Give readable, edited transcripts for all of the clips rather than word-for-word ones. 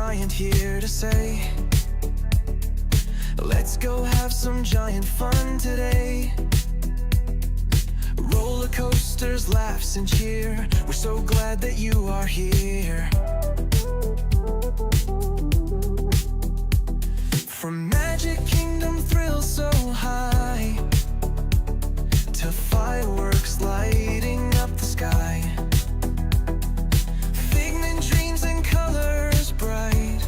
giant here to say, let's go have some giant fun today. Roller coasters, laughs and cheer, we're so glad that you are here. From Magic Kingdom thrills so high to fireworks lighting up the sky, figment dreams and colors bright,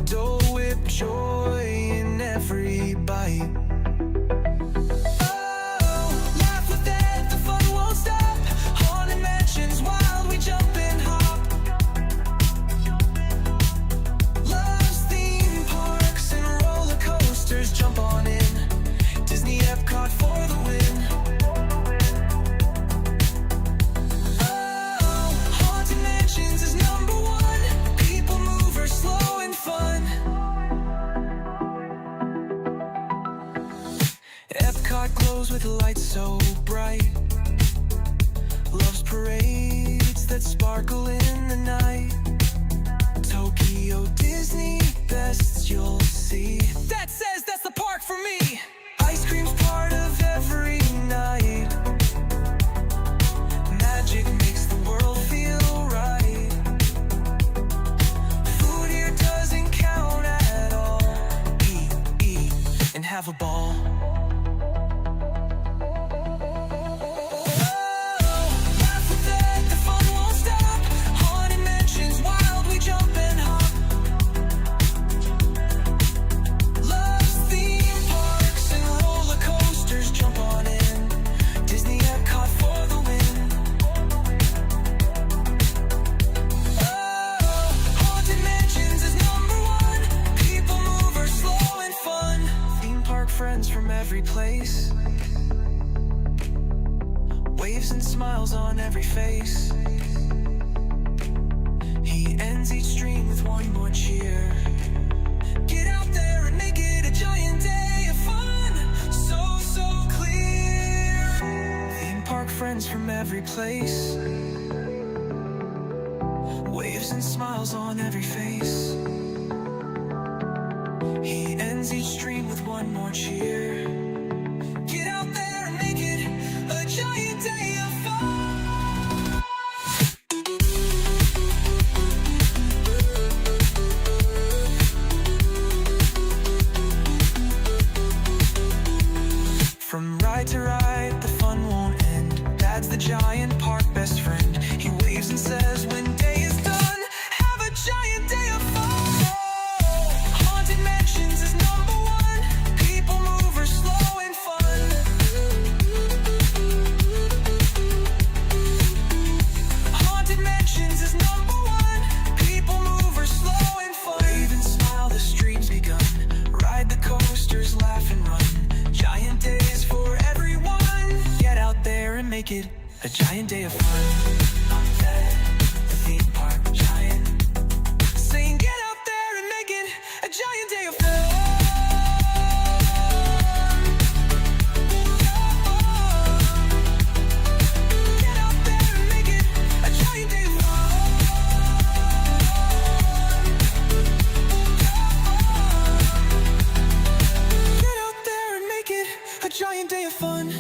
Dole Whip joy in every bite. Oh, laugh with it, the fun won't stop. Haunted mansions, wild, we jump and hop. Loves theme parks and roller coasters, jump on in. Disney Epcot for the win. Epcot glows with lights so bright, loves parades that sparkle in the night. Tokyo Disney, best you'll see. That says that's the park for me. Ice cream's part of every night. Magic makes the world feel right. Food here doesn't count at all. Eat, and have a ball. Friends from every place, waves and smiles on every face. He ends each stream with one more cheer. Get out there and make it a giant day of fun, so clear. Theme park friends from every place, waves and smiles on every face. He ends each stream with one more cheer. Get out there and make it a giant day of fun. From ride to ride, the fun won't end. Dad's the giant park best friend. He waves and says when day is done, have a giant day of fun. Make it a giant day of fun. The theme park giant, saying get out there and make it a giant day of fun. Get out there and make it a giant day of fun. Get out there and make it a giant day of fun.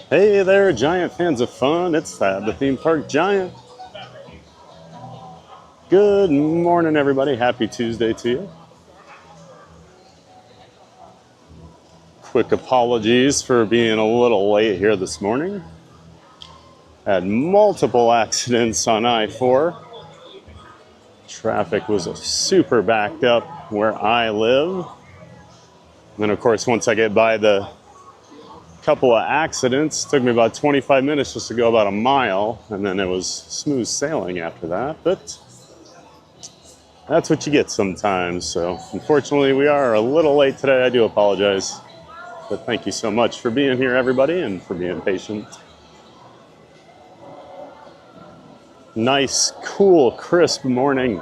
Hey there, giant fans of fun. It's Fab, the theme park giant. Good morning, everybody. Happy Tuesday to you. quick apologies for being a little late here this morning. Had multiple accidents on I-4. Traffic was super backed up where I live. And then of course, once I get by the couple of accidents, it took me about 25 minutes just to go about a mile, and then it was smooth sailing after that. But that's what you get sometimes. So unfortunately, we are a little late today. I do apologize. But thank you so much for being here, everybody, and for being patient. Nice, cool, crisp morning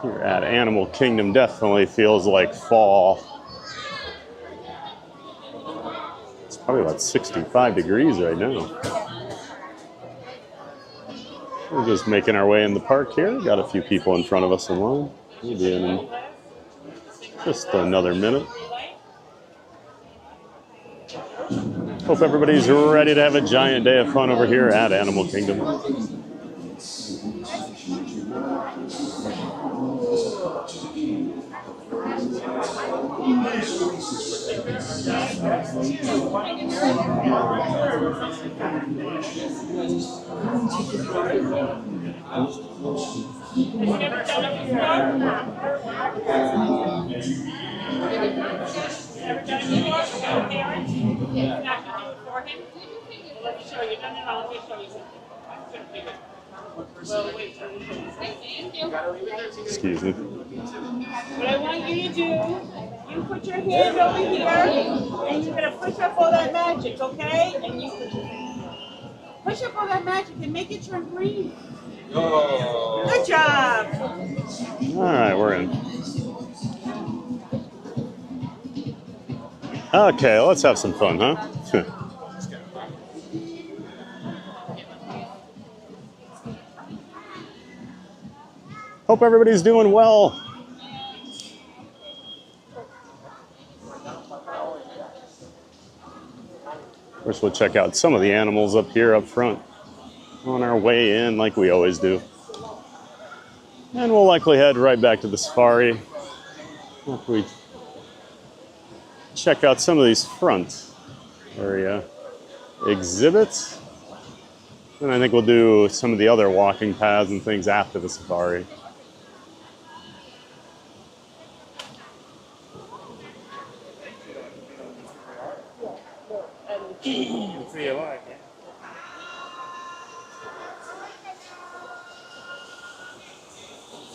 here at Animal Kingdom. Definitely feels like fall. It's probably about 65 degrees right now. We're just making our way in the park here. Got a few people in front of us in line. We'll be in just another minute. Hope everybody's ready to have a giant day of fun over here at Animal Kingdom. Excuse me. What I want you to do, you put your hand over here, and you're gonna push up all that magic, okay? And you push up all that magic and make it turn green. Good job. All right, we're in. Okay, let's have some fun, huh? Hope everybody's doing well. First, we'll check out some of the animals up here up front on our way in, like we always do. And we'll likely head right back to the safari after we check out some of these front area exhibits. And I think we'll do some of the other walking paths and things after the safari.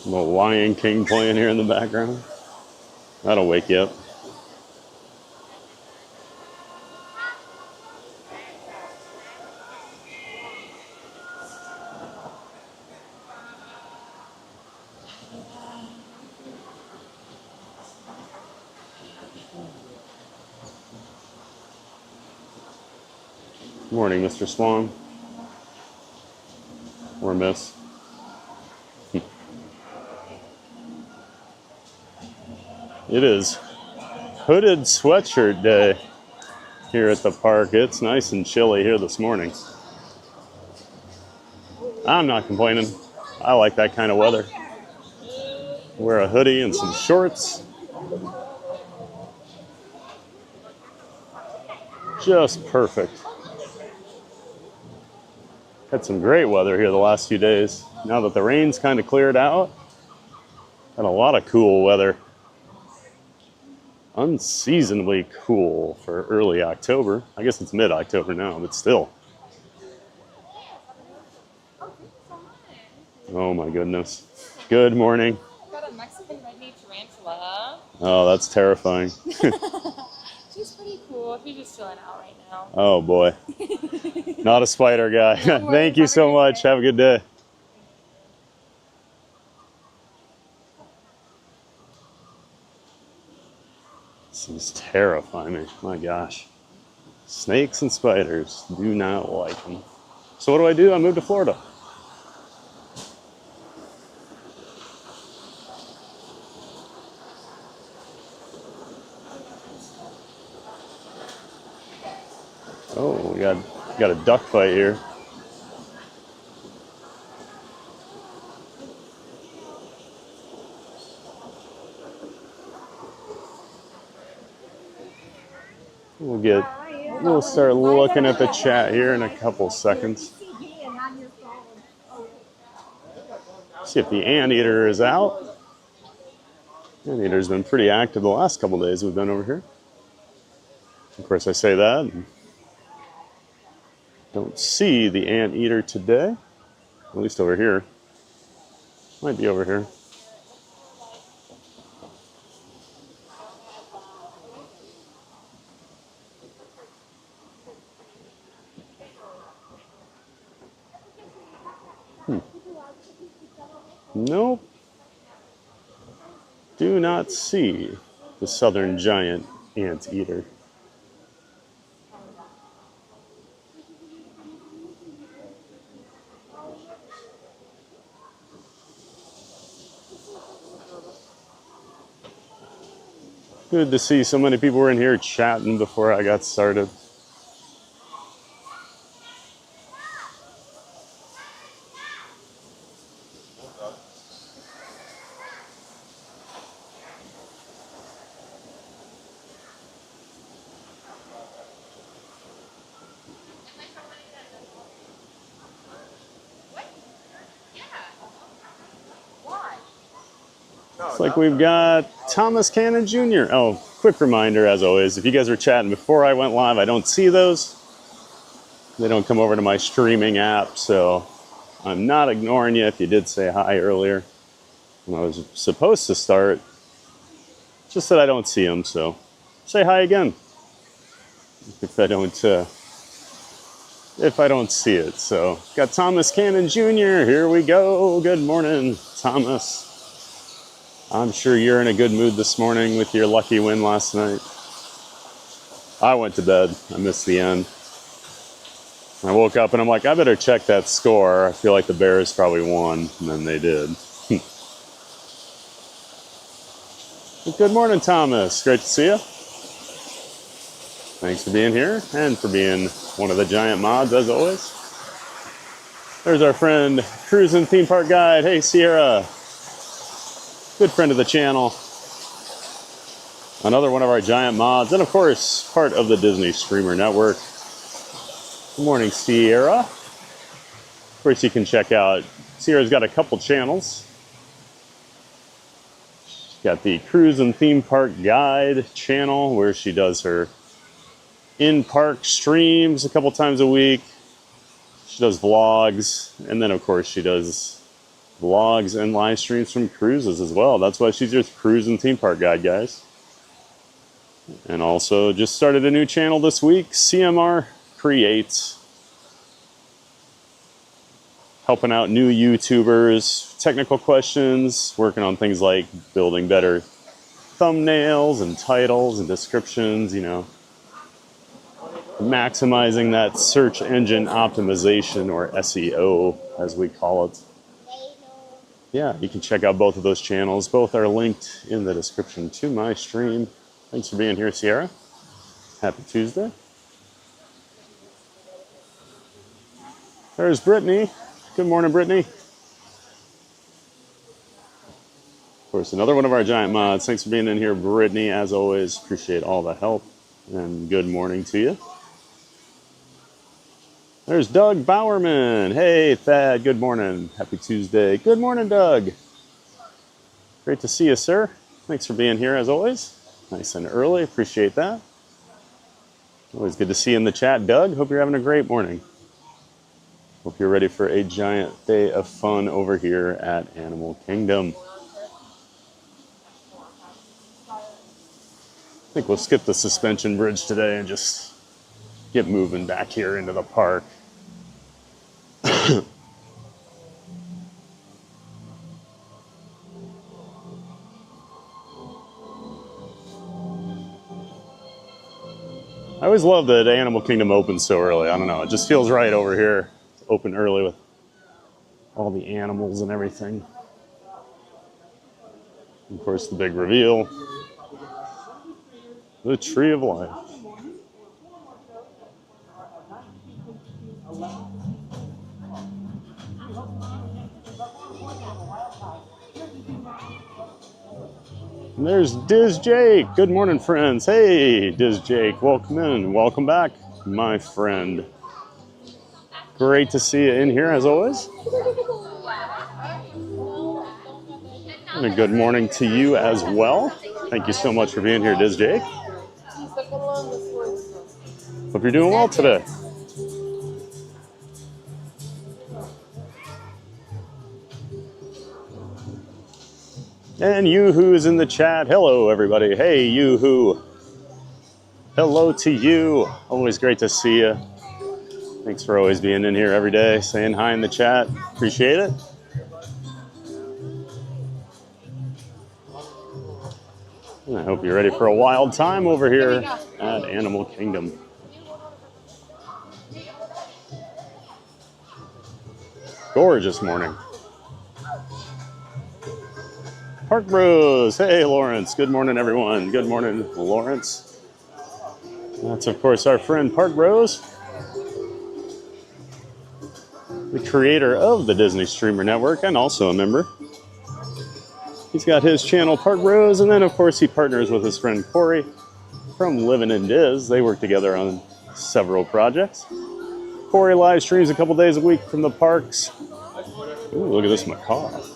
Little Lion King playing here in the background. That'll wake you up. Morning, Mr. Swan. Or Miss. It is hooded sweatshirt day here at the park. It's nice and chilly here this morning. I'm not complaining. I like that kind of weather. Wear a hoodie and some shorts. Just perfect. Had some great weather here the last few days. Now that the rain's kind of cleared out, had a lot of cool weather. Unseasonably cool for early October. I guess it's mid-October now, but still. Oh my goodness. Good morning. Got a Mexican red-kneed tarantula. Oh, that's terrifying. She's pretty cool. She's just chilling out right now. Oh boy. Not a spider guy. Thank you so much. Have a good day. These terrify me. My gosh. Snakes and spiders. Do not like them. So what do? I moved to Florida. Oh, we got a duck fight here. We'll start looking at the chat here in a couple seconds. See if the anteater is out. Anteater's been pretty active the last couple days we've been over here. Of course, I say that and don't see the anteater today, at least over here. Might be over here. Nope. Do not see the southern giant anteater. Good to see so many people were in here chatting before I got started. Looks like we've got Thomas Cannon Jr. Oh, quick reminder, as always, if you guys were chatting before I went live, I don't see those. They don't come over to my streaming app, so I'm not ignoring you if you did say hi earlier when I was supposed to start. Just that I don't see them, so say hi again if I don't see it. So got Thomas Cannon Jr. Here we go. Good morning, Thomas. I'm sure you're in a good mood this morning with your lucky win last night. I went to bed. I missed the end. I woke up and I'm like, I better check that score. I feel like the Bears probably won, and then they did. Good morning, Thomas. Great to see you. Thanks for being here and for being one of the giant mods, as always. There's our friend, Cruising Theme Park Guide. Hey, Sierra. Good friend of the channel. Another one of our giant mods, and of course, part of the Disney Streamer Network. Good morning, Sierra. Of course, you can check out, Sierra's got a couple channels. She's got the Cruise and Theme Park Guide channel, where she does her in-park streams a couple times a week. She does vlogs, and then of course she does vlogs and live streams from cruises as well. That's why she's your Cruise and Theme Park Guide, guys. And also just started a new channel this week, CMR Creates. Helping out new YouTubers, technical questions, working on things like building better thumbnails and titles and descriptions, you know. Maximizing that search engine optimization, or SEO as we call it. Yeah, you can check out both of those channels. Both are linked in the description to my stream. Thanks for being here, Sierra. Happy Tuesday. There's Brittany. Good morning, Brittany. Of course, another one of our giant mods. Thanks for being in here, Brittany. As always, appreciate all the help. And good morning to you. There's Doug Bowerman. Hey, Thad, good morning. Happy Tuesday. Good morning, Doug. Great to see you, sir. Thanks for being here, as always. Nice and early. Appreciate that. Always good to see you in the chat, Doug. Hope you're having a great morning. Hope you're ready for a giant day of fun over here at Animal Kingdom. I think we'll skip the suspension bridge today and just get moving back here into the park. I always love that Animal Kingdom opens so early. I don't know, it just feels right over here to open early with all the animals and everything. Of course, the big reveal, the Tree of Life. And there's Diz Jake. Good morning, friends. Hey, Diz Jake, welcome in. Welcome back, my friend. Great to see you in here, as always. And a good morning to you as well. Thank you so much for being here, Diz Jake. Hope you're doing well today. And Yoo-Hoo is in the chat. Hello, everybody. Hey, Yoo-Hoo. Hello to you. Always great to see you. Thanks for always being in here every day, saying hi in the chat. Appreciate it. And I hope you're ready for a wild time over here at Animal Kingdom. Gorgeous morning. Park Bros. Hey, Lawrence. Good morning, everyone. Good morning, Lawrence. That's, of course, our friend Park Bros, the creator of the Disney Streamer Network and also a member. He's got his channel, Park Bros, and then, of course, he partners with his friend Corey from Livin' in Diz. They work together on several projects. Corey live streams a couple days a week from the parks. Ooh, look at this macaw.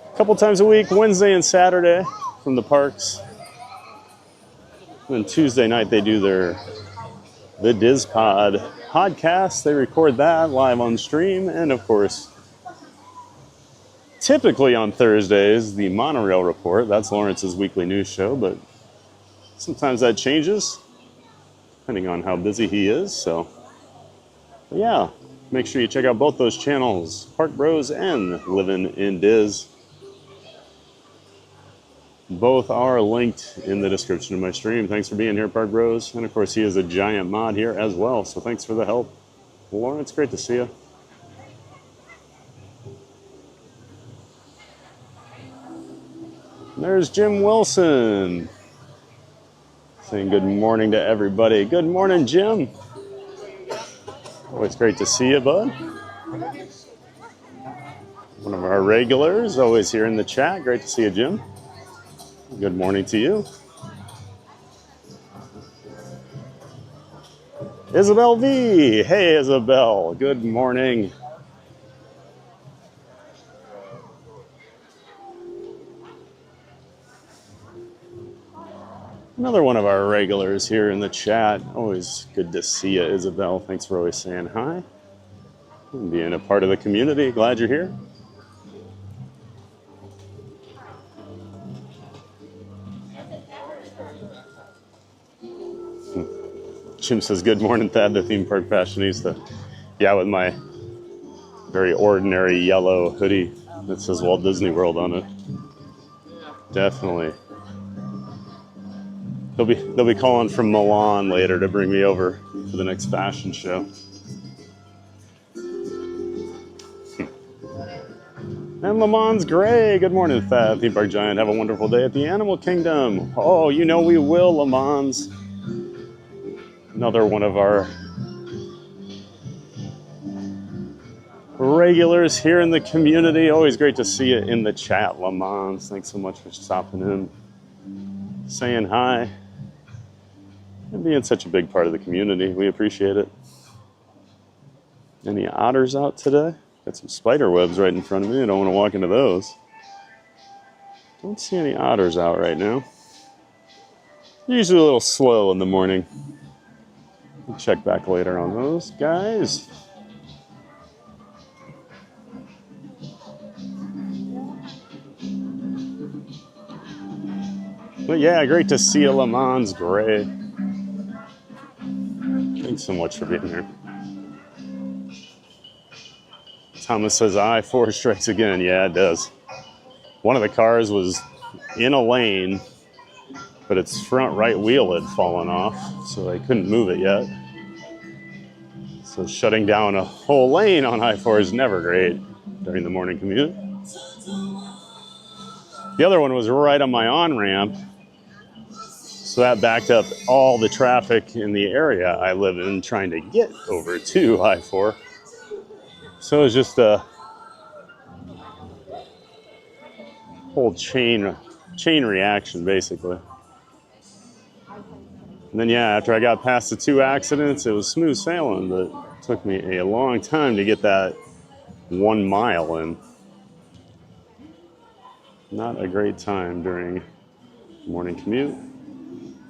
A couple times a week, Wednesday and Saturday from the parks. And then Tuesday night they do the Diz Pod podcast. They record that live on stream. And of course, typically on Thursdays, the Monorail Report. That's Lawrence's weekly news show, but sometimes that changes depending on how busy he is. So yeah, make sure you check out both those channels, Park Bros and Livin' in Diz. Both are linked in the description of my stream. Thanks for being here, Park Bros. And of course, he is a giant mod here as well. So thanks for the help. Lawrence, great to see you. There's Jim Wilson saying good morning to everybody. Good morning, Jim. Always great to see you, bud. One of our regulars, always here in the chat. Great to see you, Jim. Good morning to you. Isabel V. Hey, Isabel. Good morning. Another one of our regulars here in the chat. Always good to see you, Isabel. Thanks for always saying hi and being a part of the community. Glad you're here. Jim says, good morning, Thad, the theme park fashionista. Yeah, with my very ordinary yellow hoodie that says Walt Disney World on it. Definitely. They'll be calling from Milan later to bring me over for the next fashion show. And Lamont's Gray. Good morning, Thad, theme park giant. Have a wonderful day at the Animal Kingdom. Oh, you know we will, Lamont's. Another one of our regulars here in the community. Always great to see you in the chat, Lamont. Thanks so much for stopping in, saying hi, and being such a big part of the community. We appreciate it. Any otters out today? Got some spider webs right in front of me. I don't want to walk into those. Don't see any otters out right now. Usually a little slow in the morning. We'll check back later on those guys. But yeah, great to see you, Lamont's Gray. Thanks so much for being here. Thomas says, I-4 strikes again. Yeah, it does. One of the cars was in a lane, but its front right wheel had fallen off, so they couldn't move it yet. So shutting down a whole lane on I-4 is never great during the morning commute. The other one was right on my on-ramp, so that backed up all the traffic in the area I live in trying to get over to I-4. So it was just a whole chain reaction, basically. And then, yeah, after I got past the 2 accidents, it was smooth sailing, but it took me a long time to get that 1 mile in. Not a great time during morning commute.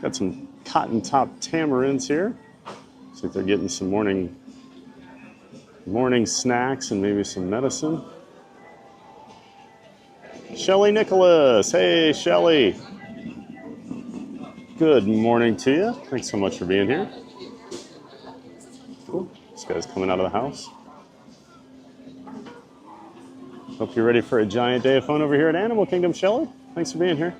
Got some cotton top tamarinds here. Looks like they're getting some morning snacks and maybe some medicine. Shelly Nicholas, hey Shelly. Good morning to you. Thanks so much for being here. Cool. This guy's coming out of the house. Hope you're ready for a giant day of fun over here at Animal Kingdom, Shelly. Thanks for being here.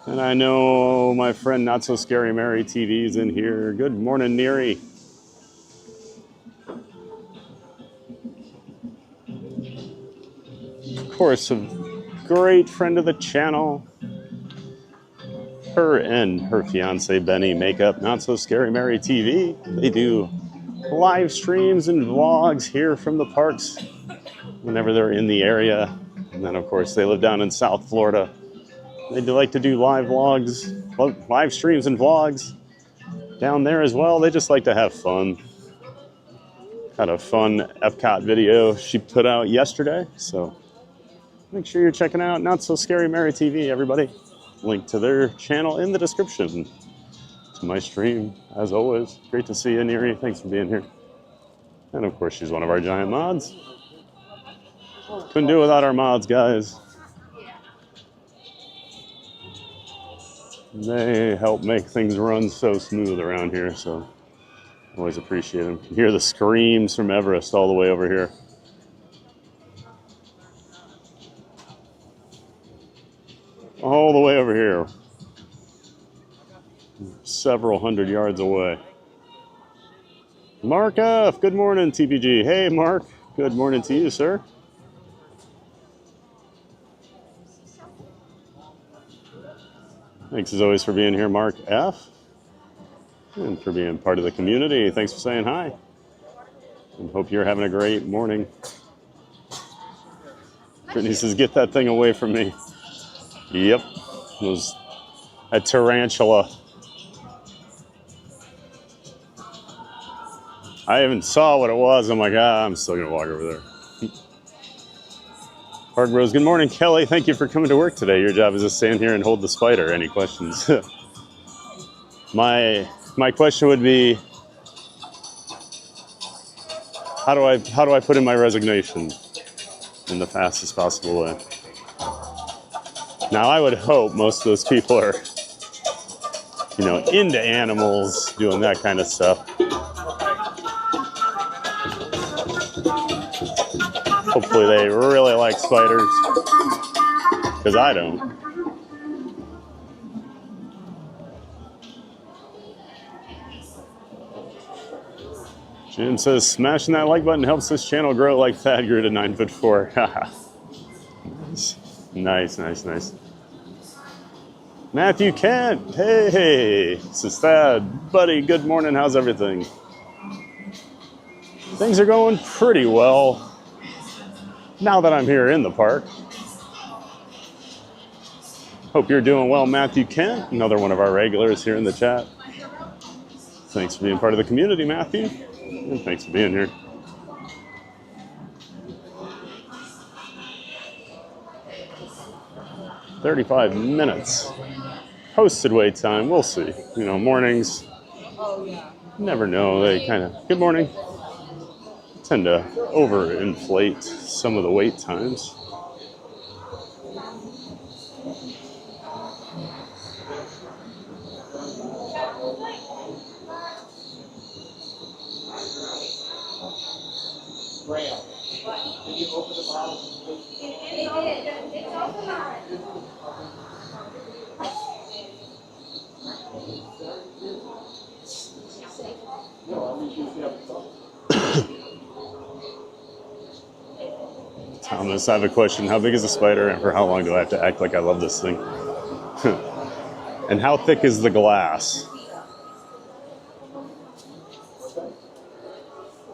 And I know my friend Not So Scary Mary TV's in here. Good morning, Neri. Of course, a great friend of the channel. Her and her fiance Benny make up Not So Scary Mary TV. They do live streams and vlogs here from the parks whenever they're in the area. And then, of course, they live down in South Florida. They do like to do live streams and vlogs down there as well. They just like to have fun. Had a fun Epcot video she put out yesterday, so make sure you're checking out Not So Scary Mary TV, everybody. Link to their channel in the description. To my stream, as always. Great to see you, Neri. Thanks for being here. And of course, she's one of our giant mods. Couldn't do it without our mods, guys. They help make things run so smooth around here, so always appreciate them. You can hear the screams from Everest all the way over here. All the way over here. Several hundred yards away. Mark F., good morning, TPG. Hey, Mark. Good morning to you, sir. Thanks as always for being here, Mark F. And for being part of the community. Thanks for saying hi. And hope you're having a great morning. Brittany says, get that thing away from me. Yep. It was a tarantula. I even saw what it was. I'm like, I'm still going to walk over there. Park Bros, good morning, Kelly. Thank you for coming to work today. Your job is to stand here and hold the spider. Any questions? My question would be, how do I put in my resignation in the fastest possible way? Now, I would hope most of those people are, into animals, doing that kind of stuff. Hopefully they really like spiders, because I don't. Jim says, smashing that like button helps this channel grow like Thad grew to 9'4". Nice. Matthew Kent, hey, this is Thad. Buddy, good morning, how's everything? Things are going pretty well. Now that I'm here in the park. Hope you're doing well, Matthew Kent, another one of our regulars here in the chat. Thanks for being part of the community, Matthew, and thanks for being here. "35 minutes. Posted wait time, we'll see. Mornings, never know, they kind of, good morning. Tend to overinflate some of the wait times. Did you open the bottle? It's open on. Thomas, I have a question. How big is the spider and for how long do I have to act like I love this thing? And how thick is the glass?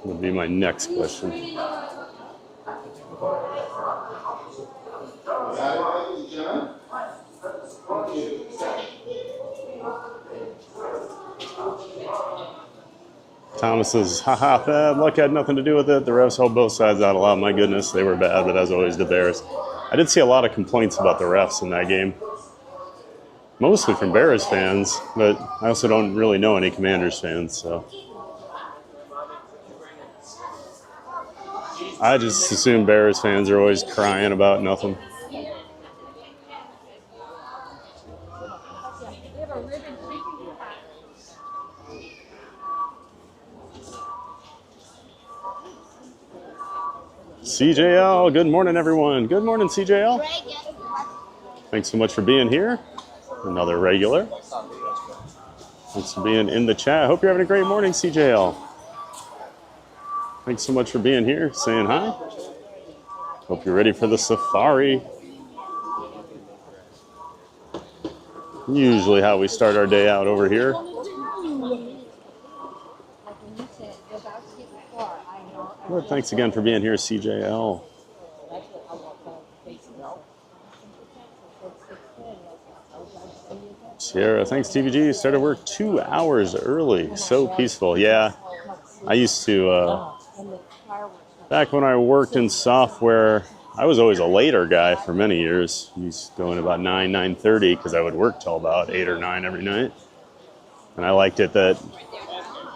Would be my next question. Thomas says, haha, bad luck had nothing to do with it. The refs held both sides out a lot. My goodness, they were bad, but as always, the Bears. I did see a lot of complaints about the refs in that game. Mostly from Bears fans, but I also don't really know any Commanders fans, so. I just assume Bears fans are always crying about nothing. CJL, good morning, everyone. Good morning, CJL. Thanks so much for being here. Another regular. Thanks for being in the chat. Hope you're having a great morning, CJL. Thanks so much for being here, saying hi. Hope you're ready for the safari. Usually how we start our day out over here. Well, thanks again for being here, CJL. Sierra, thanks, TVG. Started work 2 hours early. So peaceful. Yeah, I used to, back when I worked in software, I was always a later guy for many years. I used to go in about 9:30 because I would work till about 8 or 9 every night. And I liked it that,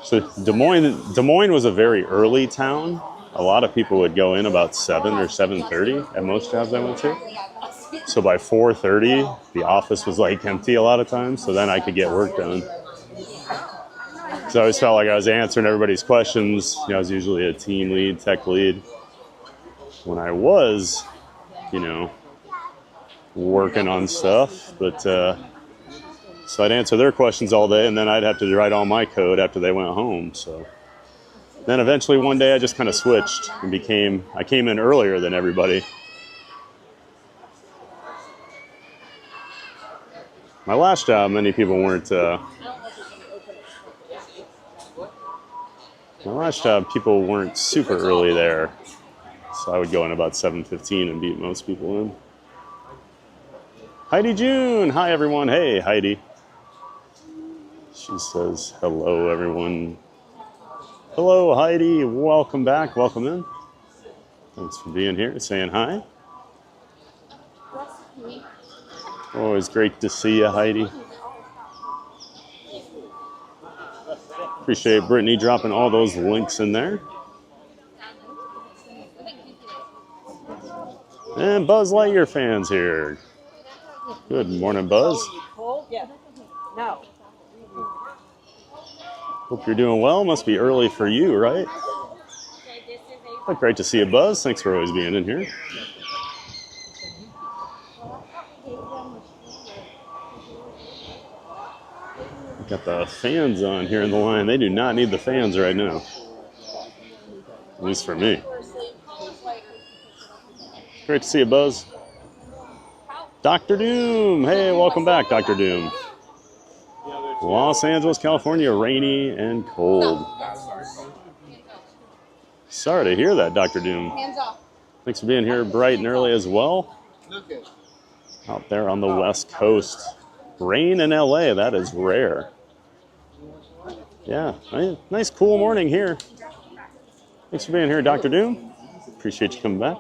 so Des Moines was a very early town. A lot of people would go in about 7 or 7:30 at most jobs I went to. So by 4:30, the office was like empty a lot of times, so then I could get work done. So I always felt like I was answering everybody's questions. You know, I was usually a team lead, tech lead. When I was, you know, working on stuff, but so I'd answer their questions all day, and then I'd have to write all my code after they went home. So then eventually one day I just kind of switched and I came in earlier than everybody. My last job, many people weren't, people weren't super early there. So I would go in about 7:15 and beat most people in. Heidi June, hi everyone. Hey, Heidi. She says, hello everyone. Hello, Heidi. Welcome back. Welcome in. Thanks for being here, saying hi. Always great to see you, Heidi. Appreciate Brittany dropping all those links in there. And Buzz Lightyear fans here. Good morning, Buzz. No. Hope you're doing well. Must be early for you, right? Well, great to see you, Buzz. Thanks for always being in here. Got the fans on here in the line. They do not need the fans right now. At least for me. Great to see you, Buzz. Dr. Doom. Hey, welcome back, Dr. Doom. Los Angeles, California, rainy and cold. Sorry to hear that, Dr. Doom. Thanks for being here bright and early as well. Out there on the West Coast. Rain in LA, that is rare. Yeah, nice cool morning here. Thanks for being here, Dr. Doom. Appreciate you coming back.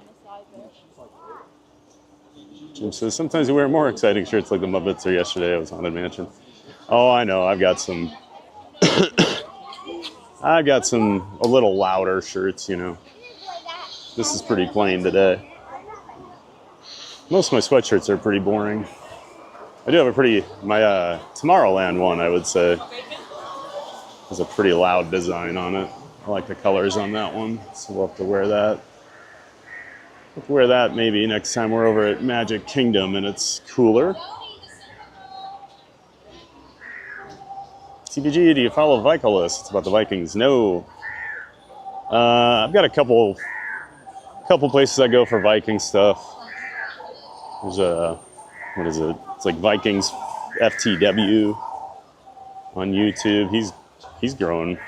Jim says, sometimes you wear more exciting shirts like the Muppets or yesterday I was Haunted Mansion. Oh, I know, I've got some a little louder shirts, you know. This is pretty plain today. Most of my sweatshirts are pretty boring. I do have my Tomorrowland one, I would say, has a pretty loud design on it. I like the colors on that one, so we'll have to wear that. We'll have to wear that maybe next time we're over at Magic Kingdom and it's cooler. TBG, do you follow Vicalis? It's about the Vikings. No. I've got a couple couple places I go for Viking stuff. There's a, what is it? It's like Vikings FTW on YouTube. He's grown.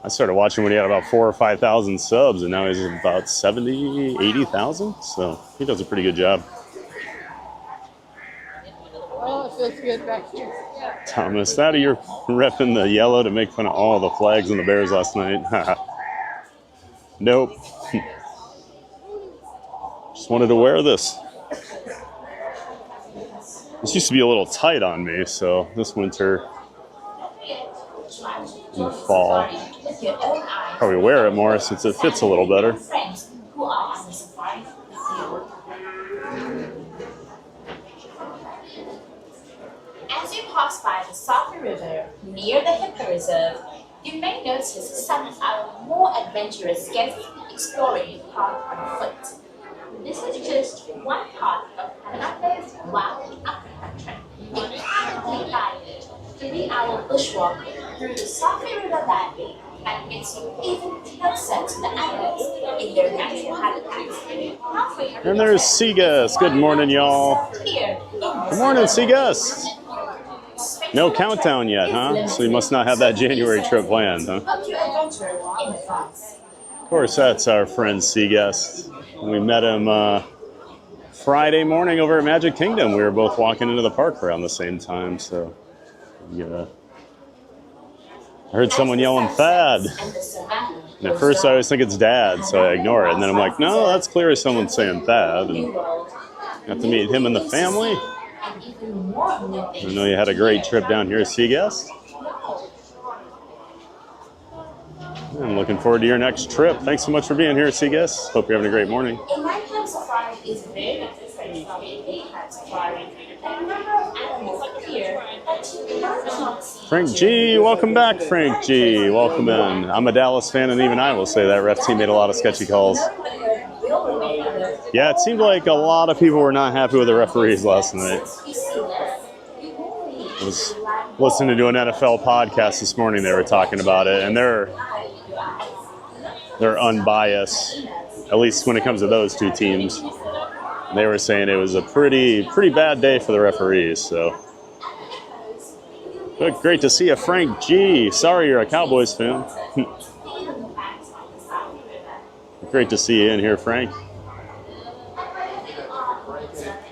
I started watching when he had about 4,000 or 5,000 subs, and now he's about 70, 80,000. So he does a pretty good job. Oh, it feels good back here. Thomas, that you're repping the yellow to make fun of all the flags and the Bears last night. Nope. Just wanted to wear this. This used to be a little tight on me, so this winter and fall, probably wear it more since it fits a little better. As you pass by the Safi River near the Hippo Reserve, you may notice some more adventurous guests exploring the park on foot. This is just one part of Panama's wild Africa trip. A perfectly guided 3-hour bushwalk through the Safi River Valley and gets you even closer to the animals in their natural habitats. And there's Seagus. Good morning, y'all. Good morning, Seagus. No countdown yet, huh? So you must not have that January trip planned, huh? Of course, that's our friend Seagus. We met him Friday morning over at Magic Kingdom. We were both walking into the park around the same time, so yeah. I heard someone yelling "Thad." And at first I always think it's Dad, so I ignore it. And then I'm like, no, that's clearly someone saying Thad. And got to meet him and the family. I know you had a great trip down here, Seaguest. I'm looking forward to your next trip. Thanks so much for being here, Seaguest. Hope you're having a great morning. A lifetime safari is very different from a daytime safari. A number of animals appear that you cannot see. Frank G, welcome back, Frank G. Welcome in. I'm a Dallas fan, and even I will say that ref team made a lot of sketchy calls. Yeah, it seemed like a lot of people were not happy with the referees last night. I was listening to an NFL podcast this morning. They were talking about it, and they're unbiased, at least when it comes to those two teams. They were saying it was a pretty bad day for the referees. So, but great to see you, Frank G. Sorry you're a Cowboys fan. Great to see you in here, Frank.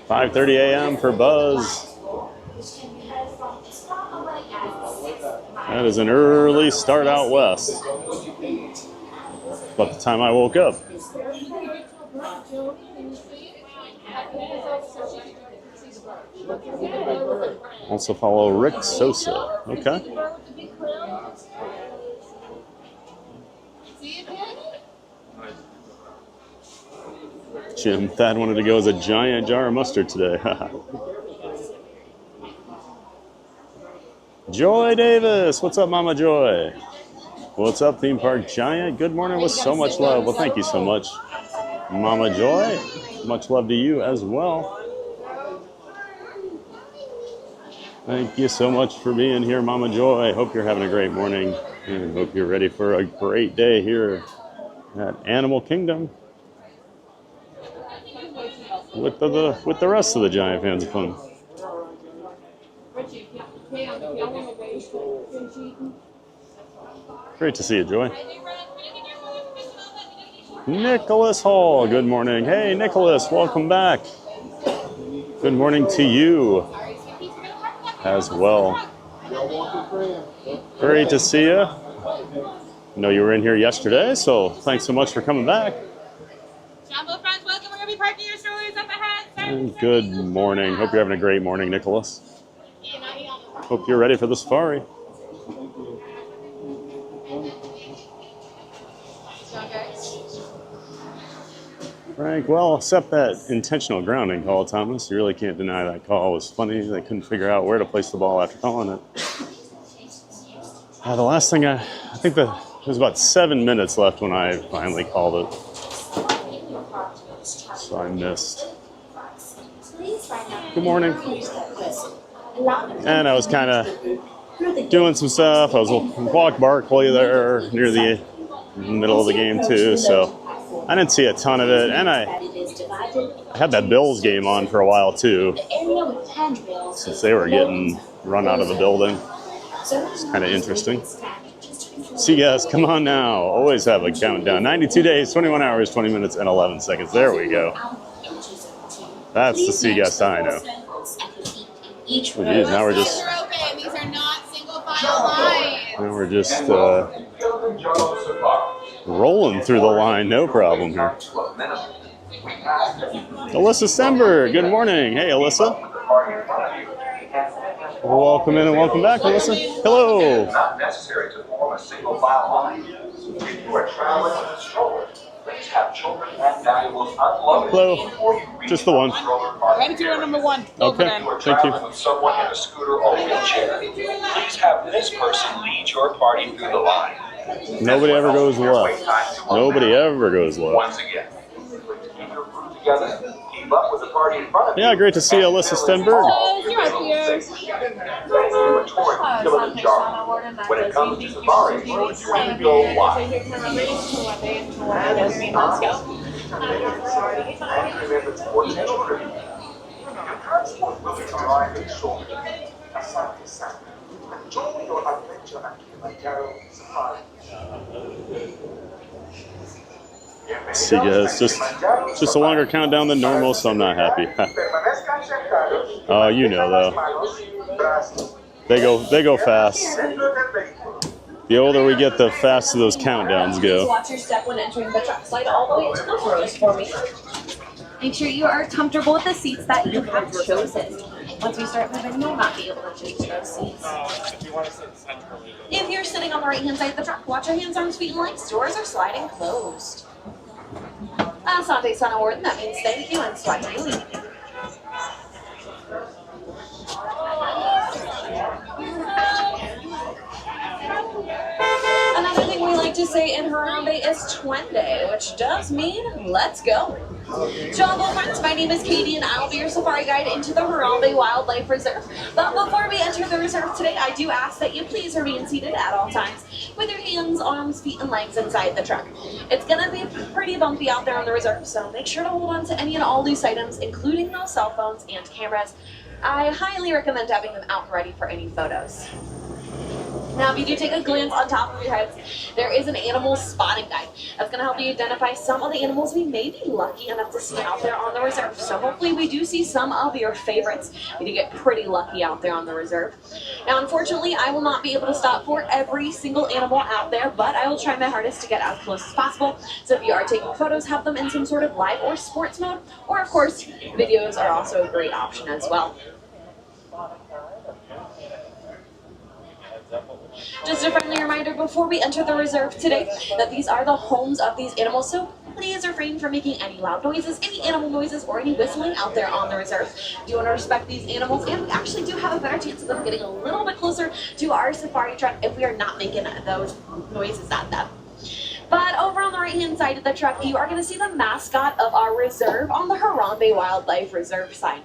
5:30 a.m. for Buzz. That is an early start out west. About the time I woke up. Also follow Rick Sosa. Okay. Jim, Thad wanted to go as a giant jar of mustard today. Joy Davis. What's up, Mama Joy? What's up, Theme Park Giant? Good morning with so much love. Well, thank you so much, Mama Joy. Much love to you as well. Thank you so much for being here, Mama Joy. Hope you're having a great morning, and hope you're ready for a great day here at Animal Kingdom with the rest of the Giant fans of fun. Great to see you, Joy. Nicholas Hall, good morning. Hey, Nicholas, welcome back. Good morning to you as well. Great to see you. I know you were in here yesterday, so thanks so much for coming back. Jumbo friends, welcome. We're going to be parking your strollers up ahead. And good morning. Hope you're having a great morning, Nicholas. Hope you're ready for the safari. Frank, well, except that intentional grounding call, Thomas. You really can't deny that call was funny. They couldn't figure out where to place the ball after calling it. The last thing I think there was about 7 minutes left when I finally called it. So I missed. Good morning. And I was kind of doing some stuff. I was walking Barkley there near the middle of the game too, so I didn't see a ton of it, and I had that Bills game on for a while too, since they were getting run out of the building. It's kind of interesting. See, guys, come on now. Always have a countdown. 92 days, 21 hours, 20 minutes, and 11 seconds. There we go. That's the sea guest I know. Geez, now we're just... These are not single file lines. Now we're just rolling through the line, no problem here. Alyssa Stenberg, good morning. Hey, Alyssa. Welcome in and welcome back, Alyssa. Hello. Not necessary to form a single file line. If you are traveling with a stroller, please have children and valuables unloaded. Hello. Before you reach Just the one. Ready to go number one. Okay, you are thank you. traveling with someone in a scooter or wheelchair, please have this person lead your party through the line. Nobody ever goes left. Nobody ever goes left. Once again, keep your group together. Keep up with the party in front of you. Yeah, great to see you, Alyssa Stenberg. You're up here. Kilimanjaro. When it comes to safaris, you want to go wide. And remember to watch your trip. Your transport will be arriving shortly. Asante San. Enjoy your adventure at Kilimanjaro Safaris. See, guys, just a longer countdown than normal, so I'm not happy. Oh, you know though. They go fast. The older we get, the faster those countdowns go. Watch your step when entering the truck. Slide all the way to the rows for me. Make sure you are comfortable with the seats that you have chosen. Once we start moving, you'll not be able to choose those seats. If you're sitting on the right-hand side of the truck, watch your hands, arms, feet, and legs. Doors are sliding closed. Asante Sana Warden, that means thank you and Swahili. Another thing we like to say in Harambe is Twende, which does mean let's go. Hello friends, my name is Katie and I'll be your safari guide into the Harambe Wildlife Reserve. But before we enter the reserve today, I do ask that you please remain seated at all times with your hands, arms, feet, and legs inside the truck. It's gonna be pretty bumpy out there on the reserve, so make sure to hold on to any and all loose items, including those cell phones and cameras. I highly recommend having them out ready for any photos. Now, if you do take a glance on top of your heads, there is an animal spotting guide that's going to help you identify some of the animals we may be lucky enough to see out there on the reserve. So hopefully we do see some of your favorites. We do get pretty lucky out there on the reserve. Now, unfortunately, I will not be able to stop for every single animal out there, but I will try my hardest to get as close as possible. So if you are taking photos, have them in some sort of live or sports mode, or of course, videos are also a great option as well. Just a friendly reminder before we enter the reserve today that these are the homes of these animals, so please refrain from making any loud noises, any animal noises, or any whistling out there on the reserve. We do want to respect these animals, and we actually do have a better chance of them getting a little bit closer to our safari truck if we are not making those noises at them. But over on the right-hand side of the truck, you are going to see the mascot of our reserve on the Harambe Wildlife Reserve sign.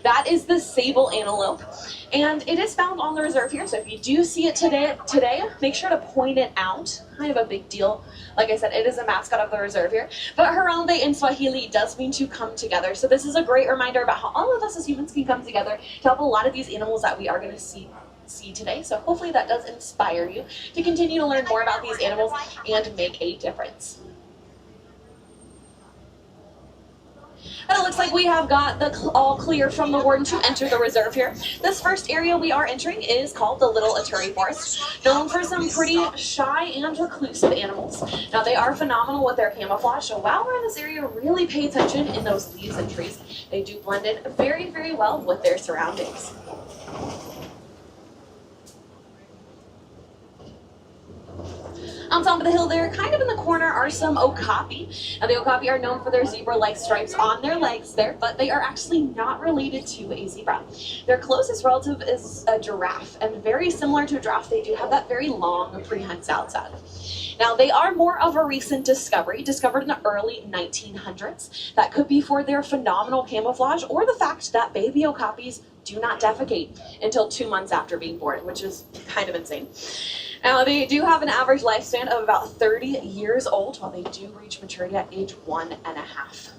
That is the sable antelope, and it is found on the reserve here. So if you do see it today, make sure to point it out. Kind of a big deal. Like I said, it is a mascot of the reserve here. But Harambe in Swahili does mean to come together. So this is a great reminder about how all of us as humans can come together to help a lot of these animals that we are going to see today. So hopefully that does inspire you to continue to learn more about these animals and make a difference. And it looks like we have got the all clear from the warden to enter the reserve here. This first area we are entering is called the Little Aturi Forest, known for some pretty shy and reclusive animals. Now they are phenomenal with their camouflage, so while we're in this area, really pay attention in those leaves and trees. They do blend in very, very well with their surroundings. On top of the hill there, kind of in the corner, are some okapi. Now the okapi are known for their zebra-like stripes on their legs there, but they are actually not related to a zebra. Their closest relative is a giraffe, and very similar to a giraffe, they do have that very long, prehensile side. Now they are more of a recent discovery, discovered in the early 1900s. That could be for their phenomenal camouflage or the fact that baby okapis do not defecate until 2 months after being born, which is kind of insane. Now, they do have an average lifespan of about 30 years old, while they do reach maturity at age 1.5.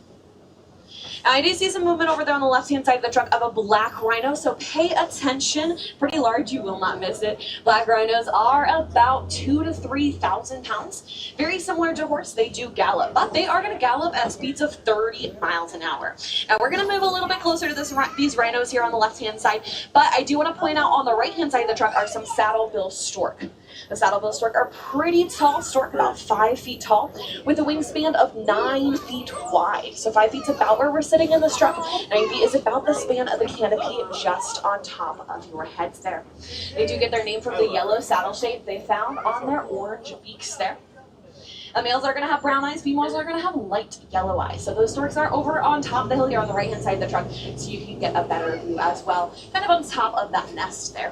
Now, I do see some movement over there on the left-hand side of the truck of a black rhino, so pay attention. Pretty large, you will not miss it. Black rhinos are about 2,000 to 3,000 pounds. Very similar to a horse, they do gallop, but they are going to gallop at speeds of 30 miles an hour. Now, we're going to move a little bit closer to these rhinos here on the left-hand side, but I do want to point out on the right-hand side of the truck are some saddle-bill stork. The saddle-bill stork are pretty tall stork, about 5 feet tall, with a wingspan of 9 feet wide. So 5 feet's about where we're sitting in this truck. 9 feet is about the span of the canopy just on top of your heads there. They do get their name from the yellow saddle shape they found on their orange beaks there. The males are going to have brown eyes, females are going to have light yellow eyes. So those storks are over on top of the hill here on the right-hand side of the truck, so you can get a better view as well, kind of on top of that nest there.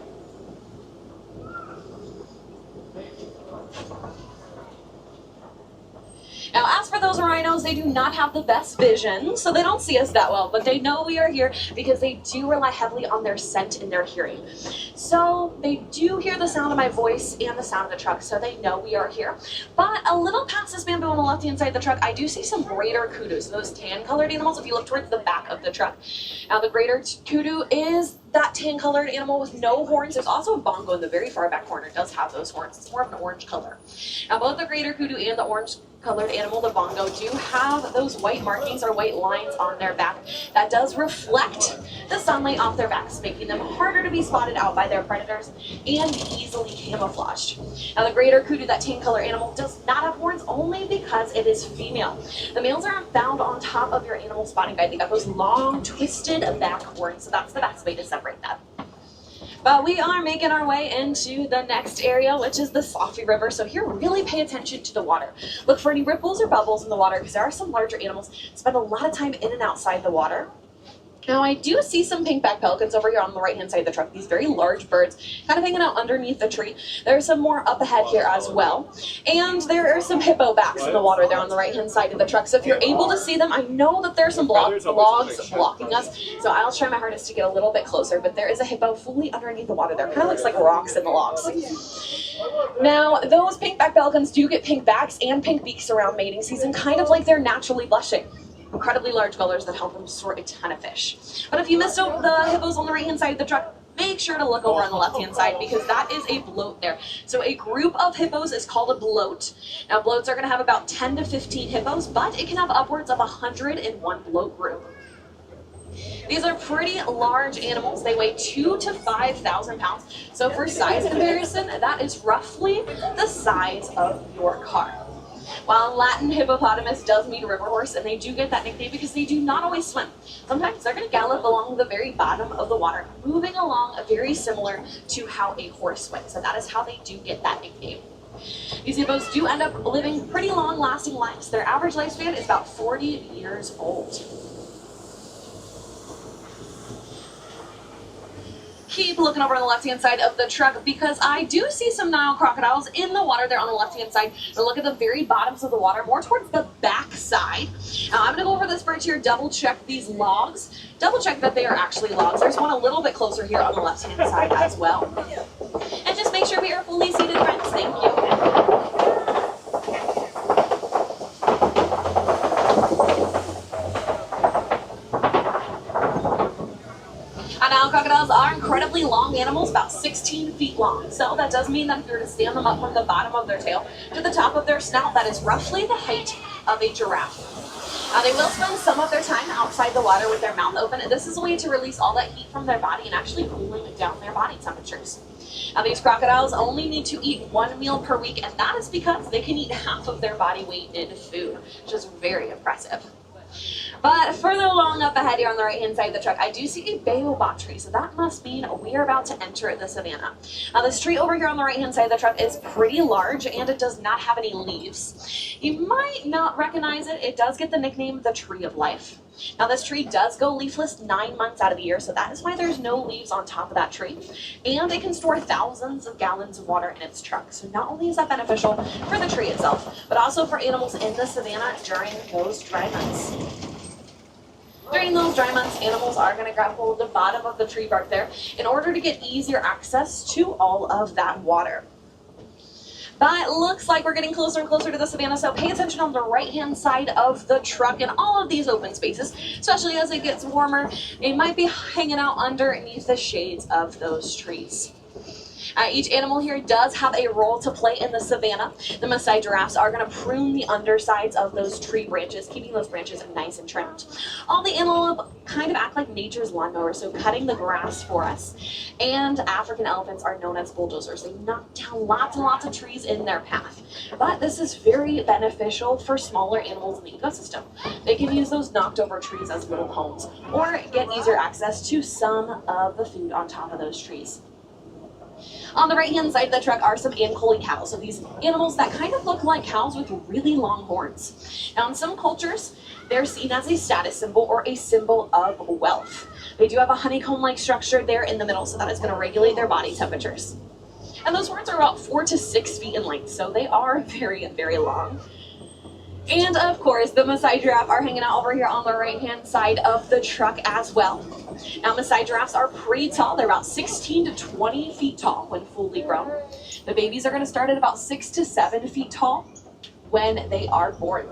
Now, as for those rhinos, they do not have the best vision, so they don't see us that well, but they know we are here because they do rely heavily on their scent and their hearing. So they do hear the sound of my voice and the sound of the truck, so they know we are here. But a little past this bamboo on the left-hand side of the truck, I do see some greater kudus, those tan-colored animals, if you look towards the back of the truck. Now, the greater kudu is that tan-colored animal with no horns. There's also a bongo in the very far back corner. It does have those horns. It's more of an orange color. Now, both the greater kudu and the orange-colored animal, the bongo, do have those white markings or white lines on their back that does reflect the sunlight off their backs, making them harder to be spotted out by their predators and easily camouflaged. Now, the greater kudu, that tan-colored animal, does not have horns only because it is female. The males are found on top of your animal spotting guide. They got those long, twisted back horns, so that's the best way to separate that. But we are making our way into the next area, which is the Safi River. So here, really pay attention to the water. Look for any ripples or bubbles in the water, because there are some larger animals that spend a lot of time in and outside the water. Now, I do see some pink-backed pelicans over here on the right-hand side of the truck, these very large birds, kind of hanging out underneath the tree. There's some more up ahead here as well. And there are some hippo backs in the water there on the right-hand side of the truck. So if you're able to see them, I know that there's some logs blocking us, so I'll try my hardest to get a little bit closer, but there is a hippo fully underneath the water there. Kind of looks like rocks in the logs. Now, those pink-backed pelicans do get pink backs and pink beaks around mating season, kind of like they're naturally blushing. Incredibly large colors that help them sort a ton of fish. But if you missed out the hippos on the right-hand side of the truck, make sure to look over on the left-hand side, because that is a bloat there. So a group of hippos is called a bloat. Now, bloats are going to have about 10 to 15 hippos, but it can have upwards of 100 in one bloat group. These are pretty large animals. They weigh 2,000 to 5,000 pounds. So for size comparison, that is roughly the size of your car. While Latin hippopotamus does mean river horse, and they do get that nickname because they do not always swim. Sometimes they're going to gallop along the very bottom of the water, moving along very similar to how a horse swims. So that is how they do get that nickname. These hippos do end up living pretty long-lasting lives. Their average lifespan is about 40 years old. Keep looking over on the left-hand side of the truck, because I do see some Nile crocodiles in the water there on the left-hand side. But look at the very bottoms of the water, more towards the back side. Now, I'm going to go over this bridge here, double-check these logs, double-check that they are actually logs. There's one a little bit closer here on the left-hand side as well. And just make sure we are fully seated, friends. Thank you. Crocodiles are incredibly long animals, about 16 feet long. So that does mean that if you were to stand them up from the bottom of their tail to the top of their snout, that is roughly the height of a giraffe. Now, they will spend some of their time outside the water with their mouth open, and this is a way to release all that heat from their body and actually cooling down their body temperatures. Now, these crocodiles only need to eat 1 meal per week, and that is because they can eat half of their body weight in food, which is very impressive. But further along up ahead here on the right-hand side of the truck, I do see a baobab tree, so that must mean we are about to enter the savannah. Now, this tree over here on the right-hand side of the truck is pretty large, and it does not have any leaves. You might not recognize it. It does get the nickname the Tree of Life. Now, this tree does go leafless 9 months out of the year, so that is why there's no leaves on top of that tree. And it can store thousands of gallons of water in its trunk. So not only is that beneficial for the tree itself, but also for animals in the savannah during those dry months. During those dry months, animals are going to grab hold of the bottom of the tree bark there in order to get easier access to all of that water. But it looks like we're getting closer and closer to the savannah, so pay attention on the right-hand side of the truck and all of these open spaces, especially as it gets warmer. It might be hanging out underneath the shades of those trees. Each animal here does have a role to play in the savannah. The Maasai giraffes are going to prune the undersides of those tree branches, keeping those branches nice and trimmed. All the antelope kind of act like nature's lawnmower, so cutting the grass for us. And African elephants are known as bulldozers. They knock down lots and lots of trees in their path. But this is very beneficial for smaller animals in the ecosystem. They can use those knocked over trees as little homes, or get easier access to some of the food on top of those trees. On the right-hand side of the truck are some Ankole cattle. So these animals that kind of look like cows with really long horns. Now in some cultures, they're seen as a status symbol or a symbol of wealth. They do have a honeycomb-like structure there in the middle, so that is going to regulate their body temperatures. And those horns are about 4 to 6 feet in length, so they are very, very long. And of course, the Maasai giraffe are hanging out over here on the right-hand side of the truck as well. Now, Maasai giraffes are pretty tall. They're about 16 to 20 feet tall when fully grown. The babies are going to start at about 6 to 7 feet tall when they are born.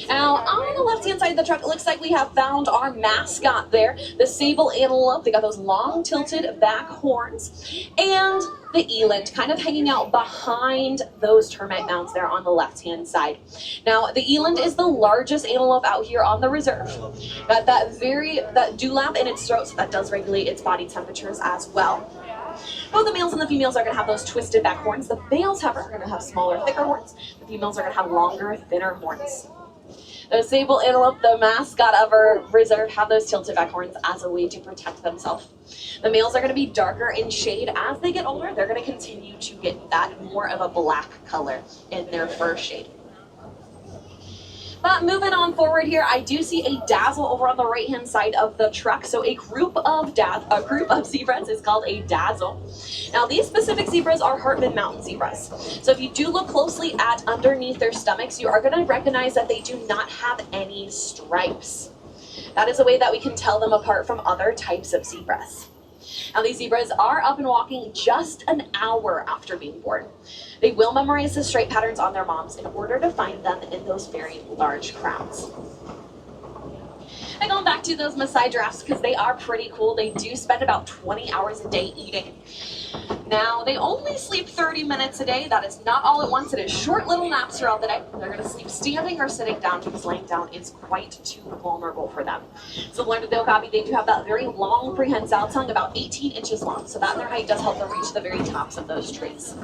Now, on the left-hand side of the truck, it looks like we have found our mascot there, the sable antelope. They got those long tilted back horns, and the eland kind of hanging out behind those termite mounds there on the left-hand side. Now, the eland is the largest antelope out here on the reserve. Got that dewlap in its throat, so that does regulate its body temperatures as well. Both the males and the females are going to have those twisted back horns. The males, however, are going to have smaller, thicker horns. The females are going to have longer, thinner horns. The sable antelope, the mascot of our reserve, have those tilted back horns as a way to protect themselves. The males are going to be darker in shade. As they get older, they're going to continue to get that more of a black color in their fur shade. But moving on forward here, I do see a dazzle over on the right-hand side of the truck. So a group of zebras is called a dazzle. Now, these specific zebras are Hartman Mountain zebras. So if you do look closely at underneath their stomachs, you are going to recognize that they do not have any stripes. That is a way that we can tell them apart from other types of zebras. Now, these zebras are up and walking just an hour after being born. They will memorize the stripe patterns on their moms in order to find them in those very large crowds. And going back to those Maasai giraffes, because they are pretty cool, they do spend about 20 hours a day eating. Now, they only sleep 30 minutes a day. That is not all at once. It is short little naps throughout the day. They're going to sleep standing or sitting down because laying down is quite too vulnerable for them. Similar to the okapi, they do have that very long prehensile tongue, about 18 inches long. So that their height does help them reach the very tops of those trees.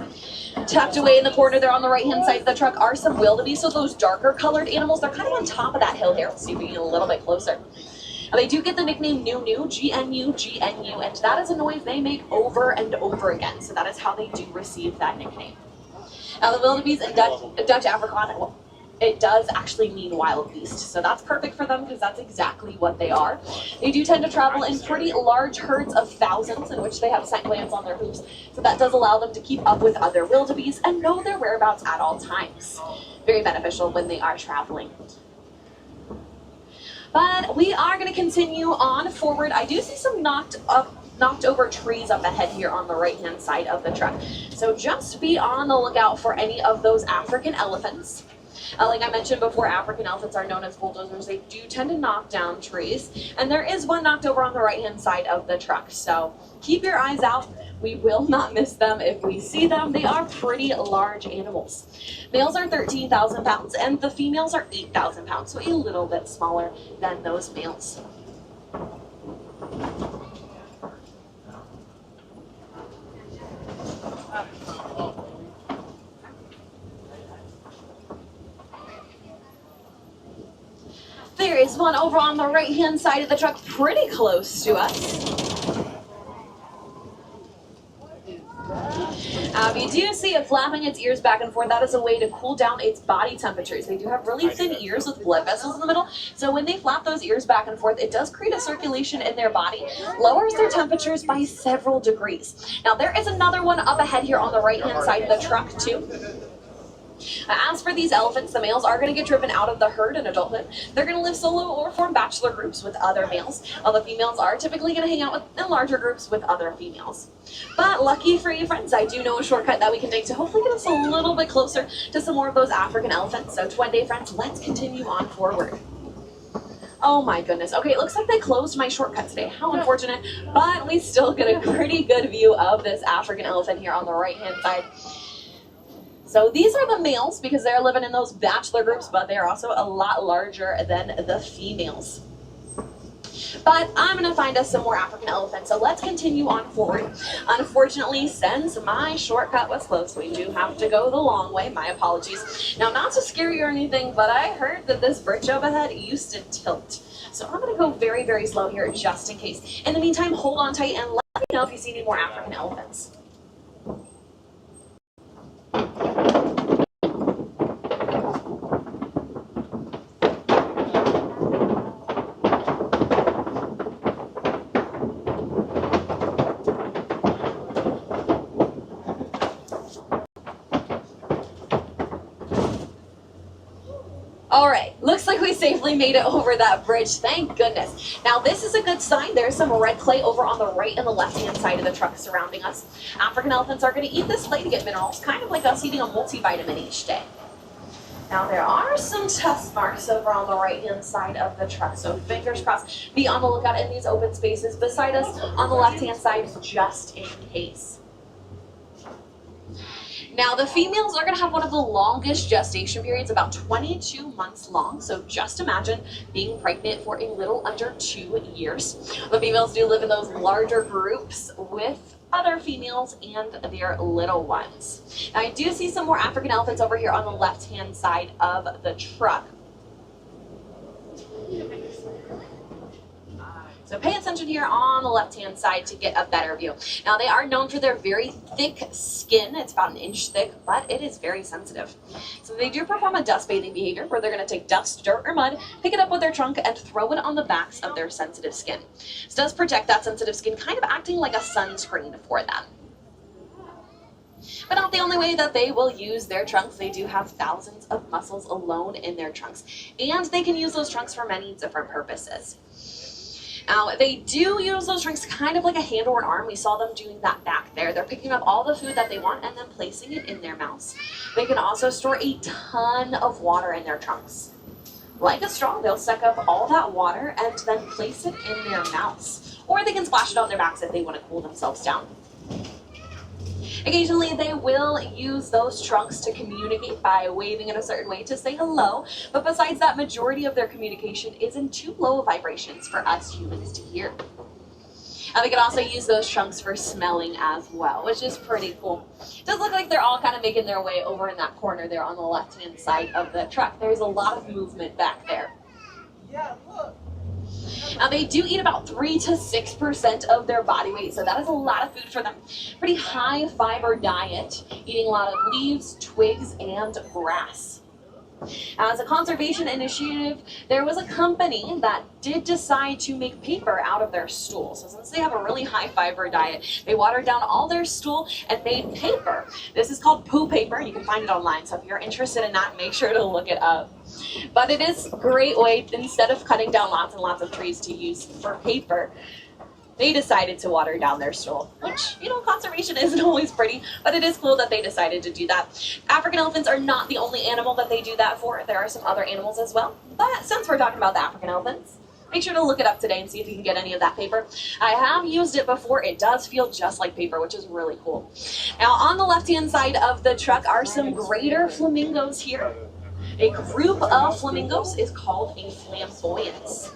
Tucked away in the corner there on the right-hand side of the truck are some wildebeest. So those darker colored animals, they're kind of on top of that hill here. Let's see if we can get a little bit closer. They do get the nickname Gnu, G-N-U, G-N-U, and that is a noise they make over and over again. So that is how they do receive that nickname. Now, the wildebeest in Dutch Afrikaans, well, it does actually mean wild beast. So that's perfect for them because that's exactly what they are. They do tend to travel in pretty large herds of thousands in which they have scent glands on their hooves. So that does allow them to keep up with other wildebeest and know their whereabouts at all times. Very beneficial when they are traveling. But we are going to continue on forward. I do see some knocked over trees up ahead here on the right-hand side of the truck. So just be on the lookout for any of those African elephants. Like I mentioned before, African elephants are known as bulldozers. They do tend to knock down trees. And there is one knocked over on the right-hand side of the truck. So keep your eyes out. We will not miss them if we see them. They are pretty large animals. Males are 13,000 pounds and the females are 8,000 pounds, so a little bit smaller than those males. There is one over on the right-hand side of the truck, pretty close to us. You do see it flapping its ears back and forth. That is a way to cool down its body temperatures. They do have really thin ears with blood vessels in the middle. So when they flap those ears back and forth, it does create a circulation in their body, lowers their temperatures by several degrees. Now there is another one up ahead here on the right-hand side of the truck too. As for these elephants, the males are going to get driven out of the herd in adulthood. They're going to live solo or form bachelor groups with other males, while the females are typically going to hang out in larger groups with other females. But lucky for you friends, I do know a shortcut that we can take to hopefully get us a little bit closer to some more of those African elephants. So Twende friends, let's continue on forward. Oh my goodness. Okay, it looks like they closed my shortcut today. How unfortunate, but we still get a pretty good view of this African elephant here on the right-hand side. So these are the males because they're living in those bachelor groups, but they're also a lot larger than the females. But I'm going to find us some more African elephants, so let's continue on forward. Unfortunately, since my shortcut was closed, we do have to go the long way. My apologies. Now, not to scare you or anything, but I heard that this bridge overhead used to tilt. So I'm going to go very, very slow here just in case. In the meantime, hold on tight and let me know if you see any more African elephants. Alright, looks like we safely made it over that bridge, thank goodness. Now this is a good sign. There's some red clay over on the right and the left-hand side of the truck surrounding us. African elephants are going to eat this clay to get minerals, kind of like us eating a multivitamin each day. Now there are some test marks over on the right-hand side of the truck, so fingers crossed, be on the lookout in these open spaces beside us on the left-hand side just in case. Now, the females are going to have one of the longest gestation periods, about 22 months long. So just imagine being pregnant for a little under 2 years. The females do live in those larger groups with other females and their little ones. Now, I do see some more African elephants over here on the left-hand side of the truck. So pay attention here on the left-hand side to get a better view. Now they are known for their very thick skin. It's about 1 inch thick, but it is very sensitive. So they do perform a dust bathing behavior where they're going to take dust, dirt, or mud, pick it up with their trunk, and throw it on the backs of their sensitive skin. This does protect that sensitive skin, kind of acting like a sunscreen for them. But not the only way that they will use their trunks. They do have thousands of muscles alone in their trunks, and they can use those trunks for many different purposes. Now, they do use those trunks kind of like a hand or an arm. We saw them doing that back there. They're picking up all the food that they want and then placing it in their mouths. They can also store a ton of water in their trunks. Like a straw, they'll suck up all that water and then place it in their mouths. Or they can splash it on their backs if they want to cool themselves down. Occasionally, they will use those trunks to communicate by waving in a certain way to say hello, but besides that, majority of their communication is in too low vibrations for us humans to hear. And they can also use those trunks for smelling as well, which is pretty cool. It does look like they're all kind of making their way over in that corner there on the left-hand side of the truck. There's a lot of movement back there. Yeah, look. Now they do eat about 3 to 6% of their body weight, so that is a lot of food for them. Pretty high fiber diet, eating a lot of leaves, twigs, and grass. As a conservation initiative, there was a company that did decide to make paper out of their stool. So since they have a really high fiber diet, they watered down all their stool and made paper. This is called poo paper, and you can find it online. So if you're interested in that, make sure to look it up. But it is a great way, instead of cutting down lots and lots of trees to use for paper, they decided to water down their stool, which, you know, conservation isn't always pretty, but it is cool that they decided to do that. African elephants are not the only animal that they do that for. There are some other animals as well. But since we're talking about the African elephants, make sure to look it up today and see if you can get any of that paper. I have used it before. It does feel just like paper, which is really cool. Now, on the left-hand side of the truck are some greater flamingos here. A group of flamingos is called a flamboyance.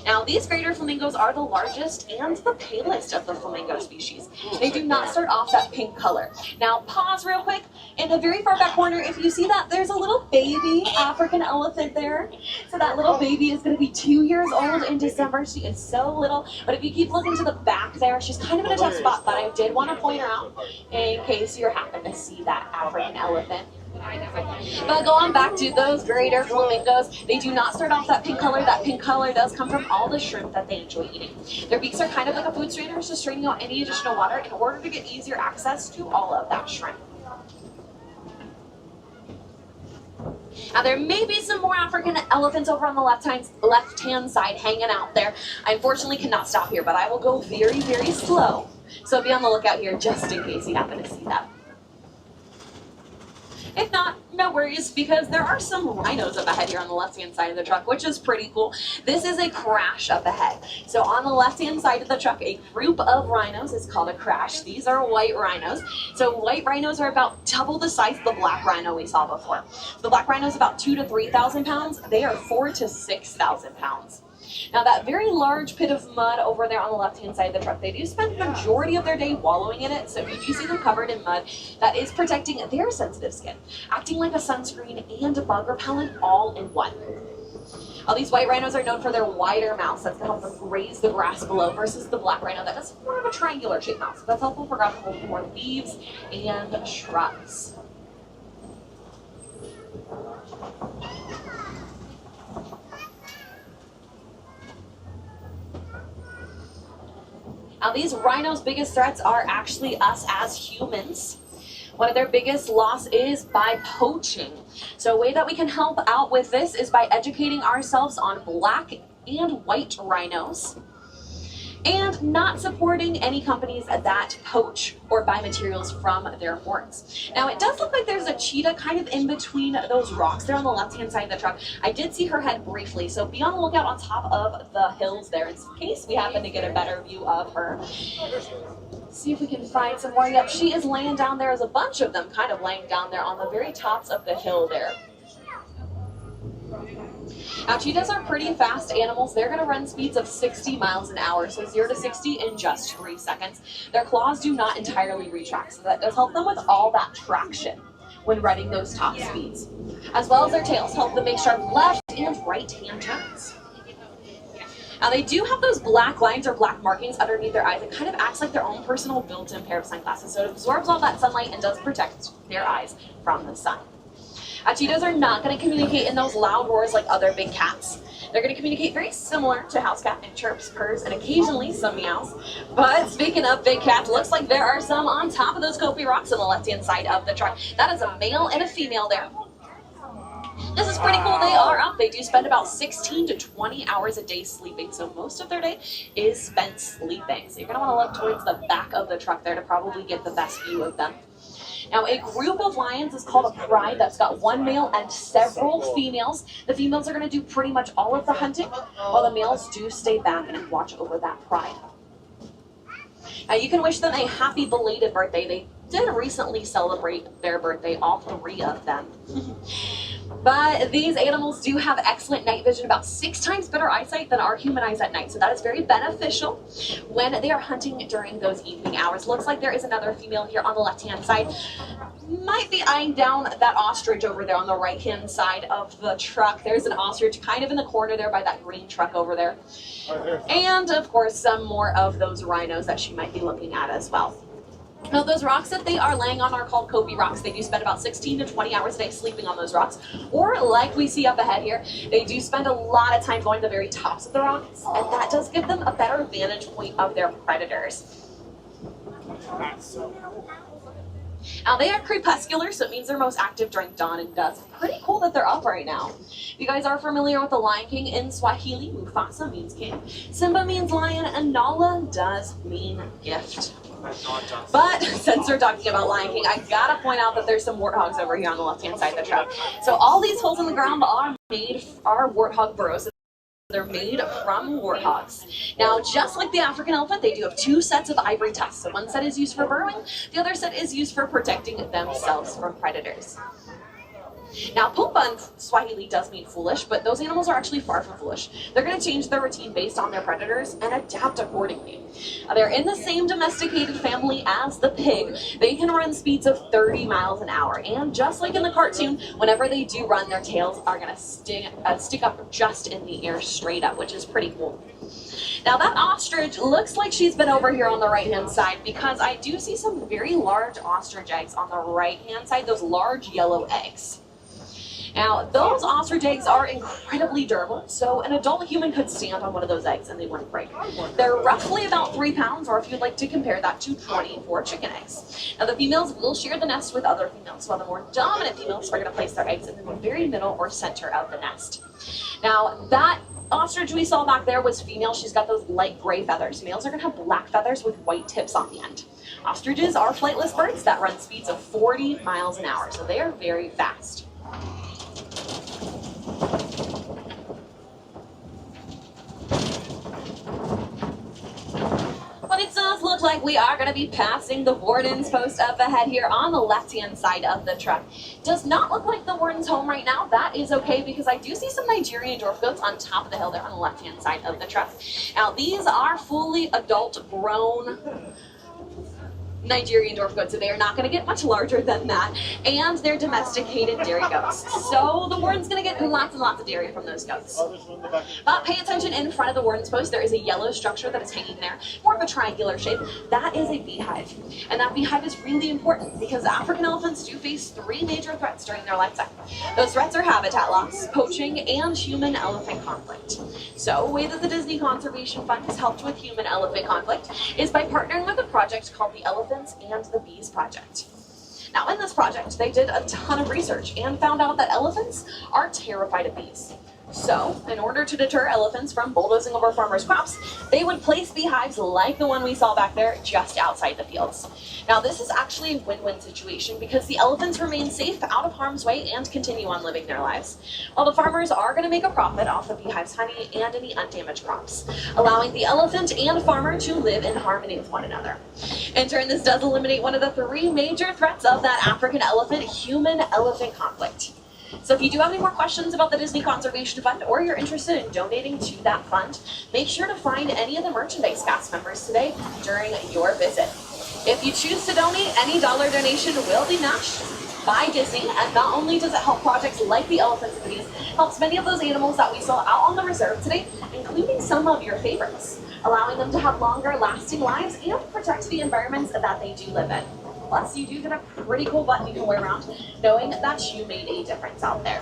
Now, these greater flamingos are the largest and the palest of the flamingo species. They do not start off that pink color. Now, pause real quick. In the very far back corner, if you see that, there's a little baby African elephant there. So that little baby is going to be 2 years old in December. She is so little. But if you keep looking to the back there, she's kind of in a tough spot, but I did want to point her out in case you happen to see that African elephant. But going back to those greater flamingos, they do not start off that pink color. That pink color does come from all the shrimp that they enjoy eating. Their beaks are kind of like a food strainer, so straining out any additional water in order to get easier access to all of that shrimp. Now there may be some more African elephants over on the left-hand side hanging out there. I unfortunately cannot stop here, but I will go very, very slow. So be on the lookout here just in case you happen to see that. If not, no worries, because there are some rhinos up ahead here on the left-hand side of the truck, which is pretty cool. This is a crash up ahead. So on the left-hand side of the truck, a group of rhinos is called a crash. These are white rhinos. So white rhinos are about double the size of the black rhino we saw before. The black rhino is about 2,000 to 3,000 pounds. They are 4,000 to 6,000 pounds. Now that very large pit of mud over there on the left-hand side of the truck, they do spend the majority of their day wallowing in it, so if you do see them covered in mud, that is protecting their sensitive skin, acting like a sunscreen and a bug repellent all in one. All these white rhinos are known for their wider mouths. That's going to help them graze the grass below versus the black rhino that has more of a triangular shaped mouth. So that's helpful for grabbing more leaves and shrubs. Now these rhinos' biggest threats are actually us as humans. One of their biggest loss is by poaching. So a way that we can help out with this is by educating ourselves on black and white rhinos and not supporting any companies that poach or buy materials from their horns. Now it does look like there's a cheetah kind of in between those rocks there on the left-hand side of the truck. I did see her head briefly, so be on the lookout on top of the hills there in case we happen to get a better view of her. See if we can find some more. Yep, she is laying down there. There's a bunch of them kind of laying down there on the very tops of the hill there. Now cheetahs are pretty fast animals. They're going to run speeds of 60 miles an hour, so 0 to 60 in just 3 seconds. Their claws do not entirely retract, so that does help them with all that traction when running those top speeds. As well as their tails help them make sharp left and right hand turns. Now they do have those black lines or black markings underneath their eyes. It kind of acts like their own personal built-in pair of sunglasses, so it absorbs all that sunlight and does protect their eyes from the sun. Cheetahs are not going to communicate in those loud roars like other big cats. They're going to communicate very similar to house cat in chirps, purrs, and occasionally some meows. But speaking of big cats, looks like there are some on top of those Kopi rocks on the left-hand side of the truck. That is a male and a female there. This is pretty cool. They are up. They do spend about 16 to 20 hours a day sleeping, so most of their day is spent sleeping. So you're going to want to look towards the back of the truck there to probably get the best view of them. Now, a group of lions is called a pride. That's got one male and several females. The females are going to do pretty much all of the hunting, while the males do stay back and watch over that pride. Now, you can wish them a happy belated birthday. They did recently celebrate their birthday, all 3 of them. But these animals do have excellent night vision, about 6 times better eyesight than our human eyes at night. So that is very beneficial when they are hunting during those evening hours. Looks like there is another female here on the left-hand side. Might be eyeing down that ostrich over there on the right-hand side of the truck. There's an ostrich kind of in the corner there by that green truck over there. And, of course, some more of those rhinos that she might be looking at as well. Now, those rocks that they are laying on are called Kopi rocks. They do spend about 16 to 20 hours a day sleeping on those rocks. Or, like we see up ahead here, they do spend a lot of time going to the very tops of the rocks, and that does give them a better vantage point of their predators. Now, they are crepuscular, so it means they're most active during dawn and dusk. Pretty cool that they're up right now. If you guys are familiar with the Lion King, in Swahili, Mufasa means king, Simba means lion, and Nala does mean gift. But since we're talking about Lion King, I gotta point out that there's some warthogs over here on the left-hand side of the truck. So all these holes in the ground are warthog burrows. They're made from warthogs. Now, just like the African elephant, they do have 2 sets of ivory tusks. So one set is used for burrowing, the other set is used for protecting themselves from predators. Now, Pumbaa in Swahili does mean foolish, but those animals are actually far from foolish. They're going to change their routine based on their predators and adapt accordingly. They're in the same domesticated family as the pig. They can run speeds of 30 miles an hour. And just like in the cartoon, whenever they do run, their tails are going to stick up just in the air straight up, which is pretty cool. Now, that ostrich looks like she's been over here on the right-hand side because I do see some very large ostrich eggs on the right-hand side, those large yellow eggs. Now, those ostrich eggs are incredibly durable, so an adult human could stand on one of those eggs and they wouldn't break. They're roughly about 3 pounds, or if you'd like to compare that to 24 chicken eggs. Now, the females will share the nest with other females, while the more dominant females are going to place their eggs in the very middle or center of the nest. Now, that ostrich we saw back there was female. She's got those light gray feathers. Males are going to have black feathers with white tips on the end. Ostriches are flightless birds that run speeds of 40 miles an hour, so they are very fast. But it does look like we are going to be passing the warden's post up ahead here on the left-hand side of the truck. Does not look like the warden's home right now. That is okay, because I do see some Nigerian dwarf goats on top of the hill there on the left-hand side of the truck. Now, these are fully adult grown Nigerian dwarf goats, so they are not going to get much larger than that, and they're domesticated dairy goats. So the warden's going to get lots and lots of dairy from those goats. But pay attention, in front of the warden's post, there is a yellow structure that is hanging there, more of a triangular shape. That is a beehive, and that beehive is really important because African elephants do face 3 major threats during their lifetime. Those threats are habitat loss, poaching, and human-elephant conflict. So a way that the Disney Conservation Fund has helped with human-elephant conflict is by partnering with a project called the Elephants and the Bees Project. Now, in this project, they did a ton of research and found out that elephants are terrified of bees. So, in order to deter elephants from bulldozing over farmers' crops, they would place beehives like the one we saw back there just outside the fields. Now, this is actually a win-win situation because the elephants remain safe, out of harm's way, and continue on living their lives, while the farmers are going to make a profit off the beehive's honey and any undamaged crops, allowing the elephant and farmer to live in harmony with one another. In turn, this does eliminate one of the 3 major threats of that African elephant, human-elephant conflict. So if you do have any more questions about the Disney Conservation Fund, or you're interested in donating to that fund, make sure to find any of the merchandise cast members today during your visit. If you choose to donate, any dollar donation will be matched by Disney, and not only does it help projects like the elephants and bees, helps many of those animals that we saw out on the reserve today, including some of your favorites, allowing them to have longer lasting lives and protect the environments that they do live in. Plus, you do get a pretty cool button you can wear around, knowing that you made a difference out there.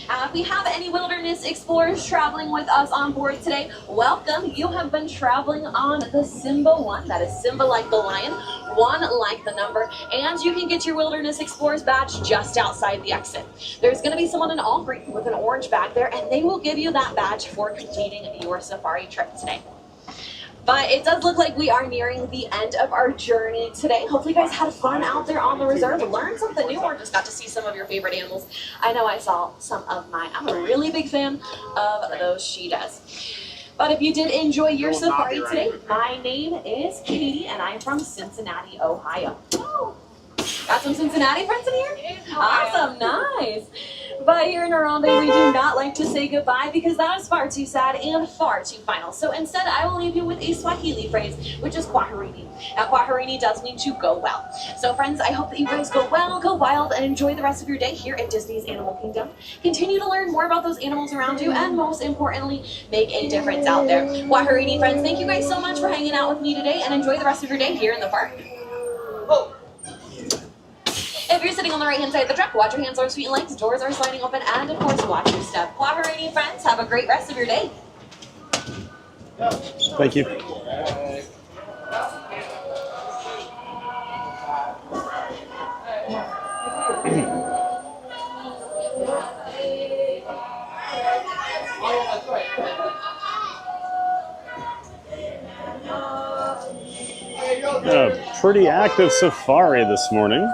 If we have any wilderness explorers traveling with us on board today, welcome. You have been traveling on the Simba 1. That is Simba like the lion, 1 like the number, and you can get your wilderness explorers badge just outside the exit. There's going to be someone in all green with an orange bag there, and they will give you that badge for completing your safari trip today. But it does look like we are nearing the end of our journey today. Hopefully you guys had fun out there on the reserve, learned something new, or just got to see some of your favorite animals. I know I saw some of mine. I'm a really big fan of those cheetahs. But if you did enjoy your safari today, my name is Katie, and I'm from Cincinnati, Ohio. Oh, got some Cincinnati friends in here? Awesome, nice. But here in Harambe, we do not like to say goodbye because that is far too sad and far too final. So instead, I will leave you with a Swahili phrase, which is kwaherini. Now, kwaherini does mean to go well. So friends, I hope that you guys go well, go wild, and enjoy the rest of your day here at Disney's Animal Kingdom. Continue to learn more about those animals around you, and most importantly, make a difference out there. Kwaherini friends, thank you guys so much for hanging out with me today, and enjoy the rest of your day here in the park. Oh. If you're sitting on the right-hand side of the truck, watch your hands, arms, feet, and legs. Doors are sliding open, and of course, watch your step. Kwaherini friends, have a great rest of your day. Thank you. A pretty active safari this morning.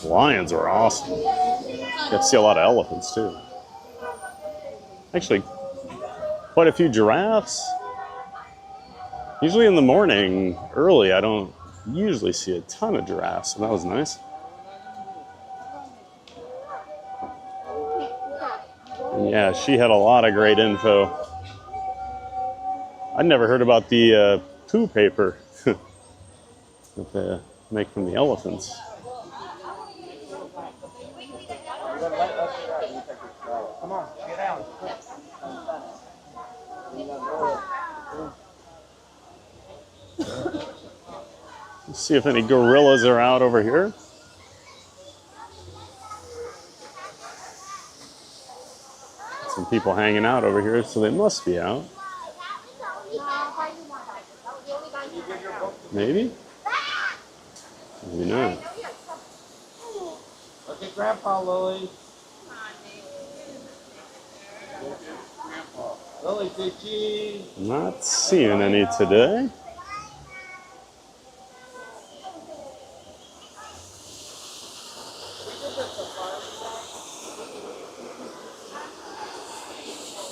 Lions are awesome. You get to see a lot of elephants too. Actually, quite a few giraffes. Usually in the morning, early, I don't usually see a ton of giraffes, so that was nice. And yeah, she had a lot of great info. I'd never heard about the poo paper that they make from the elephants. Come on, get down. Let's see if any gorillas are out over here. people hanging out over here, so they must be out. Maybe? Maybe not. Look at Grandpa, Lily. Lily, say cheese. Not seeing any today.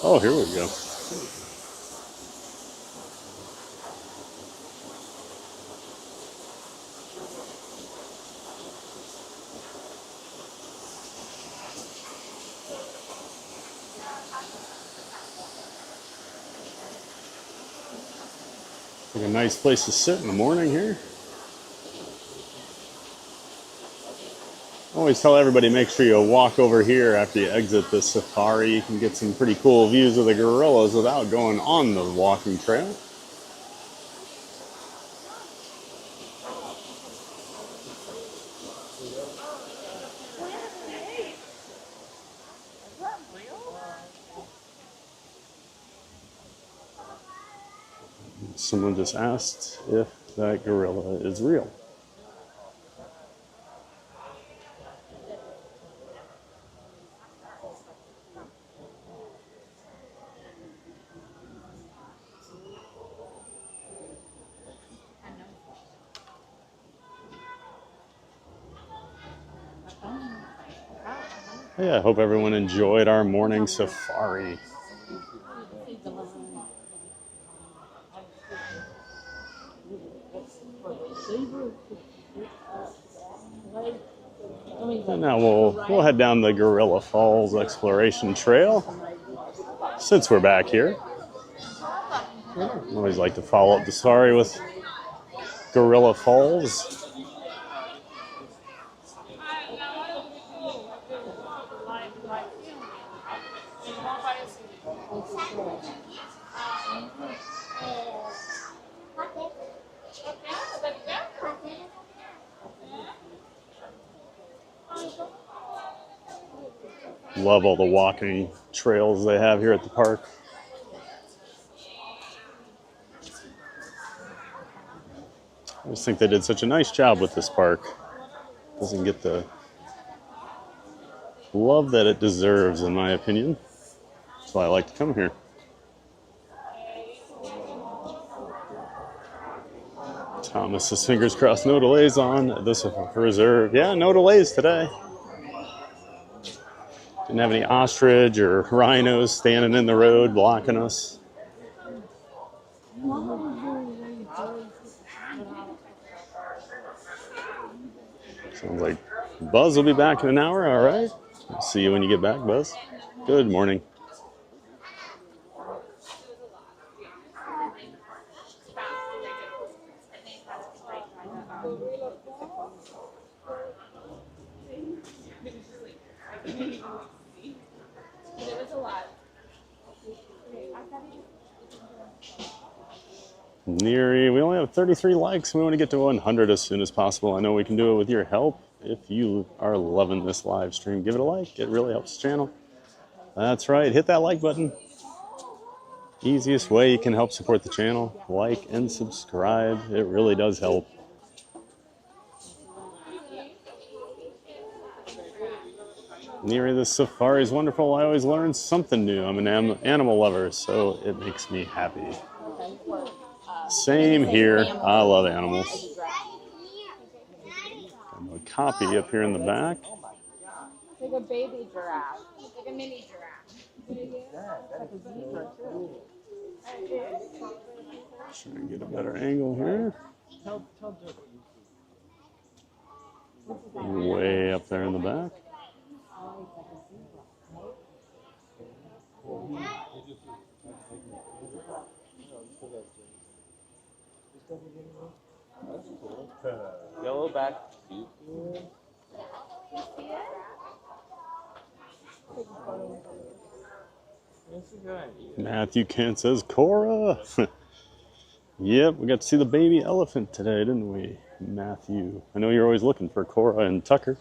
Oh, here we go. Like a nice place to sit in the morning here. I always tell everybody, make sure you walk over here after you exit the safari. You can get some pretty cool views of the gorillas without going on the walking trail. Someone just asked if that gorilla is real. Yeah, I hope everyone enjoyed our morning safari. And now we'll head down the Gorilla Falls Exploration Trail. Since we're back here, I always like to follow up the safari with Gorilla Falls. Love all the walking trails they have here at the park. I just think they did such a nice job with this park. Doesn't get the love that it deserves, in my opinion. That's why I like to come here. Thomas's fingers crossed, no delays on this reserve. Yeah, no delays today. Didn't have any ostrich or rhinos standing in the road blocking us. Sounds like Buzz will be back in an hour. All right. I'll see you when you get back, Buzz. Good morning. Neary, we only have 33 likes. We want to get to 100 as soon as possible. I know we can do it with your help. If you are loving this live stream, give it a like. It really helps the channel. That's right. Hit that like button. Easiest way you can help support the channel. Like and subscribe. It really does help. Neary, the safari is wonderful. I always learn something new. I'm an animal lover, so it makes me happy. Same here. I love animals. Got a copy up here in the back. It's like a baby giraffe. It's like a mini giraffe. Try and get a better angle here. Way up there in the back. Yellow back. Matthew Kent says, Cora. Yep, we got to see the baby elephant today, didn't we, Matthew? I know you're always looking for Cora and Tucker.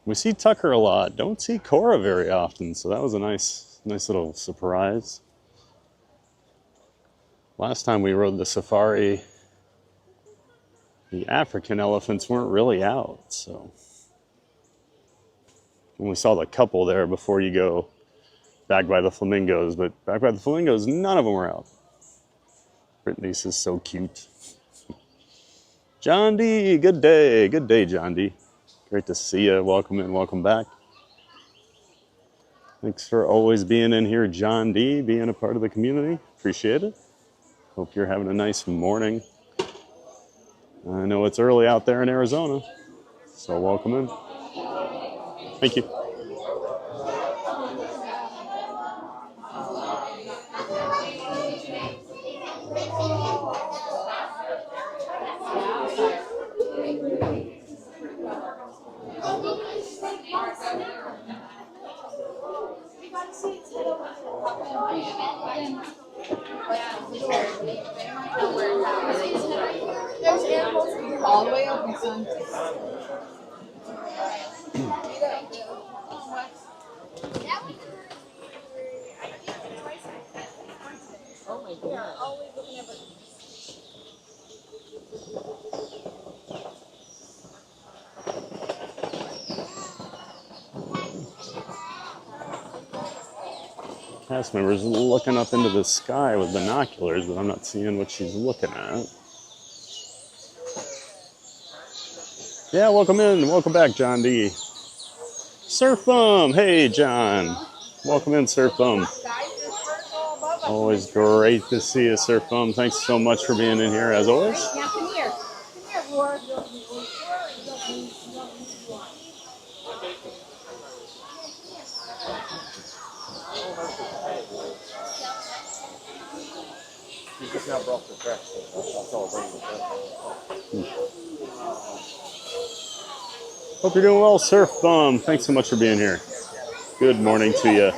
We see Tucker a lot. Don't see Cora very often, so that was a nice little surprise. Last time we rode the safari, the African elephants weren't really out, so. And we saw the couple there before you go back by the flamingos, but back by the flamingos, none of them were out. Brittany's is so cute. John D, good day. Good day, John D. Great to see you. Welcome in, welcome back. Thanks for always being in here, John D, being a part of the community. Appreciate it. Hope you're having a nice morning. I know it's early out there in Arizona, so welcome in. Thank you. There's animals all the way up, my son. Oh my God. Always looking at Cast member's looking up into the sky with binoculars, but I'm not seeing what she's looking at. Yeah, welcome in. Welcome back, John D. Surf Bum. Hey, John. Welcome in, Surf Bum. Always great to see you, Surf Bum. Thanks so much for being in here, as always. Yeah, come here. Come here, Roar. You just now broke the track, so that's all bringing it. Hope you're doing well, Surf Bum. Thanks so much for being here. Good morning to you.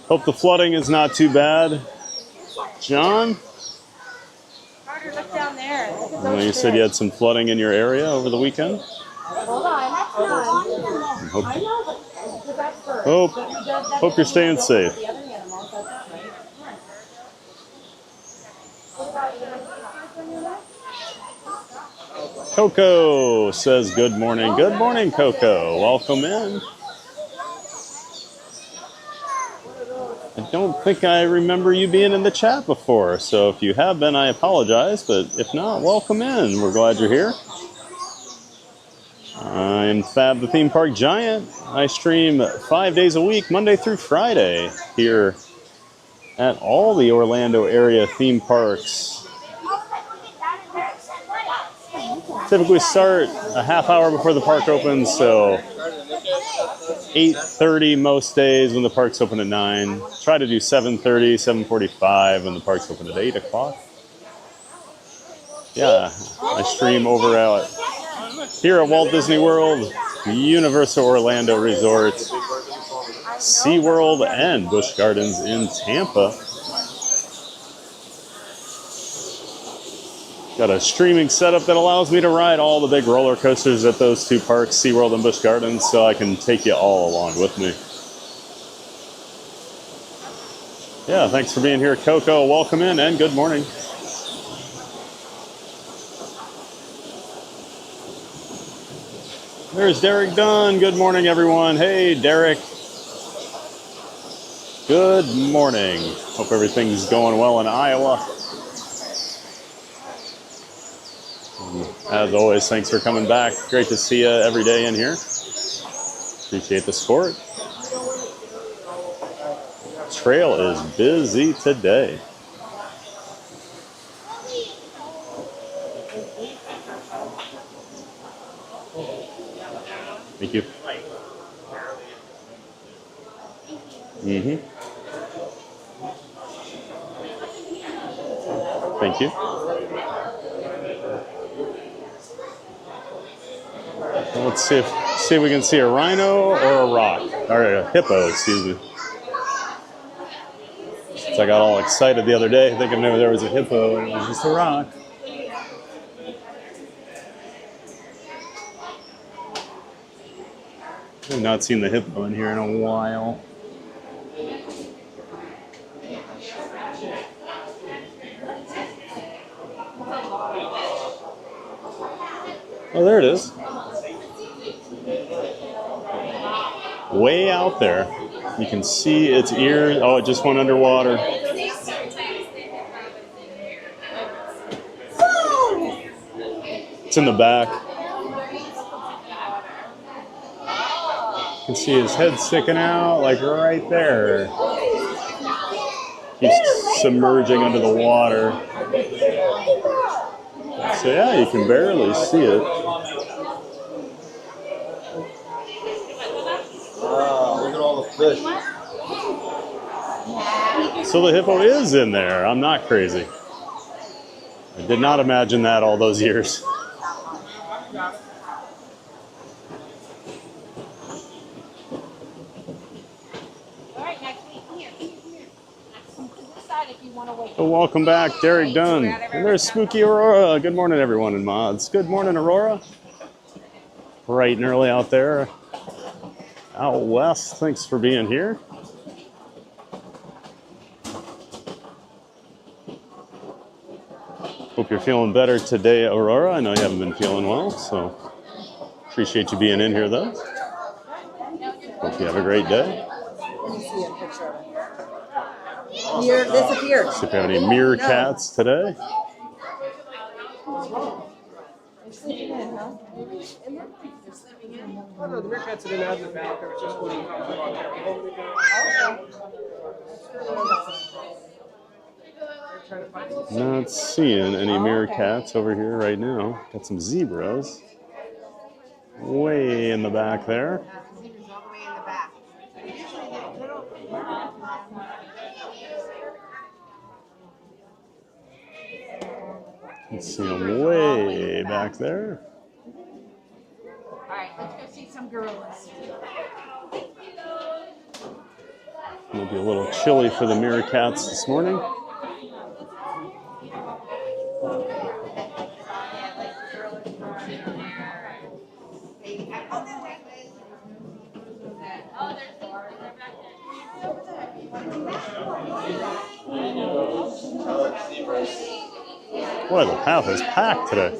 Hope the flooding is not too bad. John? Carter, look down there. I know you said you had some flooding in your area over the weekend. Hold on. Hope you're staying safe. Coco says good morning. Good morning, Coco. Welcome in. I don't think I remember you being in the chat before, so if you have been, I apologize, but if not, welcome in. We're glad you're here. I'm Fab the Theme Park Giant. I stream 5 days a week, Monday through Friday, here at all the Orlando area theme parks. Typically start a half hour before the park opens, so 8:30 most days when the park's open at 9. Try to do 7:30, 7:45 when the park's open at 8 o'clock. Yeah, I stream over out here at Walt Disney World, Universal Orlando Resort, SeaWorld, and Busch Gardens in Tampa. Got a streaming setup that allows me to ride all the big roller coasters at those two parks, SeaWorld and Busch Gardens, so I can take you all along with me. Yeah, thanks for being here, Coco. Welcome in and good morning. There's Derek Dunn. Good morning, everyone. Hey, Derek. Good morning. Hope everything's going well in Iowa. As always, thanks for coming back. Great to see you every day in here. Appreciate the support. Trail is busy today. Thank you. Thank you. Let's see if we can see a rhino or a rock. Or a hippo, excuse me. So I got all excited the other day thinking maybe there was a hippo and it was just a rock. I've not seen the hippo in here in a while. Oh, there it is. Way out there. You can see its ears. Oh, it just went underwater. It's in the back. You can see his head sticking out, like right there. He's submerging under the water. So yeah, you can barely see it. Wow, look at all the fish. So the hippo is in there. I'm not crazy. I did not imagine that all those years. Well, welcome back, Derek Dunn. And there's Spooky Aurora. Good morning, everyone in mods. Good morning, Aurora. Bright and early out there. Out west, thanks for being here. Hope you're feeling better today, Aurora. I know you haven't been feeling well, so appreciate you being in here, though. Hope you have a great day. Let me see a picture of it. Mirror disappeared. See if you have any meerkats today. They're sleeping in, huh? They're sleeping in. Oh, no, the meerkats didn't have the back. They were just holding on. Not seeing any meerkats over here right now. Got some zebras way in the back there. Zebras all the way in the back. Usually they're little. You can see them way back there. All right, let's go see some gorillas. It'll be a little chilly for the meerkats this morning. Boy, the path is packed today.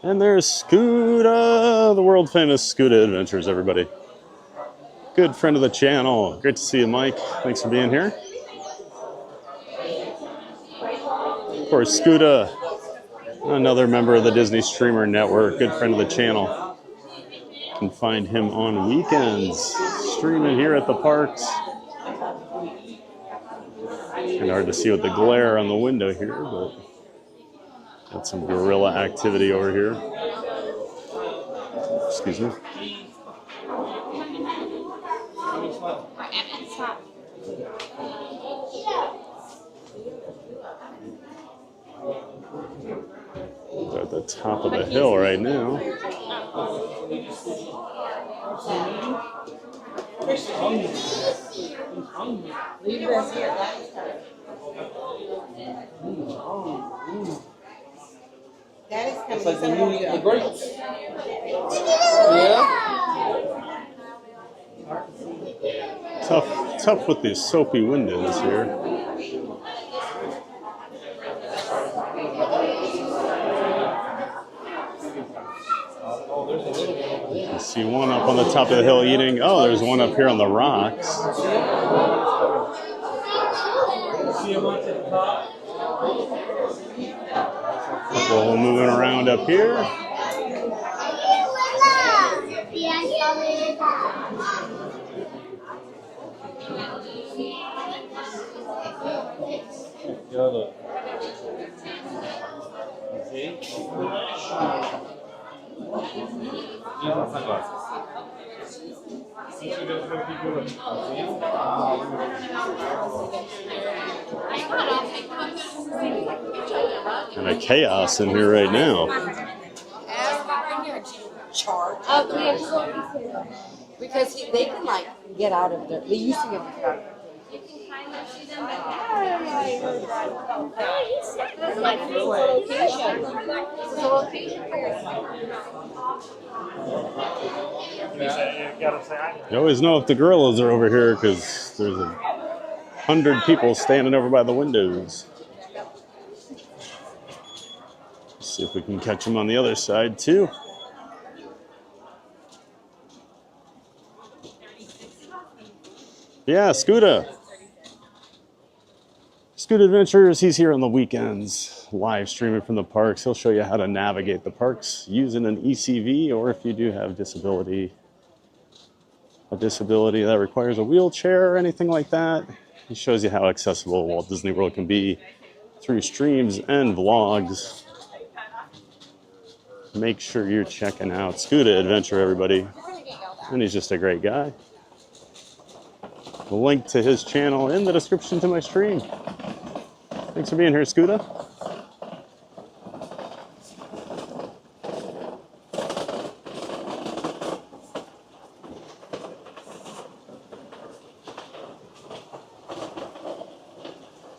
And there's Scooter, the world famous Scooter Adventures, everybody. Good friend of the channel. Great to see you, Mike. Thanks for being here. Of course, Scooter, another member of the Disney Streamer Network, good friend of the channel. You can find him on weekends, streaming here at the parks. It's kind of hard to see with the glare on the window here, but got some gorilla activity over here. Excuse me. We're at the top of the hill right now. Leave this here. That is coming. It's like the new the grapes. Yeah. Tough with these soapy windows here. You see one up on the top of the hill eating. Oh, there's one up here on the rocks. Couple moving around up here. Kind of chaos in here right now. charge. Yeah. Because they can like get out of there. They used to get out of there. You can kind of see them, but this is my favorite location. This is a location for yourself. You always know if the gorillas are over here because there's 100 people standing over by the windows. See if we can catch them on the other side too. Yeah, Scooter Adventures, he's here on the weekends, live streaming from the parks. He'll show you how to navigate the parks using an ECV, or if you do have a disability that requires a wheelchair or anything like that. He shows you how accessible Walt Disney World can be through streams and vlogs. Make sure you're checking out Scooter Adventure, everybody. And he's just a great guy. The link to his channel in the description to my stream. Thanks for being here, Scooter.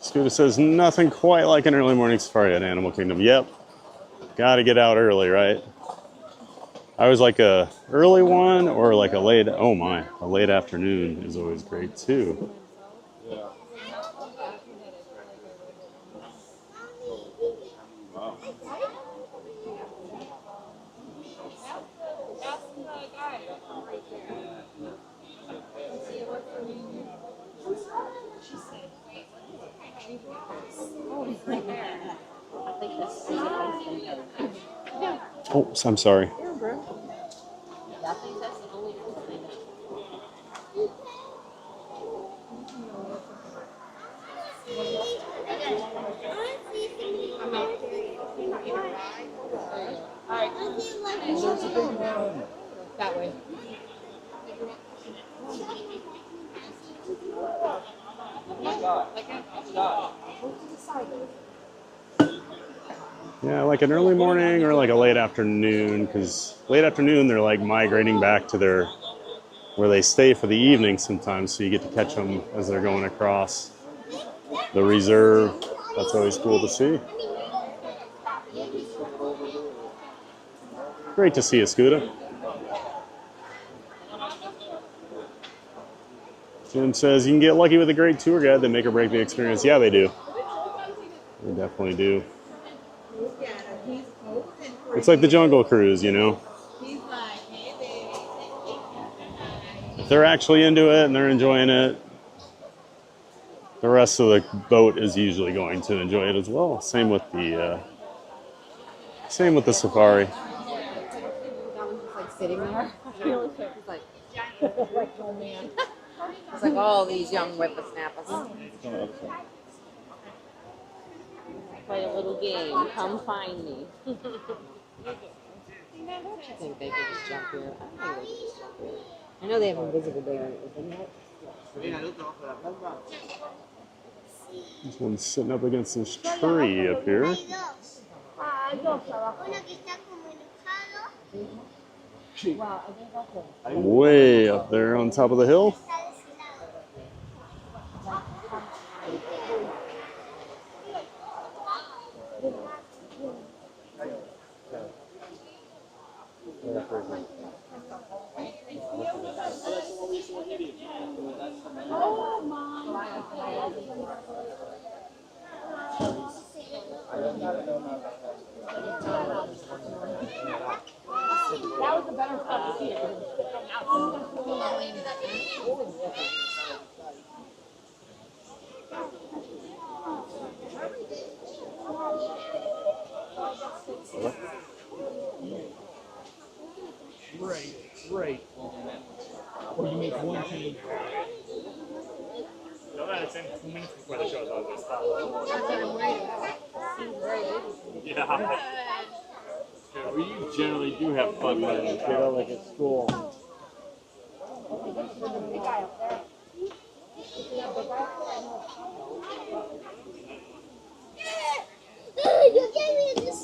Scooter says nothing quite like an early morning safari at Animal Kingdom. Yep. Gotta get out early, right? I was like a early one or like a late, oh my, a late afternoon is always great too. Oh, I'm sorry. That way. Yeah, like an early morning or like a late afternoon, because late afternoon they're like migrating back to their where they stay for the evening sometimes, so you get to catch them as they're going across the reserve. That's always cool to see. Great to see you, Scooter. Jim says you can get lucky with a great tour guide that make or break the experience. Yeah, they do. They definitely do. It's like the Jungle Cruise, you know. If they're actually into it and they're enjoying it, the rest of the boat is usually going to enjoy it as well. Same with the safari. That was just like sitting there. He's like, oh man. It's like all these young whippersnappers. Play a little game. Come find me. Don't you think they could just jump here? I don't think they could just jump here. I know they have invisible barriers, isn't it? This one's sitting up against this tree up here. Way up there on top of the hill. That was a better spot to see it. Right. Or you make one change. No, that's in 2 minutes before the show's over. Yeah. We generally do have fun with it, you know, like at school. You gave me this.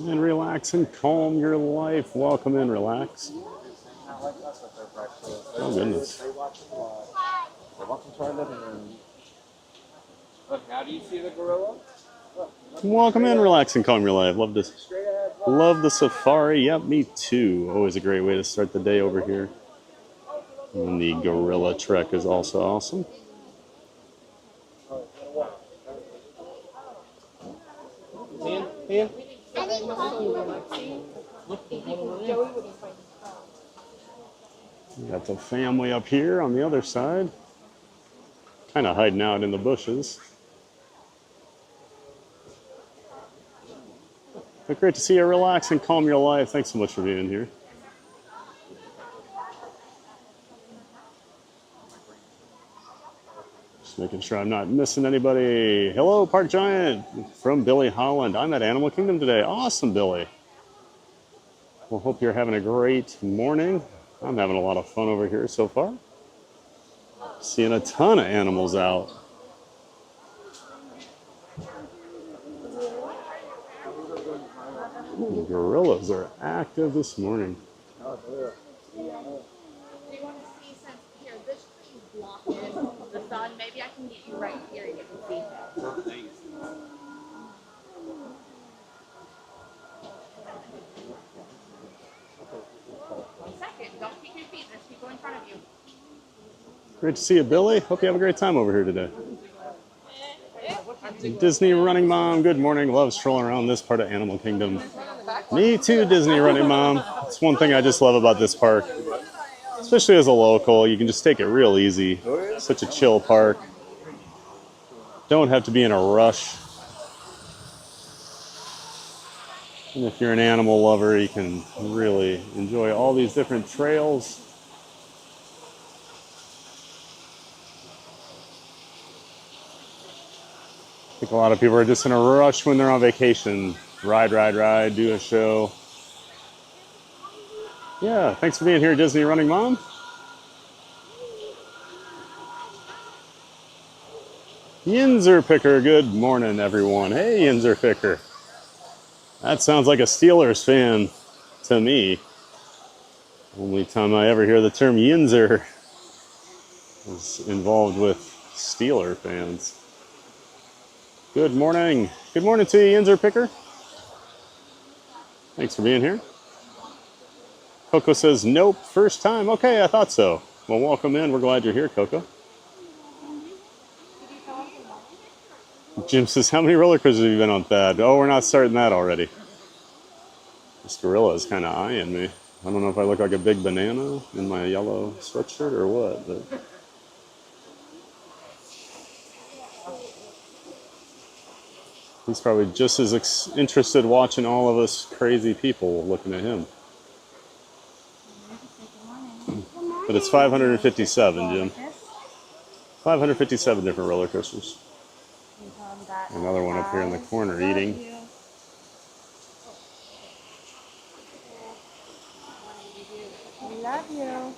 And relax and calm your life. Welcome in, relax. Oh, goodness. Look, now do you see the gorilla? Welcome in, relax and calm your life. Love the safari. Yep, me too. Always a great way to start the day over here. And the gorilla trek is also awesome. Got the family up here on the other side. Kind of hiding out in the bushes. But great to see you. Relax and calm your life. Thanks so much for being here. Just making sure I'm not missing anybody. Hello, Park Giant from Billy Holland. I'm at Animal Kingdom today. Awesome, Billy. Well, hope you're having a great morning. I'm having a lot of fun over here so far. Seeing a ton of animals out. The gorillas are active this morning. Do you want to see since here, this tree's blocking the sun? Maybe I can get you right here and you can see. One second. Don't kick your feet. There's people in front of you. Great to see you, Billy. Hope you have a great time over here today. Disney Running Mom, good morning. Love strolling around this part of Animal Kingdom. Me too, Disney Running Mom. It's one thing I just love about this park. Especially as a local, you can just take it real easy. Such a chill park. Don't have to be in a rush. And if you're an animal lover, you can really enjoy all these different trails. I think a lot of people are just in a rush when they're on vacation. Ride, do a show. Yeah, thanks for being here, Disney Running Mom. Yinzer Picker, good morning, everyone. Hey, Yinzer Picker. That sounds like a Steelers fan to me. Only time I ever hear the term Yinzer is involved with Steeler fans. Good morning. Good morning to you, Yinzer Picker. Thanks for being here. Coco says, nope, first time. Okay, I thought so. Well, welcome in. We're glad you're here, Coco. Jim says, how many roller coasters have you been on, Thad? Oh, we're not starting that already. This gorilla is kind of eyeing me. I don't know if I look like a big banana in my yellow sweatshirt or what, but... He's probably just as interested watching all of us crazy people looking at him. But it's 557, Jim. 557 different roller coasters. Another one up here in the corner eating. We love you.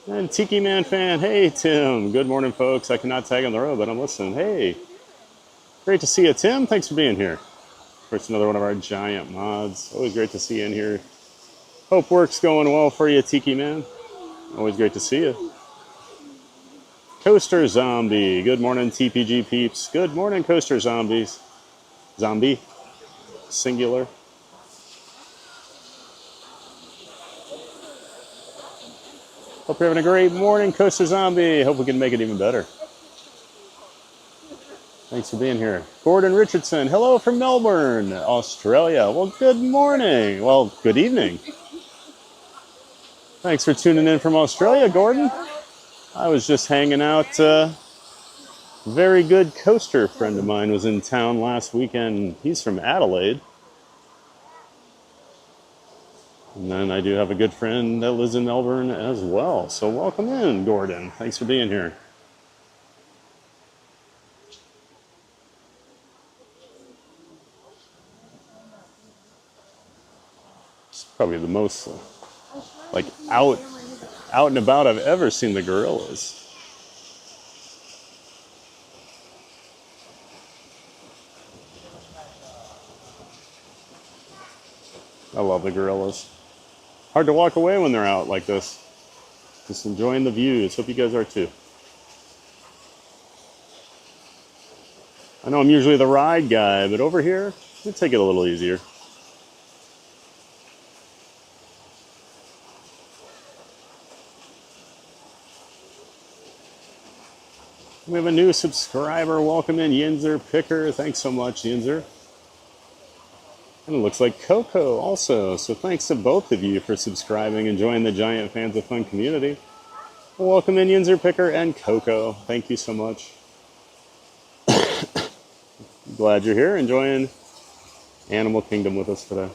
And Tiki Man fan, hey Tim. Good morning, folks. I cannot tag on the road, but I'm listening. Hey, great to see you, Tim. Thanks for being here. Of course, another one of our giant mods. Always great to see you in here. Hope work's going well for you, Tiki Man. Always great to see you. Coaster Zombie. Good morning, TPG peeps. Good morning, Coaster Zombies. Zombie. Singular. Hope you're having a great morning, Coaster Zombie. Hope we can make it even better. Thanks for being here. Gordon Richardson, hello from Melbourne, Australia. Well, good morning. Well, good evening. Thanks for tuning in from Australia, Gordon. I was just hanging out. Very good coaster friend of mine was in town last weekend. He's from Adelaide. And then I do have a good friend that lives in Melbourne as well. So welcome in, Gordon. Thanks for being here. It's probably the most like out and about I've ever seen the gorillas. I love the gorillas. Hard to walk away when they're out like this. Just enjoying the views. Hope you guys are too. I know I'm usually the ride guy, but over here, we take it a little easier. We have a new subscriber. Welcome in, Yinzer Picker. Thanks so much, Yinzer. And it looks like Coco also. So thanks to both of you for subscribing and joining the Giant Fans of Fun community. Welcome in, Yinzer Picker and Coco. Thank you so much. Glad you're here enjoying Animal Kingdom with us today.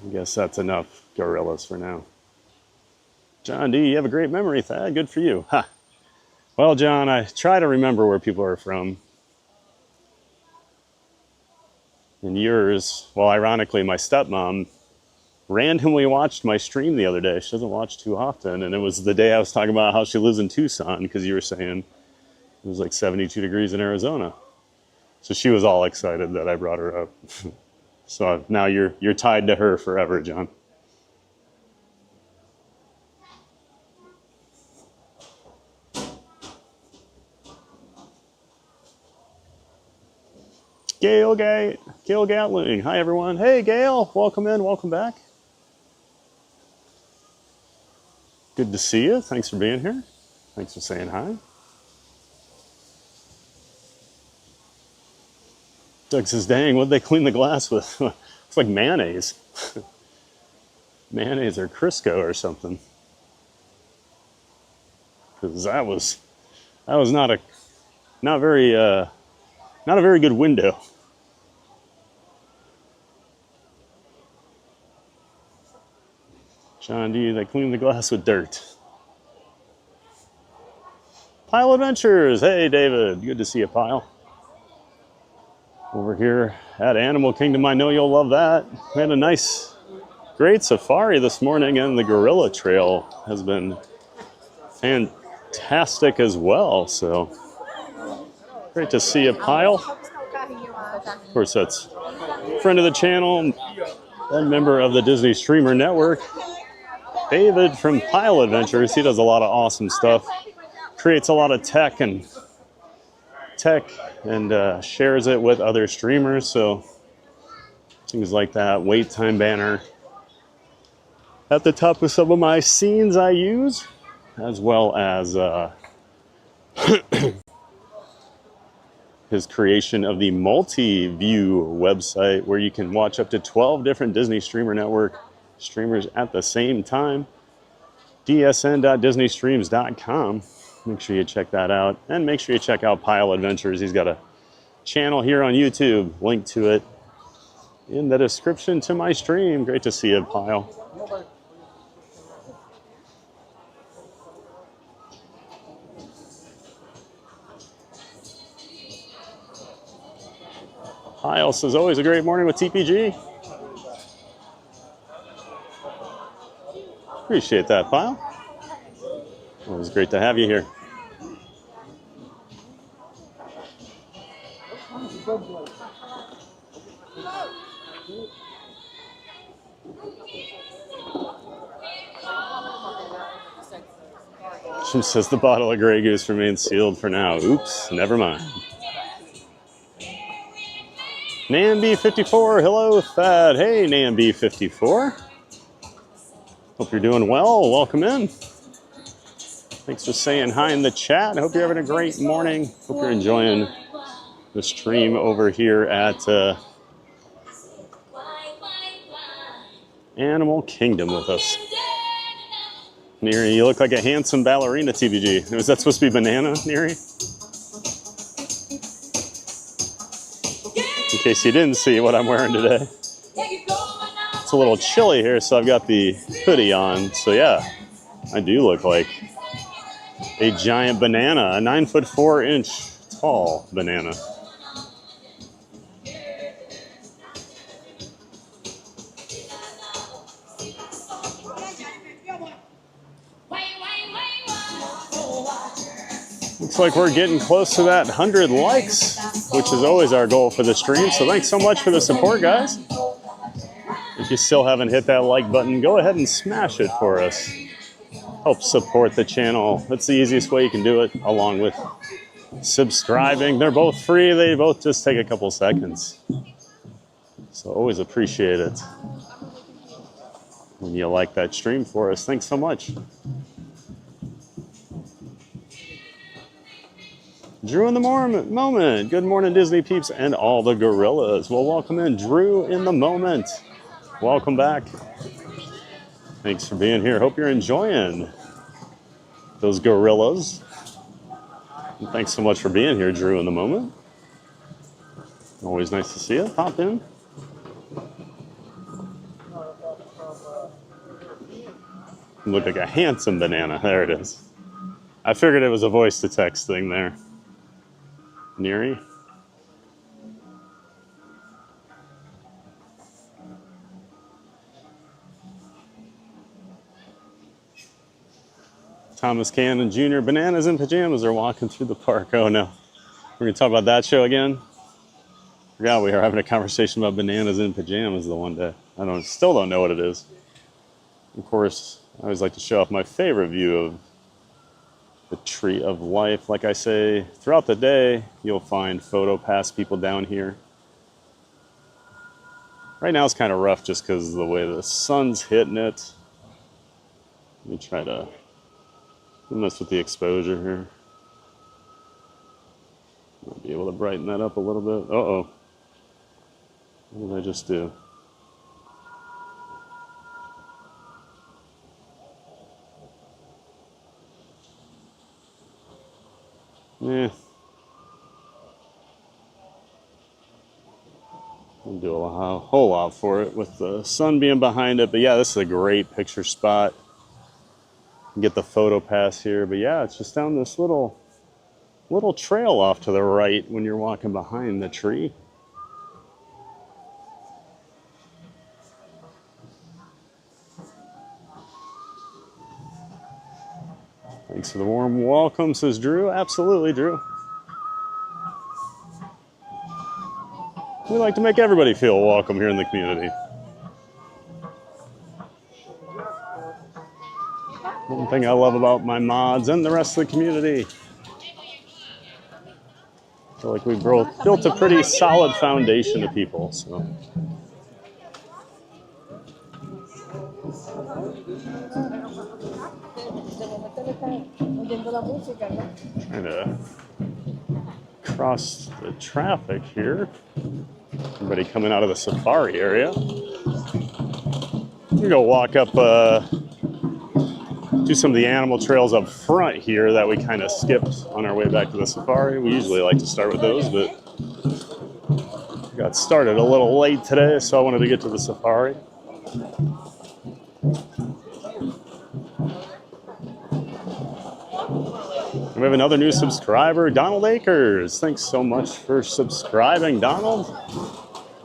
I guess that's enough gorillas for now. John D, you have a great memory, Thad. Good for you. Ha. Well, John, I try to remember where people are from. And yours, well, ironically, my stepmom randomly watched my stream the other day. She doesn't watch too often. And it was the day I was talking about how she lives in Tucson, because you were saying it was like 72 degrees in Arizona. So she was all excited that I brought her up. So now you're tied to her forever, John. Gail Gatling. Hi, everyone. Hey, Gail. Welcome in. Welcome back. Good to see you. Thanks for being here. Thanks for saying hi. Doug says, dang, what'd they clean the glass with? It's like mayonnaise. Mayonnaise or Crisco or something. Because that was not a very good window. John D, they cleaned the glass with dirt. Pile Adventures. Hey, David. Good to see you, Pile. Over here at Animal Kingdom, I know you'll love that. We had a nice, great safari this morning, and the gorilla trail has been fantastic as well. So great to see you, Pile. Of course, that's a friend of the channel and member of the Disney Streamer Network, David from Pile Adventures. He does a lot of awesome stuff, creates a lot of tech and shares it with other streamers. So things like that wait time banner at the top of some of my scenes I use, as well as his creation of the multi-view website where you can watch up to 12 different Disney Streamer Network streamers at the same time. dsn.disneystreams.com. Make sure you check that out. And make sure you check out Pile Adventures. He's got a channel here on YouTube. Link to it in the description to my stream. Great to see you, Pile. Pile says, always a great morning with TPG. Appreciate that, Pile. Always great to have you here. She says the bottle of Grey Goose remains sealed for now. Oops, never mind. Namby54, hello, Thad. Hey, Namby54. Hope you're doing well. Welcome in. Thanks for saying hi in the chat. I hope you're having a great morning. Hope you're enjoying the stream over here at Animal Kingdom with us. Neri, you look like a handsome ballerina, TVG. Was that supposed to be banana, Neri? In case you didn't see what I'm wearing today. It's a little chilly here, so I've got the hoodie on. So yeah, I do look like a giant banana, a 9'4" tall banana. Looks like we're getting close to that 100 likes, which is always our goal for the stream. So thanks so much for the support, guys. If you still haven't hit that like button, go ahead and smash it for us. Help support the channel. That's the easiest way you can do it, along with subscribing. They're both free. They both just take a couple seconds. So always appreciate it when you like that stream for us. Thanks so much. Drew in the moment. Good morning, Disney peeps and all the gorillas. Well, welcome in, Drew in the moment. Welcome back. Thanks for being here. Hope you're enjoying those gorillas. And thanks so much for being here, Drew in the moment. Always nice to see you. Pop in. You look like a handsome banana. There it is. I figured it was a voice to text thing there. Neri. Thomas Cannon Jr. Bananas in pajamas are walking through the park. Oh no. We're going to talk about that show again? Forgot we were having a conversation about bananas in pajamas the one day. Still don't know what it is. Of course, I always like to show off my favorite view of the Tree of Life. Like I say, throughout the day, you'll find photo pass people down here. Right now it's kind of rough just because of the way the sun's hitting it. Let me try to mess with the exposure here. Might be able to brighten that up a little bit. Uh-oh. What did I just do? Yeah. I'll do a whole lot for it with the sun being behind it. But yeah, this is a great picture spot. Get the photo pass here. But yeah, it's just down this little trail off to the right when you're walking behind the tree. Thanks for the warm welcome, says Drew. Absolutely, Drew. We like to make everybody feel welcome here in the community. One thing I love about my mods and the rest of the community. I feel like we've built a pretty solid foundation of people. So. Trying to cross the traffic here. Everybody coming out of the safari area. We're gonna walk up, do some of the animal trails up front here that we kind of skipped on our way back to the safari. We usually like to start with those, but got started a little late today, so I wanted to get to the safari. We have another new subscriber, Donald Akers. Thanks so much for subscribing, Donald.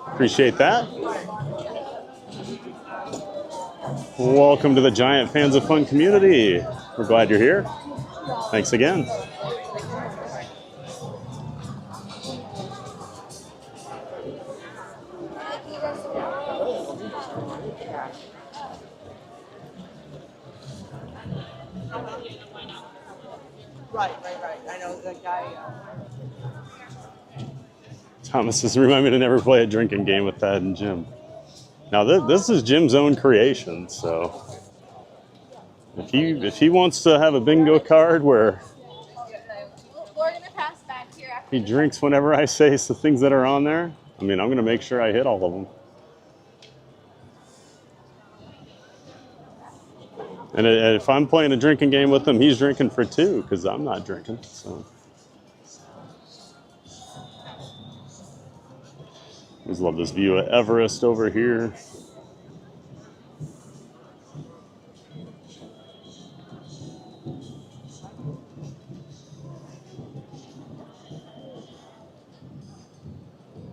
Appreciate that. Welcome to the Giant Fans of Fun community. We're glad you're here. Thanks again. Right. I know the guy. Thomas says, remind me to never play a drinking game with Thad and Jim. Now this is Jim's own creation, so if he wants to have a bingo card where We're gonna pass back here after he drinks whenever I say the things that are on there, I mean, I'm gonna make sure I hit all of them. And if I'm playing a drinking game with him, he's drinking for two because I'm not drinking. So. Always love this view of Everest over here.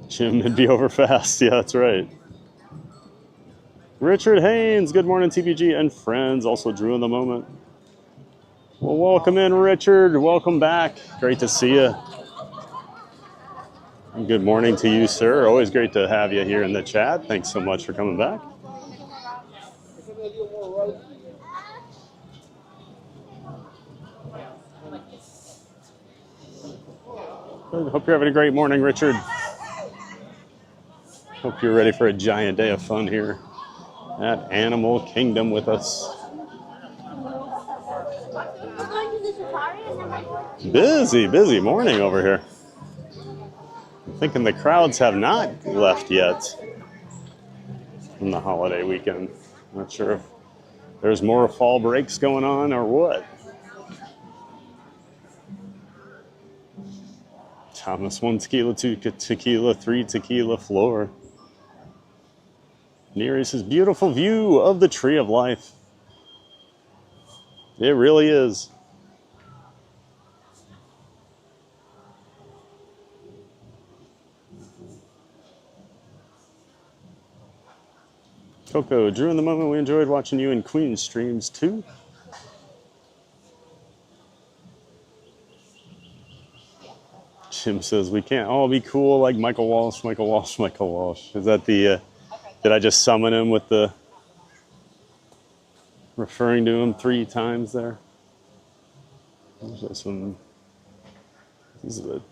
Jim, it'd be over fast. Yeah, that's right. Richard Haynes, good morning, TPG and friends. Also Drew in the moment. Well, Well, welcome in, Richard. Welcome back. Great to see you. And good morning to you, sir. Always great to have you here in the chat. Thanks so much for coming back. Good. Hope you're having a great morning, Richard. Hope you're ready for a giant day of fun here at Animal Kingdom with us. Busy morning over here. I'm thinking the crowds have not left yet from the holiday weekend. Not sure if there's more fall breaks going on or what. Thomas, 1 tequila, 2 tequila, 3 tequila floor. Nearest beautiful view of the Tree of Life. It really is. Coco, Drew, in the moment, we enjoyed watching you in Queen streams too. Jim says we can't all be cool like Michael Walsh, Michael Walsh, Michael Walsh. Is that the, did I just summon him with the, referring to him 3 times there? There's this one. These are the,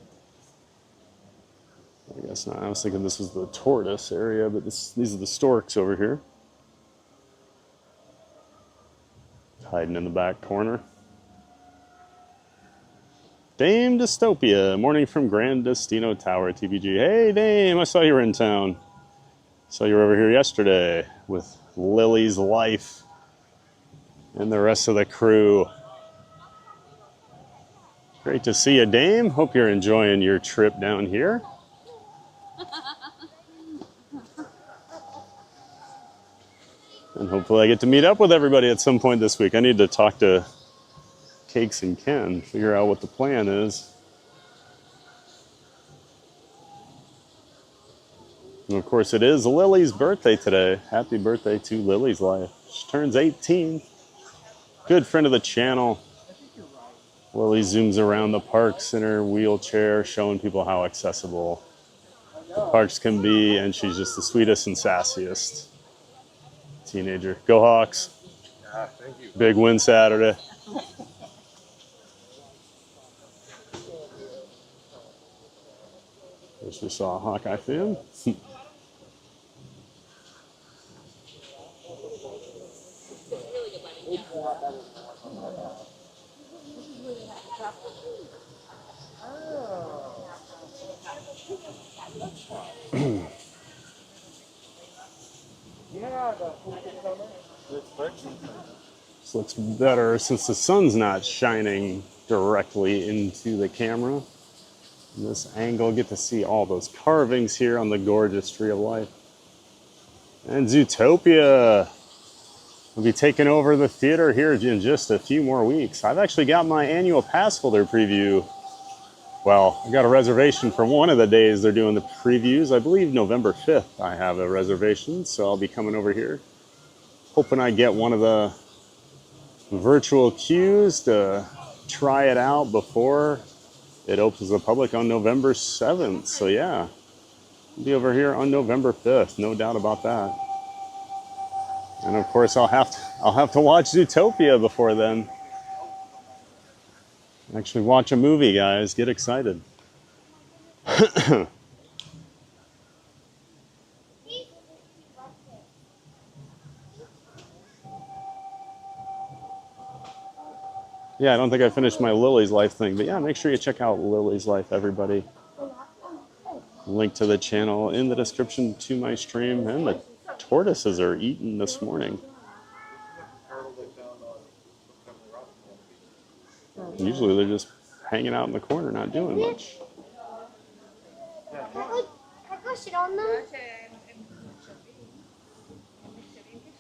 I guess not. I was thinking this was the tortoise area, but these are the storks over here. Hiding in the back corner. Dame Dystopia, morning from Grand Destino Tower, TBG. Hey, Dame, I saw you were in town. Saw you were over here yesterday with Lily's Life and the rest of the crew. Great to see you, Dame. Hope you're enjoying your trip down here. And hopefully I get to meet up with everybody at some point this week. I need to talk to Cakes and Ken, figure out what the plan is. And of course it is Lily's birthday today. Happy birthday to Lily's Life. She turns 18. Good friend of the channel. Lily zooms around the parks in her wheelchair, showing people how accessible the parks can be, and she's just the sweetest and sassiest teenager. Go Hawks. Thank you. Big win Saturday. Wish we saw a Hawkeye fan. This looks better since the sun's not shining directly into the camera. In this angle, get to see all those carvings here on the gorgeous Tree of Life. And Zootopia will be taking over the theater here in just a few more weeks. I've actually got my annual pass holder preview. Well, I got a reservation for one of the days they're doing the previews. I believe November 5th I have a reservation, so I'll be coming over here. Hoping I get one of the virtual queues to try it out before it opens to the public on November 7th. So yeah, I'll be over here on November 5th, no doubt about that. And of course I'll have to watch Zootopia before then. Actually watch a movie, guys. Get excited. Yeah, I don't think I finished my Lily's Life thing, but yeah, make sure you check out Lily's Life, everybody. Link to the channel in the description to my stream, and the tortoises are eating this morning. Usually they're just hanging out in the corner, not doing much.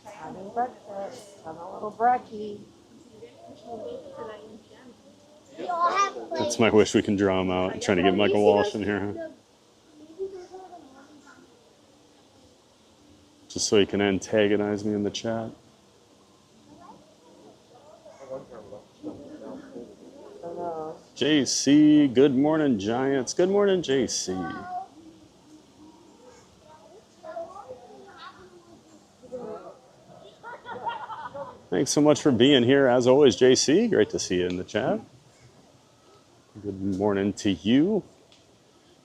Having breakfast. Have a little brekkie. That's my wish, we can draw him out. I'm trying to get Michael Walsh in here, huh? Just so he can antagonize me in the chat. JC, good morning, Giants. Good morning, JC. Thanks so much for being here. As always, JC, great to see you in the chat. Good morning to you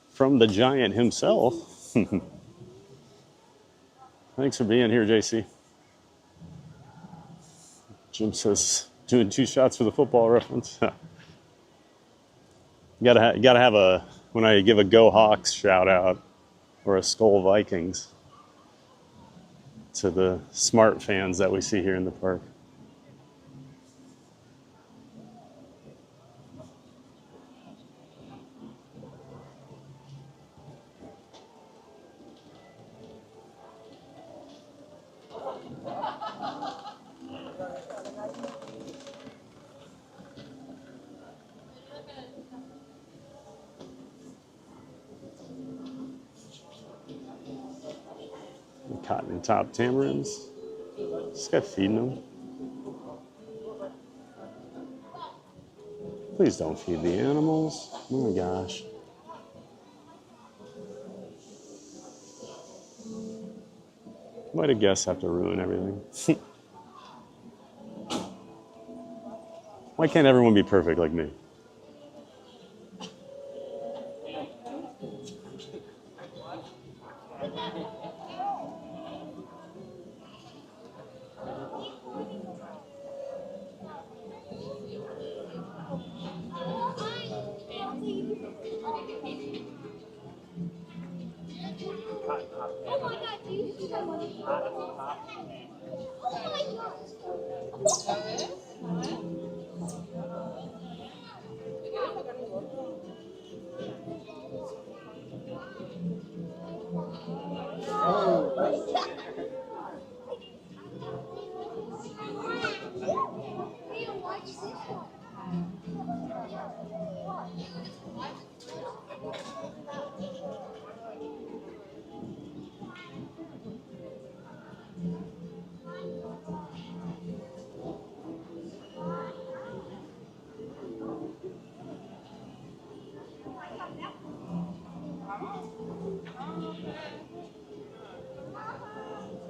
from the Giant himself. Thanks for being here, JC. Jim says, doing 2 shots for the football reference. You gotta have a, when I give a Go Hawks shout out or a Skull Vikings to the smart fans that we see here in the park. Cotton top tamarins. Just got feeding them. Please don't feed the animals. Oh my gosh. Why do guests have to ruin everything? Why can't everyone be perfect like me?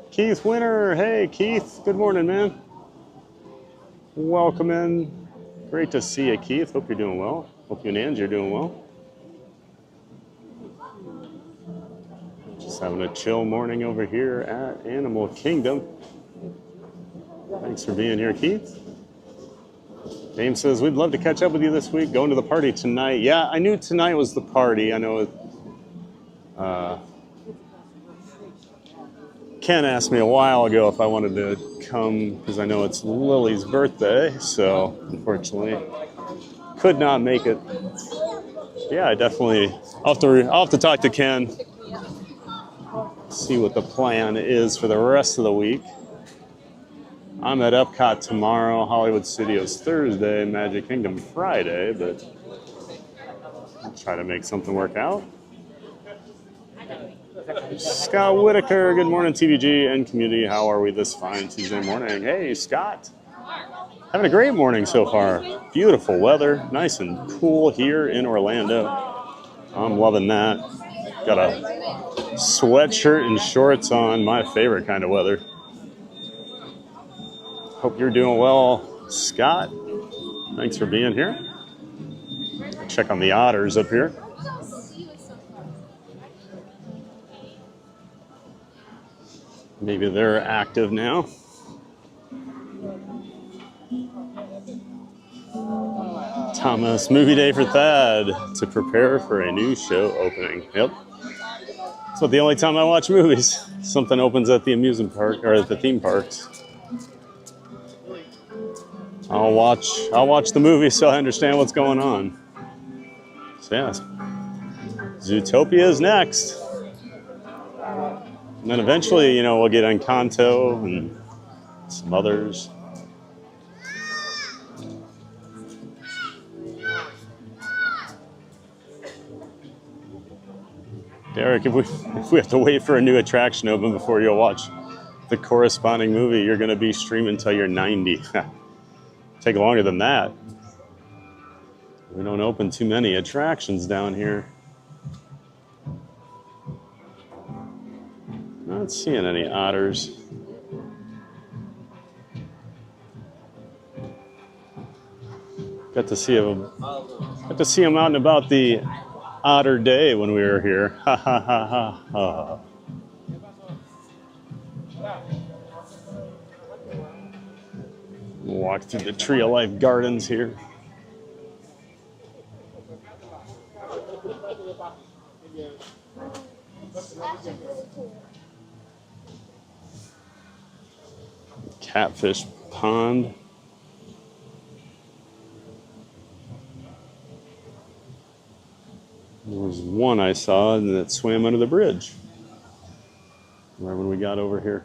Keith Winter, hey Keith, good morning, man. Welcome in. Great to see you, Keith. Hope you're doing well. Hope you and Angie are doing well. Just having a chill morning over here at Animal Kingdom. Thanks for being here, Keith. James says, we'd love to catch up with you this week. Going to the party tonight. Yeah, I knew tonight was the party. I know Ken asked me a while ago if I wanted to come because I know it's Lily's birthday, so unfortunately could not make it. Yeah, I definitely, I'll have to talk to Ken, see what the plan is for the rest of the week. I'm at Epcot tomorrow, Hollywood Studios Thursday, Magic Kingdom Friday, but I'll try to make something work out. Scott Whitaker, good morning, TVG and community. How are we this fine Tuesday morning? Hey, Scott. Having a great morning so far. Beautiful weather, nice and cool here in Orlando. I'm loving that. Got a sweatshirt and shorts on, my favorite kind of weather. Hope you're doing well, Scott. Thanks for being here. Check on the otters up here. Maybe they're active now. Thomas, movie day for Thad to prepare for a new show opening. Yep. It's about the only time I watch movies. Something opens at the amusement park or at the theme parks. I'll watch the movie so I understand what's going on. So yeah, Zootopia is next. And then eventually, you know, we'll get Encanto and some others. Derek, if we have to wait for a new attraction open before you'll watch the corresponding movie, you're going to be streaming until you're 90. Take longer than that. We don't open too many attractions down here. Not seeing any otters. Got to see them out and about the otter day when we were here. Ha ha ha ha ha. Walk through the Tree of Life Gardens here. Catfish pond. There was one I saw that swam under the bridge right when we got over here.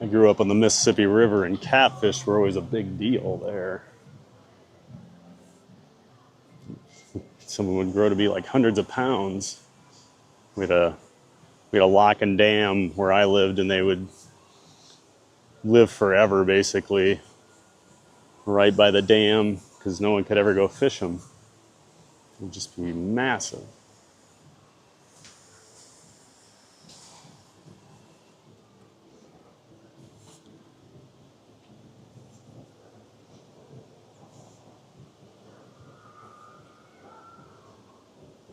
I grew up on the Mississippi River, and catfish were always a big deal there. Some of them would grow to be like hundreds of pounds. We had a lock and dam where I lived, and they would live forever, basically, right by the dam, because no one could ever go fish them. It would just be massive.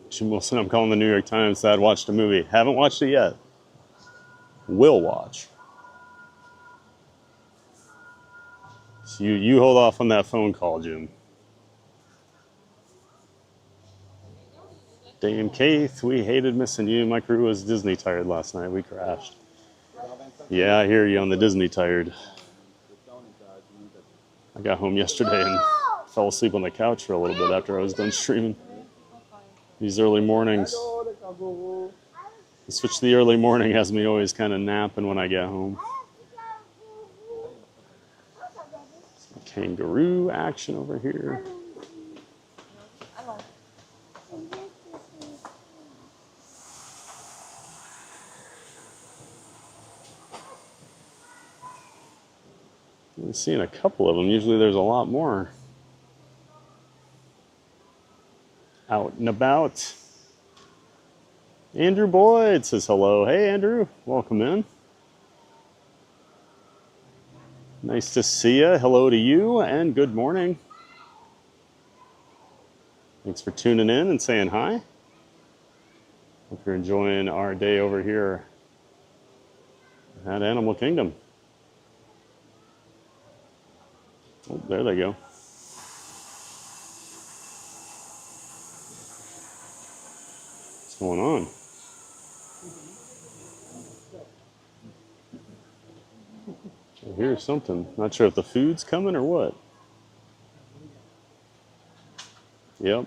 Jim Wilson, I'm calling the New York Times. Dad watched a movie. Haven't watched it yet. Will watch. So you hold off on that phone call, Jim. Damn, Keith, we hated missing you. My crew was Disney tired last night. We crashed. Yeah, I hear you on the Disney tired. I got home yesterday and fell asleep on the couch for a little bit after I was done streaming. These early mornings. The switch to the early morning has me always kind of napping when I get home. Some kangaroo action over here. I've seen a couple of them. Usually there's a lot more out and about. Andrew Boyd says hello. Hey, Andrew. Welcome in. Nice to see you. Hello to you, and good morning. Thanks for tuning in and saying hi. Hope you're enjoying our day over here at Animal Kingdom. Oh, there they go. What's going on? I hear something. Not sure if the food's coming or what. Yep.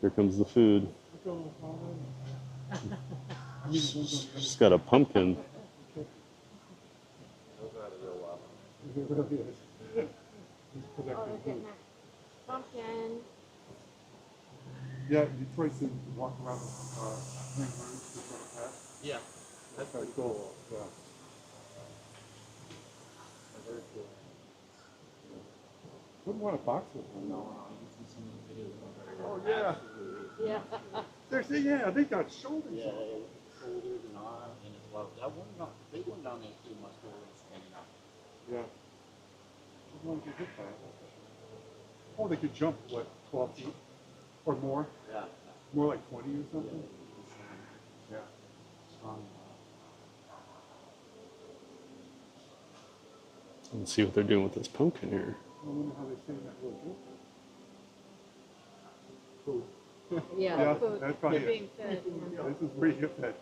Here comes the food. She's got a pumpkin. Pumpkin. Yeah, Detroit said walk around the ring road just like that. Yeah, That's very cool. Yeah. Very cool. Wouldn't want a box with them. No. Oh yeah. Yeah. Yeah, they got shoulders. Yeah, shoulders and arms and as well. That one, not the big one down there too much more standing up. Yeah. As long as you hit that. Oh, they could jump, what, 12 feet or more? Yeah. More like 20 or something? Yeah. Strong. Let's see what they're doing with this pumpkin here. I wonder how they say that little joke. Cool. Yeah, Yeah, food. that's probably They're being fed. Yeah, this is pretty good fed.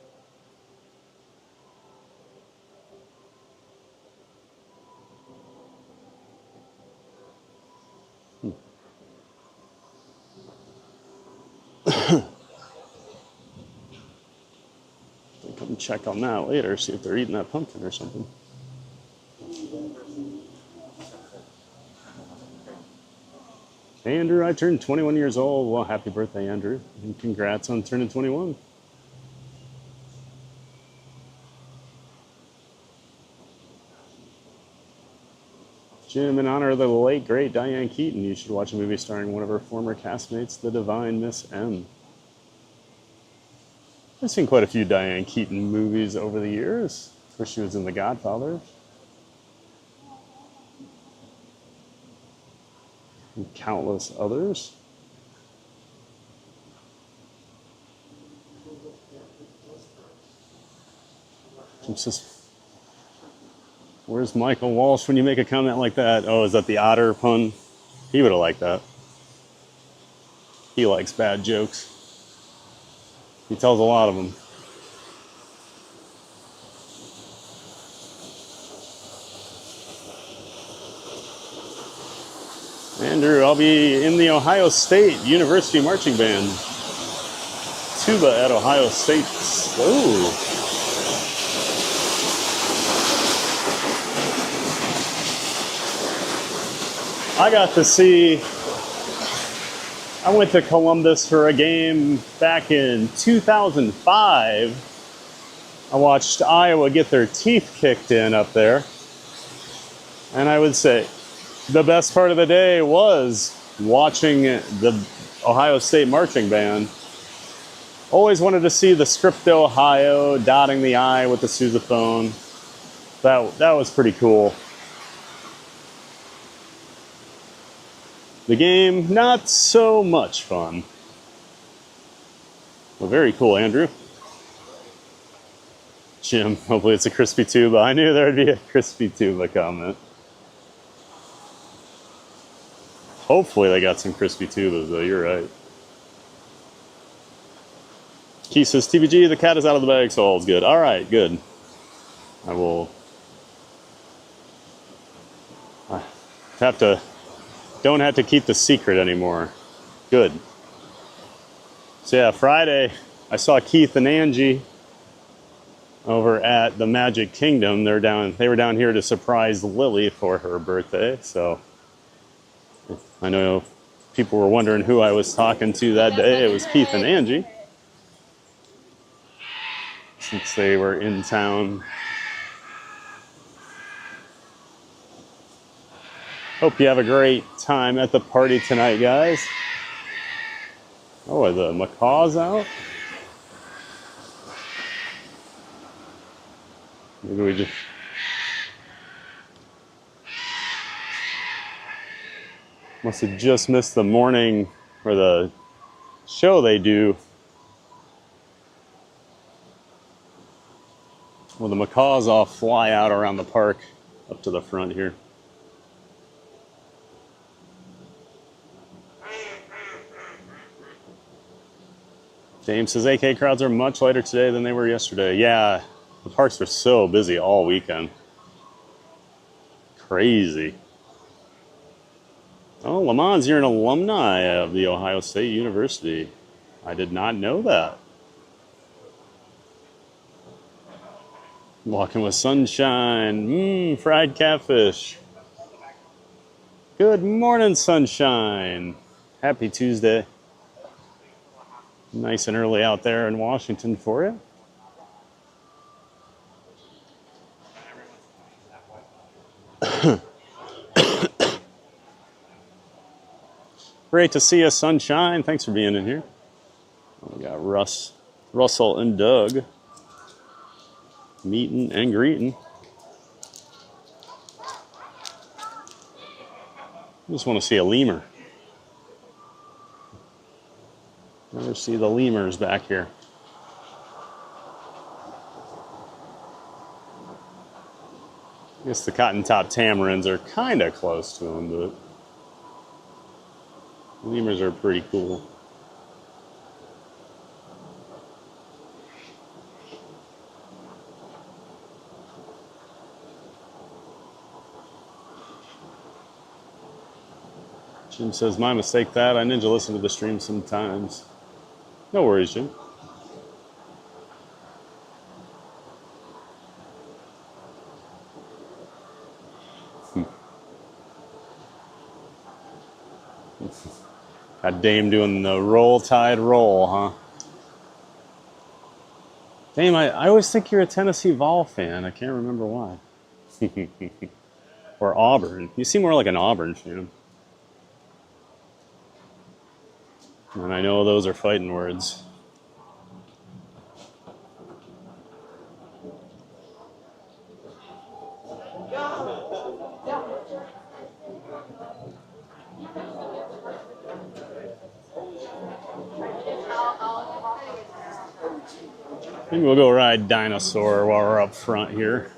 I'll come check on that later, see if they're eating that pumpkin or something. Hey, Andrew, I turned 21 years old. Well, happy birthday, Andrew. And congrats on turning 21. Jim, in honor of the late, great Diane Keaton, you should watch a movie starring one of her former castmates, the divine Miss M. I've seen quite a few Diane Keaton movies over the years. Of course, she was in The Godfather. And countless others. It's just, where's Michael Walsh when you make a comment like that? Oh, is that the otter pun? He would have liked that. He likes bad jokes. He tells a lot of them. Andrew, I'll be in the Ohio State University Marching Band. Tuba at Ohio State. Ooh. I got to see, I went to Columbus for a game back in 2005. I watched Iowa get their teeth kicked in up there. And I would say the best part of the day was watching the Ohio State Marching Band. Always wanted to see the Script Ohio dotting the I with the sousaphone. That was pretty cool. The game, not so much fun. Well, very cool, Andrew. Jim, hopefully it's a crispy tuba. I knew there would be a crispy tuba comment. Hopefully they got some crispy tubas, though. You're right. Keith says, TVG, the cat is out of the bag, so all's good. All right, good. I will don't have to keep the secret anymore. Good. So yeah, Friday, I saw Keith and Angie over at the Magic Kingdom. They were down here to surprise Lily for her birthday, so I know people were wondering who I was talking to that day. It was Keith and Angie, since they were in town. Hope you have a great time at the party tonight, guys. Oh, are the macaws out? Maybe we just... must have just missed the morning or the show they do. Well, the macaws all fly out around the park up to the front here. James says AK crowds are much lighter today than they were yesterday. Yeah, the parks were so busy all weekend. Crazy. Oh, Lamont, you're an alumni of the Ohio State University. I did not know that. Walking with sunshine. Fried catfish. Good morning, sunshine. Happy Tuesday. Nice and early out there in Washington for you. Great to see you, sunshine. Thanks for being in here. We got Russell and Doug meeting and greeting. I just want to see a lemur. Never see the lemurs back here. I guess the cotton-top tamarins are kind of close to them, but lemurs are pretty cool. Jim says, my mistake that. I ninja listen to the stream sometimes. No worries, Jim. Got Dame doing the roll tide roll, huh? Dame, I always think you're a Tennessee Vol fan. I can't remember why. Or Auburn. You seem more like an Auburn fan. And I know those are fighting words. Maybe we'll go ride Dinosaur while we're up front here.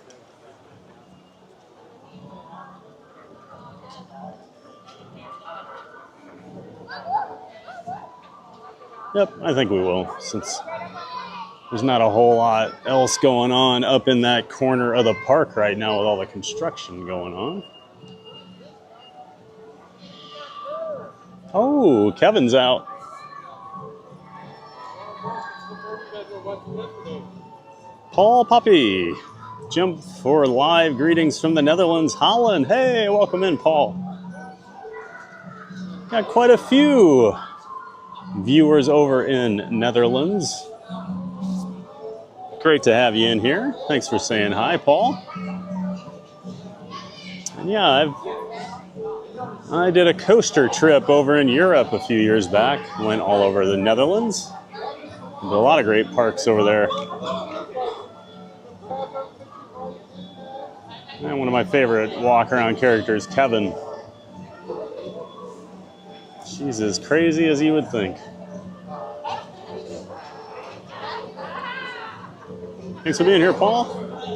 Yep, I think we will, since there's not a whole lot else going on up in that corner of the park right now with all the construction going on. Oh, Kevin's out. Paul Poppy, jump for live greetings from the Netherlands, Holland. Hey, welcome in, Paul. Got quite a few viewers over in Netherlands. Great to have you in here. Thanks for saying hi, Paul. And yeah, I did a coaster trip over in Europe a few years back. Went all over the Netherlands. There's a lot of great parks over there. And one of my favorite walk-around characters, Kevin. She's as crazy as you would think. Thanks for being here, Paul.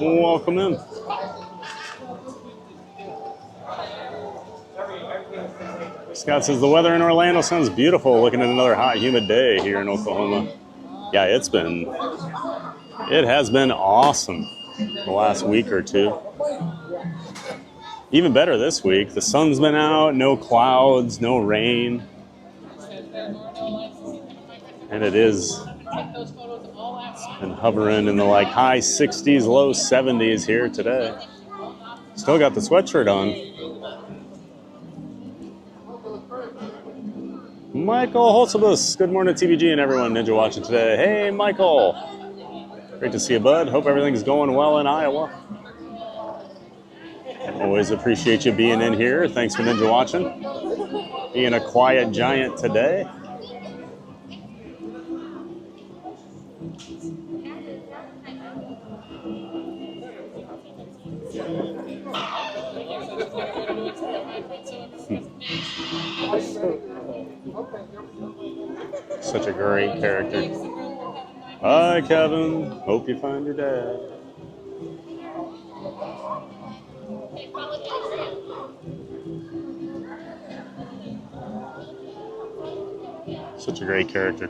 Welcome in. Scott says the weather in Orlando sounds beautiful. Looking at another hot, humid day here in Oklahoma. Yeah, it has been awesome the last week or two. Even better this week. The sun's been out, no clouds, no rain. And it's been hovering in the like high 60s, low 70s here today. Still got the sweatshirt on. Michael Holzebus, good morning TBG and everyone ninja watching today. Hey Michael, great to see you, bud. Hope everything's going well in Iowa. Always appreciate you being in here. Thanks for ninja watching. Being a quiet giant today. Such a great character. Hi, Kevin. Hope you find your dad. Such a great character.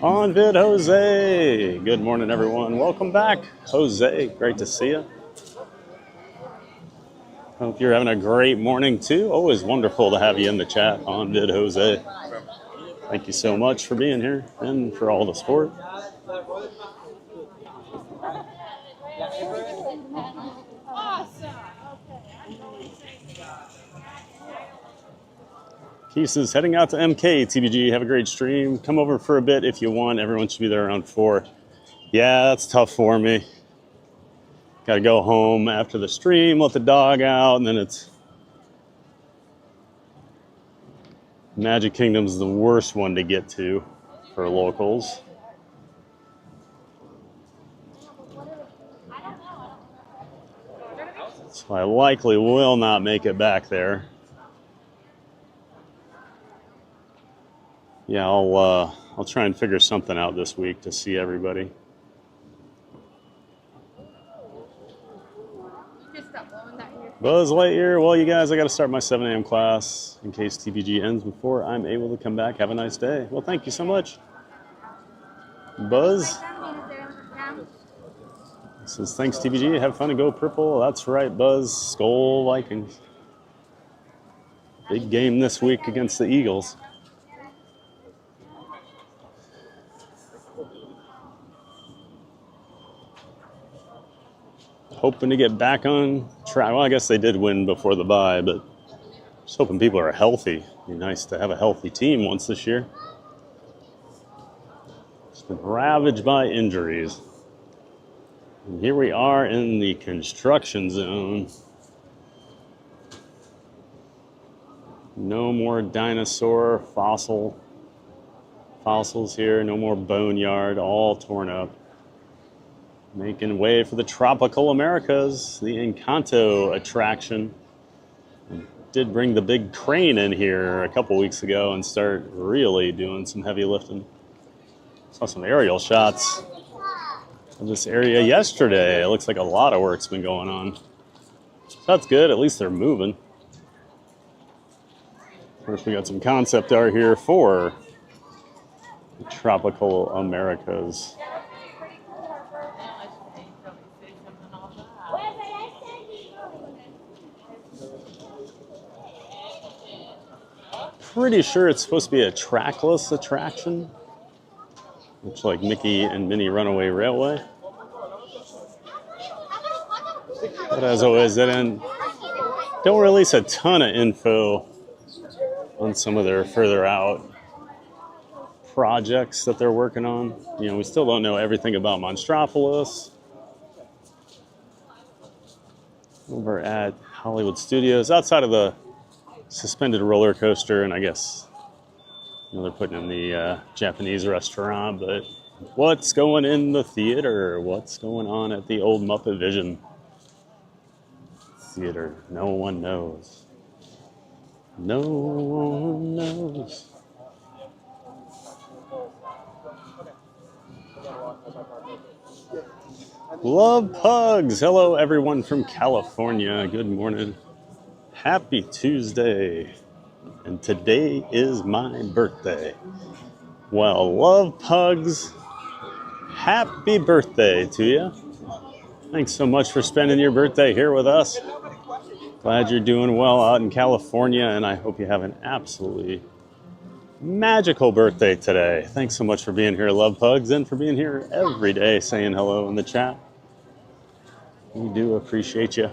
On vid, Jose. Good morning, everyone. Welcome back, Jose. Great to see you. Hope you're having a great morning, too. Always wonderful to have you in the chat, on vid, Jose. Thank you so much for being here and for all the support. Keith is heading out to MK, TBG. Have a great stream. Come over for a bit if you want. Everyone should be there around 4. Yeah, that's tough for me. Got to go home after the stream, let the dog out, and then it's... Magic Kingdom's the worst one to get to for locals. So I likely will not make it back there. Yeah, I'll try and figure something out this week to see everybody. Buzz Lightyear, well, you guys, I got to start my 7 a.m. class in case TPG ends before I'm able to come back. Have a nice day. Well, thank you so much. Buzz says, thanks, TPG. Have fun and go purple. That's right, Buzz. Skol Vikings. Big game this week against the Eagles. hoping to get back on track. Well, I guess they did win before the bye, but just hoping people are healthy. It'd be nice to have a healthy team once this year. It's been ravaged by injuries. And here we are in the construction zone. No more dinosaur fossils here. No more boneyard, all torn up. Making way for the tropical Americas, the Encanto attraction. Did bring the big crane in here a couple weeks ago and start really doing some heavy lifting. Saw some aerial shots of this area yesterday. It looks like a lot of work's been going on. So that's good, at least they're moving. First, we got some concept art here for the tropical Americas. Pretty sure it's supposed to be a trackless attraction. Looks like Mickey and Minnie Runaway Railway. But as always, they don't release a ton of info on some of their further out projects that they're working on. You know, we still don't know everything about Monstropolis. Over at Hollywood Studios, outside of the suspended roller coaster, and I guess, you know, they're putting in the Japanese restaurant, but what's going in the theater? What's going on at the old Muppet Vision Theater? No one knows. No one knows. Love pugs. Hello, everyone from California. Good morning. Happy Tuesday. And today is my birthday. Well, love pugs. Happy birthday to you. Thanks so much for spending your birthday here with us. Glad you're doing well out in California, and I hope you have an absolutely magical birthday today. Thanks so much for being here, love pugs, and for being here every day saying hello in the chat. We do appreciate you.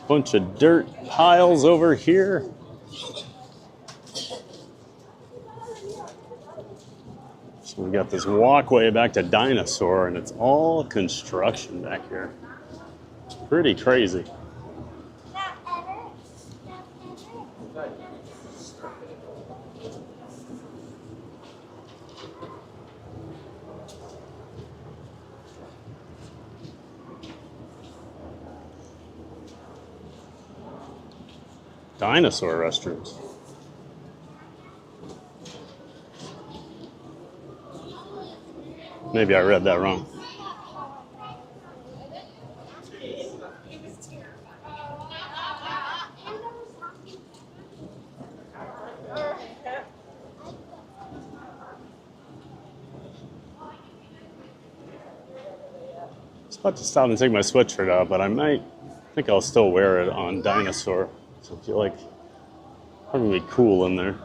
Bunch of dirt piles over here. So we got this walkway back to Dinosaur, and it's all construction back here. Pretty crazy. Dinosaur restrooms. Maybe I read that wrong. I was about to stop and take my sweatshirt off, but I think I'll still wear it on Dinosaur. So I feel like probably be cool in there.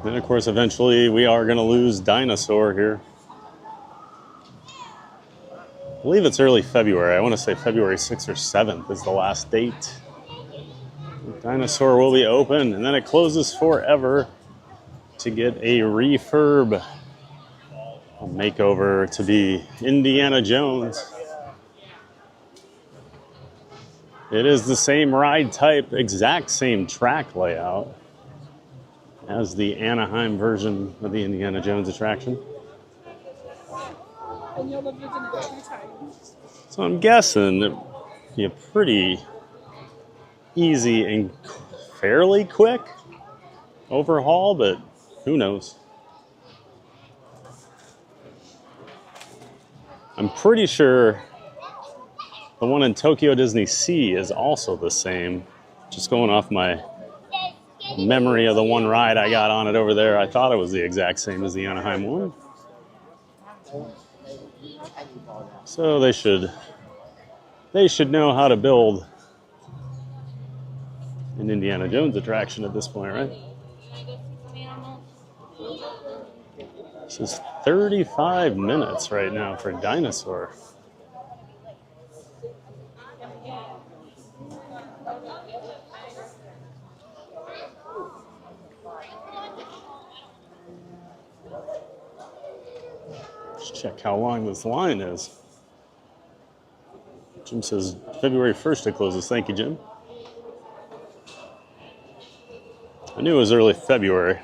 Then, of course, eventually we are going to lose Dinosaur here. I believe it's early February. I want to say February 6th or 7th is the last date. Dinosaur will be open, and then it closes forever to get a refurb, a makeover to be Indiana Jones. It is the same ride type, exact same track layout as the Anaheim version of the Indiana Jones attraction. And you'll have visited it 2 times. So I'm guessing it'd be a pretty easy and fairly quick overhaul, but who knows? I'm pretty sure the one in Tokyo Disney Sea is also the same. Just going off my memory of the one ride I got on it over there, I thought it was the exact same as the Anaheim one. So they should know how to build an Indiana Jones attraction at this point, right? This is 35 minutes right now for Dinosaur. Let's check how long this line is. Jim says February 1st it closes. Thank you, Jim. I knew it was early February.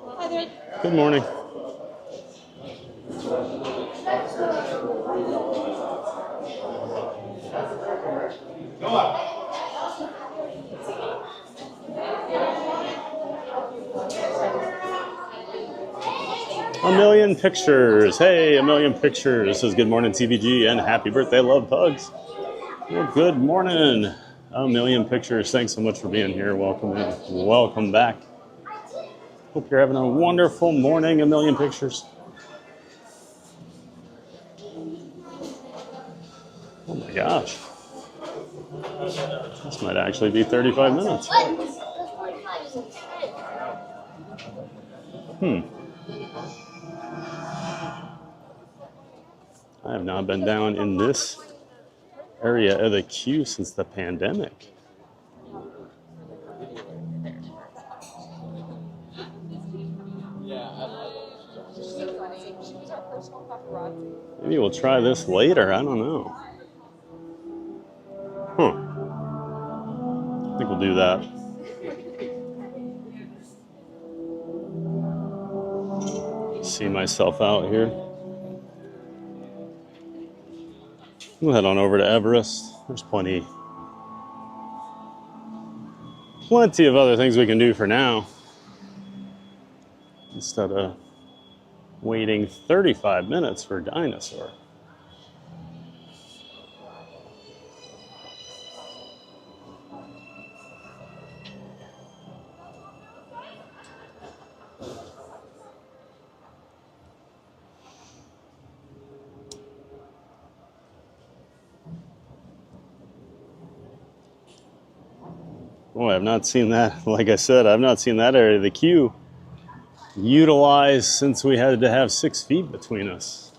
Hi there. Good morning. A million pictures. Hey, a million pictures says good morning TVG and happy birthday, love pugs. Well, good morning. A million pictures. Thanks so much for being here. Welcome in. Welcome back. Hope you're having a wonderful morning. A million pictures. Oh my gosh. This might actually be 35 minutes. I have not been down in this area of the queue since the pandemic. Maybe we'll try this later. I don't know. I think we'll do that. See myself out here. We'll head on over to Everest. There's plenty of other things we can do for now, instead of waiting 35 minutes for Dinosaur. Boy, I've not seen that. Like I said, I've not seen that area of the queue utilized since we had to have 6 feet between us.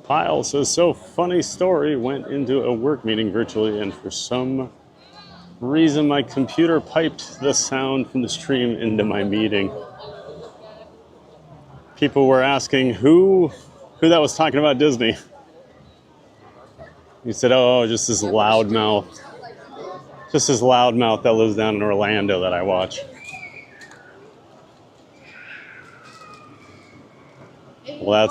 Pyle says, so funny story, went into a work meeting virtually and for some reason my computer piped the sound from the stream into my meeting. People were asking who that was talking about Disney. He said, oh, just this loudmouth that lives down in Orlando that I watch. Well,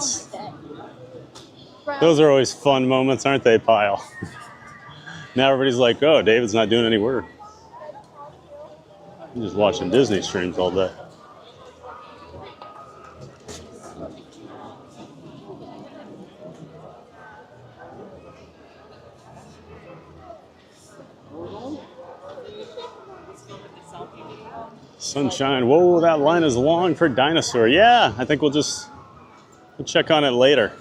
those are always fun moments, aren't they, Pyle? Now everybody's like, oh, David's not doing any work. I'm just watching Disney streams all day. Sunshine. Whoa, that line is long for Dinosaur. Yeah, I think we'll check on it later.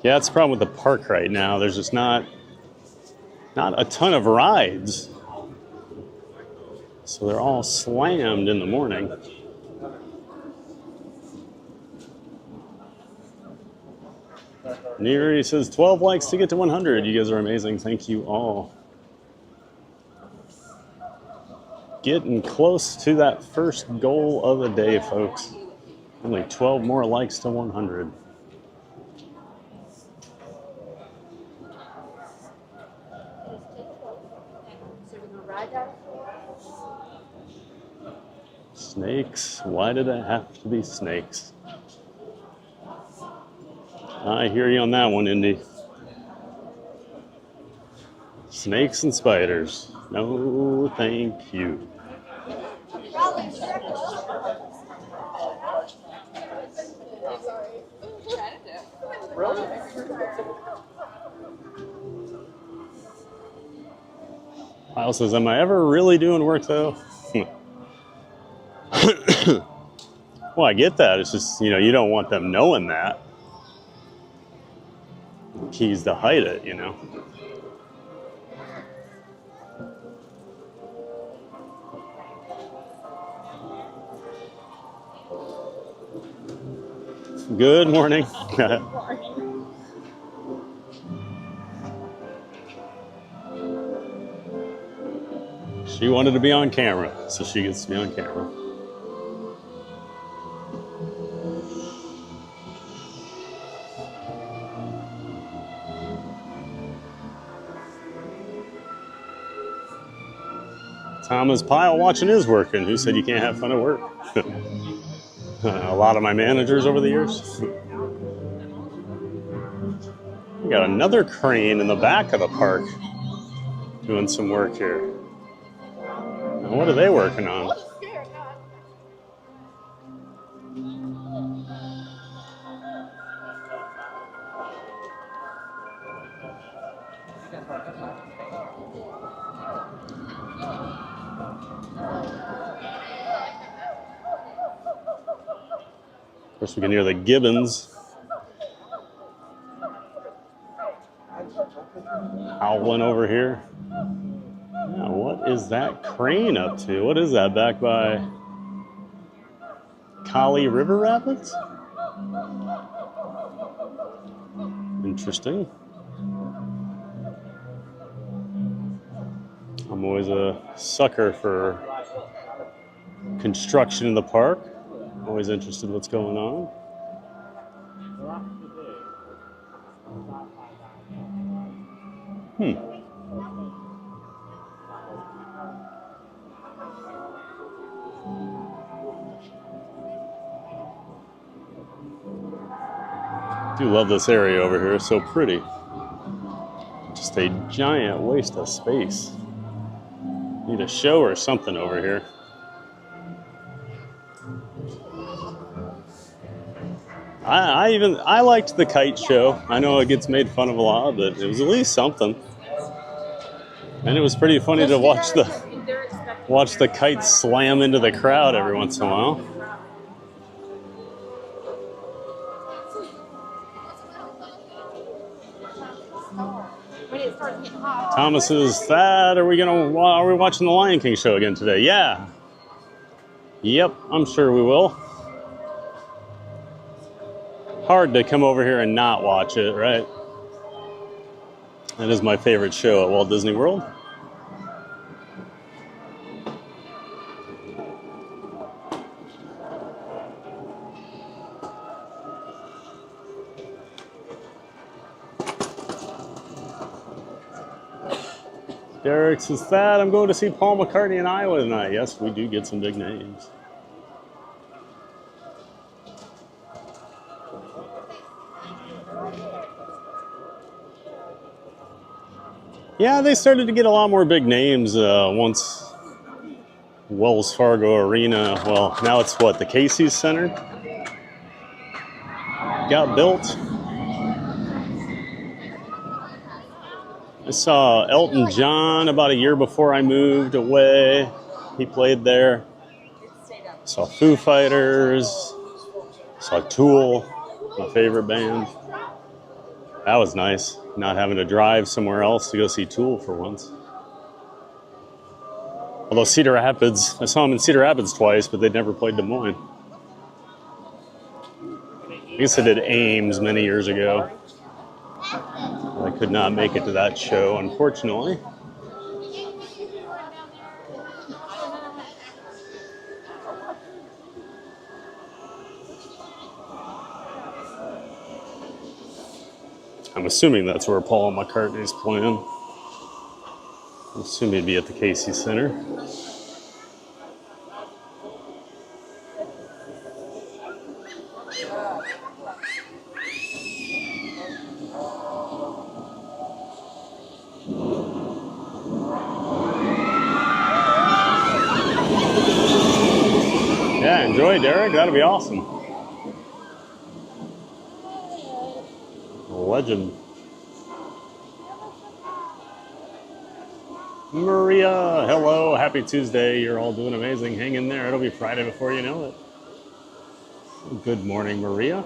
Yeah, that's the problem with the park right now. There's just not a ton of rides. So they're all slammed in the morning. Neri says 12 likes to get to 100. You guys are amazing. Thank you all. Getting close to that first goal of the day, folks. Only 12 more likes to 100. Snakes? Why did it have to be snakes? I hear you on that one, Indy. Snakes and spiders. No, thank you. Kyle says, am I ever really doing work though? Well, I get that. It's just, you know, you don't want them knowing that. The key's to hide it, you know. Good morning. She wanted to be on camera, so she gets to be on camera. Thomas Pyle watching his working. Who said you can't have fun at work? A lot of my managers over the years. We got another crane in the back of the park doing some work here. Now, what are they working on? Of course, we can hear the gibbons howling over here. Yeah, what is that crane up to? What is that back by Kali River Rapids? Interesting. I'm always a sucker for construction in the park. Always interested in what's going on. I do love this area over here. It's so pretty. Just a giant waste of space. Need a show or something over here. I liked the kite show. I know it gets made fun of a lot, but it was at least something. And it was pretty funny to watch the kites slam into the crowd every once in a while. Thomas says, Thad, are we watching the Lion King show again today? Yeah. Yep, I'm sure we will. Hard to come over here and not watch it, right? That is my favorite show at Walt Disney World. Derek says, Thad, I'm going to see Paul McCartney in Iowa tonight. Yes, we do get some big names. Yeah, they started to get a lot more big names once Wells Fargo Arena, well, now it's what, the Casey's Center got built. I saw Elton John about a year before I moved away. He played there. Saw Foo Fighters. Saw Tool, my favorite band. That was nice, not having to drive somewhere else to go see Tool for once. Although Cedar Rapids, I saw them in Cedar Rapids twice, but they'd never played Des Moines. I guess I did Ames many years ago. I could not make it to that show, unfortunately. I'm assuming that's where Paul McCartney's playing. I assume he'd be at the Casey Center. Yeah, enjoy, Derek. That'll be awesome. legend. Maria, hello, happy Tuesday. You're all doing amazing. Hang in there. It'll be Friday before you know it. Good morning, Maria.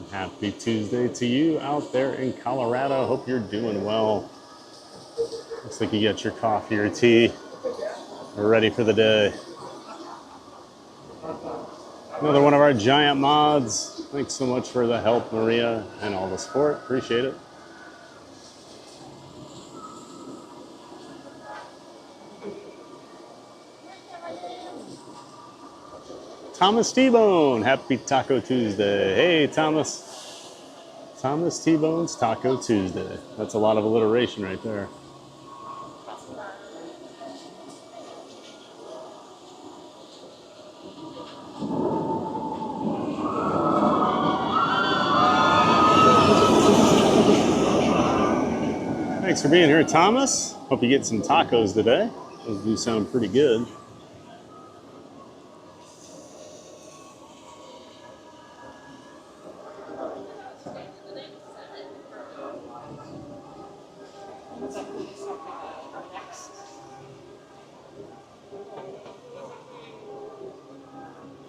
Happy Tuesday to you out there in Colorado. Hope you're doing well. Looks like you got your coffee or tea. We're ready for the day. Another one of our giant mods. Thanks so much for the help, Maria, and all the support. Appreciate it. Thomas T-Bone, happy Taco Tuesday. Hey, Thomas. Thomas T-Bone's Taco Tuesday. That's a lot of alliteration right there. Thanks for being here, Thomas. Hope you get some tacos today. Those do sound pretty good.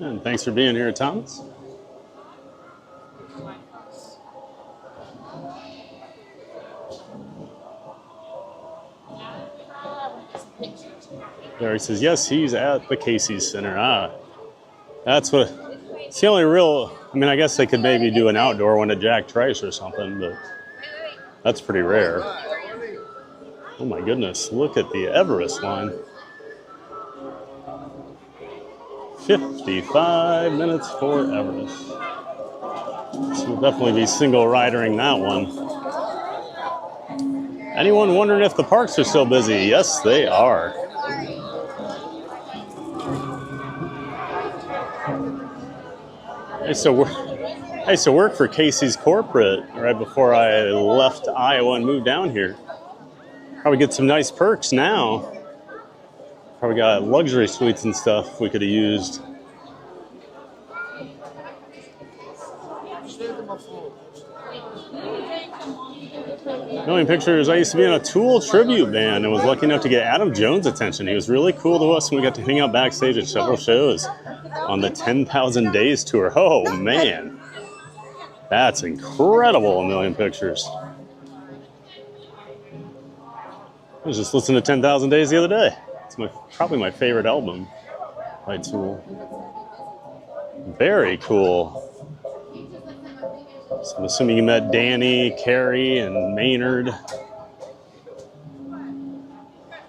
And thanks for being here, Thomas. There he says, yes, he's at the Casey's Center. Ah, that's what, it's the only real, I mean, I guess they could maybe do an outdoor one at Jack Trice or something, but that's pretty rare. Oh my goodness, look at the Everest line. 55 minutes for Everest. So we'll definitely be single ridering that one. Anyone wondering if the parks are still busy? Yes, they are. I used to work for Casey's corporate right before I left Iowa and moved down here. Probably get some nice perks now. Probably got luxury suites and stuff we could have used. Million pictures. I used to be in a Tool tribute band and was lucky enough to get Adam Jones' attention. He was really cool to us and we got to hang out backstage at several shows on the 10,000 Days tour. Oh man, that's incredible, a million pictures. I was just listening to 10,000 Days the other day. It's probably my favorite album by Tool. Very cool. So I'm assuming you met Danny, Carrie, and Maynard.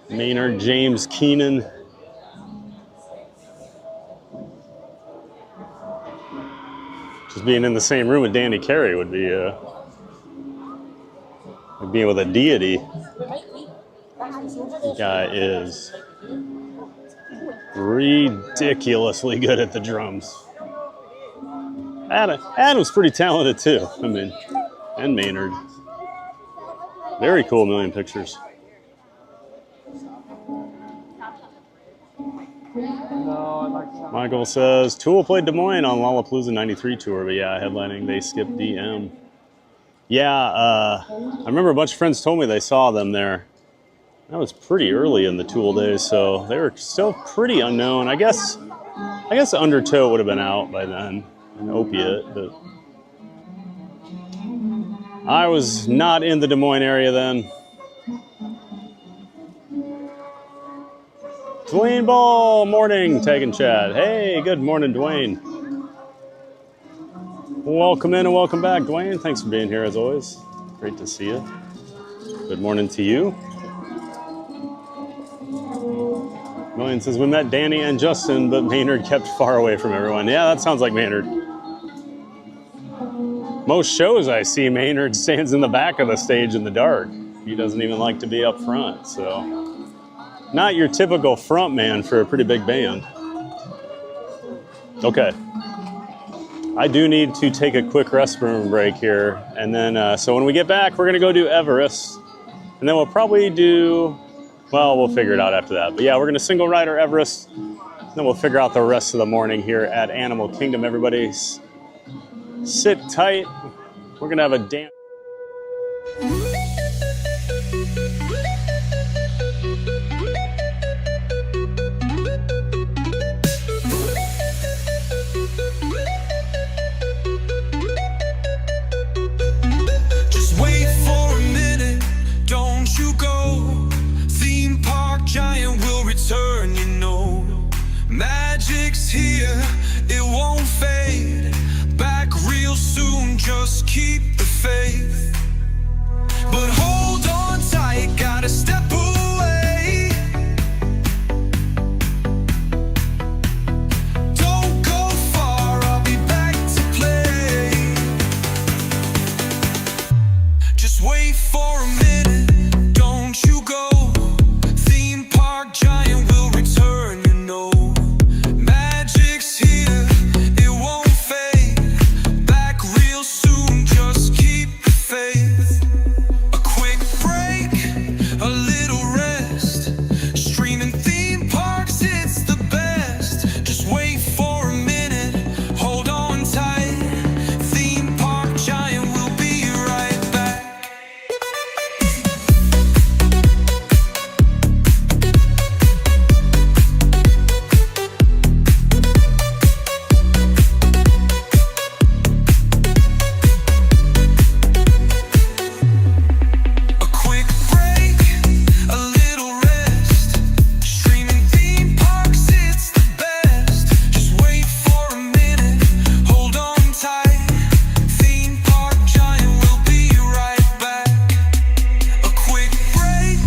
Maynard James Keenan. Just being in the same room with Danny Carey would be like being with a deity. The guy is ridiculously good at the drums. Adam's pretty talented too. I mean, and Maynard. Very cool, million pictures. Michael says, Tool played Des Moines on Lollapalooza 93 tour, but yeah, headlining, they skipped DM. Yeah, I remember a bunch of friends told me they saw them there. That was pretty early in the Tool days, so they were still pretty unknown. I guess Undertow would have been out by then, an Opiate, but I was not in the Des Moines area then. Dwayne Ball, morning, tagging chat. Hey, good morning, Dwayne. Welcome in and welcome back, Dwayne. Thanks for being here as always. Great to see you. Good morning to you. Million says, we met Danny and Justin, but Maynard kept far away from everyone. Yeah, that sounds like Maynard. Most shows I see, Maynard stands in the back of the stage in the dark. He doesn't even like to be up front, so. Not your typical front man for a pretty big band. Okay. I do need to take a quick restroom break here. And then, so when we get back, we're gonna go do Everest. And then we'll probably do, well, we'll figure it out after that. But yeah, we're gonna single rider Everest. Then we'll figure out the rest of the morning here at Animal Kingdom. Everybody sit tight. We're gonna have a dance. Just wait for a minute, don't you go. Theme park giant will return, you know. Magic's here, it won't fade. Back real soon, just keep the faith. But hold on tight, gotta step away. Don't go far, I'll be back to play. Just wait for a minute, don't you go. Theme park giant will return, you know. Magic's here, it won't fade. Back real soon, just keep the faith. A quick break, a little rest. Streaming theme parks, it's the best. Just wait for a minute, hold on tight. Theme park giant will be right back. A quick break, a little rest. Streaming theme parks, it's the best. Just wait for a minute, hold on tight. Theme park giant will be right back. A quick break,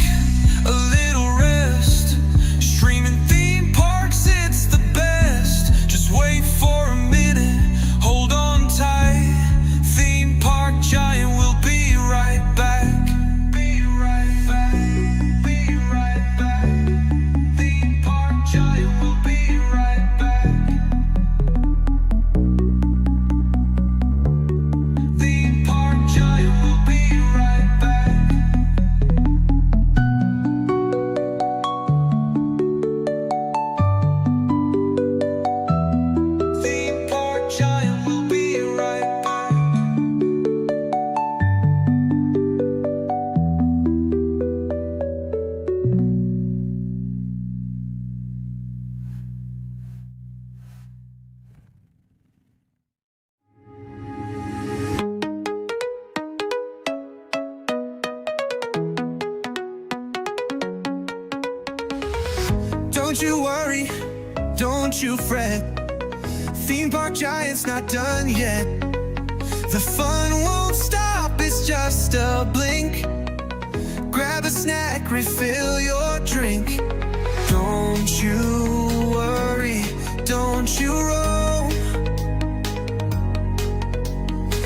a little rest. Streaming theme parks, it's the best. Just wait for a minute, hold on tight. Theme park giant will be right back. Be right back. Be right back. Theme park giant will be right back. Theme park giant will be right back. Theme park giant will be right back. Don't you worry, don't you fret. Theme park giant's not done yet. The fun won't stop, it's just a blink. Grab a snack, refill your drink. Don't you worry, don't you roam.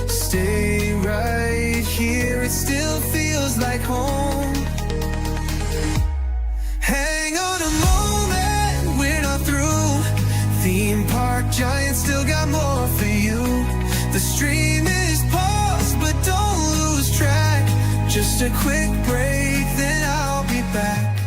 Stay right here, it still feels like home. Hang on a moment, we're not through. Theme park giant still got more for you. The stream is paused, but don't lose track. Just a quick break, then I'll be back.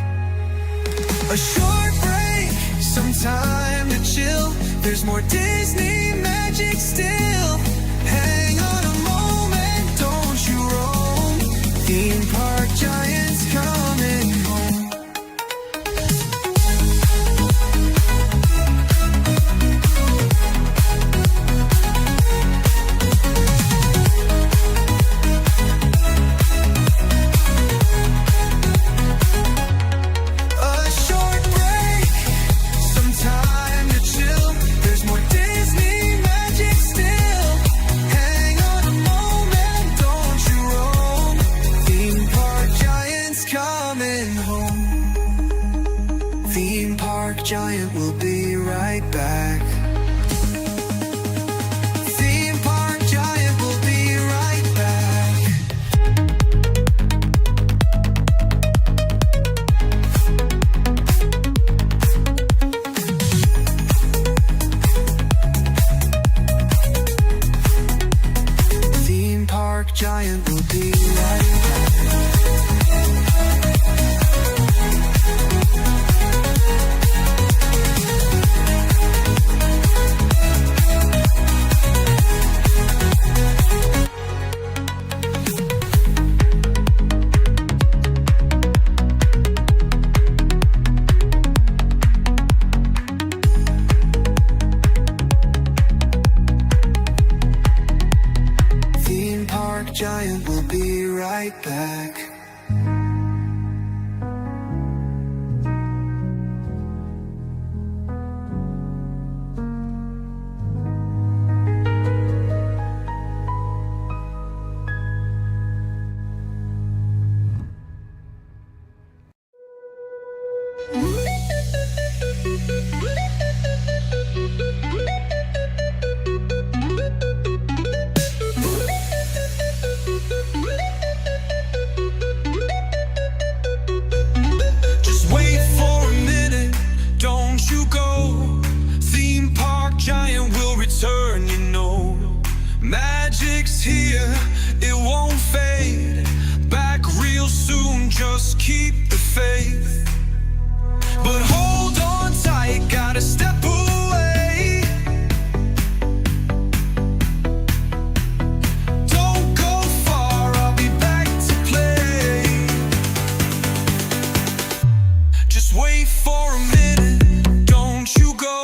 A short break, some time to chill. There's more Disney magic still. Hang on a moment, don't you roam. Theme park giant's coming home. A short break, some time to chill. There's more Disney magic still. Hang on a moment, don't you roam. Theme park giant's coming home. Theme park giant will be right back. Theme park giant will be right back. Theme park giant will be right back. park giant. We'll be right back. Just wait for a minute, don't you go. Theme park giant will return, you know. Magic's here, it won't fade. Back real soon, just keep the faith. But hold on tight, gotta step away. Don't go far, I'll be back to play. Just wait for a minute, don't you go.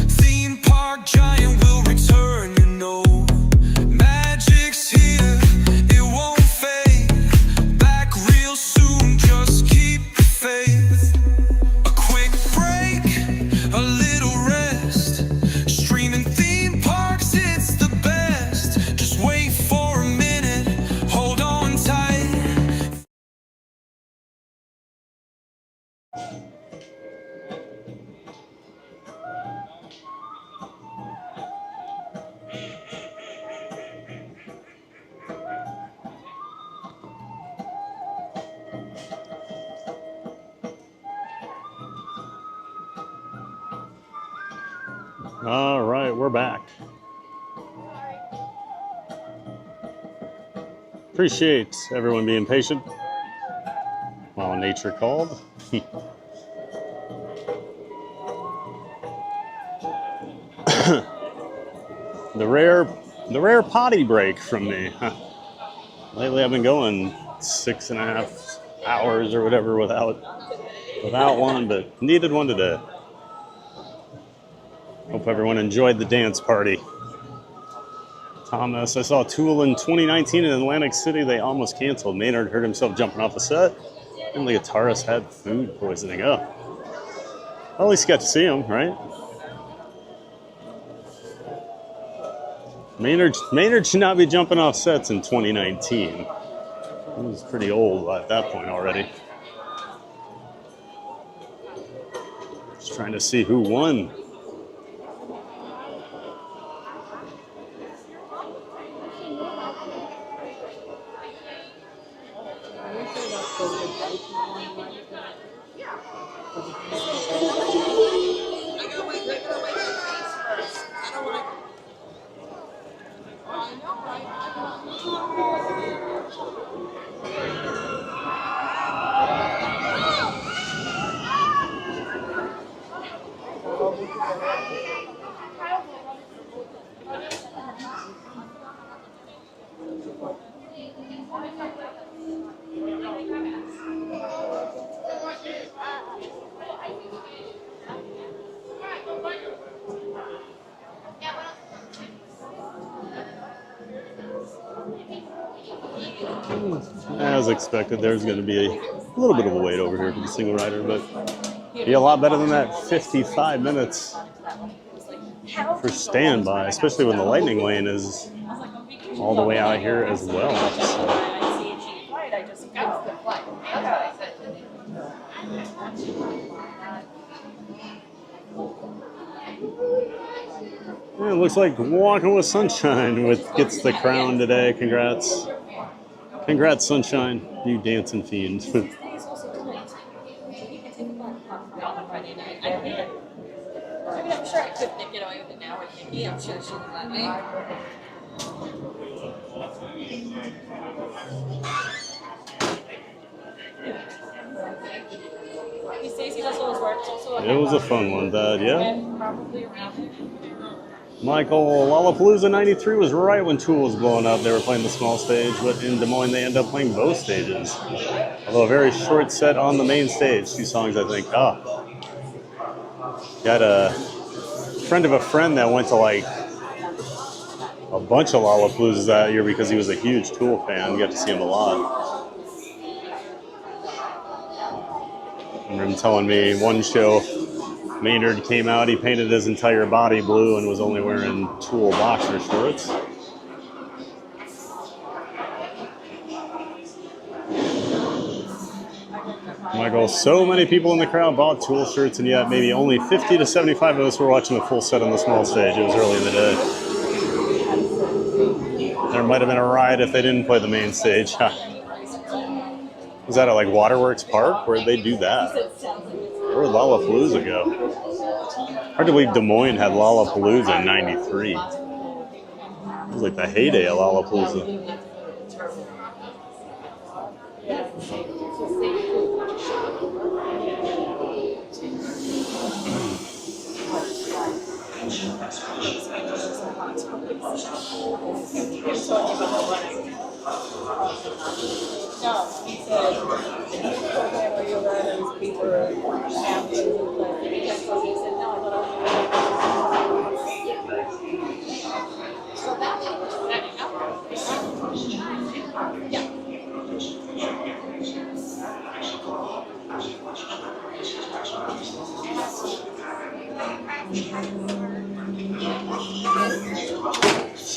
Theme park giant will return, you know. Magic's here, it won't fade. Back real soon, just keep the faith. A quick break, a little rest. Streaming theme parks, it's the best. Just wait for a minute, hold on tight. All right, we're back. Appreciate everyone being patient while nature called. The rare potty break from me. Lately, I've been going 6.5 hours or whatever without one, but needed one today. Hope everyone enjoyed the dance party. Thomas, I saw Tool in 2019 in Atlantic City. They almost canceled. Maynard hurt himself jumping off the set, and the guitarist had food poisoning. Oh, well, at least you got to see him, right? Maynard should not be jumping off sets in 2019. He was pretty old at that point already. Just trying to see who won. As expected, there's going to be a little bit of a wait over here for the single rider, but be a lot better than that 55 minutes for standby, especially when the lightning lane is all the way out here as well. Yeah, it looks like Walking with Sunshine gets the crown today. Congrats. Congrats, Sunshine, you dancing fiend. I'm sure I could get away with it now with Nikki. I'm sure she would let me. It was a fun one, Dad, yeah? Probably around. Michael, Lollapalooza 93 was right when Tool was blowing up. They were playing the small stage, but in Des Moines they ended up playing both stages. Although a very short set on the main stage, 2 songs I think. Got a friend of a friend that went to like a bunch of Lollapaloozas that year because he was a huge Tool fan. You got to see him a lot. I remember him telling me one show, Maynard came out, he painted his entire body blue and was only wearing Tool boxer shorts. Michael, so many people in the crowd bought Tool shirts, and yet maybe only 50 to 75 of us were watching the full set on the small stage. It was early in the day. There might have been a riot if they didn't play the main stage. Was that at like Waterworks Park? Where'd they do that? Where would Lollapalooza go? Hard to believe Des Moines had Lollapalooza in '93. It was like the heyday of Lollapalooza. No, he said, where you were, those people were happy. But he said, no, I thought so that yeah.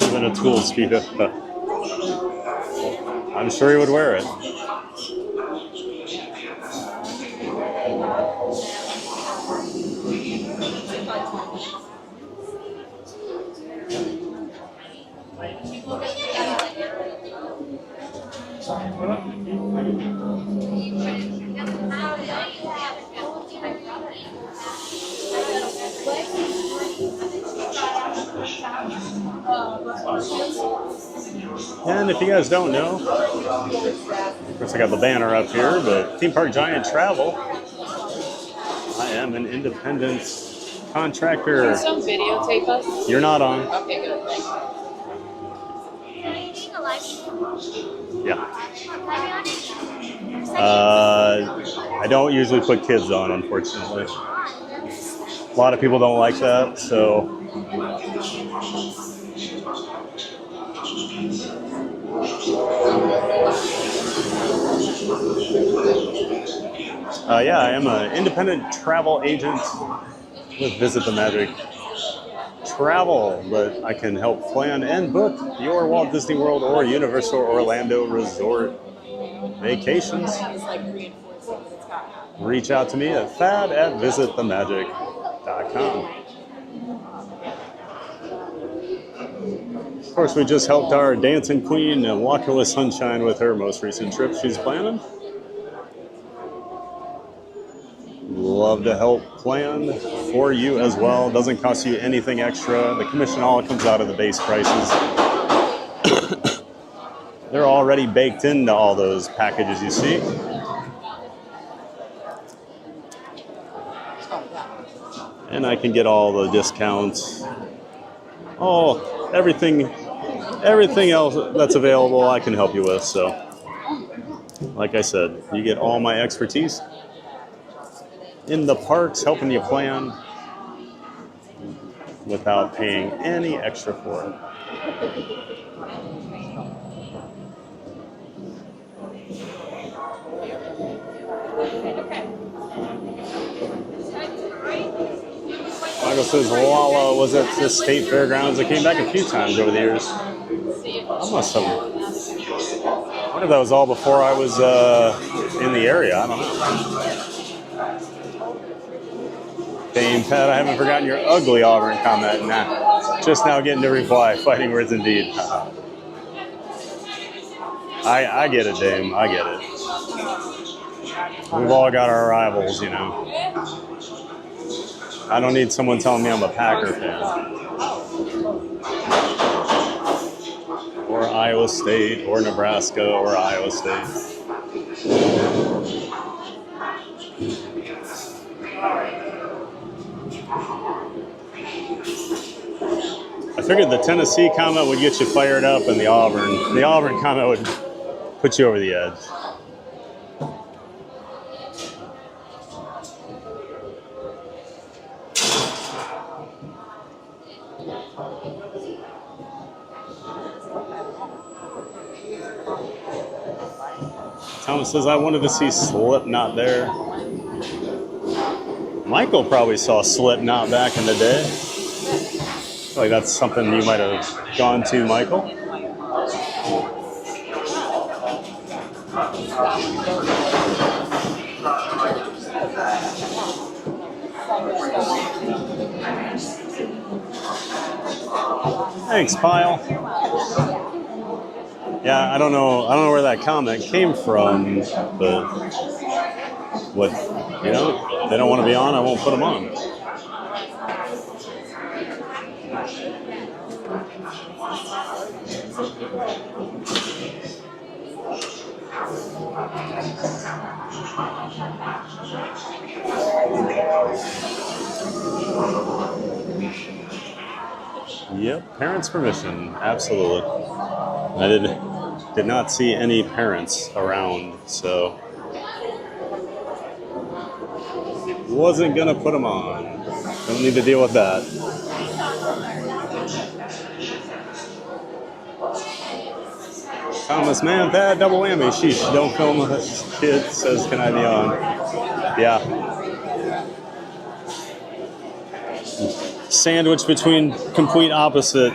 Even a Tool speedo. I'm sure he would wear it. And if you guys don't know, of course I got the banner up here, but Theme Park Giant Travel, I am an independent contractor. Please don't videotape us. You're not on. Okay, good. Yeah. I don't usually put kids on, unfortunately. A lot of people don't like that, so. Yeah, I am an independent travel agent with Visit the Magic Travel, but I can help plan and book your Walt Disney World or Universal Orlando Resort vacations. Reach out to me at fad@visitthemagic.com. Of course, we just helped our dancing queen walk with sunshine with her most recent trip she's planning. Love to help plan for you as well. Doesn't cost you anything extra. The commission all comes out of the base prices. They're already baked into all those packages you see. And I can get all the discounts. Oh, everything else that's available I can help you with. So, like I said, you get all my expertise in the parks, helping you plan without paying any extra for it. Michael says Lala was at the state fairgrounds. I came back a few times over the years. I must have. I wonder if that was all before I was in the area. I don't know. Dame Pat, I haven't forgotten your ugly Auburn comment. Nah, just now getting to reply. Fighting words indeed. I get it, Dame. I get it. We've all got our rivals, you know. I don't need someone telling me I'm a Packer fan. Or Iowa State, or Nebraska, or Iowa State. I figured the Tennessee comment would get you fired up, and the Auburn comment would put you over the edge. Thomas says, I wanted to see Slipknot there. Michael probably saw Slipknot back in the day. I feel like that's something you might have gone to, Michael. Thanks, Pyle. Yeah, I don't know where that comment came from, but what, you know, they don't want to be on, I won't put them on. Yep, parents' permission, absolutely. I did not see any parents around, so wasn't gonna put them on. Don't need to deal with that. Thomas, man, bad double whammy. Sheesh, don't film a kid says, can I be on? Yeah. Sandwich between complete opposite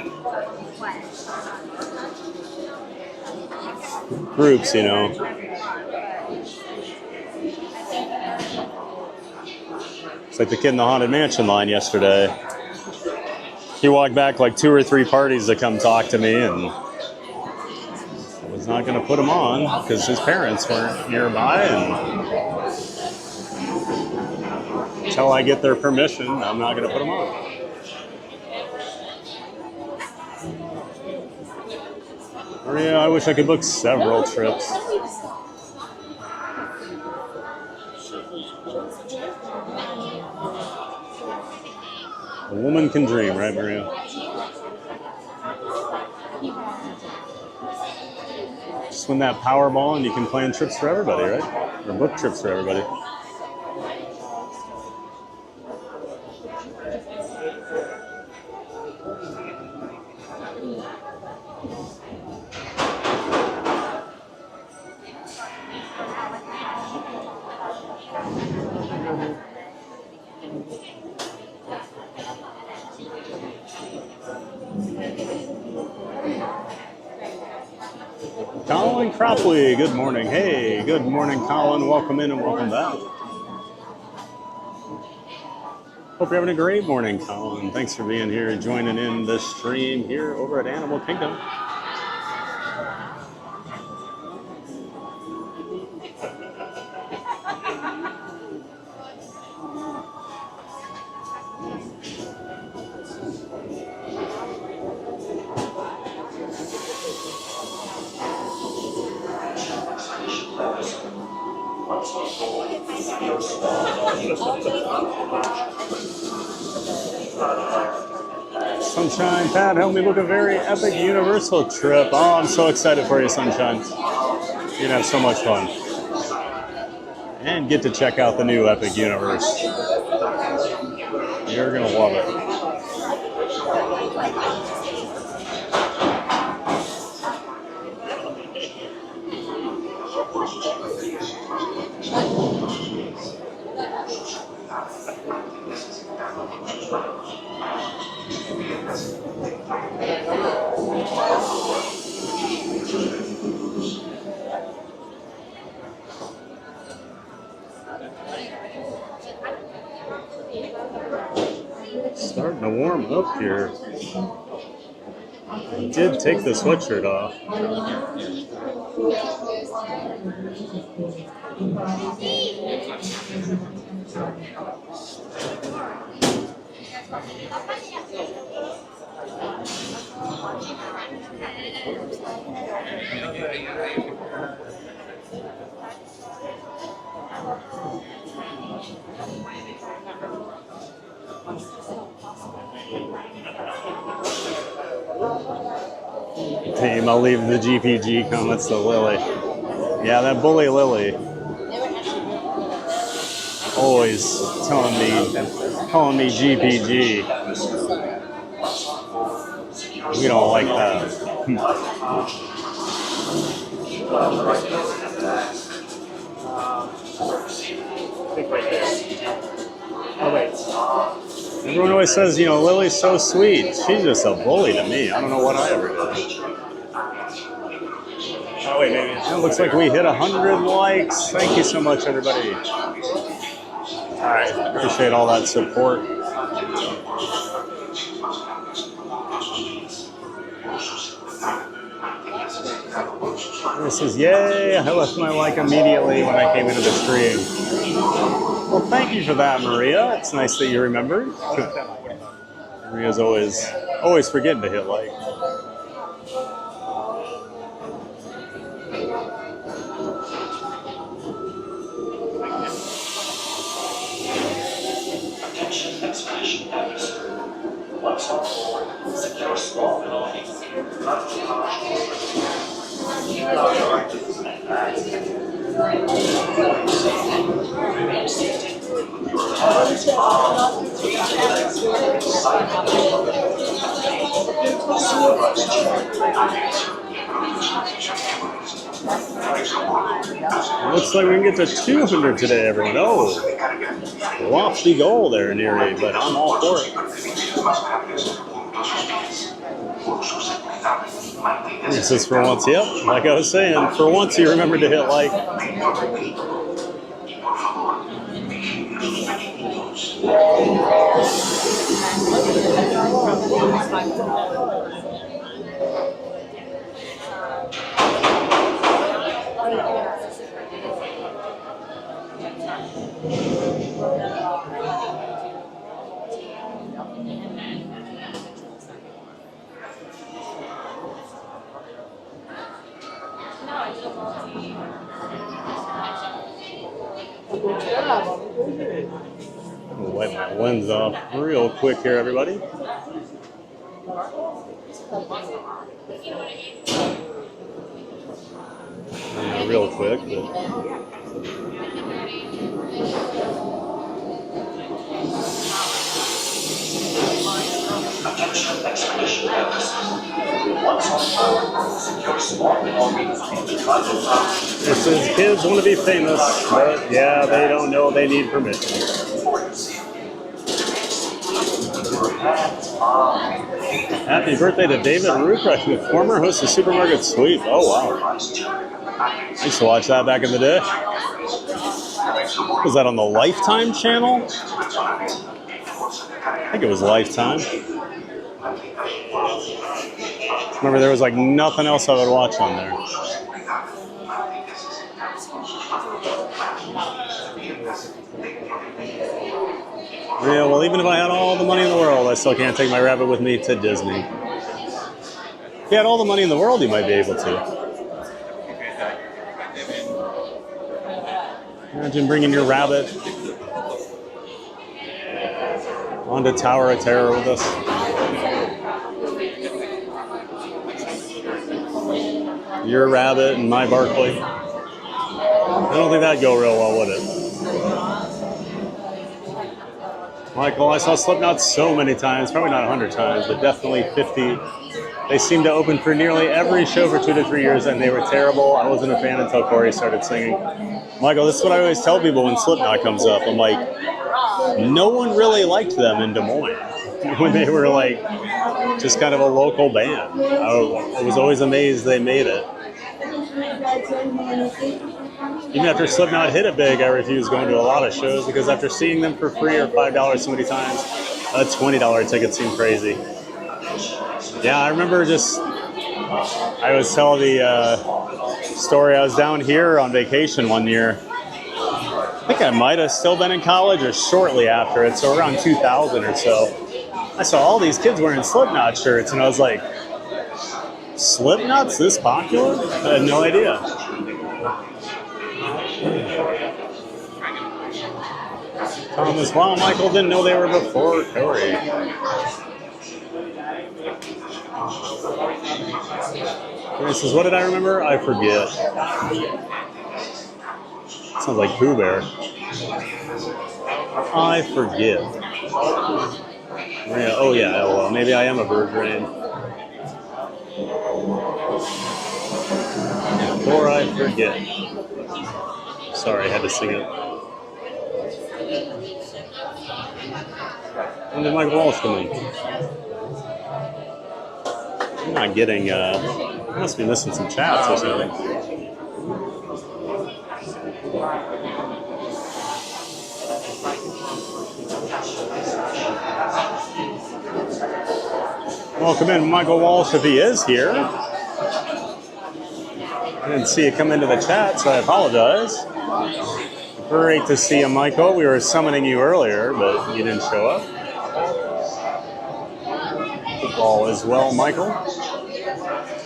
groups, you know. It's like the kid in the Haunted Mansion line yesterday. He walked back like 2 or 3 parties to come talk to me, and I was not going to put him on because his parents weren't nearby, and until I get their permission, I'm not going to put him on. Maria, I wish I could book several trips. A woman can dream, right, Maria? Just win that Powerball and you can plan trips for everybody, right? Or book trips for everybody. Colin Cropley, good morning. Hey, good morning, Colin. Welcome in and welcome back. Hope you're having a great morning, Colin. Thanks for being here, joining in the stream here over at Animal Kingdom. Sunshine, Pat, help me book a very epic Universal trip. Oh, I'm so excited for you, Sunshine. You're gonna have so much fun. And get to check out the new Epic Universe. You're gonna love it. Starting to warm up here. I did take the sweatshirt off. Team, I'll leave the GPG comments to Lily. Yeah, that bully Lily. Always calling me GPG. We don't like that. Everyone always says, you know, Lily's so sweet. She's just a bully to me. I don't know what I ever did. Oh, wait, maybe. It looks like we hit 100 likes. Thank you so much, everybody. All right, appreciate all that support. This is yay! I left my like immediately when I came into the stream. Well, thank you for that, Maria. It's nice that you remembered. Maria's always forgetting to hit like. Attention expedition members. Once on board, secure small belongings. Remain seated. Your hands are Looks like we can get to 200 today, everyone. Oh, lofty goal there, Neri, but I'm all for it. This is for once, yep. Like I was saying, for once you remembered to hit like. I'll wipe my lens off real quick here, everybody. Real quick, but... Attention expedition members. Once on board, secure small belongings. This is kids want to be famous, but yeah, they don't know they need permission. Happy birthday to David Ruprecht, the former host of Supermarket Sweep. Oh, wow. I used to watch that back in the day. Was that on the Lifetime channel? I think it was Lifetime. Remember, there was like nothing else I would watch on there. Yeah, well, even if I had all the money in the world, I still can't take my rabbit with me to Disney. If you had all the money in the world, you might be able to. Imagine bringing your rabbit onto Tower of Terror with us. Your rabbit and my Barkley. I don't think that'd go real well, would it? Michael, I saw Slipknot so many times, probably not 100 times, but definitely 50. They seemed to open for nearly every show for 2 to 3 years, and they were terrible. I wasn't a fan until Corey started singing. Michael, this is what I always tell people when Slipknot comes up. I'm like, no one really liked them in Des Moines when they were like just kind of a local band. I was always amazed they made it. Even after Slipknot hit it big, I refused going to a lot of shows because after seeing them for free or $5 so many times, a $20 ticket seemed crazy. Yeah, I remember I was telling the story. I was down here on vacation one year. I think I might have still been in college or shortly after it, so around 2000 or so. I saw all these kids wearing Slipknot shirts, and I was like, Slipknot's this popular? I had no idea. Thomas, wow, Michael didn't know they were before Corey. He says, what did I remember? I forget. Sounds like Pooh Bear. I forget. Yeah, oh yeah, well, maybe I am a bird brain. Before I forget. Sorry, I had to sing it. When did Michael Walsh come in? I'm not getting, I must be missing some chats or something. Welcome in, Michael Walsh, if he is here. I didn't see you come into the chat, so I apologize. Great to see you, Michael. We were summoning you earlier, but you didn't show up. All is well, Michael.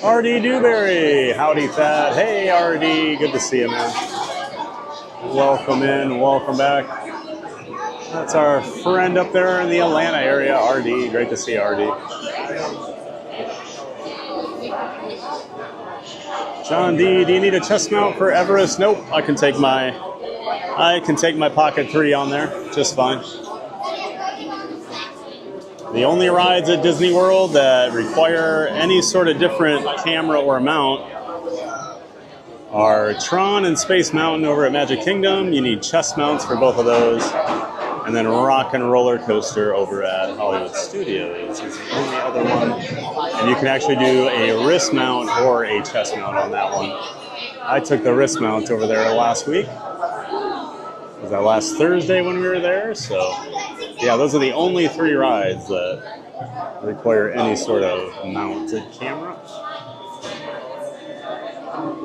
R.D. Dewberry. Howdy, Thad. Hey, R.D. Good to see you, man. Welcome in. Welcome back. That's our friend up there in the Atlanta area, R.D. Great to see you, R.D. John D., do you need a chest mount for Everest? Nope. I can take my Pocket 3 on there just fine. The only rides at Disney World that require any sort of different camera or mount are Tron and Space Mountain over at Magic Kingdom. You need chest mounts for both of those. And then Rock and Roller Coaster over at Hollywood Studios is the only other one. And you can actually do a wrist mount or a chest mount on that one. I took the wrist mount over there last week. Was that last Thursday when we were there? So, yeah, those are the only 3 rides that require any sort of mounted camera.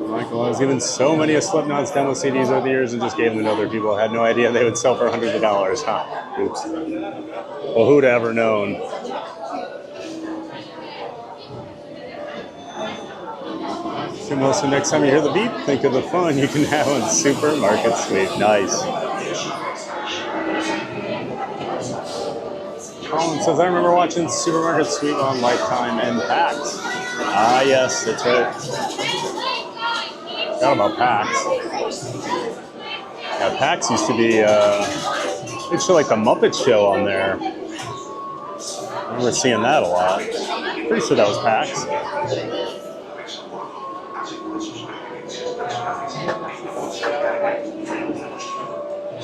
Michael, I was given so many of Slipknot's demo CDs over the years and just gave them to other people. I had no idea they would sell for hundreds of dollars. Huh. Oops. Well, who'd have ever known? Tim Wilson, next time you hear the beep, think of the fun you can have on Supermarket Sweep. Nice. Colin says, I remember watching Supermarket Sweep on Lifetime and PAX. Ah, yes, that's right. Forgot about PAX. Yeah, PAX used to be, they'd show like the Muppet Show on there. I remember seeing that a lot. Pretty sure that was PAX.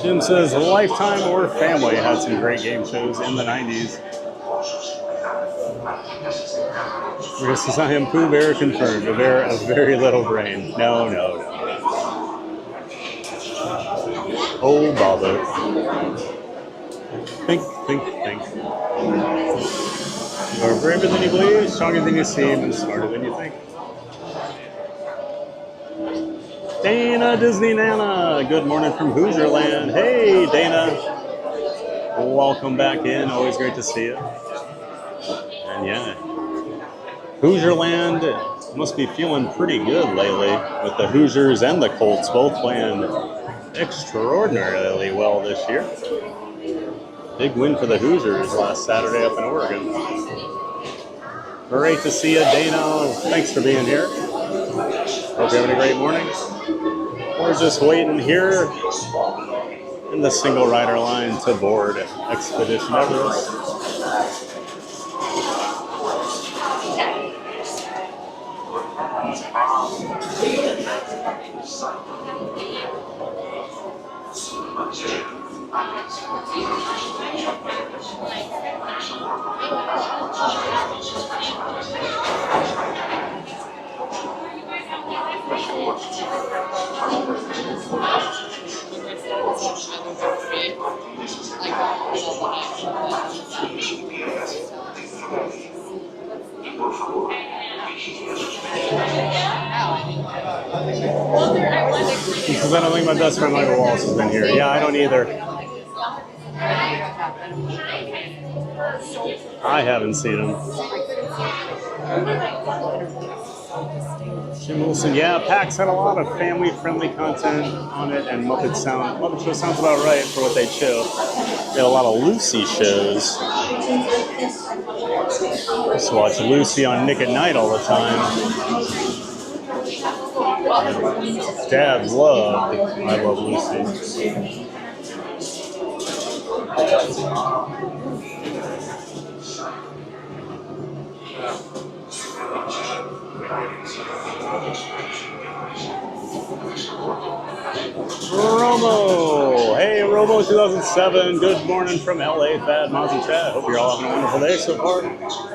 Jim says, Lifetime or Family had some great game shows in the 90s. Chris says, I am Pooh Bear confirmed. A bear of very little brain. No. Oh, bother. Think. You are braver than you believe, stronger than you seem, and smarter than you think. Dana Disney Nana, good morning from Hoosierland. Hey, Dana. Welcome back in. Always great to see you. And yeah, Hoosierland must be feeling pretty good lately with the Hoosiers and the Colts both playing extraordinarily well this year. Big win for the Hoosiers last Saturday up in Oregon. Great to see you, Dana. Thanks for being here. Hope you're having a great morning. We're just waiting here in the single rider line to board Expedition Everest. Because I don't think my best friend Michael Walsh has been here. Yeah, I don't either. I haven't seen him. Jim Wilson, yeah, PAX had a lot of family-friendly content on it, and Muppet Show sounds about right for what they show. They had a lot of Lucy shows. I used to watch Lucy on Nick at Night all the time. Dad loved I Love Lucy. Romo! Hey, Romo 2007. Good morning from LA, Thad, Moz, and Chad. Hope you're all having a wonderful day so far.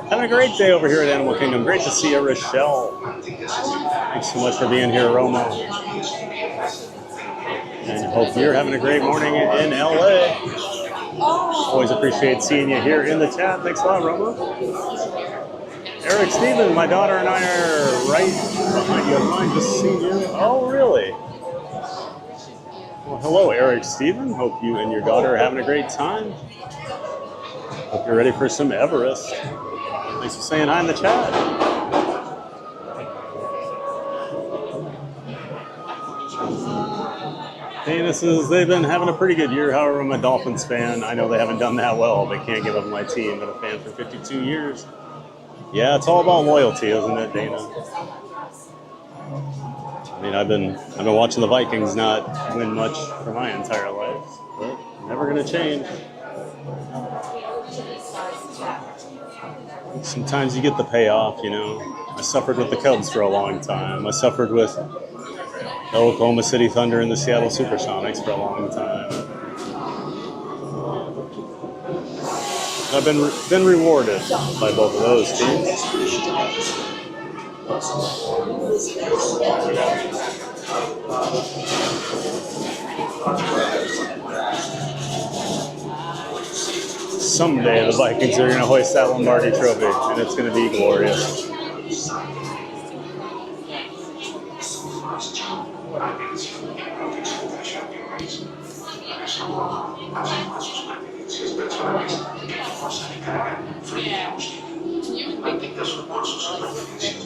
Having a great day over here at Animal Kingdom. Great to see you, Rochelle. Thanks so much for being here, Romo. And hope you're having a great morning in LA. Always appreciate seeing you here in the chat. Thanks a lot, Romo. Eric Stephen, my daughter and I are right behind you online, just seeing you. Oh, really? Well, hello, Eric Stephen. Hope you and your daughter are having a great time. Hope you're ready for some Everest. Thanks for saying hi in the chat. Dana says they've been having a pretty good year. However, I'm a Dolphins fan. I know they haven't done that well. They can't give up my team. Been a fan for 52 years. Yeah, it's all about loyalty, isn't it, Dana? I mean, I've been watching the Vikings not win much for my entire life, but never gonna change. Sometimes you get the payoff, you know. I suffered with the Cubs for a long time. I suffered with the Oklahoma City Thunder and the Seattle Supersonics for a long time. I've been rewarded by both of those teams. Someday the Vikings are going to hoist that Lombardi Trophy, and it's going to be glorious.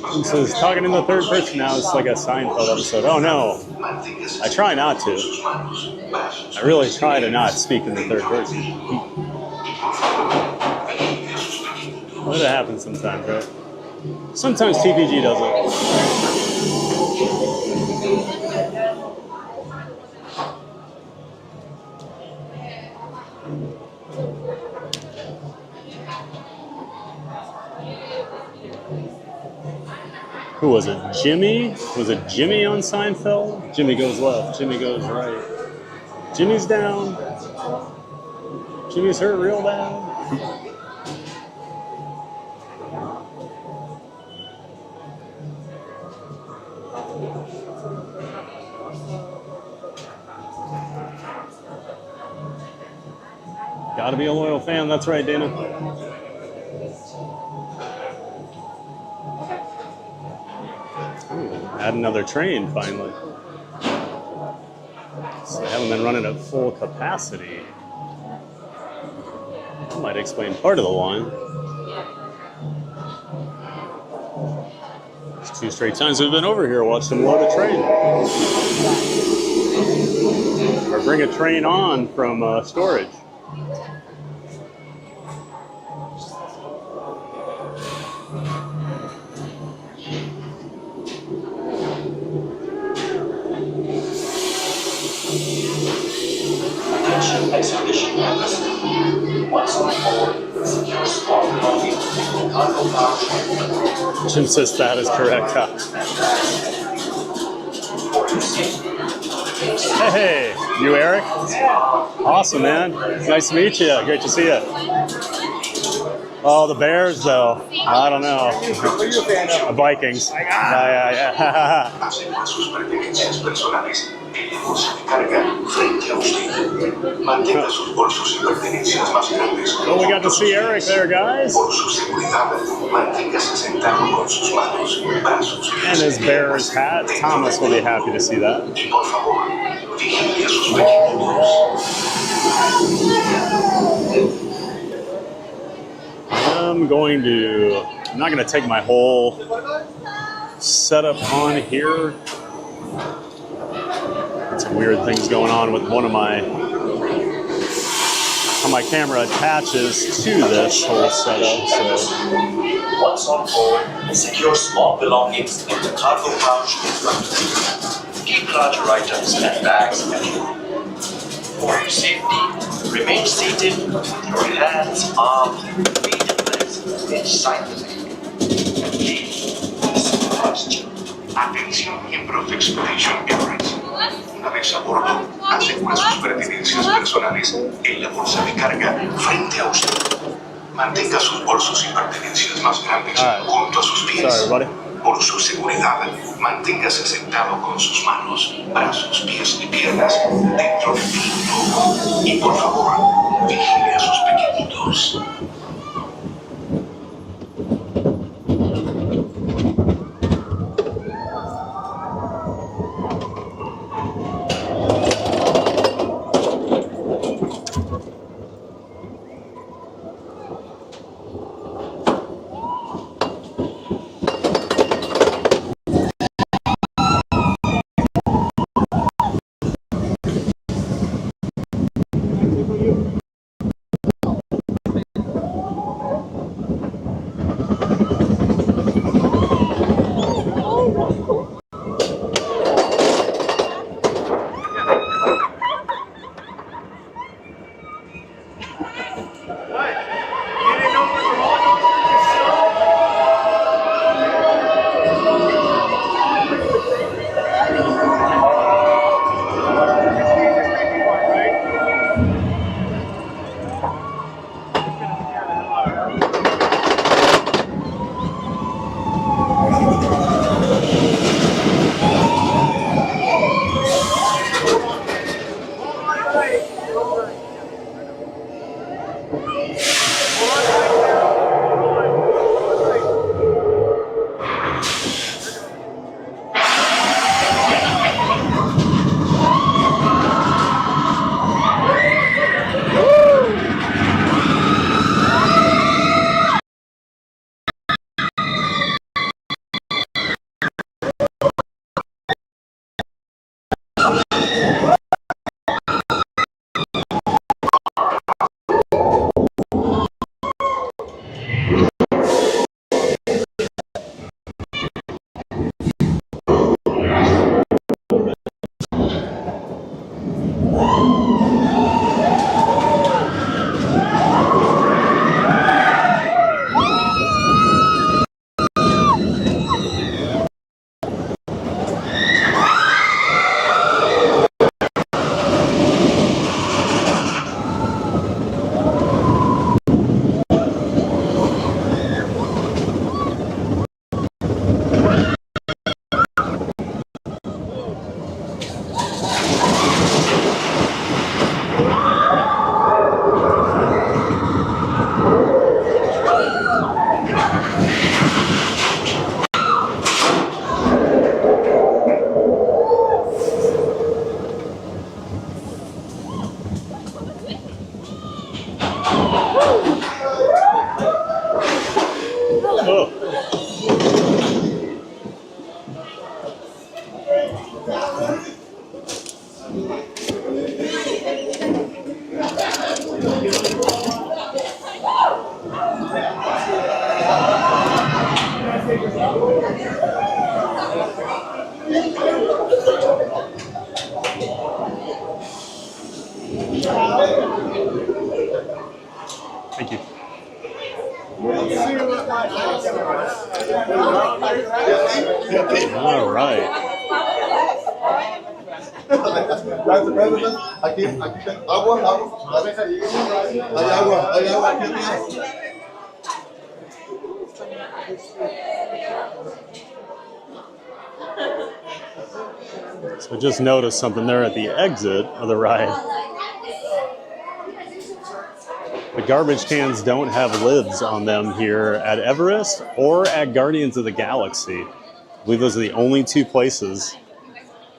And so it's talking in the third person now. It's like a Seinfeld episode. Oh no, I try not to. I really try to not speak in the third person. But it happens sometimes, right? Sometimes TPG does it. Who was it? Jimmy? Was it Jimmy on Seinfeld? Jimmy goes left, Jimmy goes right. Jimmy's down. Jimmy's hurt real bad. Gotta be a loyal fan, that's right, Dana. Add another train finally. So they haven't been running at full capacity. That might explain part of the line. It's 2 straight times we've been over here, watched them load a train. Or bring a train on from storage. Expedition members, once on board, secure spot belonging to the cargo pouch. Jim says that is correct. Hey, you Eric? Awesome, man. Nice to meet you. Great to see you. Oh, the Bears, though. I don't know. What are you a fan of? The Vikings. Yeah. Well, we got to see Eric there, guys. And his Bears hat. Thomas will be happy to see that. I'm not going to take my whole setup on here. Some weird things going on with one of how my camera attaches to this whole setup. So. Once on board, secure small belongings in the cargo pouch in front of you. Keep larger items and bags in your room. For your safety, remain seated with your hands, arms, feet, and legs inside the vehicle. Leave this posture. Atención miembros de Expedition Everest. Una vez a bordo, asegura sus pertenencias personales en la bolsa de carga frente a usted. Mantenga sus bolsos y pertenencias más grandes junto a sus pies. Sorry, buddy. Por su seguridad, manténgase sentado con sus manos, brazos, pies y piernas dentro del vehículo. Y por favor, vigile a sus pequeñitos. Thank you. All right. So I just noticed something there at the exit of the ride. The garbage cans don't have lids on them here at Everest or at Guardians of the Galaxy. I believe those are the only two places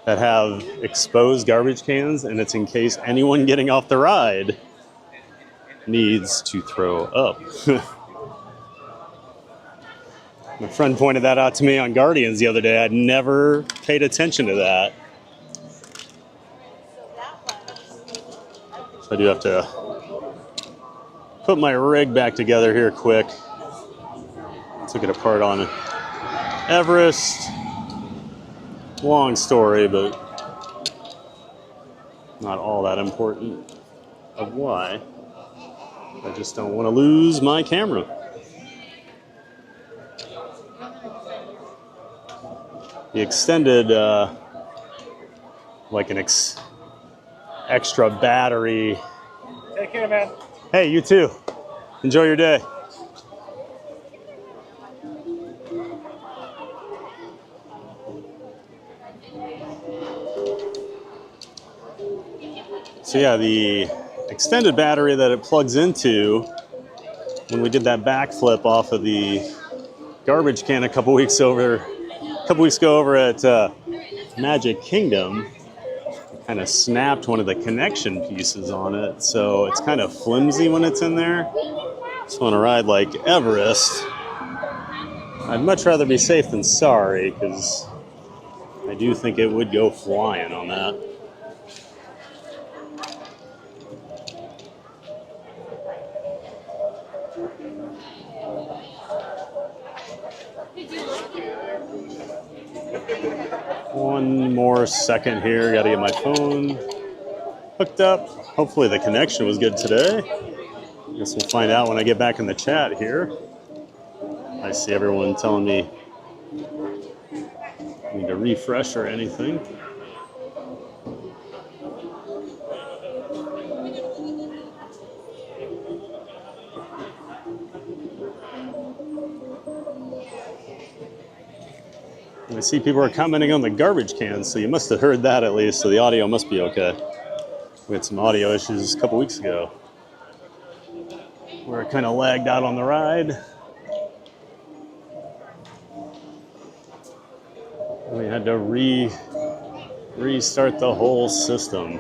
that have exposed garbage cans, and it's in case anyone getting off the ride needs to throw up. My friend pointed that out to me on Guardians the other day. I'd never paid attention to that. So I do have to put my rig back together here quick. Took it apart on Everest. Long story, but not all that important of why. I just don't want to lose my camera. The extended like an extra battery. Take care, man. Hey, you too. Enjoy your day. So yeah, the extended battery that it plugs into, when we did that backflip off of the garbage can a couple weeks ago over at Magic Kingdom, kind of snapped one of the connection pieces on it, so it's kind of flimsy when it's in there. So on a ride like Everest, I'd much rather be safe than sorry, because I do think it would go flying on that. One more second here, gotta get my phone hooked up. Hopefully the connection was good today. Guess we'll find out when I get back in the chat here. I see everyone telling me I need to refresh or anything. I see people are commenting on the garbage cans, so you must have heard that at least, so the audio must be okay. We had some audio issues a couple weeks ago where it kind of lagged out on the ride. We had to restart the whole system.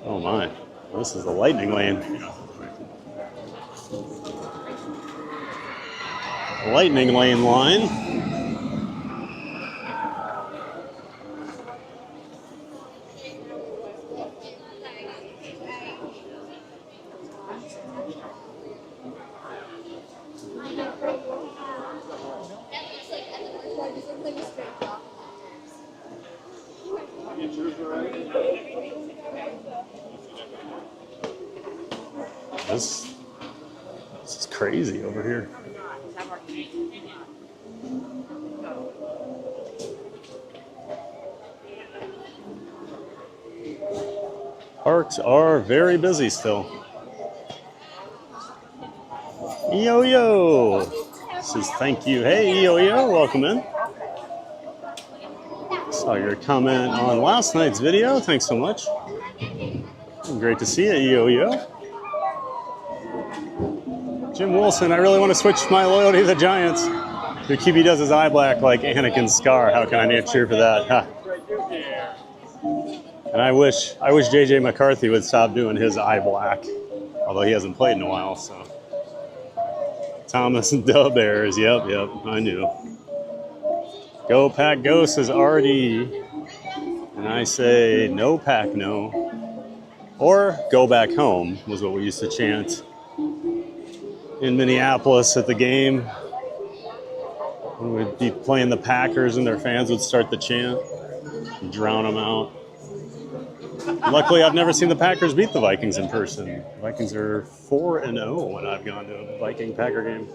Oh my, this is the lightning lane. Lightning lane line. This is crazy over here. Parks are very busy still. Yo-yo says thank you. Hey, yo-yo, welcome in. Saw your comment on last night's video. Thanks so much. Great to see you, yo-yo. Jim Wilson, I really want to switch my loyalty to the Giants. The QB does his eye black like Anakin's scar. How can I not cheer for that? Huh. And I wish JJ McCarthy would stop doing his eye black, although he hasn't played in a while. So Thomas and the Bears, yep, I knew. Go Pack Go says RD, and I say no pack no, or go back home was what we used to chant in Minneapolis at the game. We'd be playing the Packers and their fans would start the chant and drown them out. Luckily, I've never seen the Packers beat the Vikings in person. The Vikings are 4-0 when I've gone to a Viking-Packer game.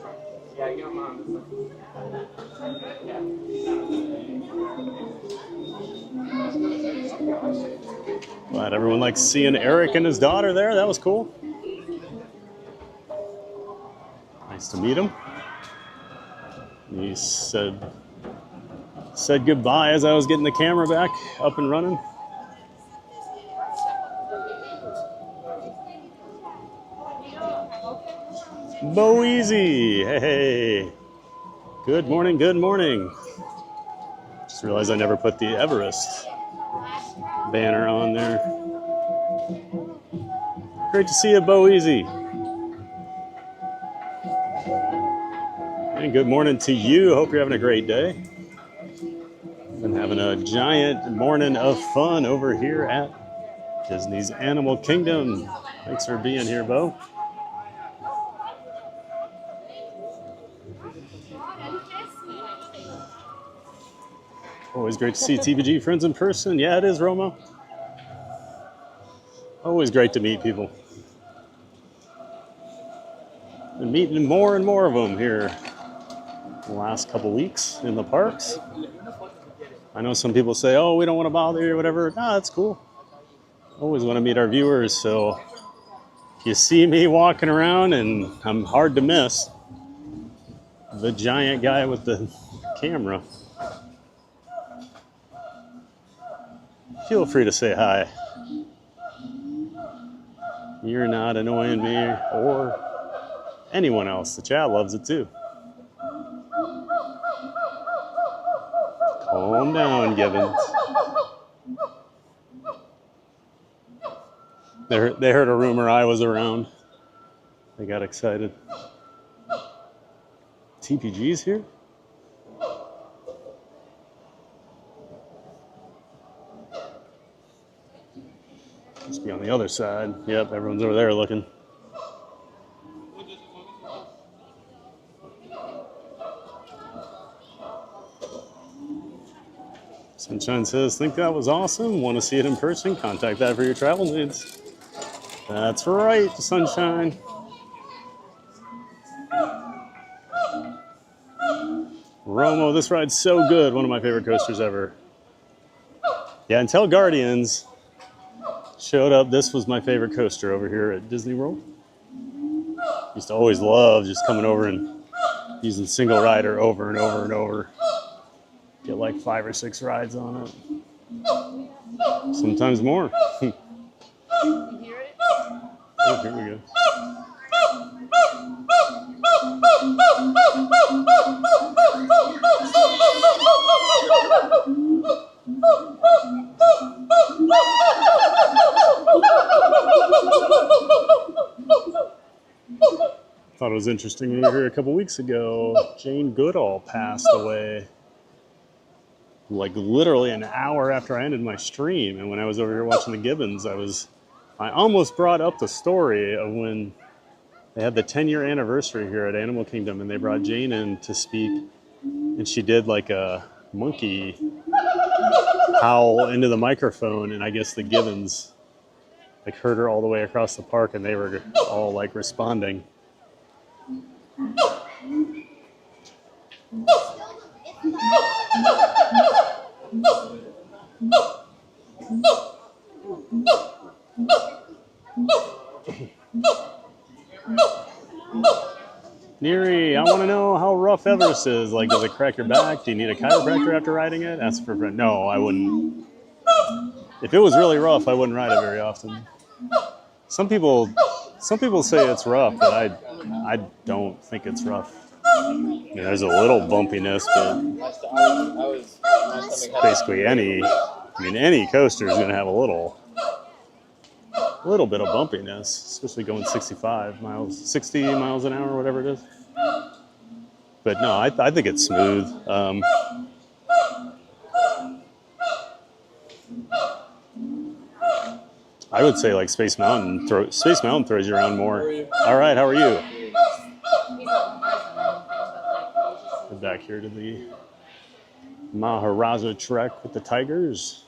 Glad everyone likes seeing Eric and his daughter there. That was cool. Nice to meet him. He said goodbye as I was getting the camera back up and running. Bo Easy, hey. Good morning, good morning. Just realized I never put the Everest banner on there. Great to see you, Bo Easy. And good morning to you. Hope you're having a great day. Been having a giant morning of fun over here at Disney's Animal Kingdom. Thanks for being here, Bo. Always great to see TVG friends in person. Yeah, it is, Roma. Always great to meet people. Been meeting more and more of them here the last couple weeks in the parks. I know some people say, oh, we don't want to bother you or whatever. Nah, that's cool. Always want to meet our viewers, so you see me walking around and I'm hard to miss. The giant guy with the camera. Feel free to say hi. You're not annoying me or anyone else. The chat loves it too. Calm down, Gibbons. They heard a rumor I was around. They got excited. TPG's here? Must be on the other side. Yep, everyone's over there looking. Sunshine says, think that was awesome. Want to see it in person? Contact that for your travel needs. That's right, Sunshine. Romo, this ride's so good. One of my favorite coasters ever. Yeah, until Guardians showed up, this was my favorite coaster over here at Disney World. Used to always love just coming over and using single rider over and over and over. Get like 5 or 6 rides on it. Sometimes more. Oh, here we go. Thought it was interesting when we were here a couple weeks ago. Jane Goodall passed away like literally an hour after I ended my stream. And when I was over here watching the Gibbons, I almost brought up the story of when they had the 10-year anniversary here at Animal Kingdom and they brought Jane in to speak. And she did like a monkey howl into the microphone. And I guess the Gibbons like heard her all the way across the park and they were all like responding. Neri, I want to know how rough Everest is. Like, does it crack your back? Do you need a chiropractor after riding it? Ask for a friend. No, I wouldn't. If it was really rough, I wouldn't ride it very often. Some people say it's rough, but I don't think it's rough. I mean, there's a little bumpiness, but basically any coaster is going to have a little bit of bumpiness, especially going 60 miles an hour, whatever it is. But no, I think it's smooth. I would say like Space Mountain throws you around more. All right, how are you? We're back here to the Maharaja Trek with the tigers.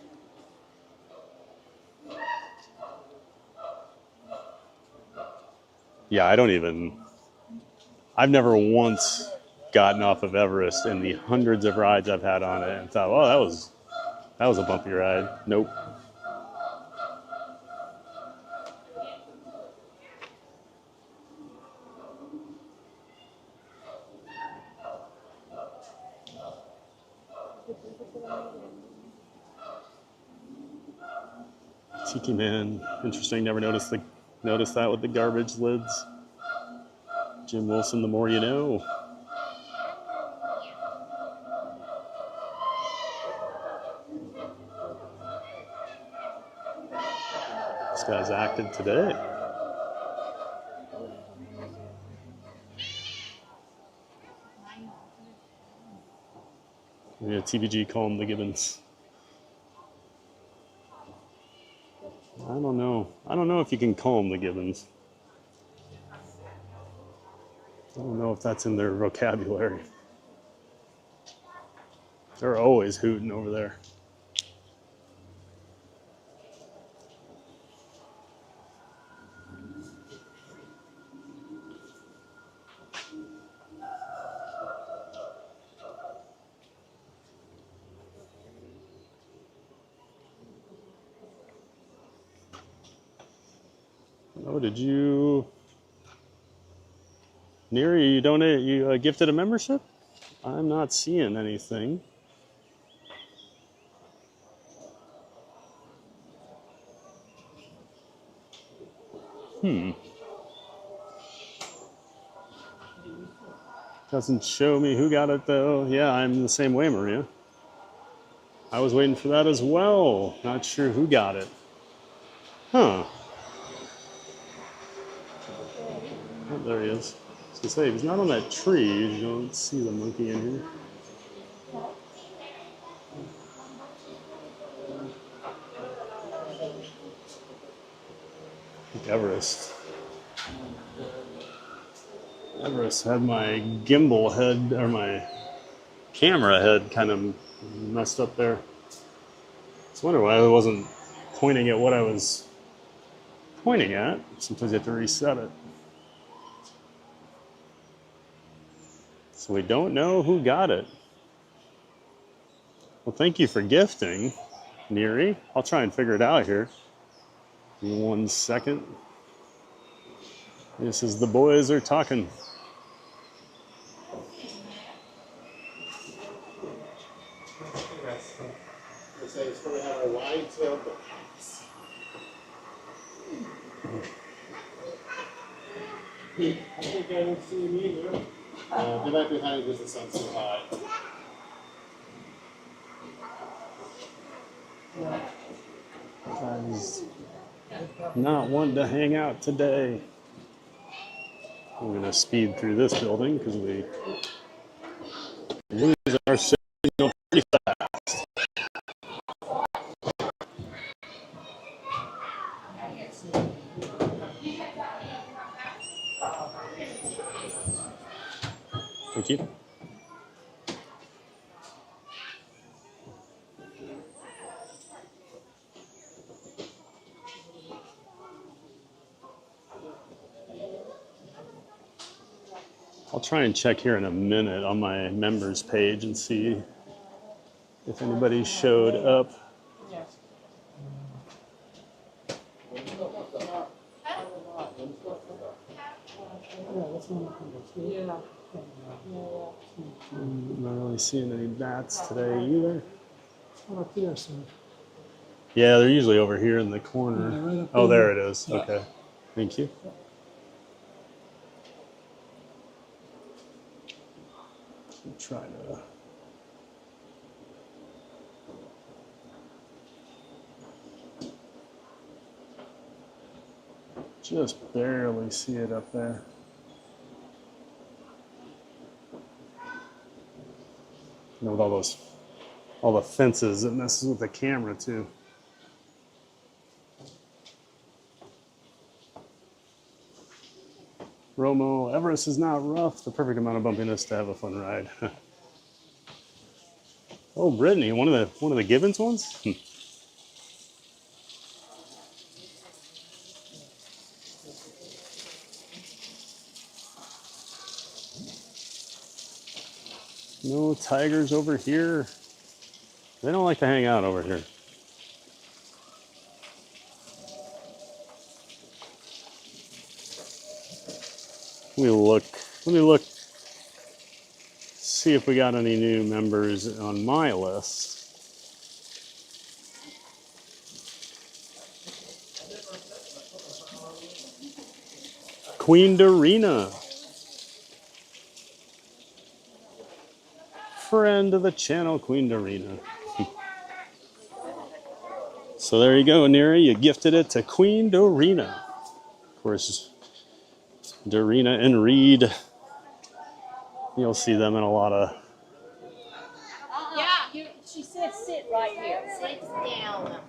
Yeah, I've never once gotten off of Everest in the hundreds of rides I've had on it and thought, oh, that was a bumpy ride. Nope. Tiki Man, interesting. Never noticed that with the garbage lids. Jim Wilson, the more you know. This guy's active today. Yeah, TBG calm the Gibbons. I don't know if you can calm the Gibbons. I don't know if that's in their vocabulary. They're always hooting over there. Oh, did you... Neri, you gifted a membership? I'm not seeing anything. Doesn't show me who got it though. Yeah, I'm the same way, Maria. I was waiting for that as well. Not sure who got it. Huh. Oh, there he is. I was gonna say, he's not on that tree. You don't see the monkey in here. Everest. Everest had my gimbal head, or my camera head kind of messed up there. I was wondering why I wasn't pointing at what I was pointing at. Sometimes you have to reset it. So we don't know who got it. Well, thank you for gifting, Neri. I'll try and figure it out here. Give me 1 second. This is the boys are talking. It's going to have a wide-tailed I think I don't see him either. They might be hiding because the sun's so high. He's not wanting to hang out today. We're going to speed through this building because we lose our signal pretty fast. Thank you. I'll try and check here in a minute on my members page and see if anybody showed up. I'm not really seeing any bats today either. Up there, sir. Yeah, they're usually over here in the corner. Yeah, right up Oh, there. there it is. Okay. Thank you. Try to just barely see it up there. You know, with all the fences, it messes with the camera too. Romo, Everest is not rough. The perfect amount of bumpiness to have a fun ride. Oh, Brittany, one of the Gibbons ones. No tigers over here. They don't like to hang out over here. Let me look, see if we got any new members on my list. Queen Dorina. Friend of the channel, Queen Dorina. So there you go, Neri. You gifted it to Queen Dorina. Of course, Dorina and Reed. You'll see them in a lot of... Yeah, she said sit right here. Sit down.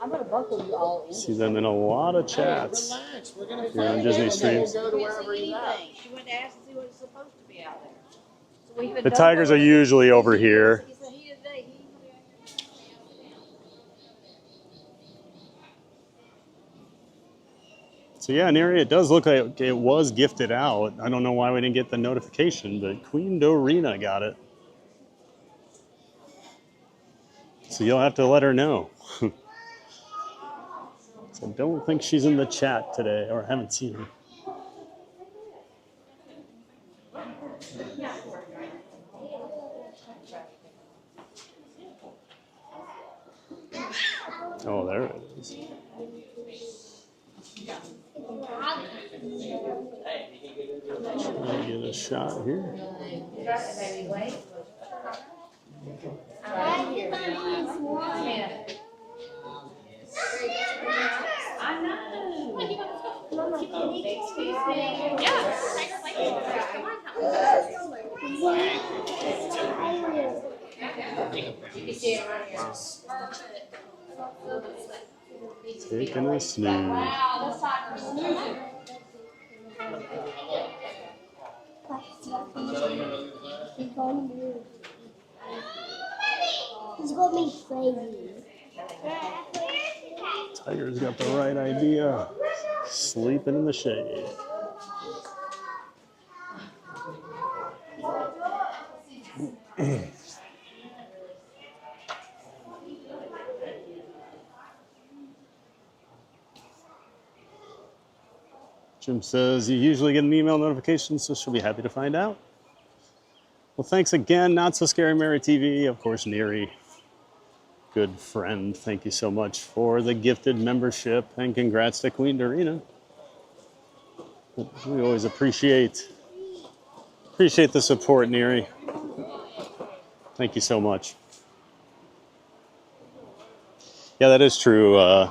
I'm going to buckle you all in. See them in a lot of chats. Relax, we're going to Here on Disney streams. Go to wherever he's at. She went to ask to see what's supposed to be out there. So we even The know tigers are usually over here. He said he today. He ain't gonna be out here. So yeah, Neri, it does look like it was gifted out. I don't know why we didn't get the notification, but Queen Dorina got it. So you'll have to let her know. So I don't think she's in the chat today, or I haven't seen her. Oh, there it is. Try to get a shot here. Taking a snooze. He's got me crazy. Tiger's got the right idea. Sleeping in the shade. Jim says you usually get an email notification, so she'll be happy to find out. Well, thanks again, Not So Scary Mary TV. Of course, Neri, good friend. Thank you so much for the gifted membership, and congrats to Queen Dorina. We always appreciate the support, Neri. Thank you so much. Yeah, that is true.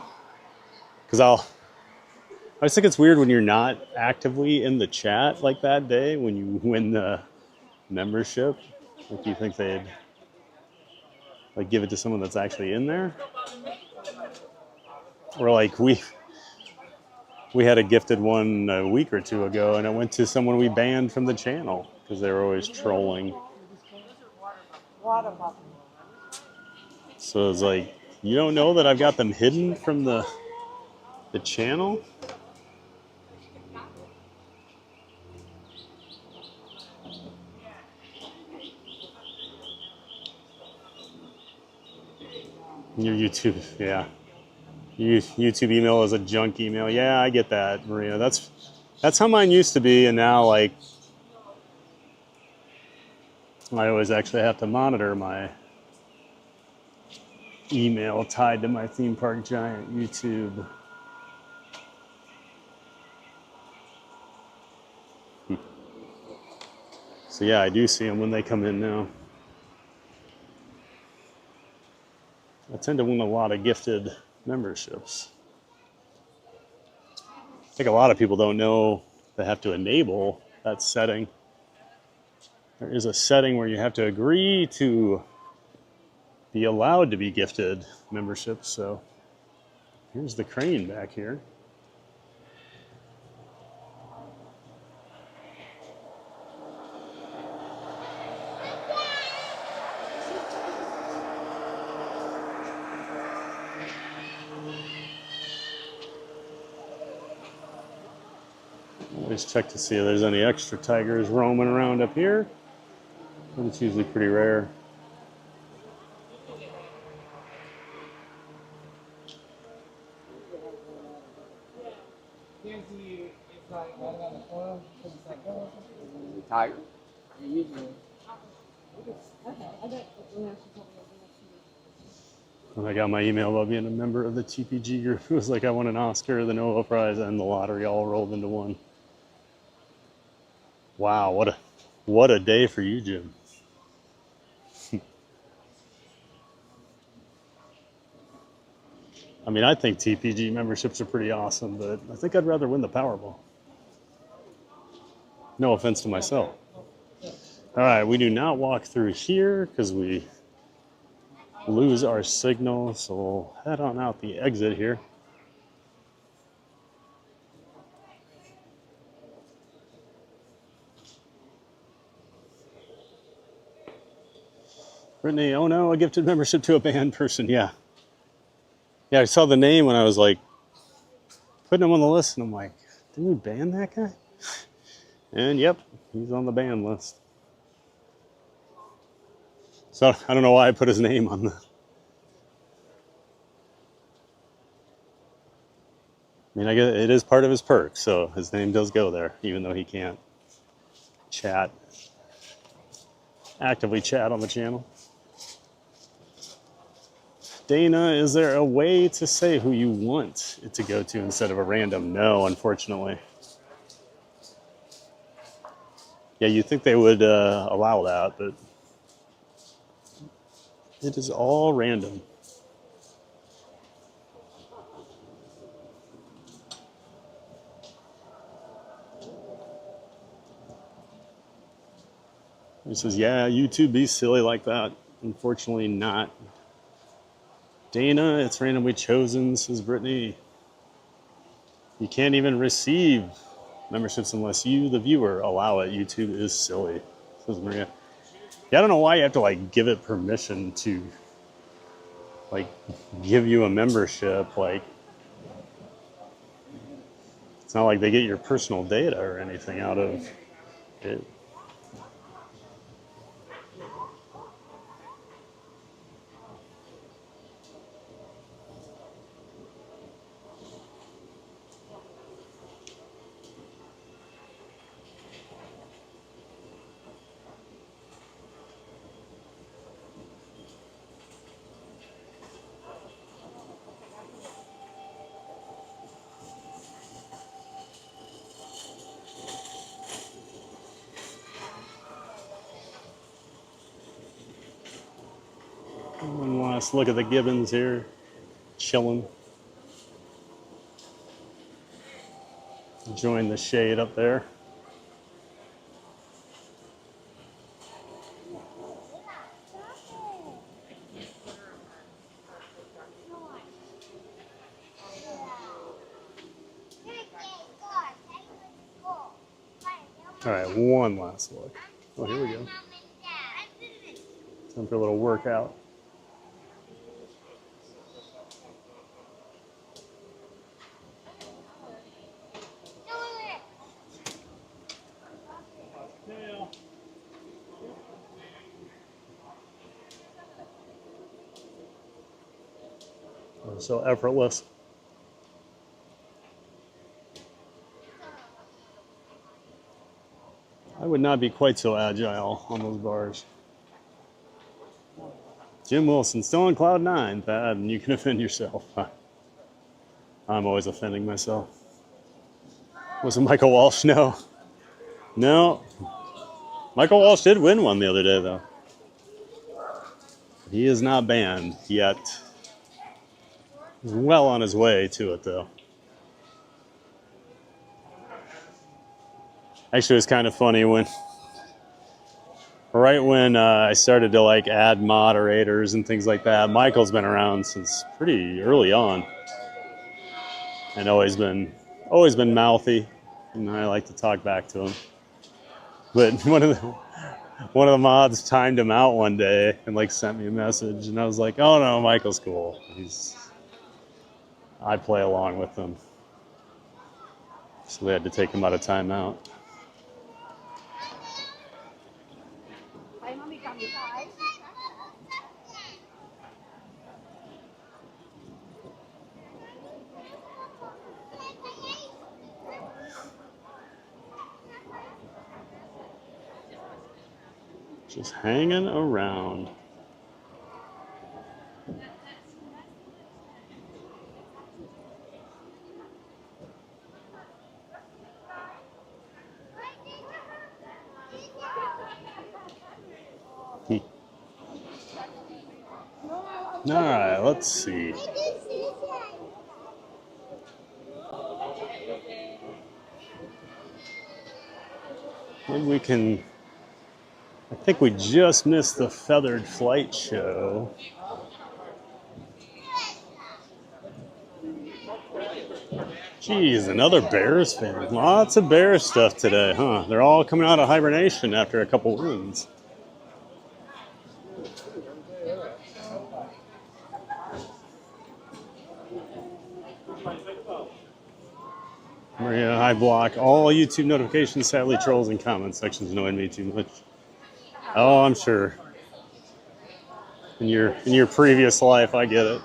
Because I always think it's weird when you're not actively in the chat like that day when you win the membership. Like, you think they'd like give it to someone that's actually in there, or like we had a gifted one a week or two ago, and it went to someone we banned from the channel because they were always trolling. So it's like, you don't know that I've got them hidden from the channel? Your YouTube, yeah. YouTube email is a junk email. Yeah, I get that, Maria. That's how mine used to be, and now, like, I always actually have to monitor my email tied to my theme park giant YouTube. So yeah, I do see them when they come in now. I tend to win a lot of gifted memberships. I think a lot of people don't know they have to enable that setting. There is a setting where you have to agree to be allowed to be gifted memberships. So here's the crane back here. Always check to see if there's any extra tigers roaming around up here, but it's usually pretty rare. Tiger. When I got my email about being a member of the TPG group, it was like I won an Oscar, the Nova Prize, and the lottery all rolled into one. Wow, what a day for you, Jim. I mean, I think TPG memberships are pretty awesome, but I think I'd rather win the Powerball. No offense to myself. All right, we do not walk through here because we lose our signal, so we'll head on out the exit here. Brittany, oh no, a gifted membership to a banned person. Yeah. Yeah, I saw the name when I was like putting him on the list, and I'm like, didn't we ban that guy? And yep, he's on the ban list. So I don't know why I put his name on the... I mean, I guess it is part of his perk, so his name does go there, even though he can't chat, actively chat on the channel. Dana, is there a way to say who you want it to go to instead of a random? No, unfortunately. Yeah, you'd think they would allow that, but it is all random. He says, yeah, YouTube be silly like that. Unfortunately not. Dana, it's randomly chosen, says Brittany. You can't even receive memberships unless you, the viewer, allow it. YouTube is silly, says Maria. Yeah, I don't know why you have to like give it permission to like give you a membership. Like, it's not like they get your personal data or anything out of it. One last look at the gibbons here, chilling. Enjoying the shade up there. All right, one last look. Oh, here we go. Time for a little workout. So effortless. I would not be quite so agile on those bars. Jim Wilson, still on cloud 9, Thad, and you can offend yourself. I'm always offending myself. Was it Michael Walsh? No. No. Michael Walsh did win one the other day, though. He is not banned yet. He's well on his way to it, though. Actually, it was kind of funny when, right when I started to like add moderators and things like that. Michael's been around since pretty early on, and always been mouthy, and I like to talk back to him. But one of the mods timed him out one day and like sent me a message, and I was like, "Oh no, Michael's cool. I play along with him." So they had to take him out of timeout. Just hanging around. All right, let's see. Maybe we can. I think we just missed the feathered flight show. Geez, another Bears fan. Lots of Bears stuff today, huh? They're all coming out of hibernation after a couple wins. Maria, I block all YouTube notifications. Sadly, trolls and comment sections annoyed me too much. Oh, I'm sure. In your previous life, I get it.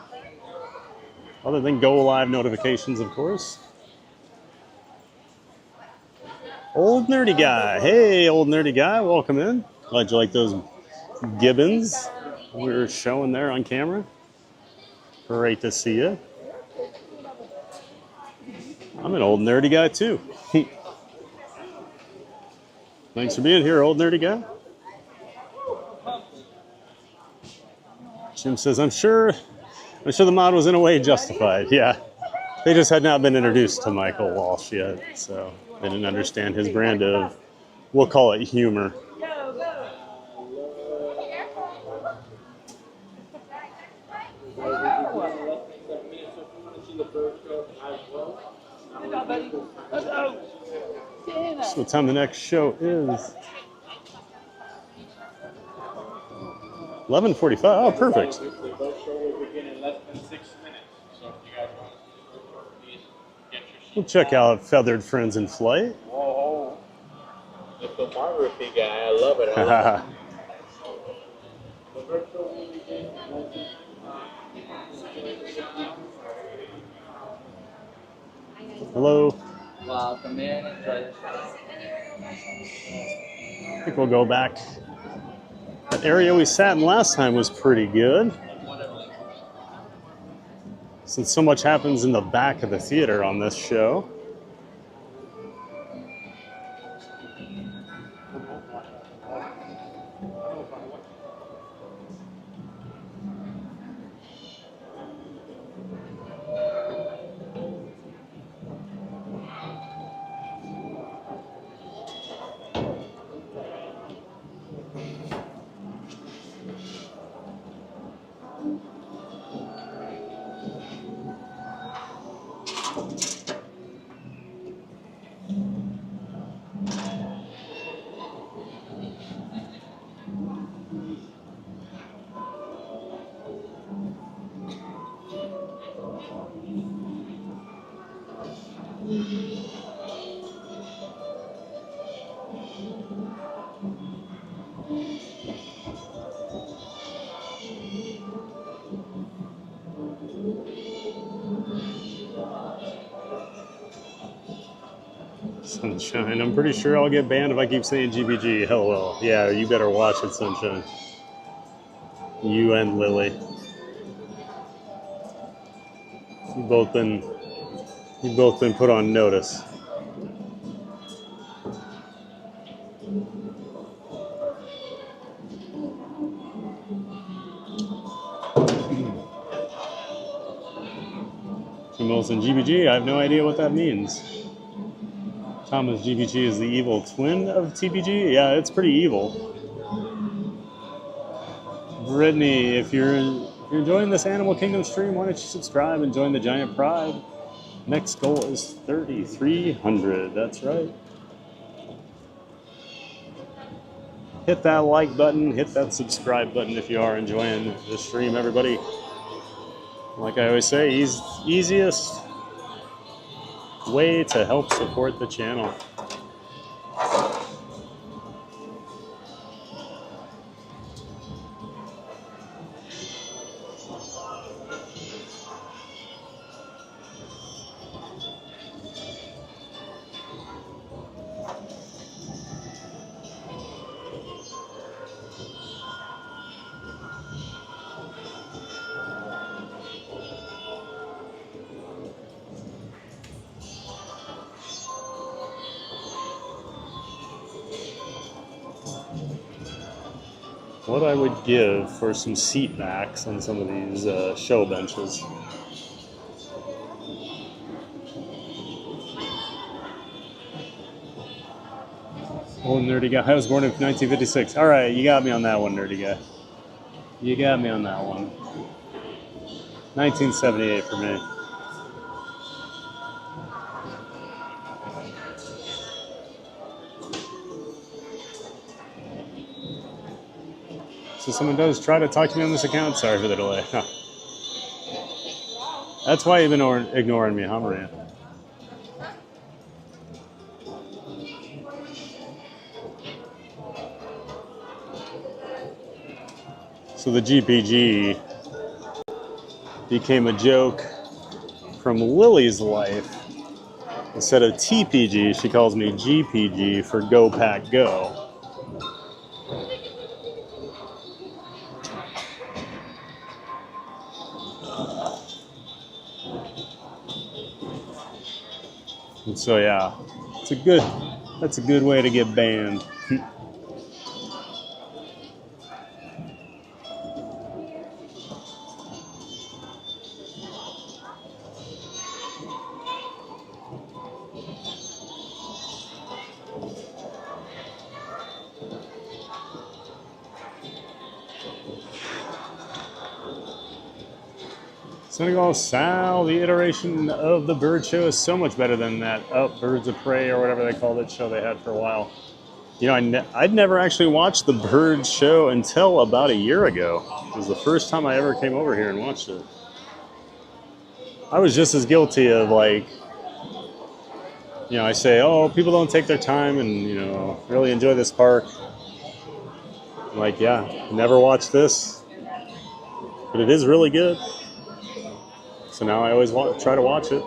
Other than go live notifications, of course. Old nerdy guy. Hey, old nerdy guy, welcome in. Glad you like those gibbons we were showing there on camera. Great to see you. I'm an old nerdy guy too. Thanks for being here, old nerdy guy. Jim says, I'm sure the mod was in a way justified. Yeah, they just had not been introduced to Michael Walsh yet, so they didn't understand his brand of, we'll call it humor. So what time the next show is? 11:45. Oh, perfect. We'll check out Feathered Friends in Flight. Whoa, the photography guy, I love it. I love it. Hello. Welcome in, enjoy the show. I think we'll go back. That area we sat in last time was pretty good. Since so much happens in the back of the theater on this show. Sunshine. I'm pretty sure I'll get banned if I keep saying GBG. Hello. Yeah, you better watch it, Sunshine. You and Lily. You've both been put on notice. Wilson, GBG, I have no idea what that means. Thomas, GBG is the evil twin of TBG? Yeah, it's pretty evil. Brittany, if you're enjoying this Animal Kingdom stream, why don't you subscribe and join the Giant Pride? Next goal is 3,300. That's right. Hit that like button, hit that subscribe button if you are enjoying the stream, everybody. Like I always say, easiest way to help support the channel. What I would give for some seat backs on some of these show benches. Old nerdy guy. I was born in 1956. All right, you got me on that one, nerdy guy. You got me on that one. 1978 for me. So someone does try to talk to me on this account. Sorry for the delay. Huh. That's why you've been ignoring me, huh, Maria? So the GPG became a joke from Lily's life Instead of TPG, she calls me GPG for Go Pack Go. And so yeah, that's a good way to get banned. Senegal Sal, the iteration of the bird show is so much better than that Birds of Prey or whatever they called it show they had for a while. You know, I'd never actually watched the bird show until about a year ago. It was the first time I ever came over here and watched it. I was just as guilty of, like, you know, I say, oh, people don't take their time and, you know, really enjoy this park. I'm like, yeah, never watched this, but it is really good. So now I always try to watch it.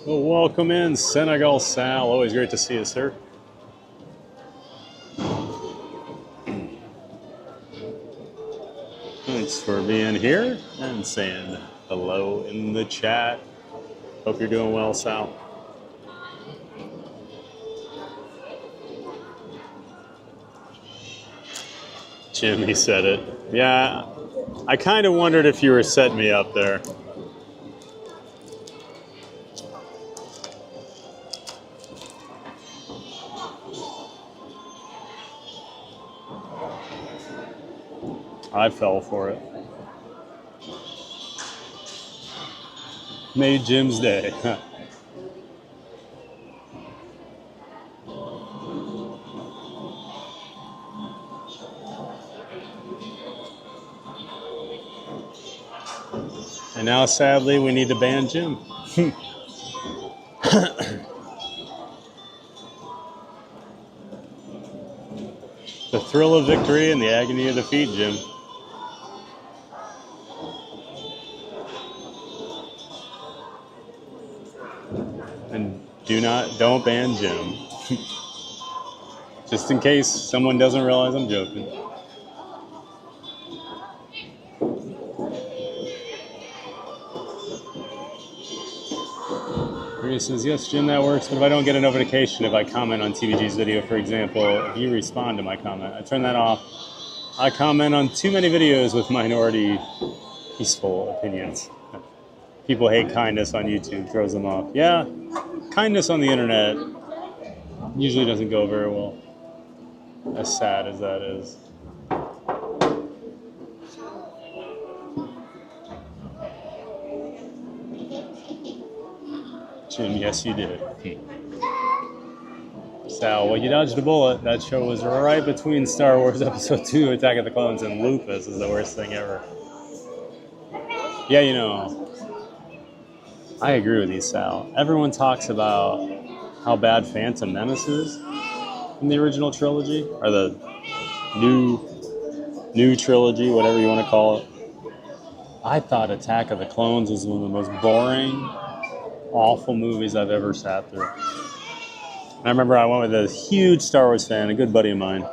Well, welcome in, Senegal Sal. Always great to see you, sir. Thanks for being here and saying hello in the chat. Hope you're doing well, Sal. Jimmy said it. Yeah, I kind of wondered if you were setting me up there. I fell for it. Made Jim's day. And now, sadly, we need to ban Jim. The thrill of victory and the agony of defeat, Jim. And don't ban Jim. Just in case someone doesn't realize I'm joking. Maria says, yes, Jim, that works, but if I don't get a notification if I comment on TVG's video, for example, if you respond to my comment, I turn that off. I comment on too many videos with minority peaceful opinions. People hate kindness on YouTube, throws them off. Yeah, kindness on the internet usually doesn't go very well, as sad as that is. Jim, yes, you did. Sal, well, you dodged a bullet. That show was right between Star Wars Episode 2, Attack of the Clones, and Lupus is the worst thing ever. Yeah, you know, I agree with you, Sal. Everyone talks about how bad Phantom Menace is in the original trilogy, or the new trilogy, whatever you want to call it. I thought Attack of the Clones was one of the most boring, awful movies I've ever sat through. And I remember I went with a huge Star Wars fan, a good buddy of mine.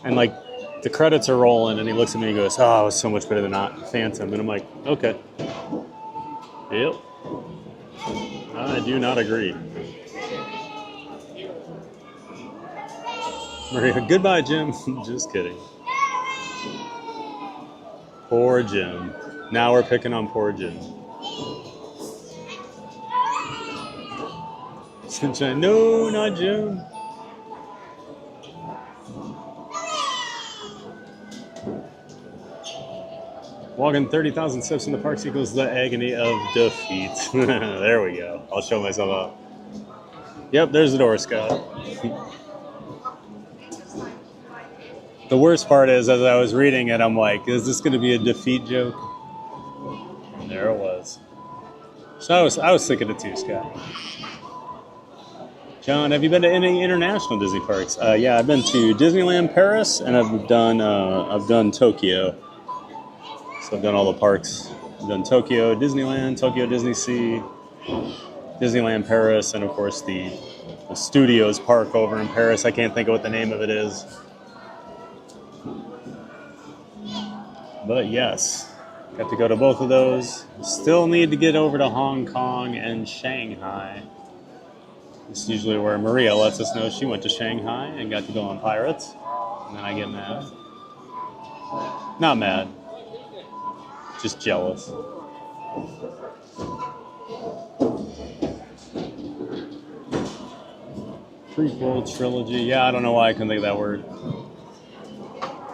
And like, the credits are rolling, and he looks at me and goes, oh, it was so much better than Phantom. And I'm like, okay. Yep. I do not agree. Maria, goodbye, Jim. Just kidding. Poor Jim. Now we're picking on poor Jim. Sunshine, no, not Jim. Walking 30,000 steps in the park equals the agony of defeat. There we go. I'll show myself up. Yep, there's the door, Scott. The worst part is, as I was reading it, I'm like, is this going to be a defeat joke? And there it was. So I was thinking it too, Scott. John, have you been to any international Disney parks? Yeah, I've been to Disneyland Paris, and I've done Tokyo. So I've done all the parks. I've done Tokyo Disneyland, Tokyo Disney Sea, Disneyland Paris, and of course the Studios Park over in Paris. I can't think of what the name of it is. But yes, got to go to both of those. Still need to get over to Hong Kong and Shanghai. This is usually where Maria lets us know she went to Shanghai and got to go on Pirates. And then I get mad. Not mad. Just jealous. Prequel trilogy. Yeah, I don't know why I couldn't think of that word.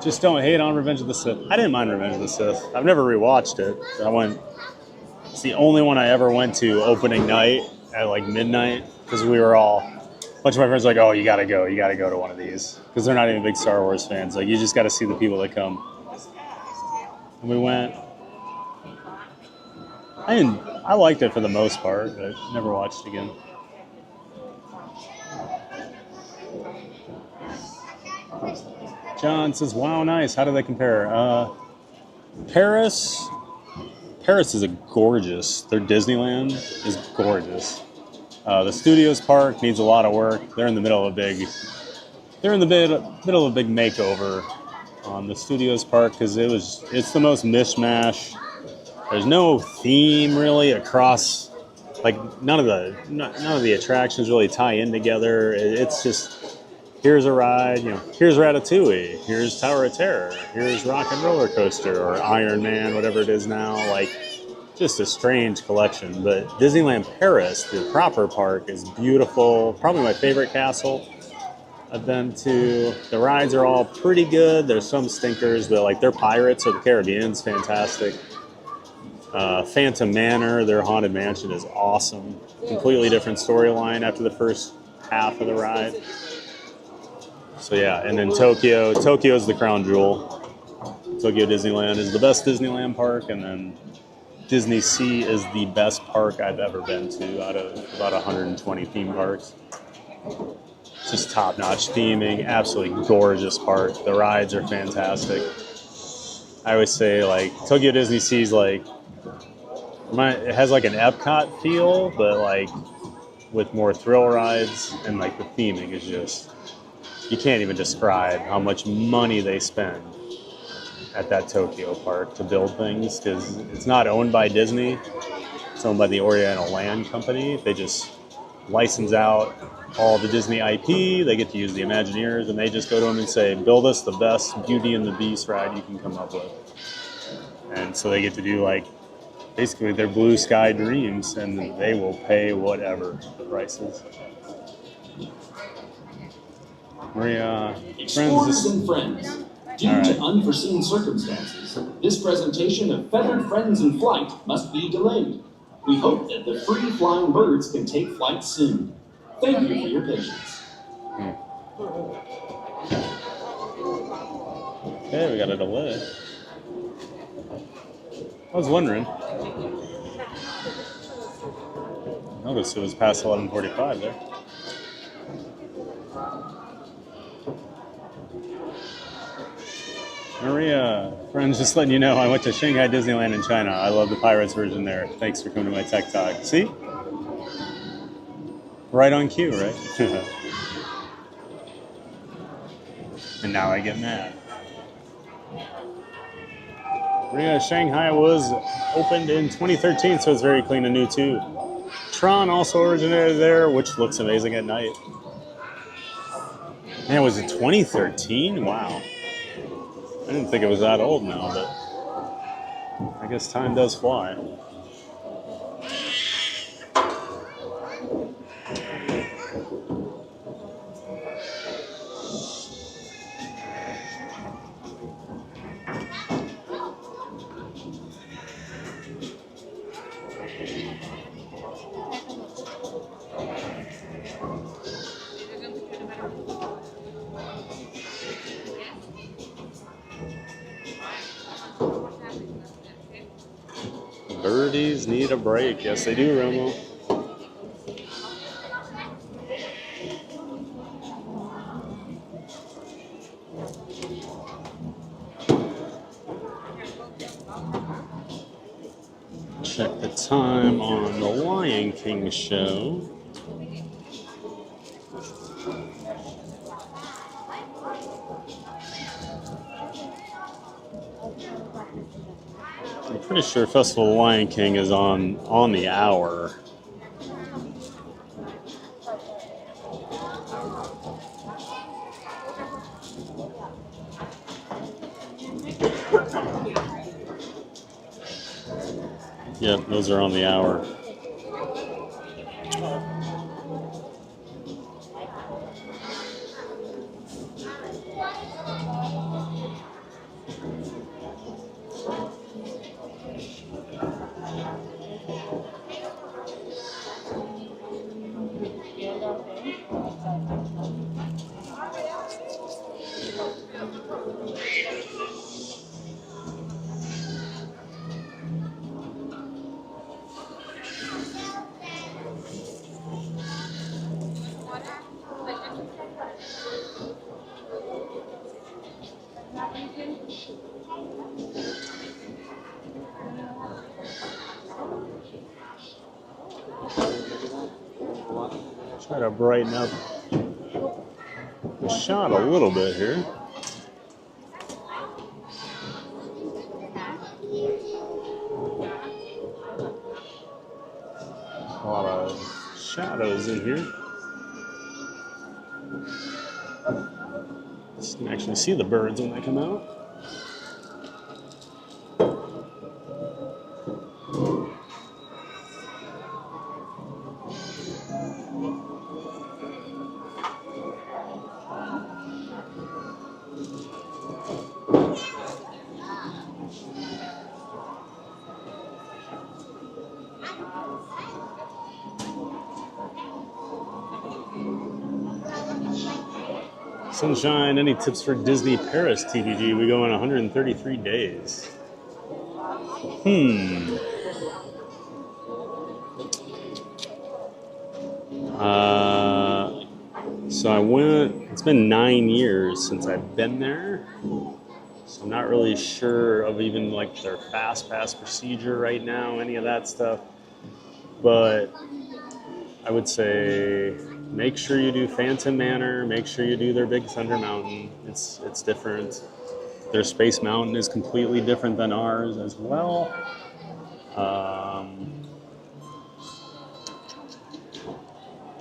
Just don't hate on Revenge of the Sith. I didn't mind Revenge of the Sith. I've never rewatched it. It's the only one I ever went to opening night at like midnight, because we were all, a bunch of my friends were like, oh, you gotta go to one of these. Because they're not even big Star Wars fans. Like, you just gotta see the people that come. And we went. I liked it for the most part, but never watched it again. John says, wow, nice. How do they compare? Paris is a gorgeous. Their Disneyland is gorgeous. The Studios Park needs a lot of work. They're in the middle of a big makeover on the Studios Park, because it's the most mishmash. There's no theme really across. Like none of the attractions really tie in together. It's just, here's a ride, here's Ratatouille, here's Tower of Terror, here's Rock and Roller Coaster or Iron Man, whatever it is now. Like, just a strange collection. But Disneyland Paris, the proper park, is beautiful. Probably my favorite castle I've been to. The rides are all pretty good. There's some stinkers, but like their Pirates of the Caribbean's fantastic. Phantom Manor, their haunted mansion, is awesome. Completely different storyline after the first half of the ride. So yeah, and then Tokyo's the crown jewel. Tokyo Disneyland is the best Disneyland park, and then Disney Sea is the best park I've ever been to out of about 120 theme parks. It's just top-notch theming, absolutely gorgeous park. The rides are fantastic. I always say, like, Tokyo Disney Sea is like, it has like an Epcot feel, but like with more thrill rides, and like the theming is just, you can't even describe how much money they spend at that Tokyo park to build things, because it's not owned by Disney. It's owned by the Oriental Land Company. They just license out all the Disney IP. They get to use the Imagineers, and they just go to them and say, build us the best Beauty and the Beast ride you can come up with. And so they get to do like basically their blue sky dreams, and they will pay whatever the price is. Maria, Explorers and friends, due to unforeseen circumstances, this presentation of Feathered Friends in Flight must be delayed. We hope that the free flying birds can take flight soon. Thank you for your patience. Okay, we got a delay. I was wondering. Noticed it was past 11:45 there. Maria, friends, just letting you know, I went to Shanghai Disneyland in China. I love the Pirates version there. Thanks for coming to my tech talk. See? Right on cue, right? And now I get mad. Maria, Shanghai was opened in 2013, so it's very clean and new too. Tron also originated there, which looks amazing at night. Man, was it 2013? Wow. I didn't think it was that old now, but I guess time does fly. Birdies need a break. Yes, they do, Romo. about time on the Lion King show. I'm pretty sure Festival of Lion King is on the hour. Yeah, those are on the hour. Try to brighten up the shot a little bit here. A lot of shadows in here. You can actually see the birds when they come out. Sunshine, any tips for Disney Paris TBG? We go in 133 days. So I went, it's been 9 years since I've been there. So I'm not really sure of even like their fast pass procedure right now, any of that stuff. But I would say make sure you do Phantom Manor, make sure you do their Big Thunder Mountain. It's different. Their Space Mountain is completely different than ours as well.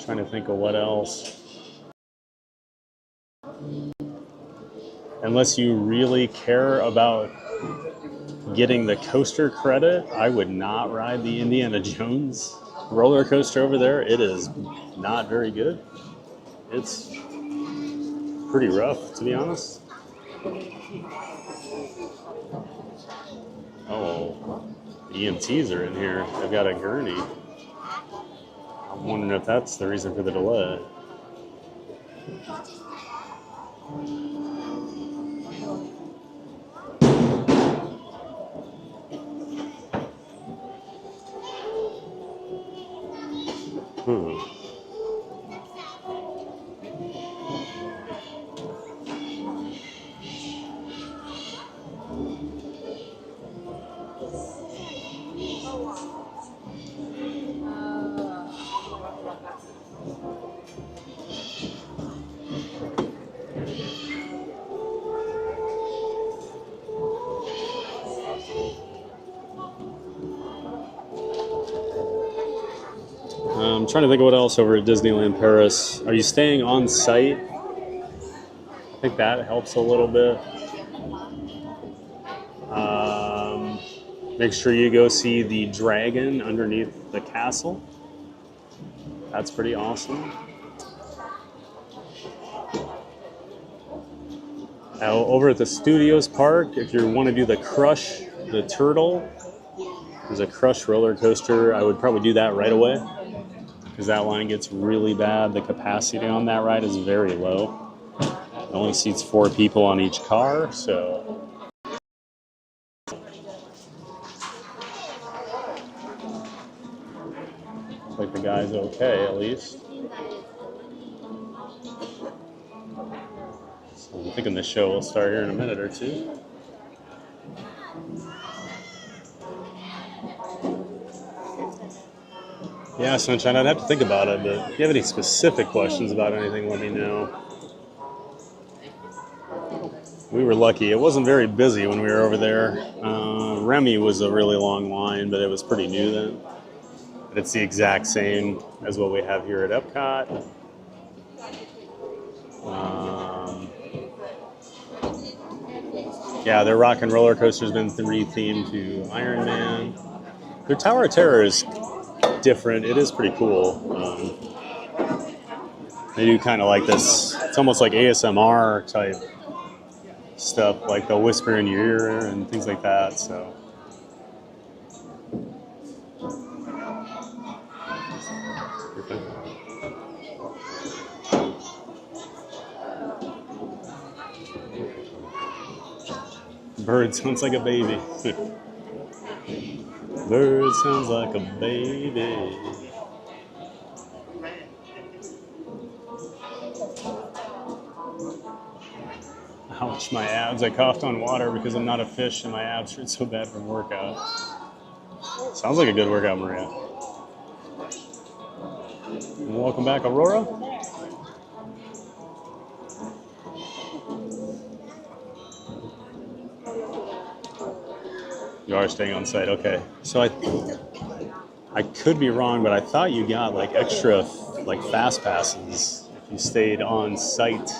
Trying to think of what else. Unless you really care about getting the coaster credit, I would not ride the Indiana Jones roller coaster over there. It is not very good. It's pretty rough, to be honest. Oh, the EMTs are in here. They've got a gurney. I'm wondering if that's the reason for the delay. I'm trying to think of what else over at Disneyland Paris. Are you staying on site? I think that helps a little bit. Make sure you go see the dragon underneath the castle. That's pretty awesome. Now, over at the Studios Park, if you want to do the Crush, the Turtle, there's a Crush roller coaster. I would probably do that right away because that line gets really bad. The capacity on that ride is very low. It only seats 4 people on each car, so. Looks like the guy's okay, at least. So I'm thinking the show will start here in a minute or two. Yeah, Sunshine, I'd have to think about it, but if you have any specific questions about anything, let me know. We were lucky. It wasn't very busy when we were over there. Remy was a really long line, but it was pretty new then. But it's the exact same as what we have here at Epcot. Yeah, their rock and roller coaster's been rethemed to Iron Man. Their Tower of Terror is different. It is pretty cool. They do kind of like this. It's almost like ASMR type stuff, like they'll whisper in your ear and things like that. So. Bird sounds like a baby. Bird sounds like a baby. Ouch, my abs. I coughed on water because I'm not a fish and my abs hurt so bad from workout. Sounds like a good workout, Maria. Welcome back, Aurora. You are staying on site, okay. So I could be wrong, but I thought you got like extra like fast passes if you stayed on site.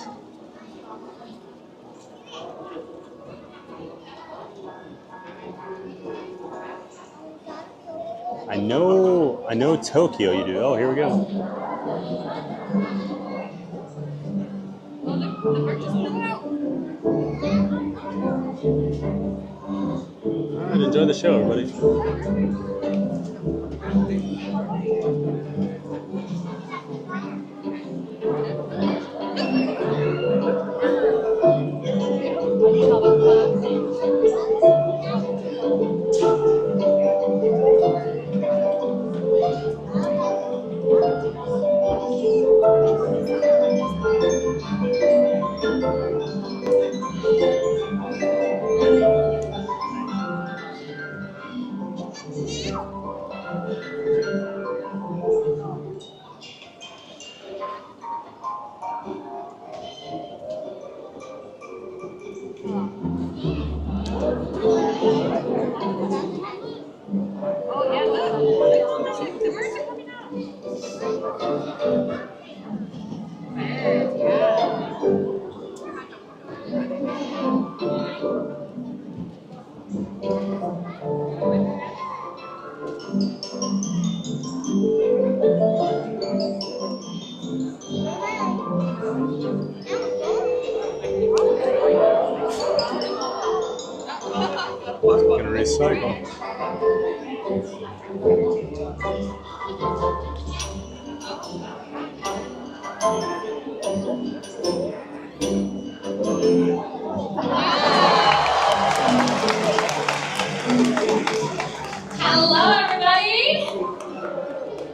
I know Tokyo you do. Oh, here we go. All right, enjoy the show, everybody. Gonna recycle. Hello, everybody.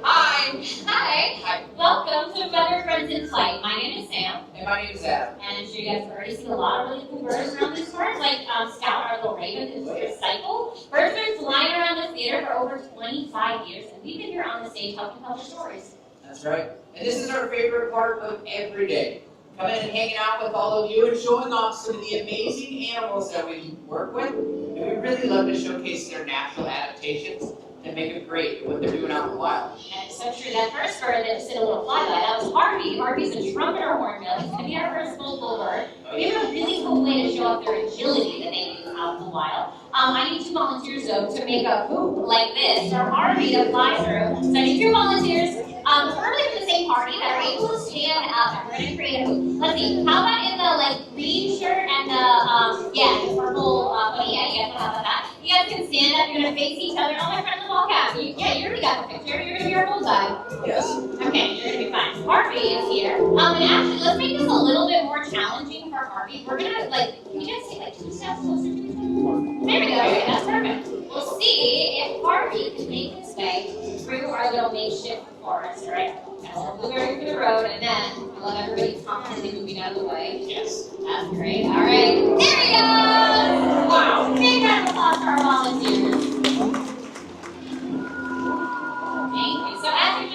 Hi. Welcome to Better Friends in Flight. My name is Sam. And my name is Adam. And I'm sure you guys have already seen a lot of really cool birds around this park, like Scout, our little raven, who's your cycle. Birds have been flying around the theater for over 25 years, and we've been here on the stage helping tell their stories. That's right. And this is our favorite part of every day. Coming and hanging out with all of you and showing off some of the amazing animals that we work with. And we really love to showcase their natural adaptations and make it great at what they're doing out in the wild. And it's so true. That first bird that just did a little flyby, that was Harvey. Harvey's a trumpeter hornbill. He's going to be our first local bird. We have a really cool way to show off their agility that they use out in the wild. I need 2 volunteers, though, to make a hoop like this for Harvey to fly through. So I need 2 volunteers, probably from the same party, that are able to stand up. And we're going to create a hoop. Let's see. How about in the green shirt and the the purple hoodie? Yeah, you guys know how about that. You guys can stand up. You're going to face each other. Oh, my friend, the ball cap. You already got the picture. You're going to be our bullseye. Yes. Okay, you're going to be fine. Harvey is here. And actually, let's make this a little bit more challenging for Harvey. We're going to, can you guys take 2 steps closer to each other? There we go. Okay, that's perfect. We'll see if Harvey can make his way through our little makeshift forest, right? So we'll move through the road, and then we'll let everybody confidently moving out of the way. Yes. That's great. All right. There we go! Wow. Big round of applause for our volunteers. Thank you. So as you're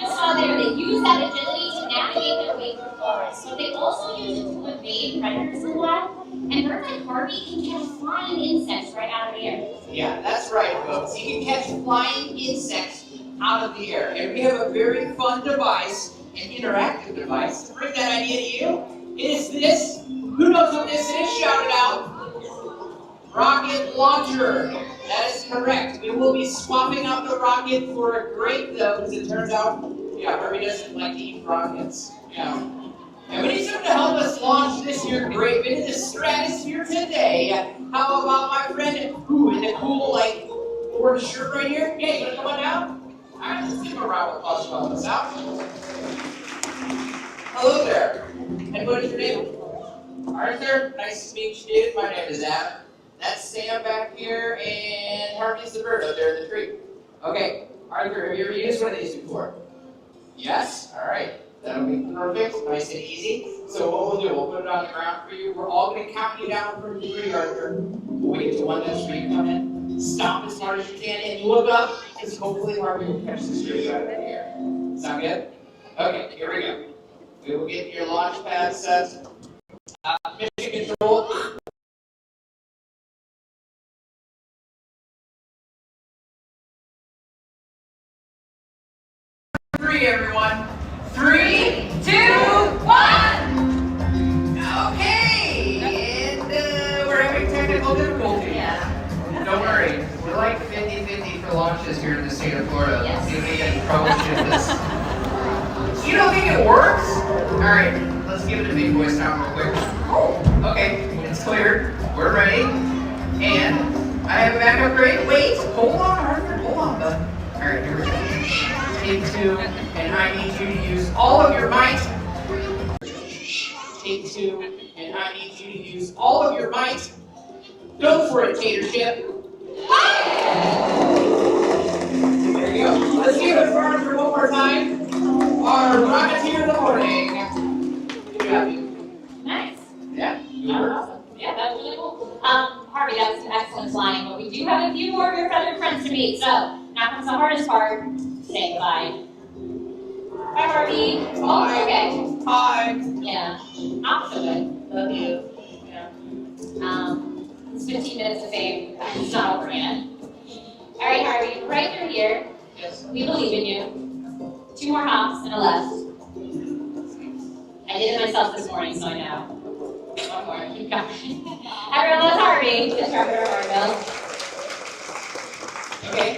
So they also use it to evade predators in the lab. And birds like Harvey can catch flying insects right out of the air. Yeah, that's right, folks. You can catch flying insects out of the air. And we have a very fun device, an interactive device, to bring that idea to you. It is this. Who knows what this is? Shout it out. Rocket launcher. That is correct. We will be swapping out the rocket for a grape, though, because it turns out, Harvey doesn't like to eat rockets. Yeah. And we need someone to help us launch this here grape into the stratosphere today. How about my friend, in the cool, orange shirt right here? Yeah, you want to come on down? All right, let's give him a round of applause for helping us out. Hello there. And what is your name? Arthur. Nice to meet you, dude. My name is Adam. That's Sam back here, and Harvey's the bird up there in the tree. Okay, Arthur, have you ever used one of these before? Yes? All right. That'll be perfect, nice and easy. So what we'll do, we'll put it on the ground for you. We're all going to count you down from 3, Arthur. We'll get to 1, that's where you come in, stomp as hard as you can, and look up, because hopefully Harvey will catch the string out of the air. Sound good? Okay, here we go. We will get your launch pad set. Mission control. 3, everyone. 3, 2, 1. Okay, and we're having technical difficulty. Yeah. Don't worry, we're like 50-50 for launches here in the state of Florida. Let's see if we can troubleshoot this. You don't think it works? All right, let's give it a big voice sound real quick. Okay, it's cleared. We're ready, and I have a backup grade. Wait, hold on, Arthur. Hold on, bud. All right, here we go. Take 2, and I need you to use all of your might. Take 2, and I need you to use all of your might. Go for it, Tatership. There you go. Let's give it for Arthur one more time. Our Rocketeer in the morning. Good job. Nice. Yeah. Awesome. Yeah, that was really cool. Harvey, that was excellent flying, but we do have a few more of your feathered friends to meet. So now comes the hardest part. Say goodbye. Bye, Harvey. Oh, okay. Hi. Yeah. Not so good. Love you. Yeah. It's 15 minutes of fame. It's not over yet. All right, Harvey. Right through here. Yes. We believe in you. 2 more hops and a left. I did it myself this morning, so I know. 1 more. Keep going. Everyone loves Harvey. Just drop it over, Okay.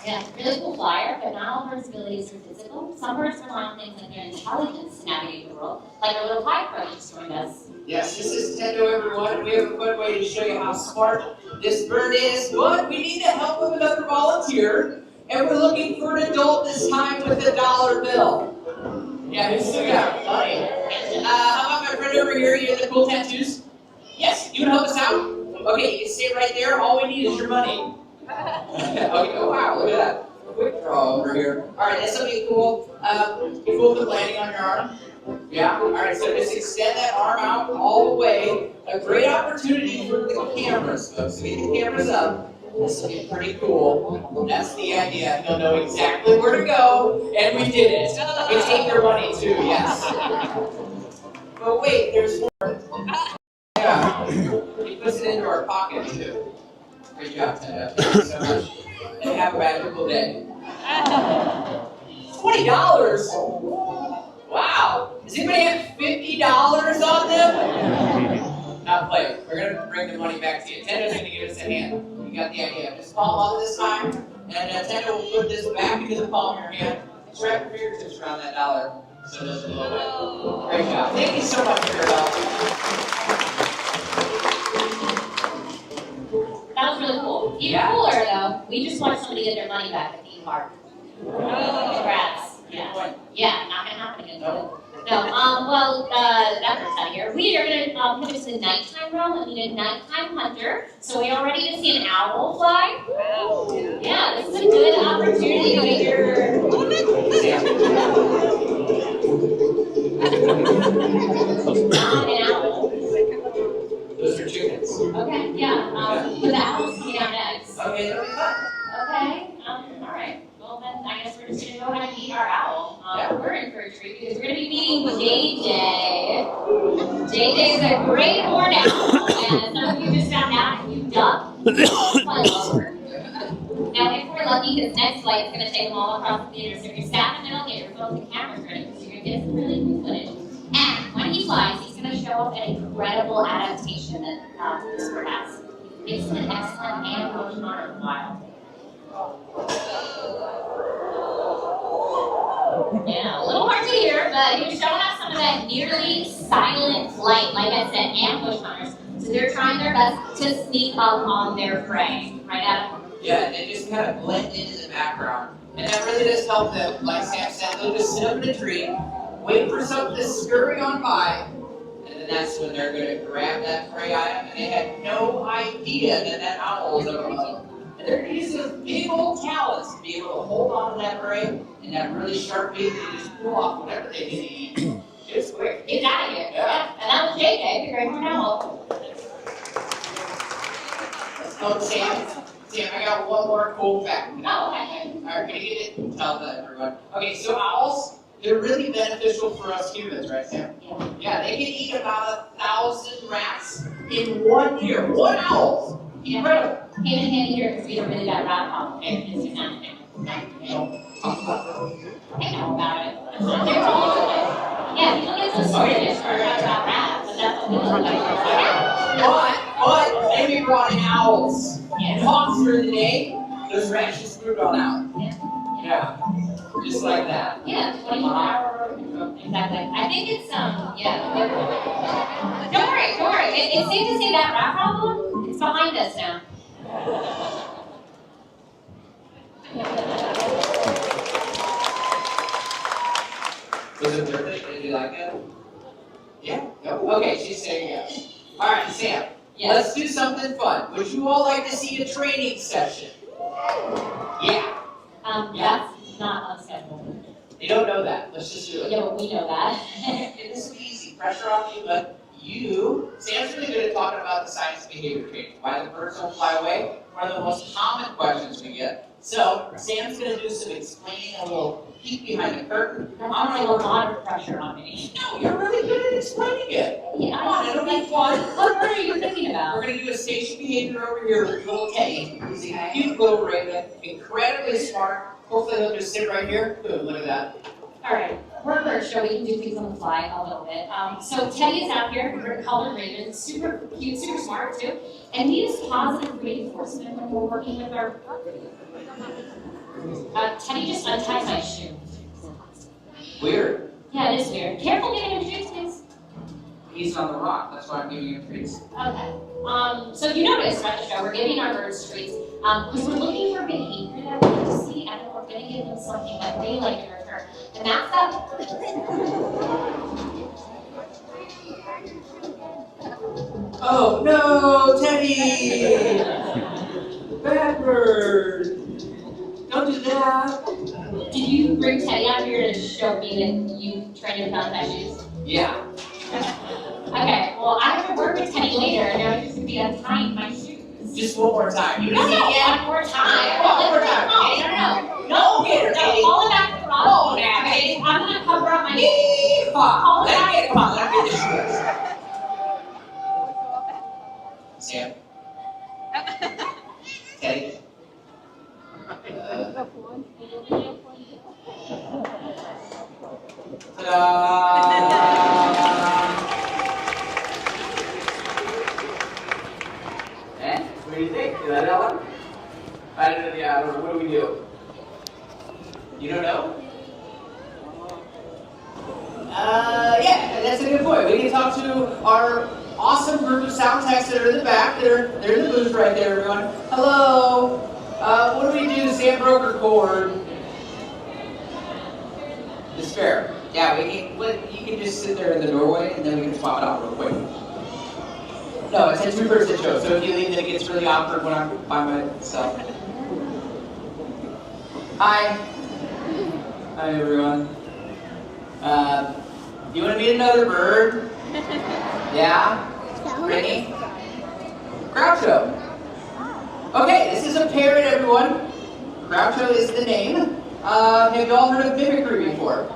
Yeah, really cool flyer, but not all birds' abilities are physical. Some birds rely on things like their intelligence to navigate the world, like our little pie pro just joined us. Yes, this is Tendo, everyone. We have a fun way to show you how smart this bird is, but we need the help of another volunteer, and we're looking for an adult this time with a $1 bill. Yeah, who's still got money? How about my friend over here? You have the cool tattoos? Yes, you can help us out? Okay, you can stay right there. All we need is your money. Okay, oh wow, look at that. Quick draw over here. Alright, that's something cool. You cool with landing on your arm? Yeah? Alright, so just extend that arm out all the way. A great opportunity for the cameras, folks. So get the cameras up. This will be pretty cool. That's the idea. You'll know exactly where to go, and we did it. We take your money too, yes. But wait, there's more. Yeah. He puts it into our pocket too. Great job, Ted. Thank you so much. And have a magical day. $20? Wow. Does anybody have $50 on them? Not playing. We're going to bring the money back to you. Tendo's going to give us a hand. You got the idea. Just palm up this time. And Tendo will put this back into the palm of your hand. Just wrap your fingertips around that dollar so it doesn't blow away. Great job. Thank you so much for your help. That was really cool. Even cooler though, we just wanted somebody to get their money back at the park. Congrats. Yeah. Yeah, not gonna happen again. No. Well, that part's out of here. We are gonna put this in the nighttime realm. I need a nighttime hunter. So we all ready to see an owl fly? Wow. Yeah, this is a good opportunity to get your an owl. Those are chickens. Okay, yeah. But the owl's coming out next. Okay, that'll be fun. Okay, alright. Well then, I guess we're just gonna go ahead and meet our owl. We're in for a treat because we're gonna be meeting JJ. JJ's a great horned owl, and some of you just found out if you duck, he'll fly lower. Now, if we're lucky, his next flight is going to take them all across the theater, so if you're sat in the middle, get your phones and cameras ready, because you're going to get some really cool footage. And when he flies, he's going to show off an incredible adaptation that this bird has. Makes him an excellent animal hunter in the wild. Yeah, a little hard to hear, but he was showing us some of that nearly silent flight, like I said, ambush hunters. So they're trying their best to sneak up on their prey. Right, Adam? Yeah, they just kind of blend into the background. And that really does help them. Like Sam said, they'll just sit up in a tree, wait for something to scurry on by, and then that's when they're going to grab that prey item, and they had no idea that that owl was up above. And they're going to use those big old talons to be able to hold on to that prey, and that really sharp beak to just pull off whatever they need to eat. It's quick. Get out of here. Yeah. And that was JJ, the great horned owl. Oh, Sam, I got one more cool fact. Oh, okay. Alright, can you get it? Tell everyone. Okay, so owls, they're really beneficial for us humans, right, Sam? Yeah. Yeah, they can eat about 1,000 rats in 1 year. One owl. Incredible. Came in handy here because we have a really bad rat problem. And it's just not I don't talk about it. I know about it. It's not there all over the place. Yeah, people get so Swedish for about rats, but that's what we look like. But maybe brought in owls. Yeah. Hawks for the day, those rats just moved on out. Yeah. Just like that. Yeah, 24-hour. Exactly. I think it's yeah. Don't worry. It's safe to say that rat problem, it's behind us now. Was it worth it? Did you like it? Yeah? No? Okay, she's saying yes. Alright, Sam. Yes. Let's do something fun. Would you all like to see a training session? Yeah. That's not unscheduled. You don't know that. Let's just do it. Yeah, but we know that. This is easy. Pressure off you, but Sam's really good at talking about the science of behavior change. Why the birds don't fly away? One of the most common questions we get. So, Sam's going to do some explaining, a little peek behind the curtain. That's putting a lot of pressure on me. No, you're really good at explaining it. Yeah, Come on, it'll be fun. What bird are you thinking about? We're going to do a station behavior over here with little Teddy. He's a cute little raven, incredibly smart. Hopefully he'll just sit right here. Boom, look at that. Alright, we're a bird show, we can do things on the fly a little bit. So Teddy is out here, we're colored raven, super cute, super smart too. And we use positive reinforcement when we're working with our Teddy just untied my shoe. Weird. Yeah, it is weird. Careful giving him treats, please. He's on the rock, that's why I'm giving him treats. Okay. So you notice throughout the show, we're giving our birds treats because we're looking for behavior that we like to see, and we're going to give them something that they like in return. And that's that. Oh no, Teddy! Bad bird! Don't do that! Did you bring Teddy out here to show me that you trained him without that shoes? Yeah. Okay, well, I have to work with Teddy later, and now he's going to be untying my shoes. Just one more time. You No, see it yet? one more time. One more time. No, get her, Teddy. call it back to the rock. Oh, now, Okay, I'm going to cover up my Call it back. Come on, let me get the shoes. Sam? Teddy? What do you think? Did I know one? I don't know. Yeah, I don't know. What do we do? You don't know? Yeah, that's a good point. We can talk to our awesome group of sound techs that are in the back. They're in the booth right there, everyone. Hello. What do we do? Sam broke her cord. The spare. Yeah, you can just sit there in the doorway and then we can swap it out real quick. No, it's a two-person show, so if you leave, then it gets really awkward when I'm by myself. Hi. Hi, everyone. You want to meet another bird? Yeah? Brittany? Groucho. Okay, this is a parrot, everyone. Groucho is the name. Have you all heard of mimicry before?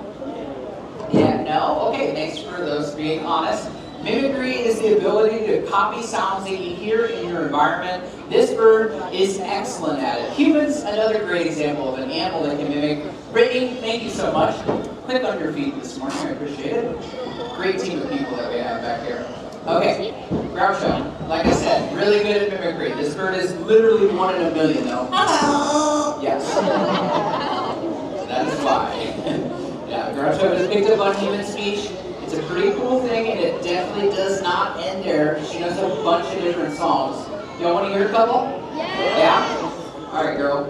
Yeah, no? Okay, thanks for those being honest. Mimicry is the ability to copy sounds that you hear in your environment. This bird is excellent at it. Humans, another great example of an animal that can mimic. Brittany, thank you so much. Click on your feet this morning, I appreciate it. Great team of people that we have back here. Okay, Groucho, like I said, really good at mimicry. This bird is literally 1 in a million though. Hello! Yes. That is why. Yeah, Groucho has picked up on human speech. It's a pretty cool thing, and it definitely does not end there. She knows a bunch of different songs. Y'all want to hear a couple? Yeah? All right, girl.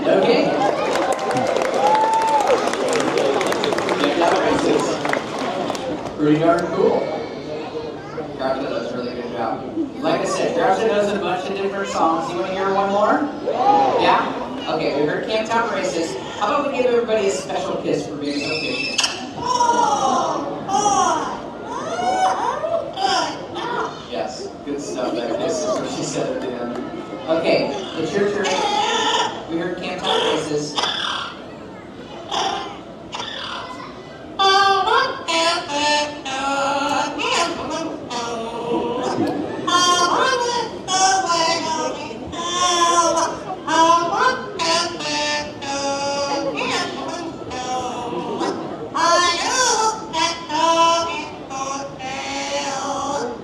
Okay. Pretty darn cool. Groucho does a really good job. Like I said, Groucho knows a bunch of different songs. You want to hear one more? Yeah? Okay, we heard Camptown Races. How about we give everybody a special kiss for being so patient? Yes, good stuff. That kiss is what she said at the end. Okay, it's your turn. We heard Camptown Races.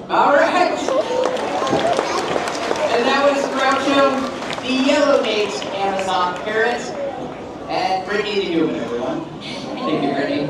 All right. And that was Groucho, the yellow-naped Amazon parrot, and Brittany the human, everyone. Thank you, Brittany.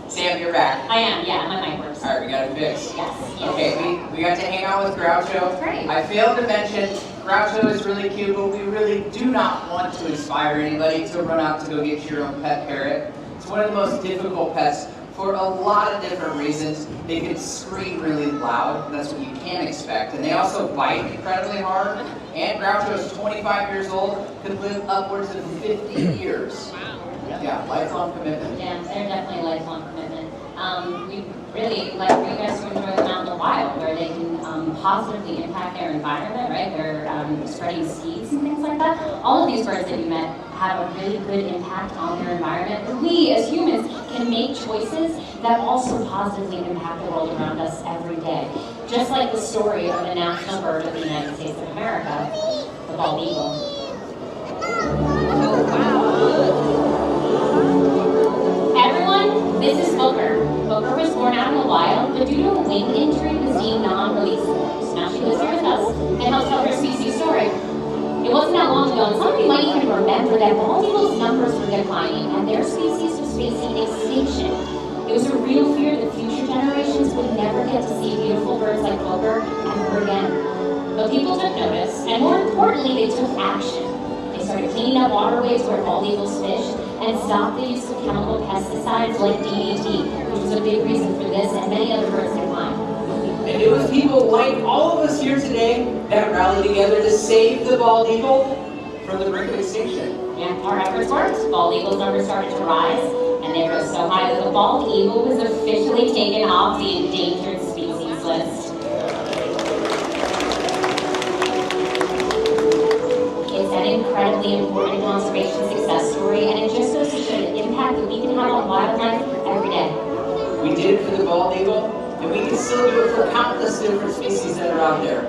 Sam, you're back. I am, yeah, my mic works. All right, we got it fixed. Yes. Okay, we got to hang out with Groucho. Great. I failed to mention, Groucho is really cute, but we really do not want to inspire anybody to run out to go get your own pet parrot. It's one of the most difficult pets for a lot of different reasons. They can scream really loud, and that's what you can expect. And they also bite incredibly hard. And Groucho is 25 years old, could live upwards of 50 years. Wow. Yeah, lifelong commitment. Yeah, they're definitely a lifelong commitment. We really like for you guys to enjoy them out in the wild, where they can positively impact their environment, right? They're spreading seeds and things like that. All of these birds that you met have a really good impact on their environment. And we, as humans, can make choices that also positively impact the world around us every day. Just like the story of the national bird of the United States of America, the bald eagle. Everyone, this is Booker. Booker was born out in the wild, but due to a wing injury was deemed non-releasable. So now she lives here with us and helps tell her species story. It wasn't that long ago, and some of you might even remember that bald eagles' numbers were declining and their species was facing extinction. It was a real fear that future generations would never get to see beautiful birds like Booker ever again. But people took notice, and more importantly, they took action. They started cleaning up waterways where bald eagles fished, and stopped the use of chemical pesticides like DDT, which was a big reason for this and many other birds' decline. And it was people like all of us here today that rallied together to save the bald eagle from the brink of extinction. Yeah, our efforts worked. Bald eagles' numbers started to rise, and they rose so high that the bald eagle was officially taken off the endangered species list. It's an incredibly important conservation success story, and it just goes to show the impact that we can have on wildlife every day. We did it for the bald eagle, and we can still do it for countless different species that are out there.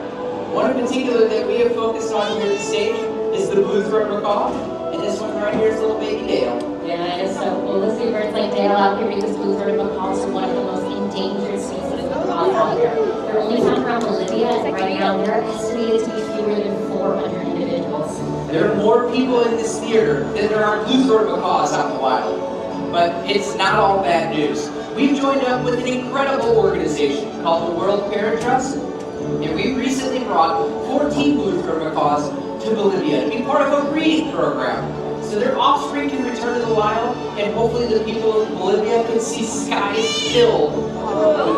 One in particular that we have focused on here at the stage is the blue-throat macaw, and this one right here is little baby Dale. Yeah, it is so cool to see birds like Dale out here because blue-throated macaws are one of the most endangered species of macaws out here. They're only found around Bolivia, and right now they're estimated to be fewer than 400 individuals. There are more people in this theater than there are blue-throated macaws out in the wild. But it's not all bad news. We've joined up with an incredible organization called the World Parrot Trust, and we recently brought 14 blue-throated macaws to Bolivia to be part of a breeding program. So their offspring can return to the wild, and hopefully the people of Bolivia can see skies filled with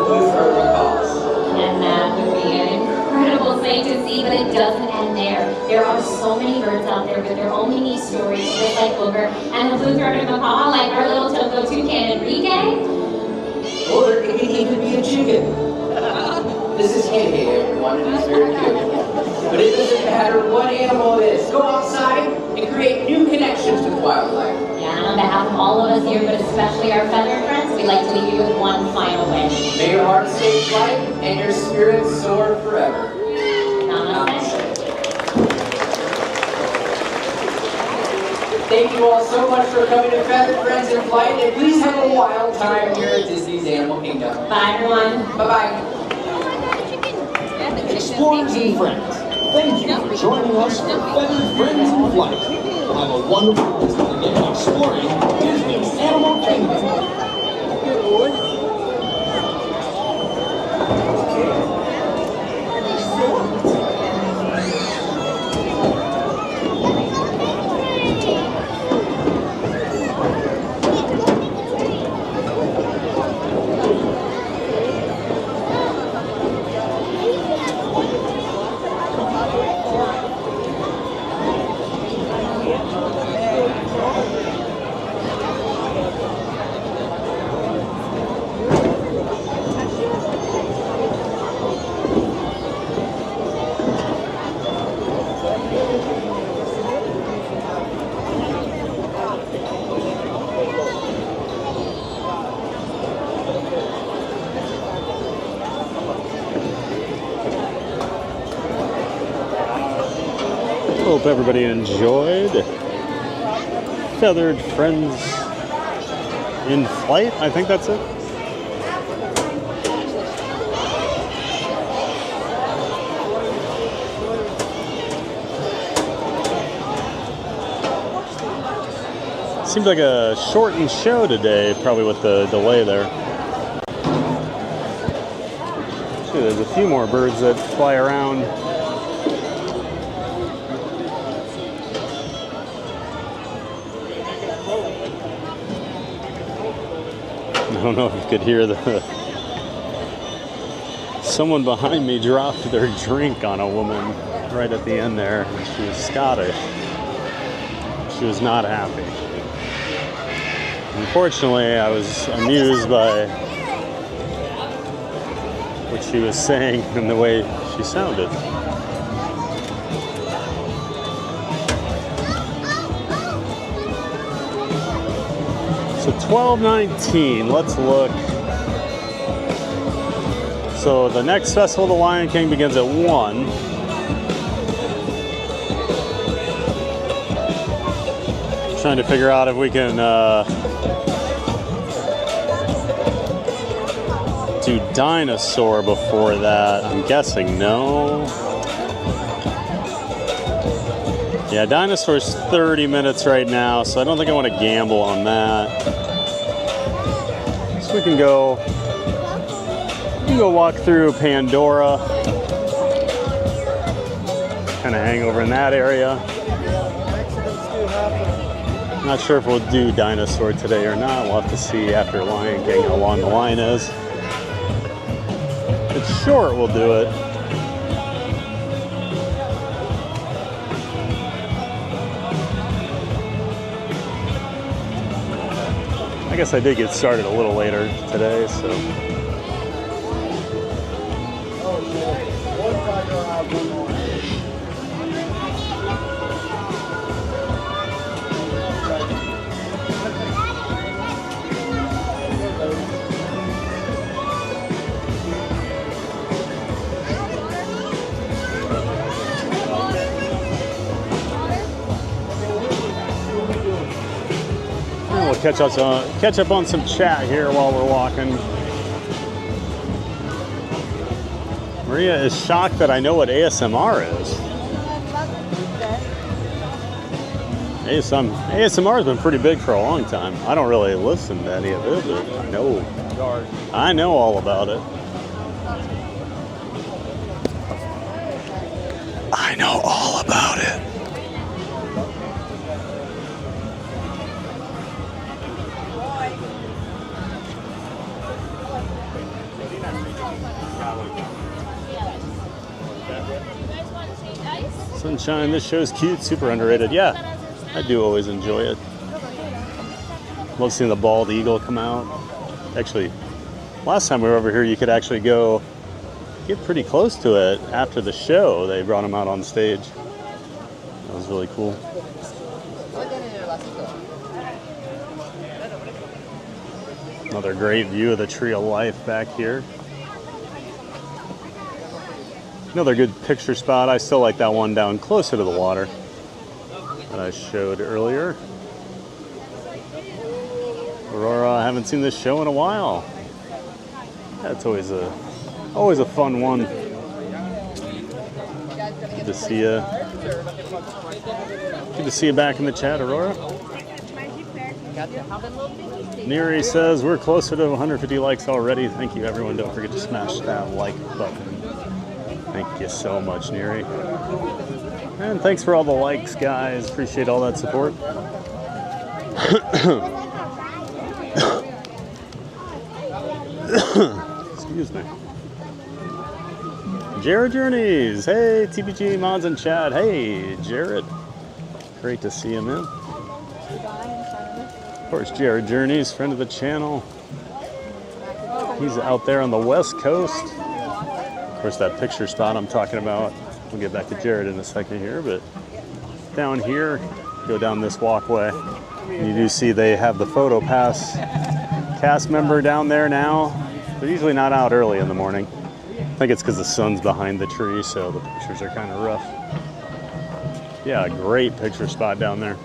blue-throated macaws. And that would be an incredible incredible sight to see, but it doesn't end there. There are so many birds out there with their own unique stories, just like Booger and the blue-throated macaw, like our little Togo toucan Enrique. Or it could even be a chicken. This is Hey everyone, and it's very cute. But it doesn't matter what animal it is. Go outside and create new connections with wildlife. Yeah, and on behalf of all of us here, but especially our feathered friends, we'd like to leave you with one final wish. May your heart stay light and your spirit soar forever. Namaste. Thank you all so much for coming to Feathered Friends in Flight, and please have a wild time here at Disney's Animal Kingdom. Bye, everyone. Bye-bye. Explorers and friends, thank you for joining us for Feathered Friends in Flight. Have a wonderful Disney day exploring Disney's Animal Kingdom. Hope everybody enjoyed Feathered Friends in Flight. I think that's it. Seems like a shortened show today, probably with the delay there. Actually, there's a few more birds that fly around. I don't know if you could hear someone behind me dropped their drink on a woman right at the end there. She was Scottish. She was not happy. Unfortunately, I was amused by what she was saying and the way she sounded. So 12:19, let's look. So the next festival of the Lion King begins at 1. Trying to figure out if we can do Dinosaur before that. I'm guessing no. Yeah, Dinosaur's 30 minutes right now, so I don't think I want to gamble on that. So we can go walk through Pandora. Kind of hang over in that area. Not sure if we'll do Dinosaur today or not. We'll have to see after Lion King how long the line is. If it's short, we'll do it. I guess I did get started a little later today, so. We'll catch up on some chat here while we're walking. Maria is shocked that I know what ASMR is. ASMR has been pretty big for a long time. I don't really listen to any of it, but I know all about it. I know all about it. Sunshine, this show's cute, super underrated. Yeah, I do always enjoy it. Love seeing the bald eagle come out. Actually, last time we were over here, you could actually go get pretty close to it after the show. They brought him out on stage. That was really cool. Another great view of the Tree of Life back here. Another good picture spot. I still like that one down closer to the water that I showed earlier. Aurora, I haven't seen this show in a while. That's always a fun one. Good to see you. Good to see you back in the chat, Aurora. Neri says we're closer to 150 likes already. Thank you, everyone. Don't forget to smash that like button. Thank you so much, Neri. And thanks for all the likes, guys. Appreciate all that support. Excuse me. Jared Journeys. Hey, TPG mods and chat. Hey, Jared. Great to see him in. Of course, Jared Journeys, friend of the channel. He's out there on the West Coast. Of course, that picture spot I'm talking about. We'll get back to Jared in a second here, but down here, go down this walkway. You do see they have the photo pass cast member down there now. They're usually not out early in the morning. I think it's because the sun's behind the tree, so the pictures are kind of rough. Yeah, great picture spot down there.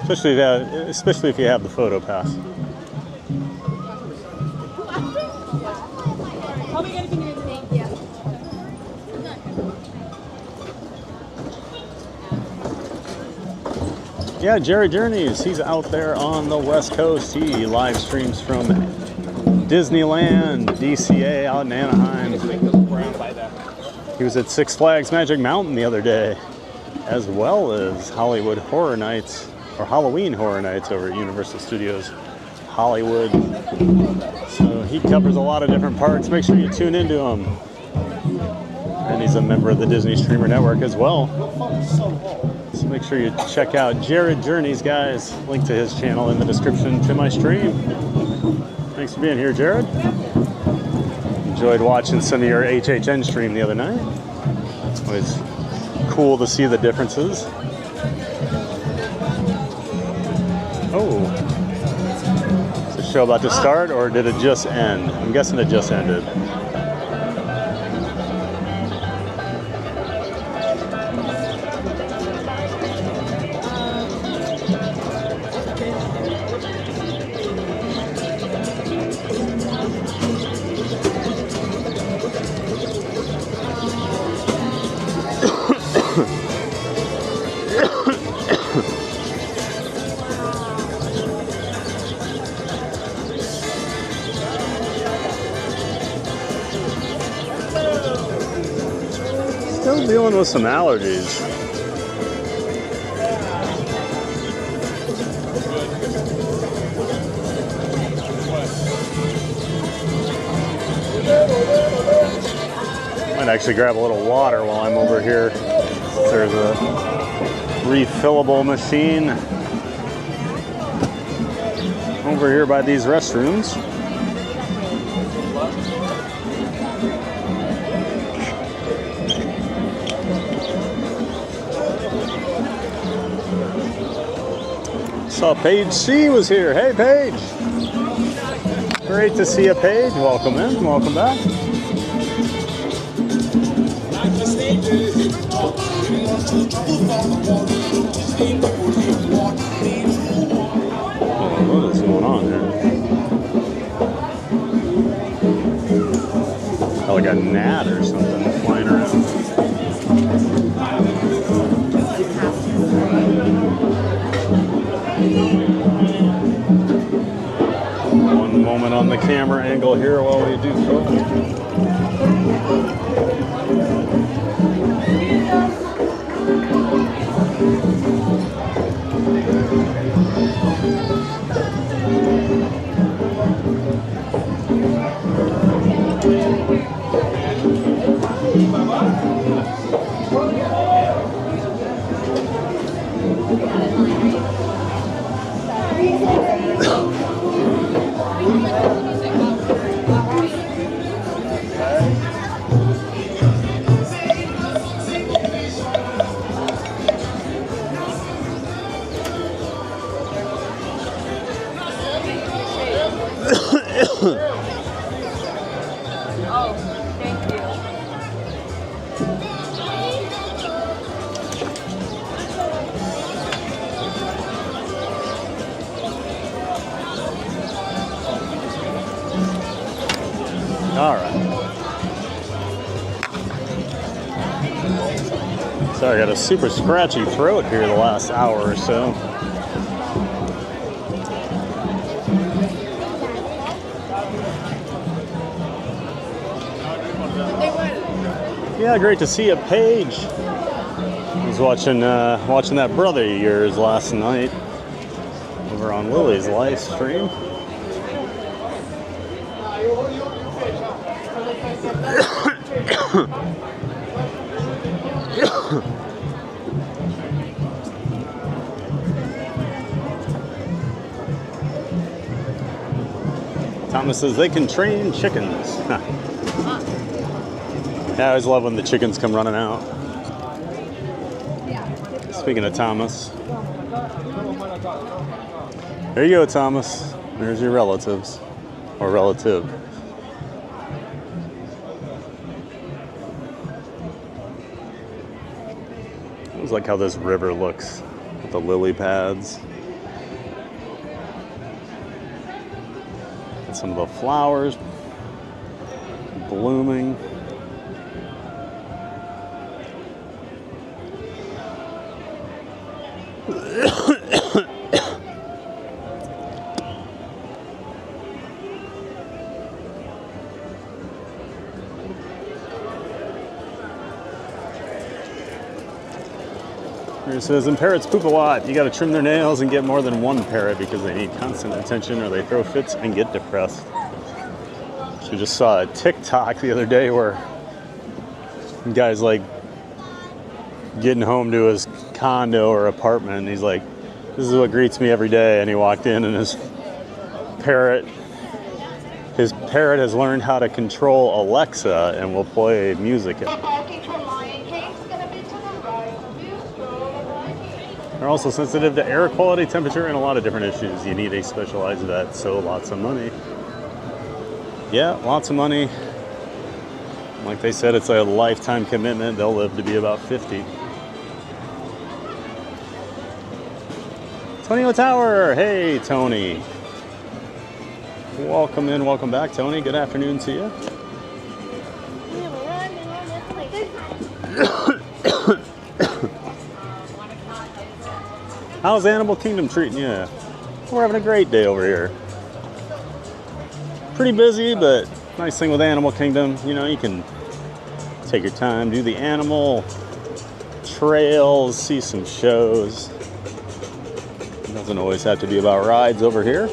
Especially if you have the photo pass. Yeah, Jared Journeys, he's out there on the West Coast. He live streams from Disneyland, DCA out in Anaheim. He was at Six Flags Magic Mountain the other day, as well as Hollywood Horror Nights, or Halloween Horror Nights over at Universal Studios Hollywood. So he covers a lot of different parks. Make sure you tune into him. And he's a member of the Disney Streamer Network as well. So make sure you check out Jared Journeys, guys. Link to his channel in the description to my stream. Thanks for being here, Jared. Enjoyed watching some of your HHN stream the other night. Always cool to see the differences. Oh. Is the show about to start, or did it just end? I'm guessing it just ended. Still dealing with some allergies. Might actually grab a little water while I'm over here. There's a refillable machine over here by these restrooms. Saw Paige C was here. Hey, Paige. Great to see you, Paige. Welcome in. Welcome back. Oh, what is going on here? Oh, like a gnat or something flying around. One moment on the camera angle here while we do photos. Oh, thank you. All right. Sorry, I got a super scratchy throat here the last hour or so. Yeah, great to see you, Paige. I was watching that brother of yours last night over on Lily's live stream. Thomas says they can train chickens. Yeah, I always love when the chickens come running out. Speaking of Thomas. There you go, Thomas. There's your relatives. Or relative. I always like how this river looks with the lily pads. And some of the flowers blooming. Here it says, and parrots poop a lot. You got to trim their nails and get more than one parrot because they need constant attention or they throw fits and get depressed. So just saw a TikTok the other day where the guy's like getting home to his condo or apartment and he's like, this is what greets me every day. And he walked in and his parrot has learned how to control Alexa and will play music. They're also sensitive to air quality, temperature, and a lot of different issues. You need a specialized vet, so lots of money. Yeah, lots of money. Like they said, it's a lifetime commitment. They'll live to be about 50. Tony Tower, hey Tony. Welcome in, welcome back, Tony. Good afternoon to you. How's Animal Kingdom treating you? We're having a great day over here. Pretty busy, but nice thing with Animal Kingdom, you know, you can take your time, do the animal trails, see some shows. It doesn't always have to be about rides over here.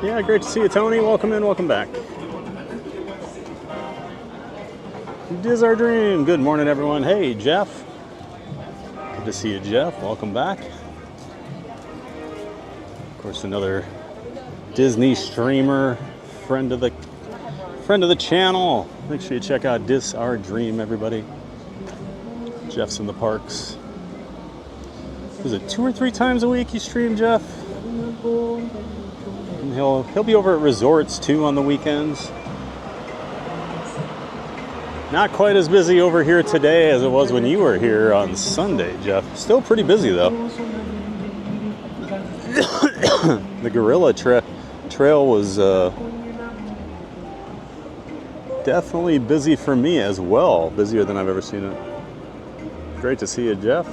Yeah, great to see you, Tony. Welcome in, welcome back. Diz our dream. Good morning, everyone. Hey, Jeff. Good to see you, Jeff. Welcome back. Of course, another Disney streamer, friend of the channel. Make sure you check out Diz Our Dream, everybody. Jeff's in the parks. Is it 2 or 3 times a week you stream, Jeff? And he'll be over at resorts too on the weekends. Not quite as busy over here today as it was when you were here on Sunday, Jeff. Still pretty busy though. The gorilla trail was definitely busy for me as well. Busier than I've ever seen it. Great to see you, Jeff.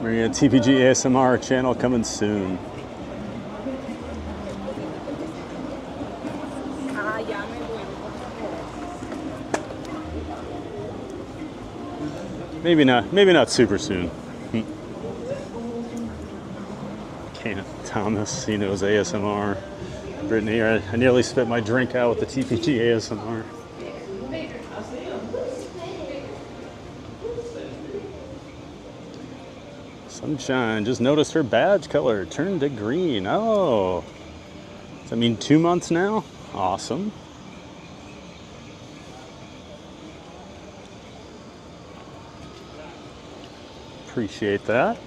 Bringing a TPG ASMR channel coming soon. Maybe not super soon. Kenneth Thomas, he knows ASMR. Brittany, I nearly spit my drink out with the TPG ASMR. Sunshine, just noticed her badge color turned to green. Oh, does that mean 2 months now? Awesome. Appreciate that.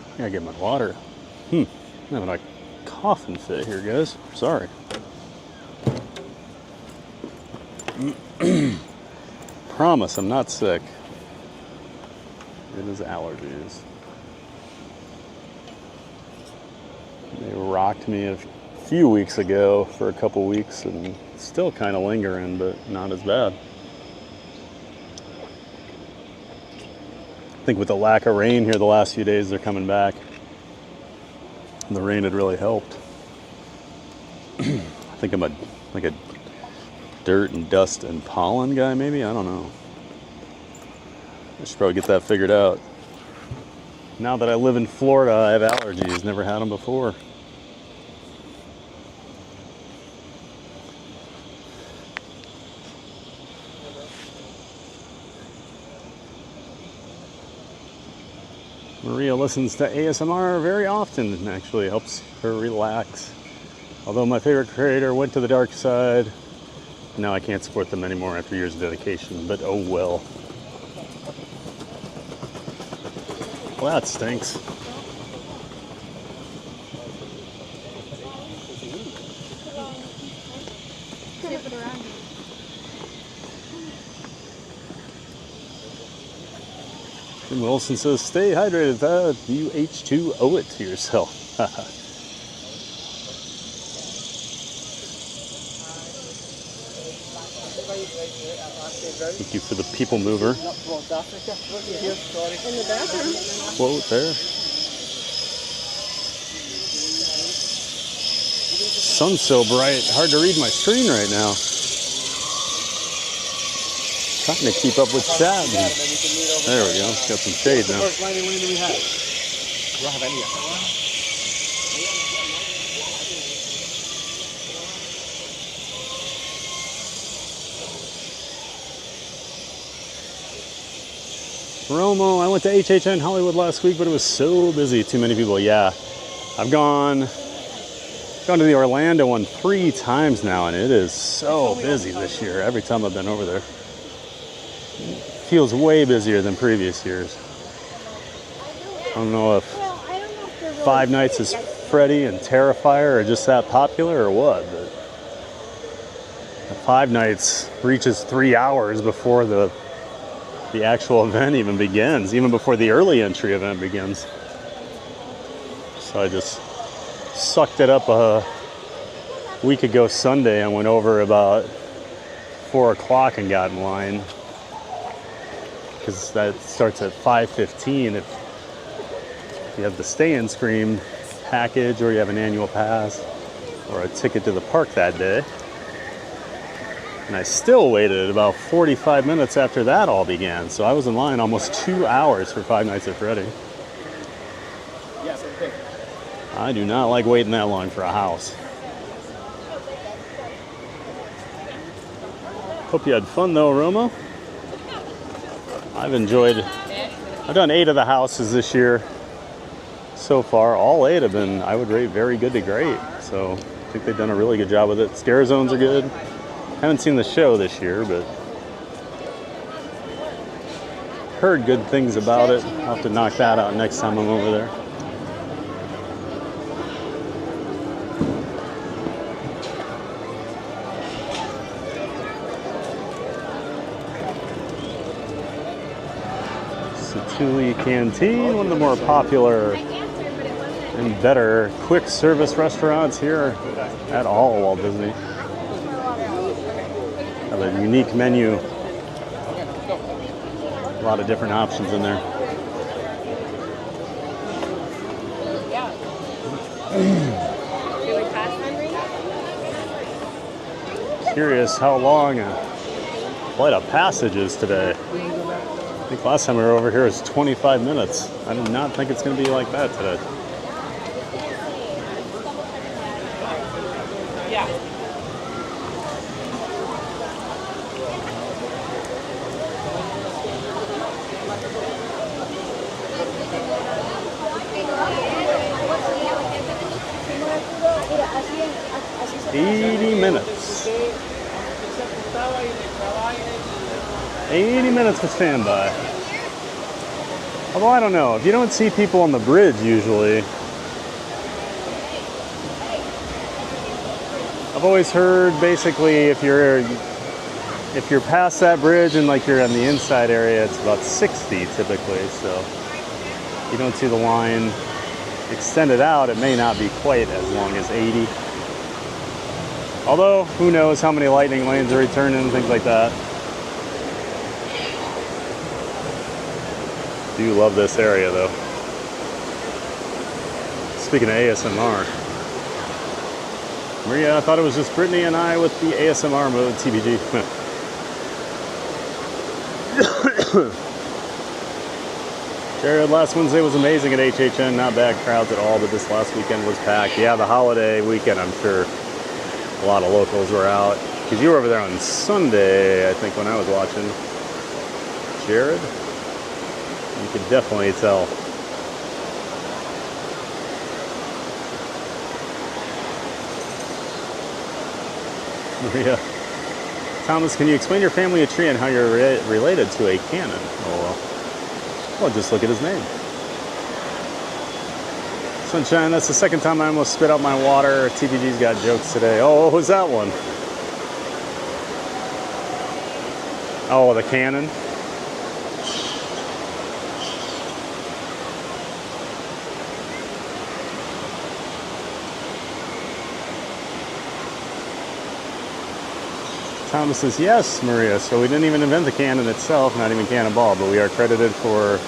I gotta get my water. I'm having a coughing fit here, guys. Sorry. Promise, I'm not sick. It is allergies. They rocked me a few weeks ago for a couple weeks and still kind of lingering, but not as bad. I think with the lack of rain here the last few days, they're coming back. And the rain had really helped. I think I'm like a dirt and dust and pollen guy, maybe? I don't know. I should probably get that figured out. Now that I live in Florida, I have allergies. Never had them before. Maria listens to ASMR very often and actually helps her relax. Although my favorite creator went to the dark side, now I can't support them anymore after years of dedication, but oh well. Well, that stinks. Jim Wilson says, stay hydrated, you H2 owe it to yourself. Thank you for the people mover. In the bathroom. Quote there. Sun's so bright, hard to read my screen right now. Trying to keep up with chat. There we go, got some shade now. First landing lane that we have. Do I have any yet? Romo, I went to HHN Hollywood last week, but it was so busy. Too many people. Yeah, I've gone to the Orlando one 3 times now, and it is so busy this year. Every time I've been over there, it feels way busier than previous years. I don't know if Five Nights at Freddy and Terrifier are just that popular or what, but the Five Nights reaches 3 hours before the actual event even begins, even before the early entry event begins. So I just sucked it up a week ago Sunday and went over about 4 o'clock and got in line, because that starts at 5:15 if you have the Stay and Scream package or you have an annual pass or a ticket to the park that day. And I still waited about 45 minutes after that all began. So I was in line almost 2 hours for Five Nights at Freddy. Yes, okay. I do not like waiting that long for a house. Hope you had fun though, Roma. I've done 8 of the houses this year so far. All 8 have been, I would rate, very good to great. So I think they've done a really good job with it. Scare zones are good. Haven't seen the show this year, but heard good things about it. I'll have to knock that out next time I'm over there. Satuli Canteen, one of the more popular and better quick service restaurants here at all Walt Disney. Have a unique menu. A lot of different options in there. Curious how long Flight of Passage is today. I think last time we were over here was 25 minutes. I do not think it's going to be like that today. Yeah. Minutes. 80 minutes for standby. Although I don't know, if you don't see people on the bridge usually, I've always heard basically if you're past that bridge and like you're on the inside area, it's about 60 typically. So you don't see the line extended out, it may not be quite as long as 80. Although, who knows how many lightning lanes are returning and things like that. Do love this area though. Speaking of ASMR. Maria, I thought it was just Brittany and I with the ASMR mode, TBG. Jared, last Wednesday was amazing at HHN. Not bad crowds at all, but this last weekend was packed. Yeah, the holiday weekend, I'm sure a lot of locals were out. Because you were over there on Sunday, I think, when I was watching. Jared, you could definitely tell. Maria. Thomas, can you explain your family tree and how you're related to a cannon? Oh, well, just look at his name. Sunshine, that's the second time I almost spit out my water. TPG's got jokes today. Oh, what was that one? Oh, the cannon. Thomas says, yes, Maria. So we didn't even invent the cannon itself, not even cannonball, but we are credited for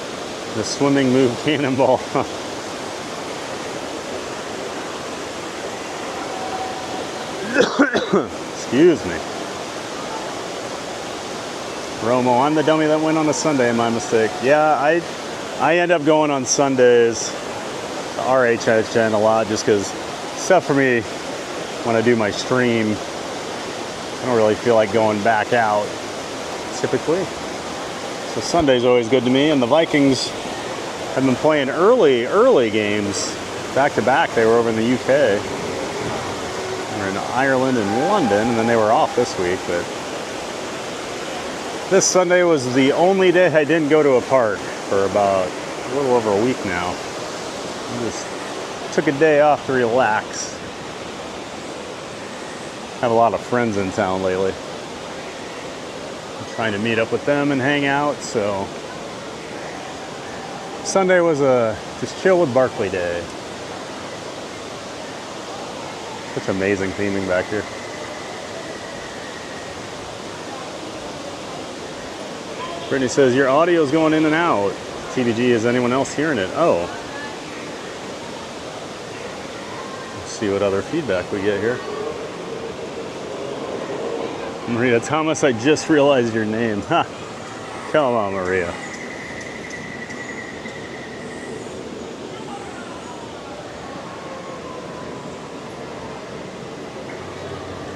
the swimming move cannonball. Excuse me. Romo, I'm the dummy that went on a Sunday, my mistake. Yeah, I end up going on Sundays to RHHN a lot just because stuff for me when I do my stream. I don't really feel like going back out typically. So Sunday's always good to me, and the Vikings have been playing early games back to back. They were over in the UK. They were in Ireland and London, and then they were off this week, but this Sunday was the only day I didn't go to a park for about a little over a week now. I just took a day off to relax. Have a lot of friends in town lately. I'm trying to meet up with them and hang out, so Sunday was a just chill with Barkley day. Such amazing theming back here. Brittany says, your audio's going in and out. TBG, is anyone else hearing it? Oh. Let's see what other feedback we get here. Maria Thomas, I just realized your name. Ha! Come on, Maria.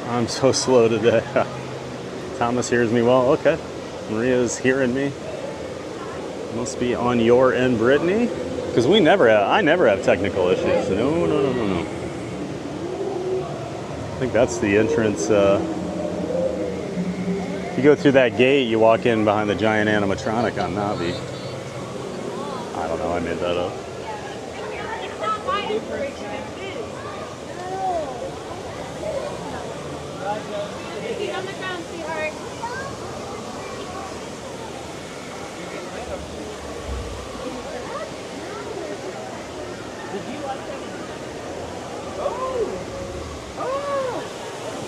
I'm so slow today. Thomas hears me well. Okay. Maria's hearing me. Must be on your end, Brittany. Because I never have technical issues. No. I think that's the entrance. If you go through that gate, you walk in behind the giant animatronic on Navi. I don't know, I made that up.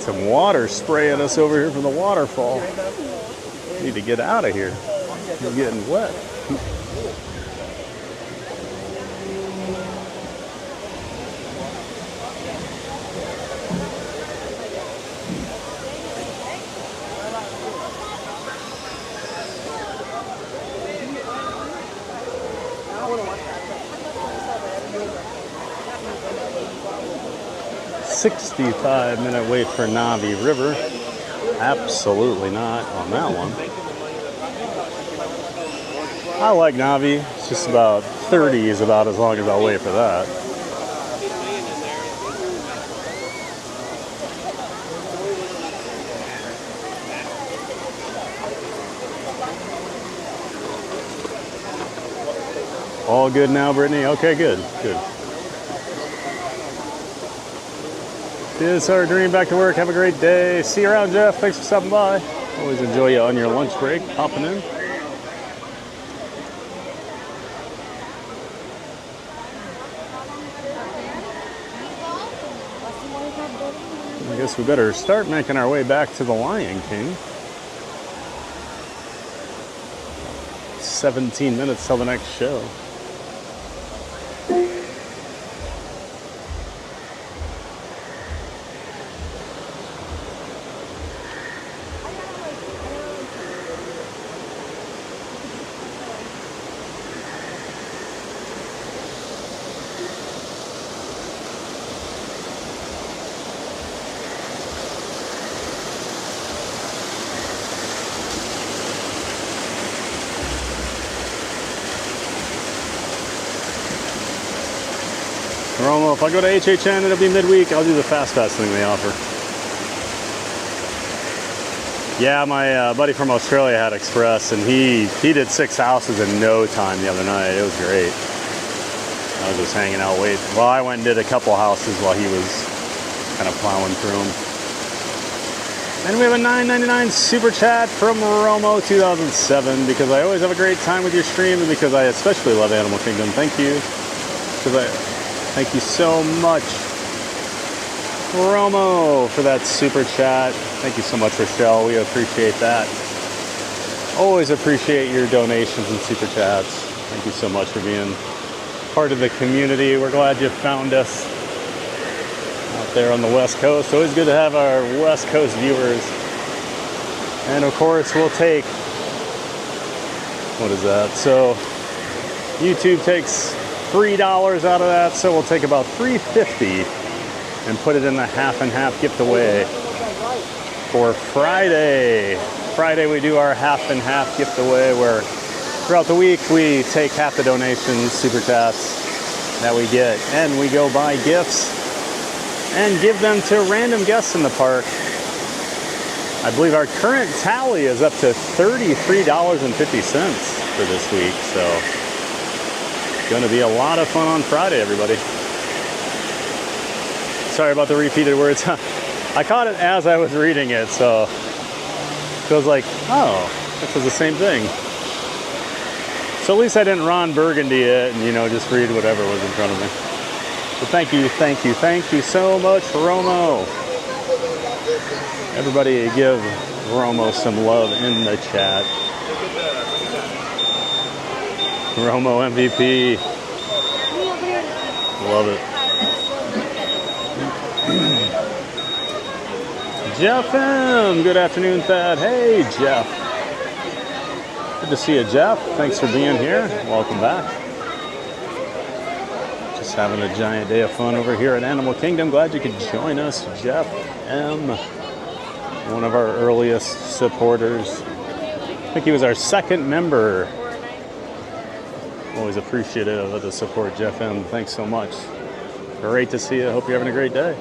Some water spraying us over here from the waterfall. Need to get out of here. I'm getting wet. "65-minute wait for Navi River." Absolutely not on that one. I like Navi. It's just about 30 is about as long as I'll wait for that. All good now, Brittany? Okay, good, good. It's our dream. Back to work. Have a great day. See you around, Jeff. Thanks for stopping by. Always enjoy you on your lunch break, popping in. I guess we better start making our way back to the Lion King. 17 minutes till the next show. Romo, if I go to HHN, it'll be midweek. I'll do the fast pass thing they offer. Yeah, my buddy from Australia had Express, and he did 6 houses in no time the other night. It was great. I was just hanging out waiting. Well, I went and did a couple houses while he was kind of plowing through them. And we have a $9.99 super chat from Romo 2007, because I always have a great time with your stream, and because I especially love Animal Kingdom. Thank you. Thank you so much, Romo, for that super chat. Thank you so much, Rochelle. We appreciate that. Always appreciate your donations and super chats. Thank you so much for being part of the community. We're glad you found us out there on the West Coast. Always good to have our West Coast viewers. And of course, we'll take, what is that? So YouTube takes $3 out of that, so we'll take about $3.50 and put it in the half and half gift away for Friday. Friday we do our half and half gift away, where throughout the week we take half the donations, super chats that we get, and we go buy gifts and give them to random guests in the park. I believe our current tally is up to $33.50 for this week, so going to be a lot of fun on Friday, everybody. Sorry about the repeated words. I caught it as I was reading it, so it was like, oh, this is the same thing. So at least I didn't Ron Burgundy it and, just read whatever was in front of me. So thank you so much, Romo. Everybody give Romo some love in the chat. Romo MVP. Love it. Jeff M. Good afternoon, Thad. Hey, Jeff. Good to see you, Jeff. Thanks for being here. Welcome back. Just having a giant day of fun over here at Animal Kingdom. Glad you could join us, Jeff M. One of our earliest supporters. I think he was our second member. Always appreciative of the support, Jeff M. Thanks so much. Great to see you. Hope you're having a great day.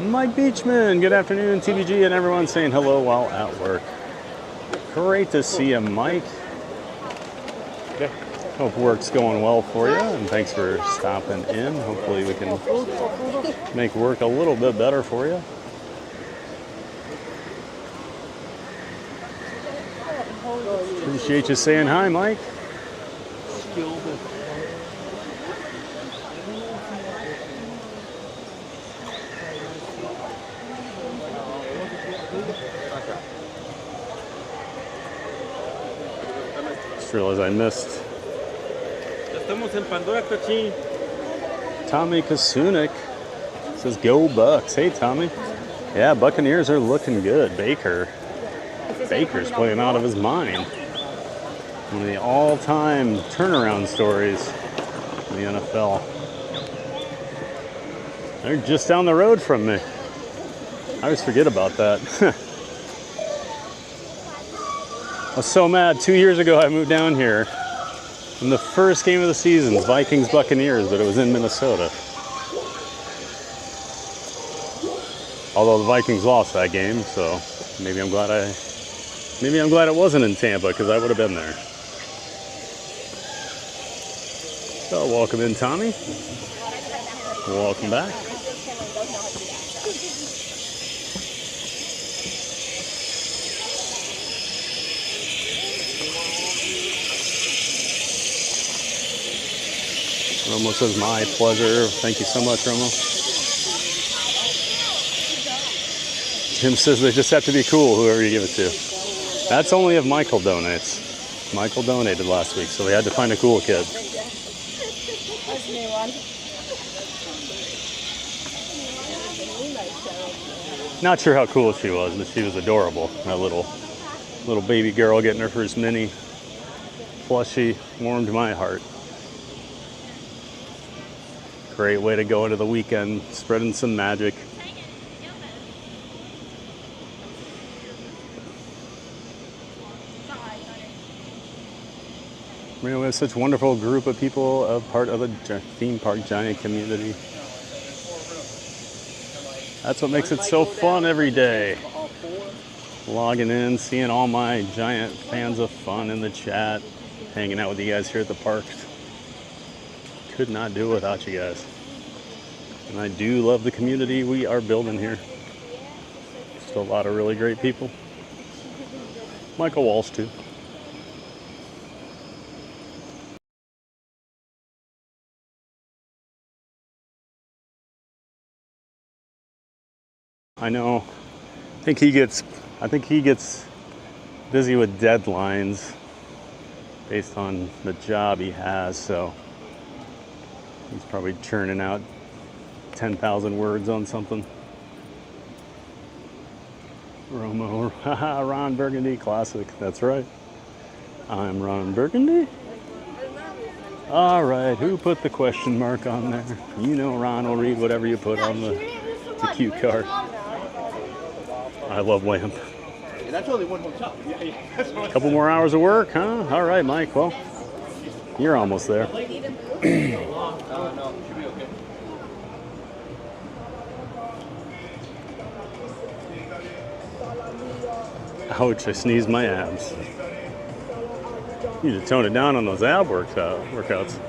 Mike Beachman, good afternoon, TBG, and everyone saying hello while at work. Great to see you, Mike. Hope work's going well for you, and thanks for stopping in. Hopefully we can make work a little bit better for you. Appreciate you saying hi, Mike. Just realized I missed Estamos en Pandora, Cochín. Tommy Kasunik. Says go Bucks. Hey, Tommy. Yeah, Buccaneers are looking good. Baker's playing out of his mind. One of the all-time turnaround stories in the NFL. They're just down the road from me. I always forget about that. I was so mad. 2 years ago, I moved down here. And the first game of the season, Vikings Buccaneers, but it was in Minnesota. Although the Vikings lost that game, so maybe I'm glad it wasn't in Tampa, because I would have been there. So welcome in, Tommy. Welcome back. Romo says, my pleasure. Thank you so much, Romo. Jim says they just have to be cool, whoever you give it to. That's only if Michael donates. Michael donated last week, so we had to find a cool kid. That's a new one. Not sure how cool she was, but she was adorable. That little baby girl getting her first mini plushie warmed my heart. Great way to go into the weekend, spreading some magic. We have such a wonderful group of people, a part of the theme park giant community. That's what makes it so fun every day. Logging in, seeing all my giant fans of fun in the chat, hanging out with you guys here at the park. Could not do it without you guys. And I do love the community we are building here. Still a lot of really great people. Michael Walsh too. I know. I think he gets busy with deadlines based on the job he has, so he's probably churning out 10,000 words on something. Romo, Ron Burgundy, classic. That's right. I'm Ron Burgundy. All right, who put the question mark on there? You know Ron will read whatever you put on the cue card. I love WAMP. Yeah, that's only one hotel. A couple more hours of work, huh? All right, Mike. Well, you're almost there. No, should be okay. Ouch, I sneezed my abs. You need to tone it down on those ab workouts.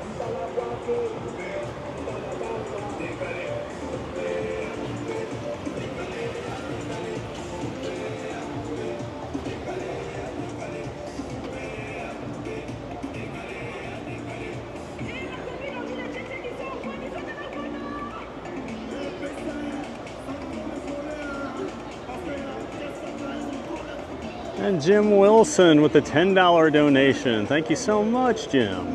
And Jim Wilson with the $10 donation. Thank you so much, Jim.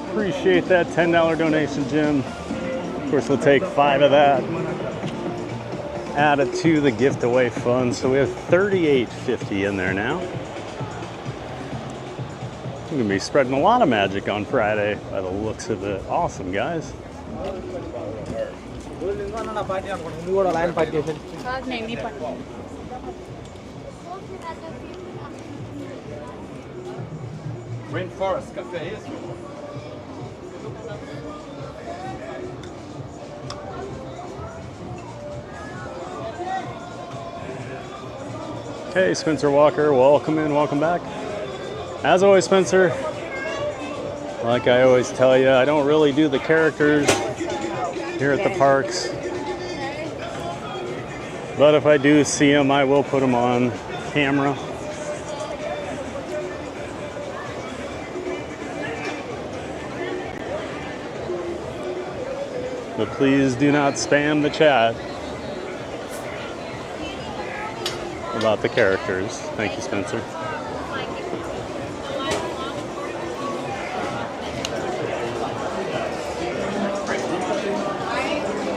Appreciate that $10 donation, Jim. Of course, we'll take 5 of that. Add it to the gift away fund. So we have $38.50 in there now. We're gonna be spreading a lot of magic on Friday by the looks of it. Awesome, guys. Rainforest Cafe is Hey, Spencer Walker, welcome in, welcome back. As always, Spencer, Like I always tell you, I don't really do the characters here at the parks. But if I do see them, I will put them on camera. But please do not spam the chat about the characters. Thank you, Spencer.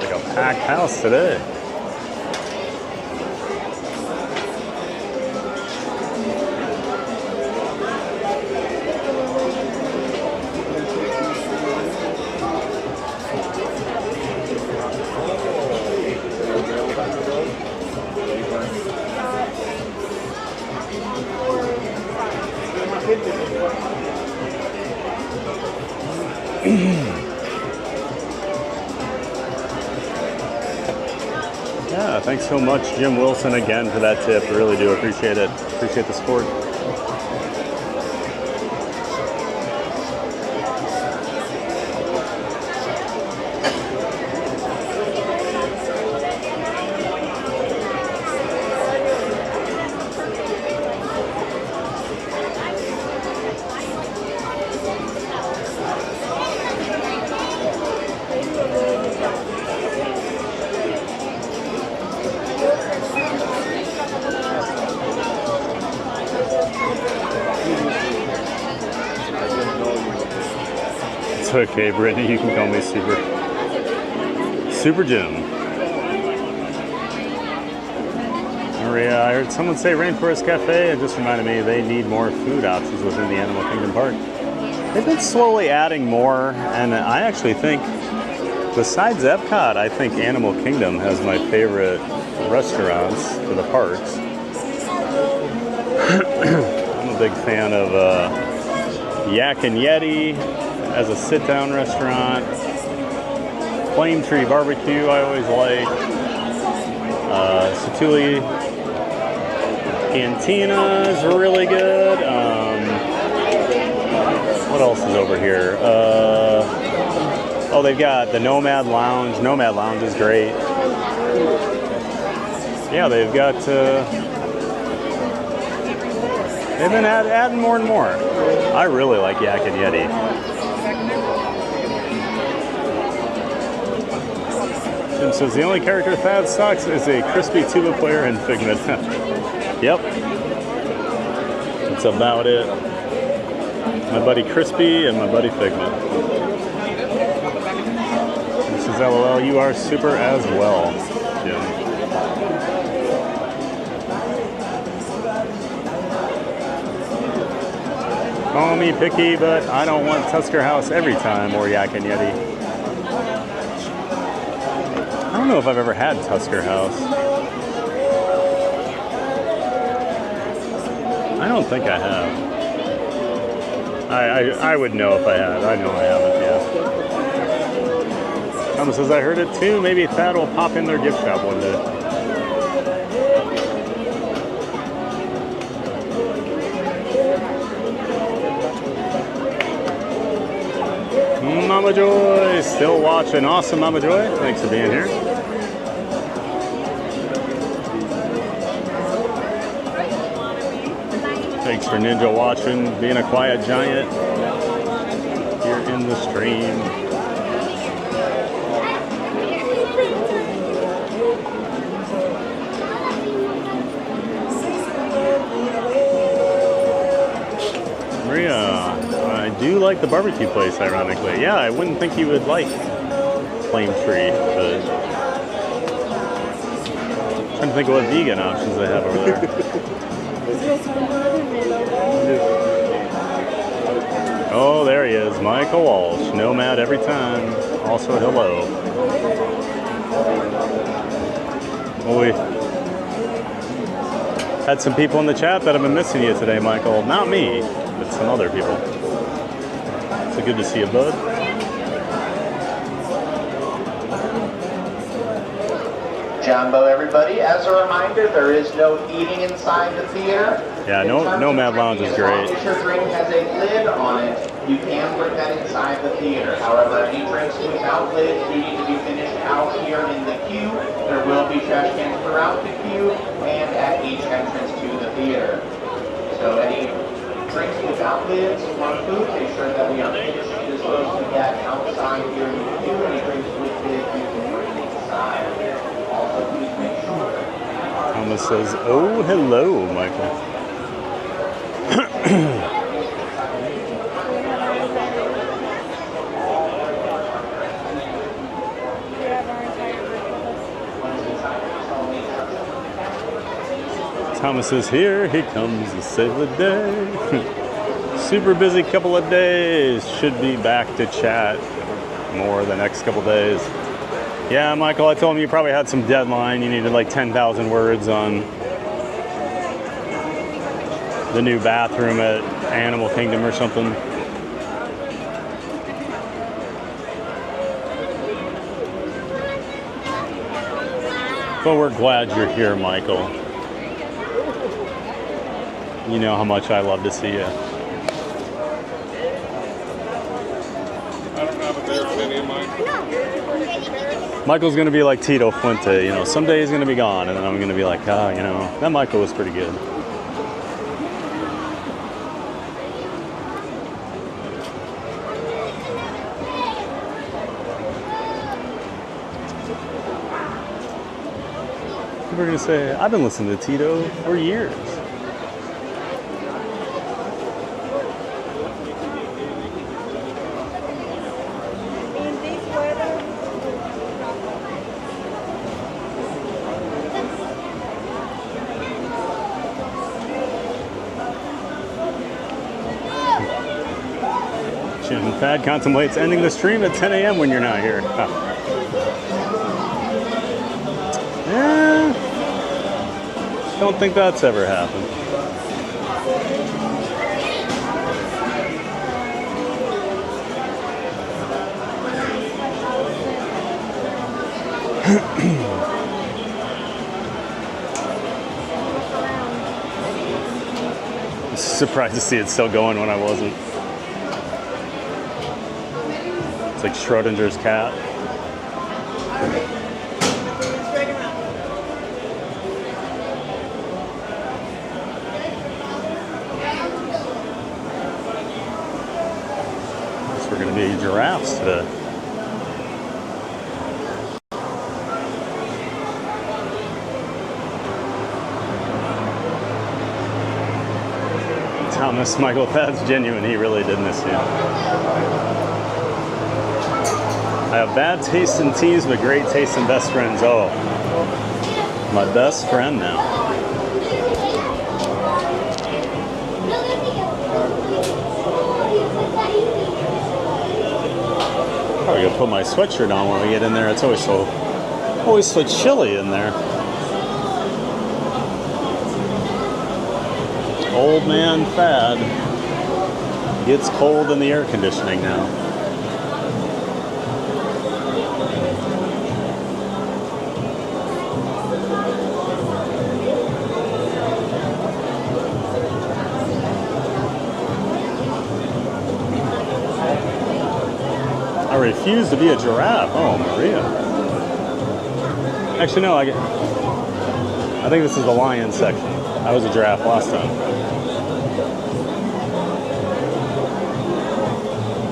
Like a packed house today. Yeah, thanks so much, Jim Wilson, again for that tip. I really do appreciate it. Appreciate the support. It's okay, Brittany. You can call me Super Jim. Maria, I heard someone say Rainforest Cafe. It just reminded me they need more food options within the Animal Kingdom Park. They've been slowly adding more, and I actually think, besides Epcot, I think Animal Kingdom has my favorite restaurants for the parks. I'm a big fan of Yak and Yeti as a sit-down restaurant. Flame Tree Barbecue I always like. Satuli Cantina is really good. What else is over here? Oh, they've got the Nomad Lounge. Nomad Lounge is great. Yeah, they've got... they've been adding more and more. I really like Yak and Yeti. Jim says the only character Thad sucks is a crispy tuba player and Figment. Yep. That's about it. My buddy Crispy and my buddy Figment. This is LOL. You are super as well, Jim. Call me picky, but I don't want Tusker House every time or Yak and Yeti. I don't know if I've ever had Tusker House. I don't think I have. I would know if I had. I know I haven't, yeah. Thomas says I heard it too. Maybe Thad will pop in their gift shop one day. Mama Joy, still watching. Awesome, Mama Joy. Thanks for being here. Thanks for Ninja watching, being a quiet giant here in the stream. Maria, I do like the barbecue place, ironically. Yeah, I wouldn't think you would like Flame Tree, but I'm trying to think of what vegan options they have over there. Oh, there he is, Michael Walsh. Nomad every time. Also, hello. Well, we had some people in the chat that have been missing you today, Michael. Not me, but some other people. So good to see you, bud. Jumbo, everybody. As a reminder, there is no eating inside the theater. Yeah, Nomad Lounge is great. As long as your drink has a lid on it, you can bring that inside the theater. However, any drinks without lids do need to be finished out here in the queue. There will be trash cans throughout the queue and at each entrance to the theater. So any drinks without lids or food, make sure that we are finished disposing of that outside here in the queue. Any drinks with lids you can bring inside. Also, please make sure. Thomas says, "Oh, hello, Michael." Thomas is here. He comes to save the day. Super busy couple of days. Should be back to chat more the next couple days. Yeah, Michael, I told him you probably had some deadline. You needed like 10,000 words on the new bathroom at Animal Kingdom or something. But we're glad you're here, Michael. You know how much I love to see you. Michael's gonna be like Tito Fuente, you know, someday he's gonna be gone, and then I'm gonna be like, ah, you know, that Michael was pretty good. People are gonna say, I've been listening to Tito for years. Jim Thad contemplates ending the stream at 10 a.m. when you're not here. Huh. Yeah, don't think that's ever happened. I'm surprised to see it still going when I wasn't. It's like Schrodinger's cat. Guess we're gonna be giraffes today. Thomas Michael, that's genuine. He really did miss you. I have bad taste in teams, but great taste in best friends. Oh, my best friend now. Probably gonna put my sweatshirt on when we get in there. It's always so chilly in there. Old man Thad gets cold in the air conditioning now. I refuse to be a giraffe. Oh, Maria. Actually, no, I think this is the lion section. I was a giraffe last time.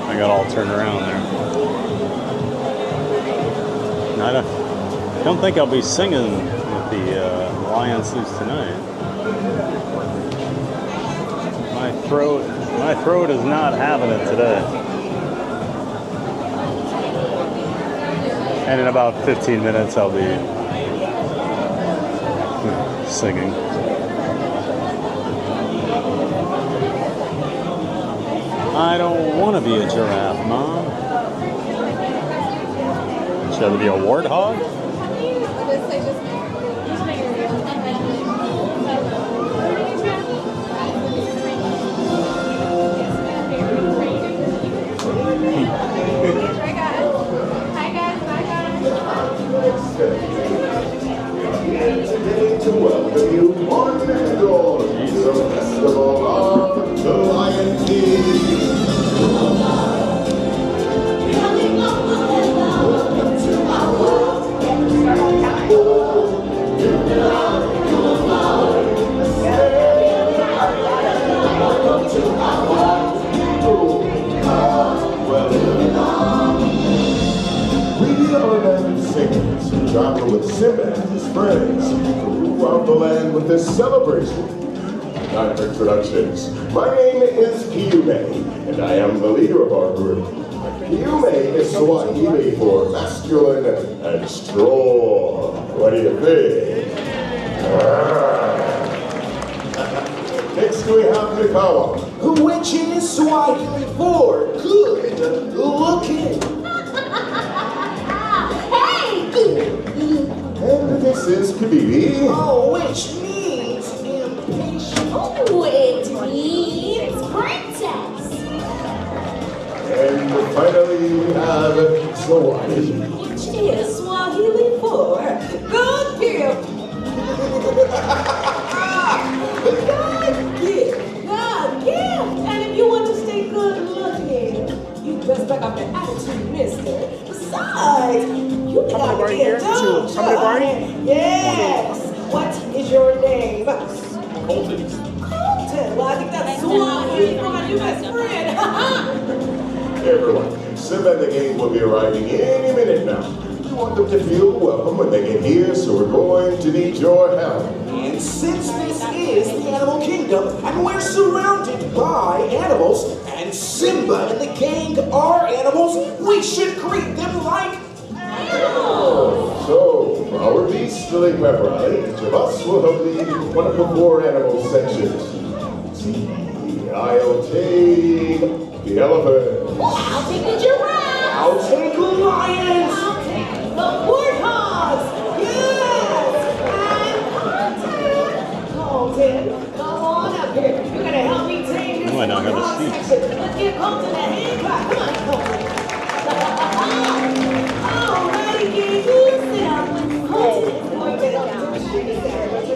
I got all turned around there. I don't think I'll be singing with the lion suits tonight. My throat is not having it today. And in about 15 minutes, I'll be singing. I don't want to be a giraffe, Mom. Should I be a warthog? welcome you one and all to the festival of the Lion King. We are them singers who travel with Simba and his friends throughout the land with this celebration. Time for introductions. My name is Kiume, and I am the leader of our group. Kiume is Swahili for masculine and strong. What do you think? Next we have Mikawa, which is Swahili for good looking. And this is Kabibi. Oh, which means impatient. Oh, it means princess. And finally we have Swahili. Which is Swahili for God gift. God gift. God gift. And if you want to stay good looking, you just back up your attitude, mister. Besides, you got to get down. Yes. What is your name? Colton. Colton. Well, I think that's Swahili for my new best friend. Everyone, Simba and the gang will be arriving any minute now. We want them to feel welcome when they get here, so we're going to need your help. And since this is the animal kingdom, and we're surrounded by animals, and Simba and the gang are animals, we should greet them like animals. So, for our beastly pep rally, each of us will help lead one of the 4 animal sections. See, I'll take the elephant. I'll take the giraffe. I'll take the lions. I'll take the warthogs. Yes. And Colton, come on up here. You're gonna help me take this warthog section. Let's give Colton a hand clap. Come on, Colton. Alrighty, gang, you sit up. Colton is going to help demonstrate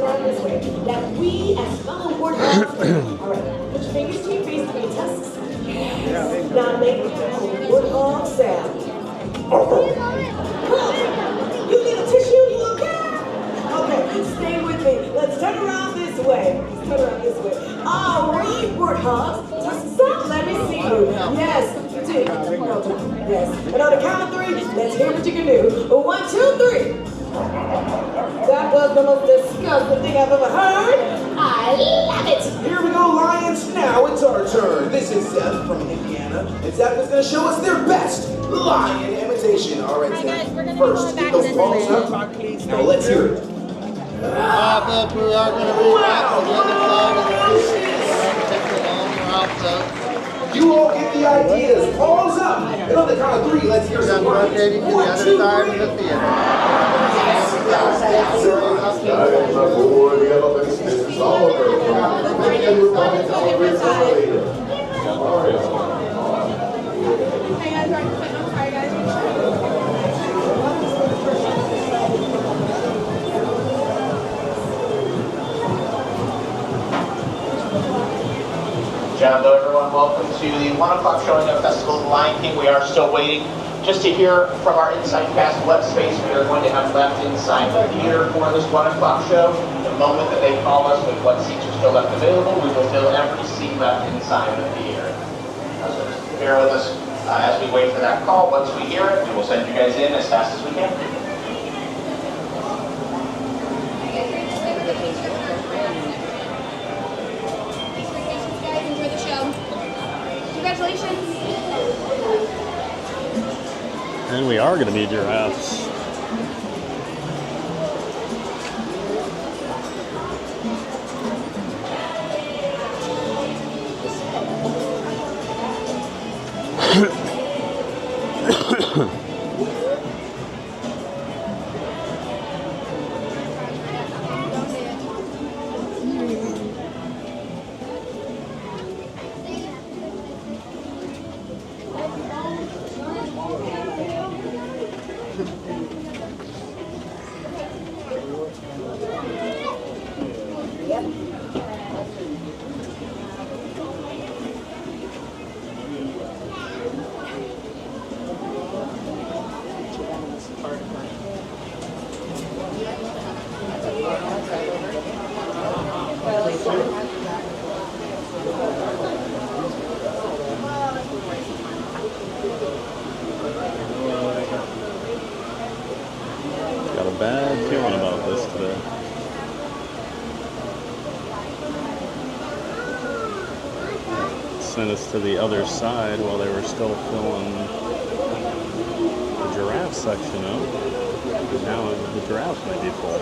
around this way that we as fellow warthogs. All right, put your fingers to your face to make tusks. Now make the warthog sound. You need a tissue? You okay? Okay, stay with me. Let's turn around this way. Let's turn around this way. All right, warthogs. Tusks up. Let me see you. Yes, you did. Yes. And on the count of 3, let's hear what you can do. 1, 2, 3. That was the most disgusting thing I've ever heard. I love it. Here we go, Lions. Now it's our turn. This is Zeph from Indiana, and Zeph is going to show us their best lion imitation. All right, Zeph. First, get those paws up. Now let's hear it. Look, we are going to read back on the other side of the You all get the ideas. Paws up. And on the count of 3, let's hear some words. 1, 2, 3. For the elephants, this is Oliver from Hello everyone, welcome to the 1 o'clock showing of Festival of the Lion King. We are still waiting just to hear from our inside cast what space we are going to have left inside the theater for this 1 o'clock show. The moment that they call us with what seats are still left available, we will fill every seat left inside the theater. So just bear with us as we wait for that call. Once we hear it, we will send you guys in as fast as we can. Enjoy the show. Congratulations. And we are going to need giraffes. Got a bad feeling about this today. Sent us to the other side while they were still filling the giraffe section up. And now the giraffe might be full.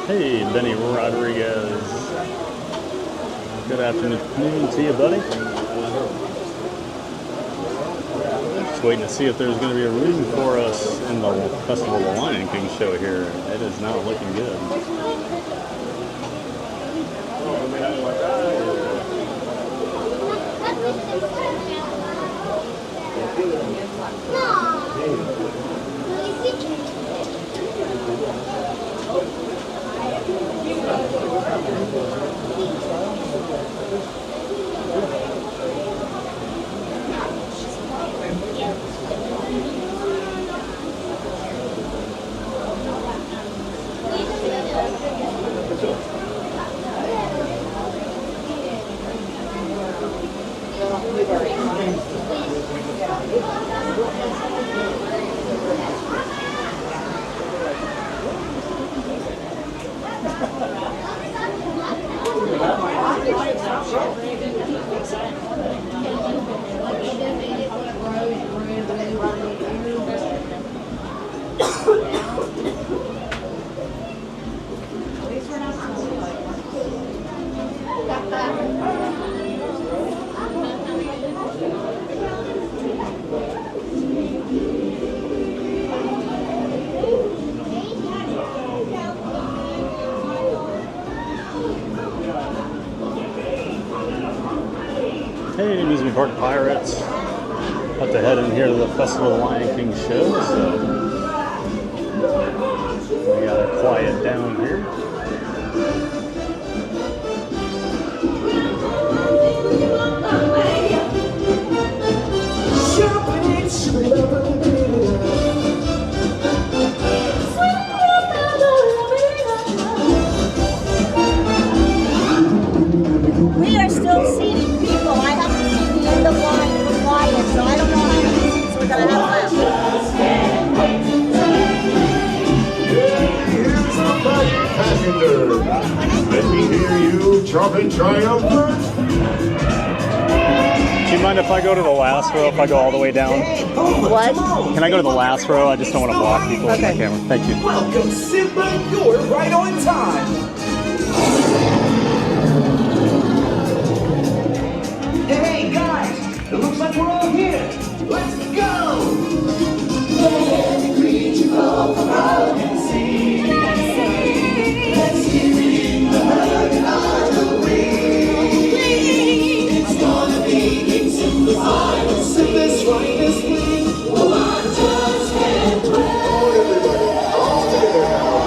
Hey, Benny Rodriguez. Good afternoon to you, buddy. Just waiting to see if there's going to be a room for us in the Festival of the Lion King show here. It is not looking good. Hey, Amusement Park Pirates. About to head in here to the Festival of the Lion King show, so we gotta quiet down here. We are still seating people. I haven't seen the end of line for Lion, so I don't know how many seats we're going to have left. Here's the flight passenger. Let me hear you jumping triumphant. Do you mind if I go to the last row, if I go all the way down? What? Can I go to the last row? I just don't want to block people with my camera. Thank you. Welcome, Simba. You're right on time. Hey guys, it looks like we're all here. Let's go! Every creature come from out and see. Let's hear it in the herd and our way. It's gonna be King Simba's final Simba's finest wing. Oh, I just can't wait. Everybody, all together now.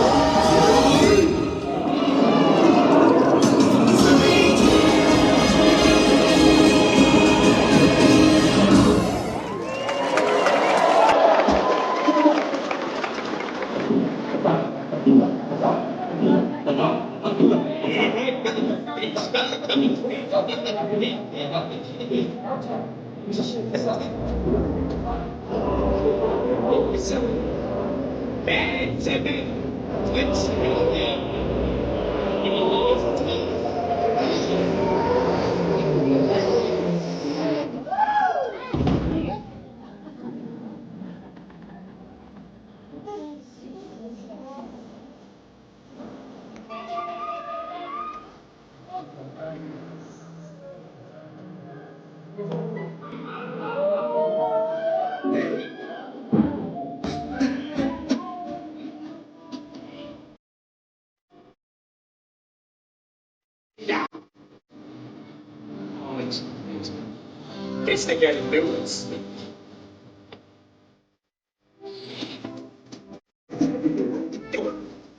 It's the guy who knows.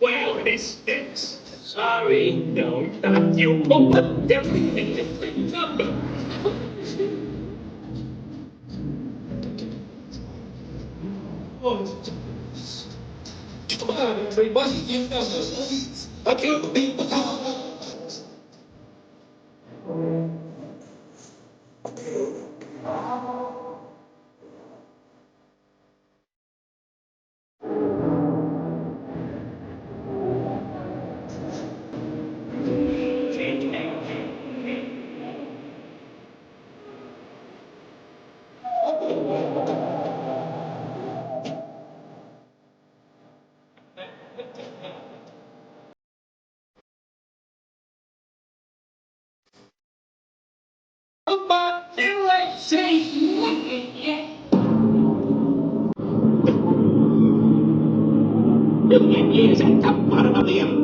Well, this is. Sorry, no, not you. Oh, definitely a different number. Oh, come on, everybody, you know this. I can't be the Million years at the bottom of the earth.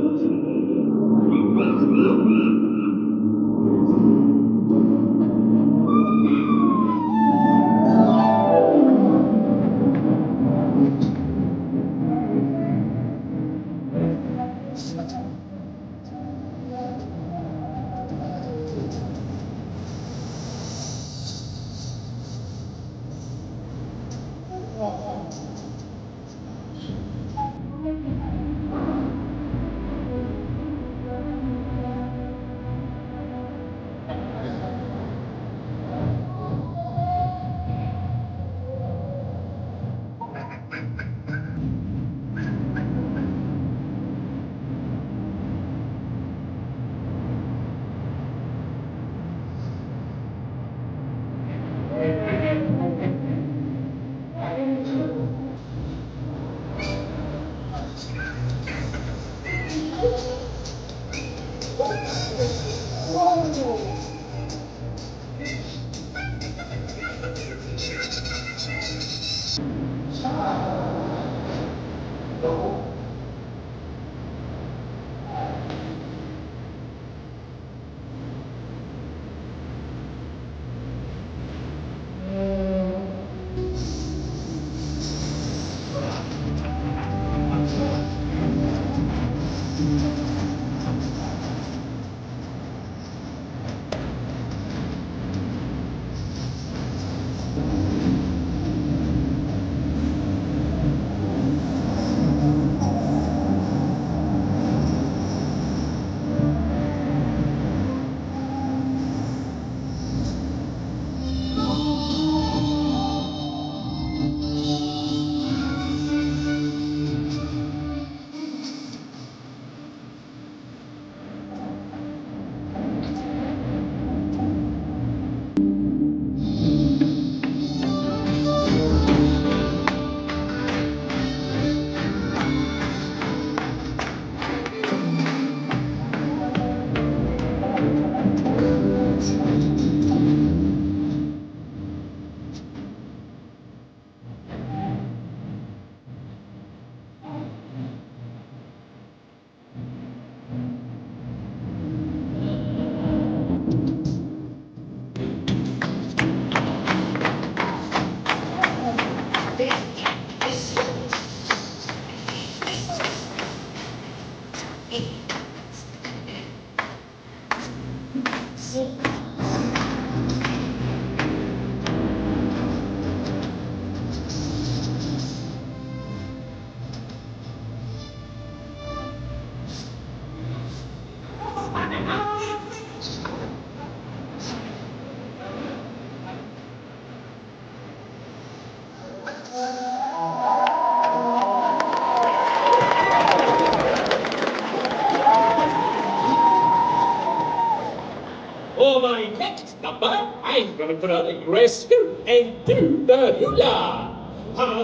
For my next number, I'm going to put on a gray suit and do the hula. Hey,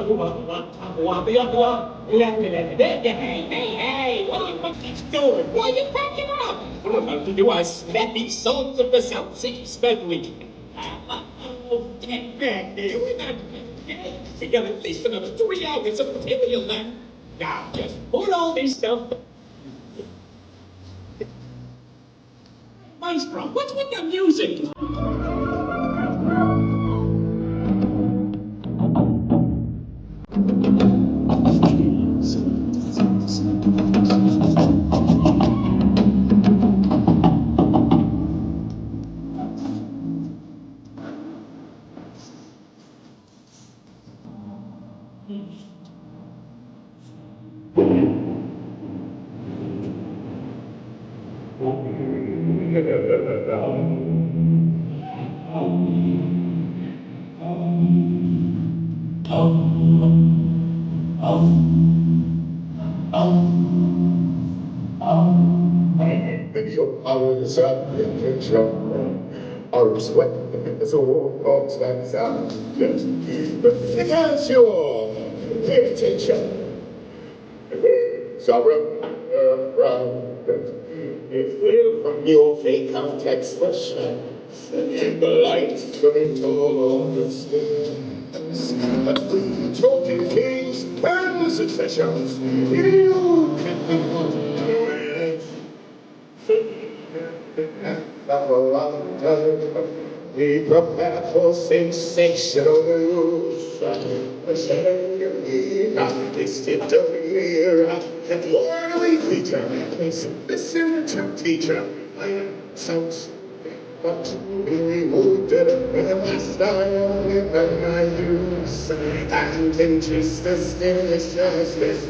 what are you fucking doing? Why are you packing up? What about to do our snappy songs of the South Sea medley? Oh, get back there. We're not... We got at least another 3 hours of material left. Now, just put all this stuff... voice from? What's with the music? Arms up in control. Arms sweat as a war stands out. Because you're pay attention. Sorrow, from your fake context expression. The light coming toward the stars. But we talking kings and successions. You can we prepare for sensational news. Not listed here. And Lord, we teacher, please listen to teacher. Sounds but we moved it and style in my use. And interest us in this justice.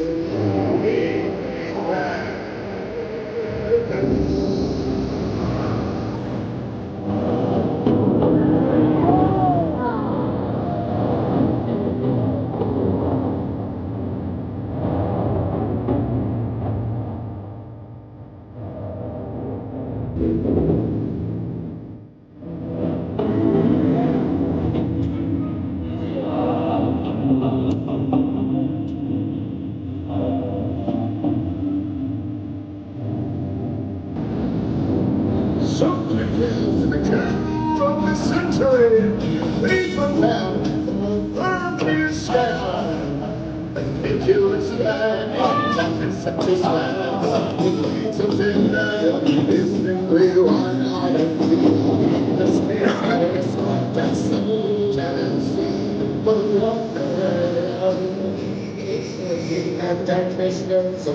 Something is the king of the century. We prepare for earthly sky. If you expand, it's satisfied. Something that is simply one heart and feet. The space that's so jealousy. But what and darkness goes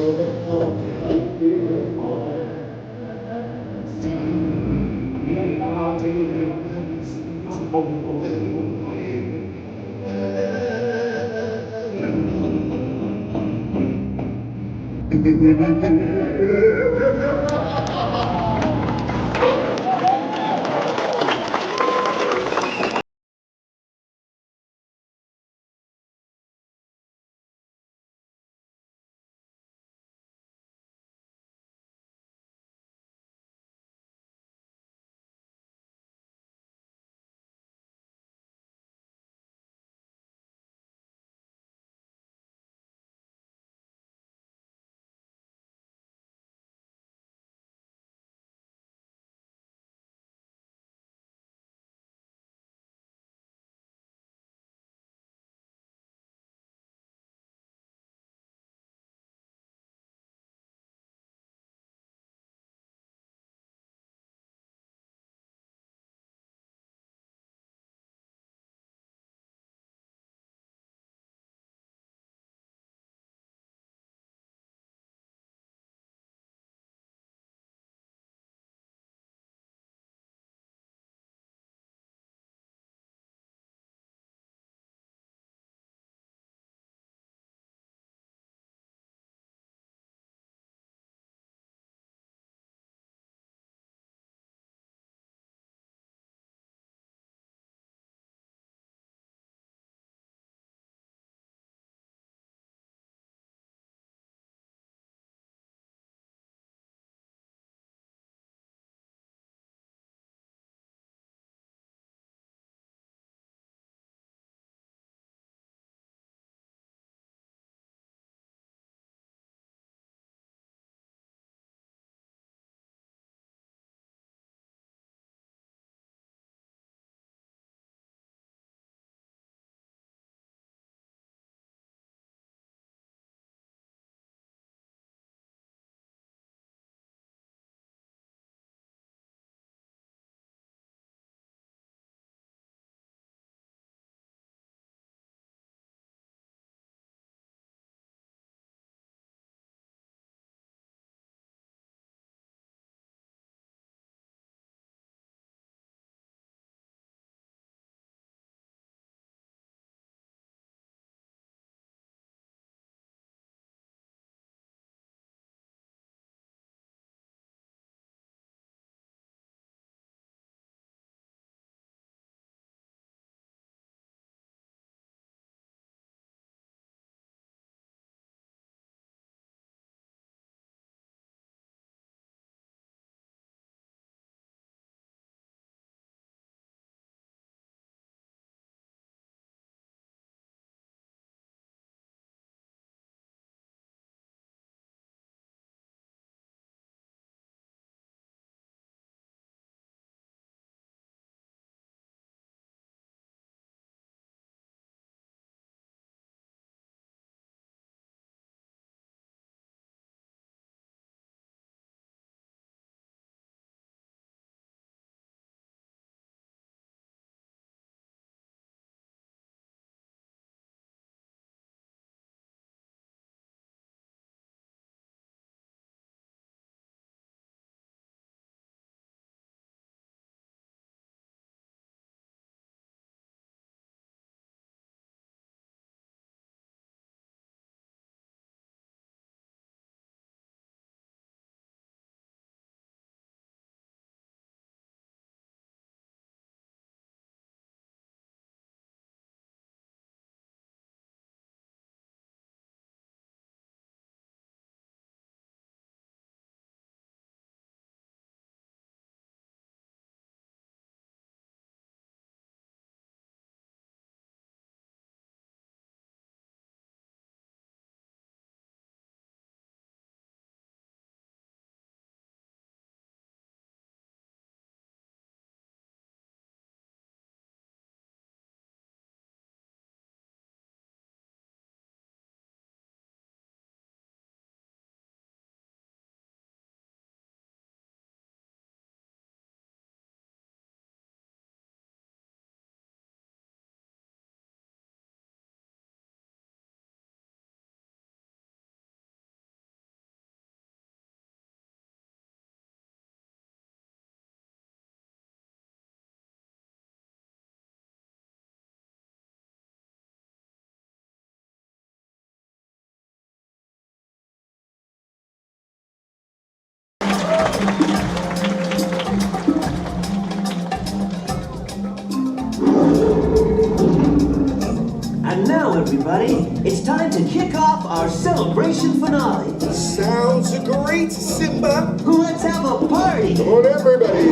it's time to kick off our celebration finale. Sounds great, Simba. Let's have a party. Come on, everybody.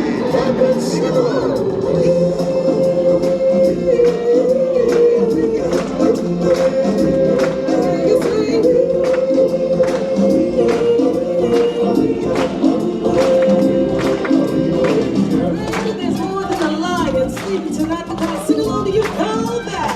Let's sing along.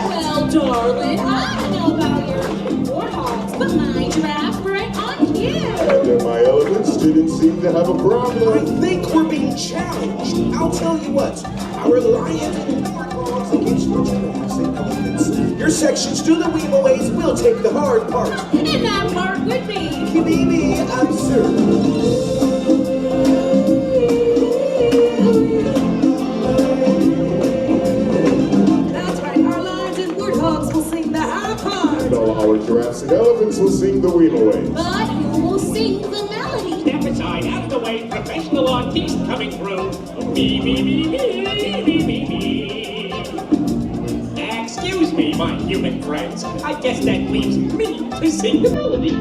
Well, darling, I don't know about your warthogs, but my giraffe's right on you. And my elephant students seem to have a problem. I think we're being challenged. I'll tell you what, our lions and warthogs against your giraffes and elephants. Your sections do the weeaways, we'll take the hard part. And that part would be... Maybe absurd. Our giraffes and elephants will sing the weeaways. But who will sing the melody? Step aside, out of the way, professional artiste coming through. Me, me, me, me, me, me, me. Excuse me, my human friends. I guess that leaves me to sing the melody.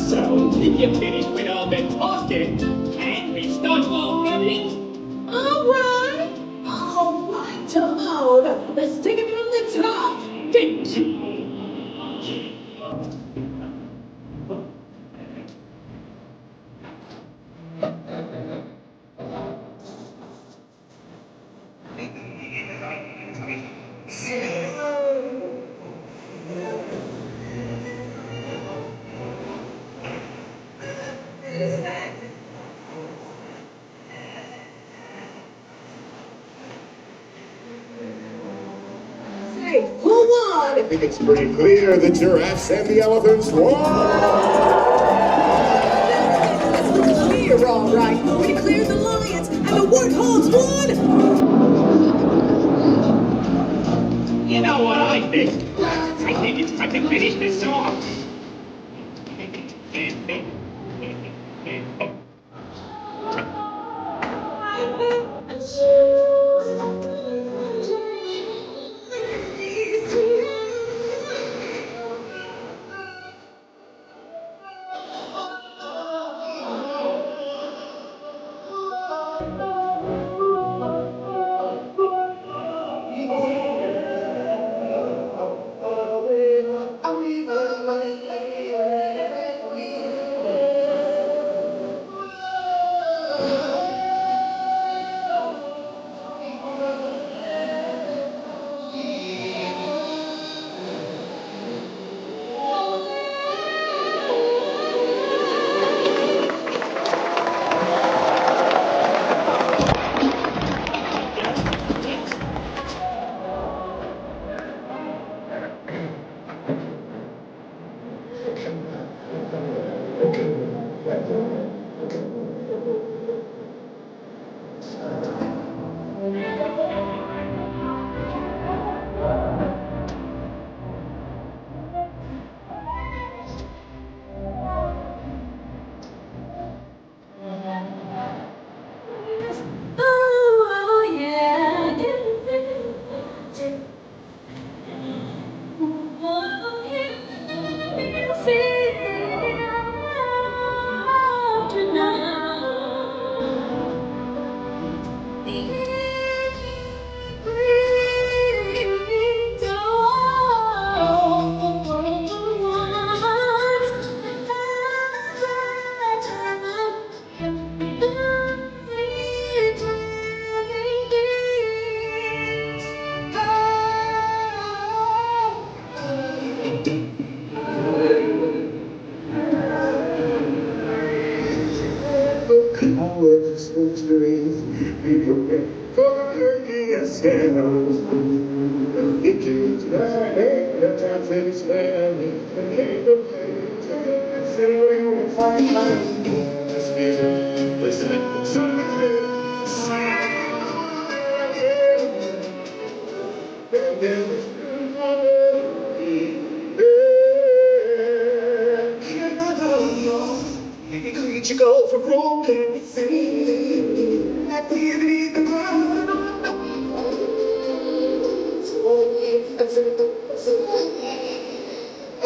So, if you're finished with all that talking, can we start already? All right. Let's take it from the top. Thank you. It's pretty clear the giraffes and the elephants won. Clear, all right. We cleared the lions and the warthogs won. You know what I think? I think it's time to finish this song.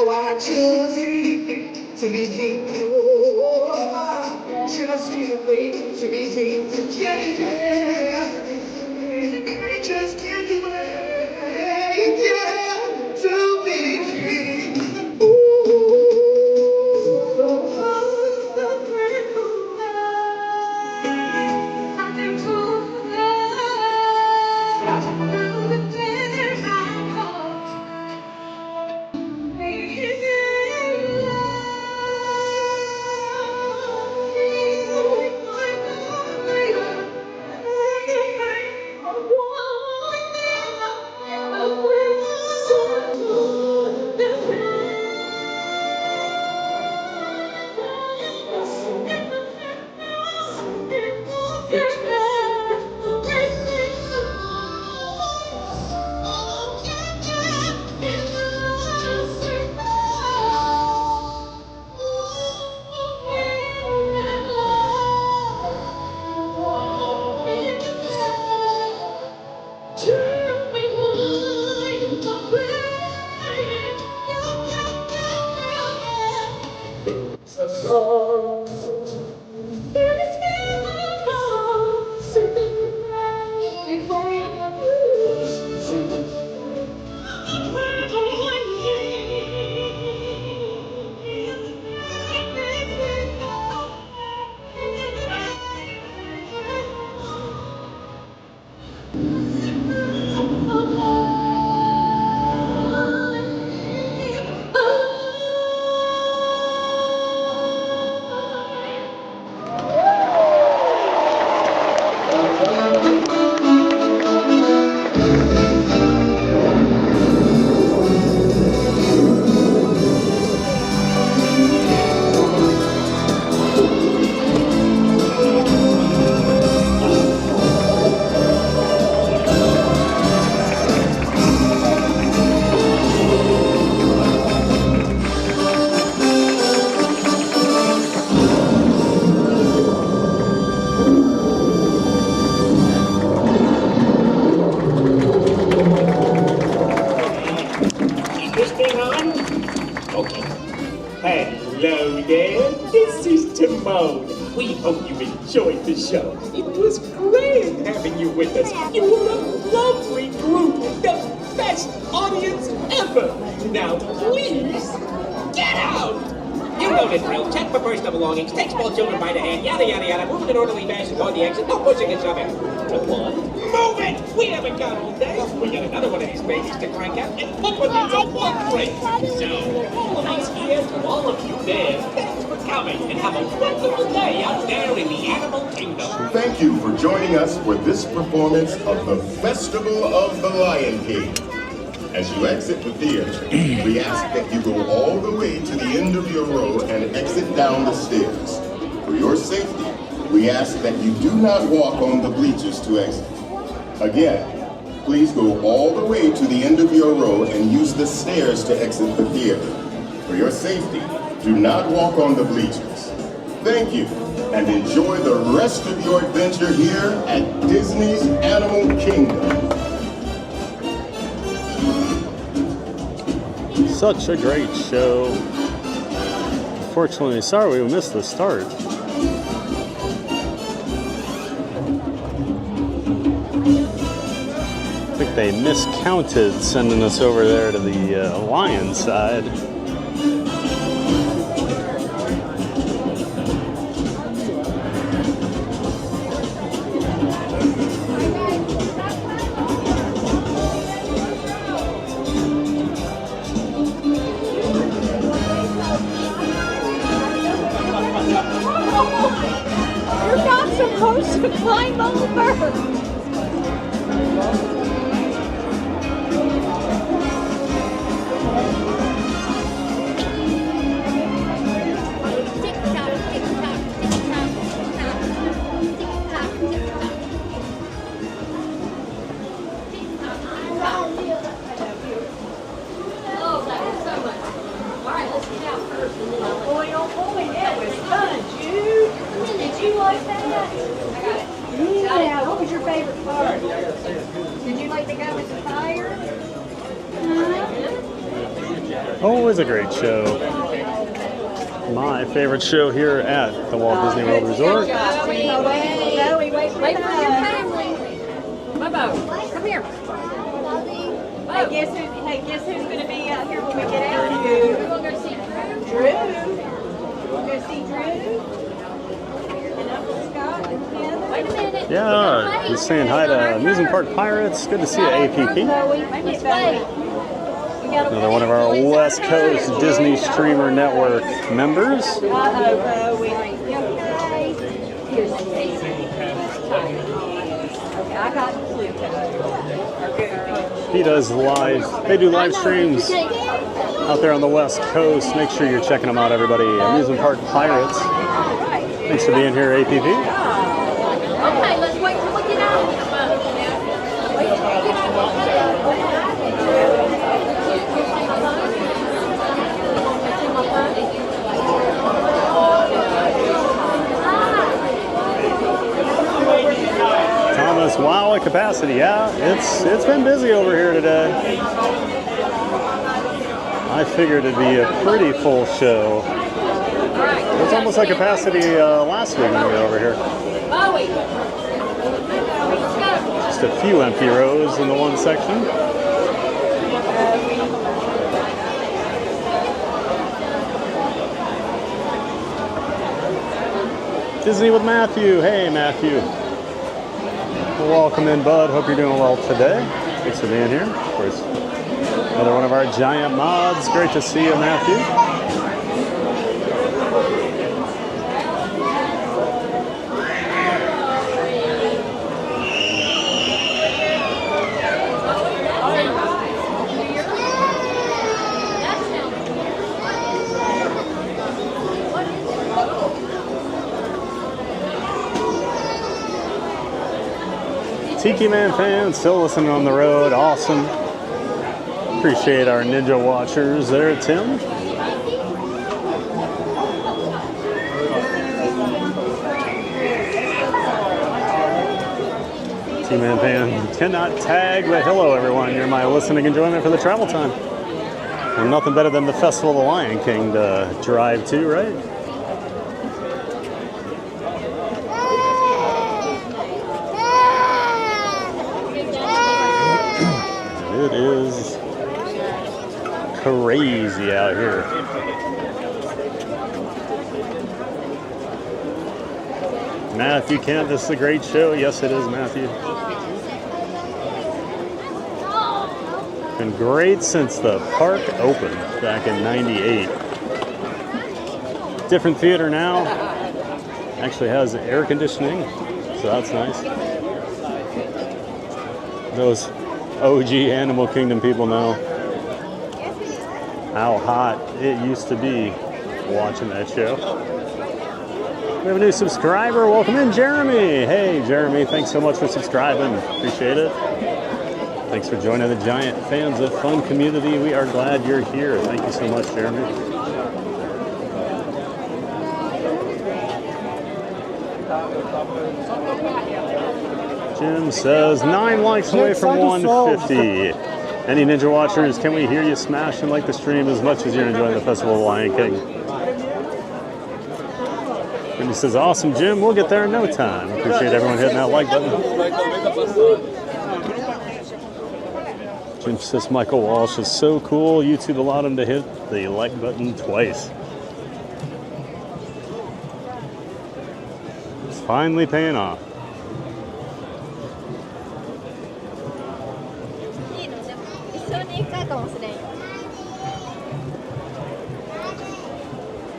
So I chose to be king. Just can't wait to be king. Yeah. Just can't wait, yeah, to be king. Hello there, this is Timon. We hope you enjoyed the show. It was great having you with us. You were a lovely group, the best audience ever. Now please, get out! You know the drill. Check for personal belongings, take small children by the hand, yada yada yada, move in an orderly fashion toward the exit, no pushing and shoving. Come on, move it! We haven't got all day. We got another one of these babies to crank out, and look what that's a one break. So, all of us here to all of you there, thanks for coming, and have a wonderful day out there in the animal kingdom. Thank you for joining us for this performance of the Festival of the Lion King. As you exit the theater, we ask that you go all the way to the end of your row and exit down the stairs. For your safety, we ask that you do not walk on the bleachers to exit. Again, please go all the way to the end of your row and use the stairs to exit the theater. For your safety, do not walk on the bleachers. Thank you, and enjoy the rest of your adventure here at Disney's Animal Kingdom. Such a great show. Unfortunately, sorry we missed the start. I think they miscounted sending us over there to the lion side. You're not supposed to climb over. Yeah, what was your favorite part? Did you like the guy with the fire? Always a great show. My favorite show here at the Walt Disney World Resort. Wait for your family. Bobo, come here. Hey, guess who's going to be out here when we get out? Drew. We're going to go see Drew. We're going to see Drew. And Uncle Scott and Heather. Wait a minute. Yeah, just saying hi to Amusement Park Pirates. Good to see you, APP. This way. Another one of our West Coast Disney Streamer Network members. Uh-oh, we Here's the Okay, I got Pluto. He does live, they do live streams out there on the West Coast. Make sure you're checking them out, everybody. Amusement Park Pirates. Thanks for being here, APP. Okay, let's wait till we get out of here. Wait till we get out of Thomas, wow, at capacity. Yeah, it's been busy over here today. I figured it'd be a pretty full show. It was almost like capacity last week when we were over here. Just a few empty rows in the one section. Disney with Matthew. Hey, Matthew. Welcome in, bud. Hope you're doing well today. Thanks for being here. Of course, another one of our giant mods. Great to see you, Matthew. Tiki Man fans still listening on the road. Awesome. Appreciate our Ninja watchers there, Tim. Tiki Man fan cannot tag, but hello everyone. You're my listening enjoyment for the travel time. And nothing better than the Festival of the Lion King to drive to, right? It is crazy out here. Matthew Kent, this is a great show. Yes, it is, Matthew. Been great since the park opened back in '98. Different theater now. Actually has air conditioning, so that's nice. Those OG Animal Kingdom people know how hot it used to be watching that show. We have a new subscriber. Welcome in, Jeremy. Hey, Jeremy, thanks so much for subscribing. Appreciate it. Thanks for joining the Giant Fans of Fun community. We are glad you're here. Thank you so much, Jeremy. Jim says 9 likes away from 150. Any Ninja watchers, can we hear you smash and like the stream as much as you're enjoying the Festival of the Lion King? And he says, awesome, Jim. We'll get there in no time. Appreciate everyone hitting that like button. Jim says Michael Walsh is so cool. YouTube allowed him to hit the like button twice. It's finally paying off.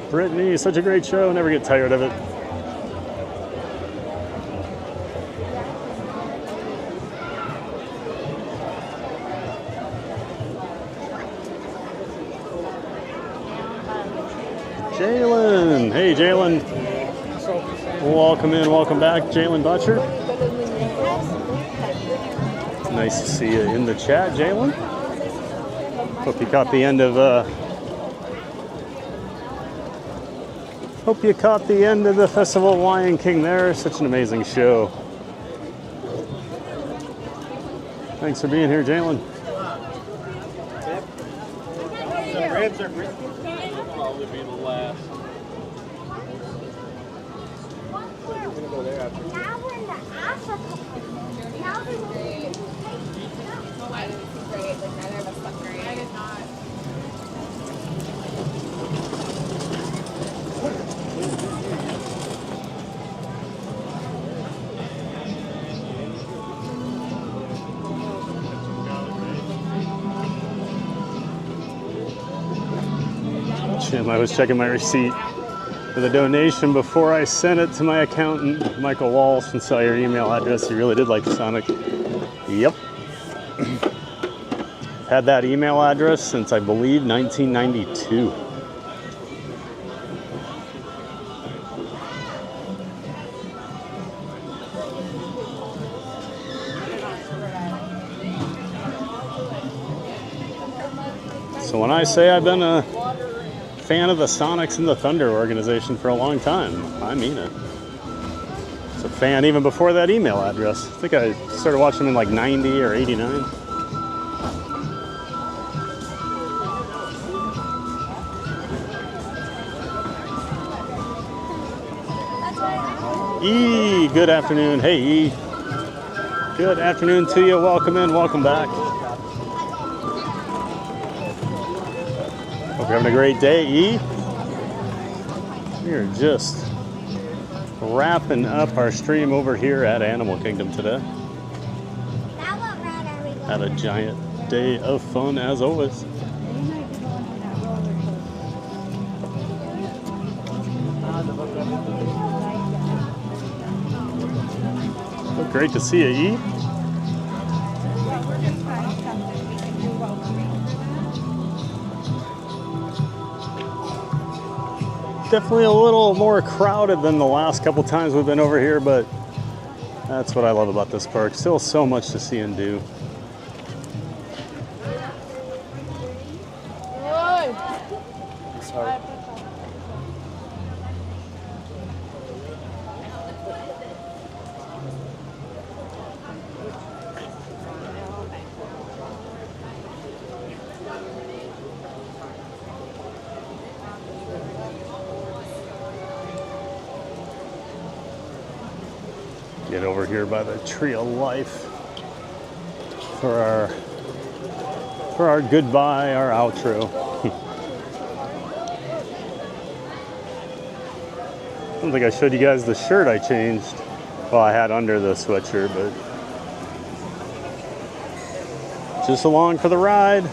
Brittany, such a great show. Never get tired of it. Jalen. Hey, Jalen. Welcome in. Welcome back, Jalen Butcher. Nice to see you in the chat, Jalen. Hope you caught the end of the Festival of Lion King there. Such an amazing show. Thanks for being here, Jalen. When's our brisket? It'll probably be the last. We're gonna go there after. Now we're in the Africa. Now we will be. Oh, I didn't see great. Like neither of us slept great. I did not. Jim, I was checking my receipt for the donation before I sent it to my accountant, Michael Walsh, and saw your email address. You really did like the Sonic. Yep. Had that email address since, I believe, 1992. So when I say I've been a fan of the Sonics and the Thunder organization for a long time, I mean it. I was a fan even before that email address. I think I started watching them in like 90 or 89. E, good afternoon. Hey, E. Good afternoon to you. Welcome in, welcome back. Hope you're having a great day, E. We are just wrapping up our stream over here at Animal Kingdom today. Had a giant day of fun as always. Well, great to see you, E. Definitely a little more crowded than the last couple times we've been over here, but that's what I love about this park. Still so much to see and do. Sorry. Get over here by the Tree of Life for our goodbye, our outro. I don't think I showed you guys the shirt I changed. Well, I had under the sweatshirt, but just along for the ride.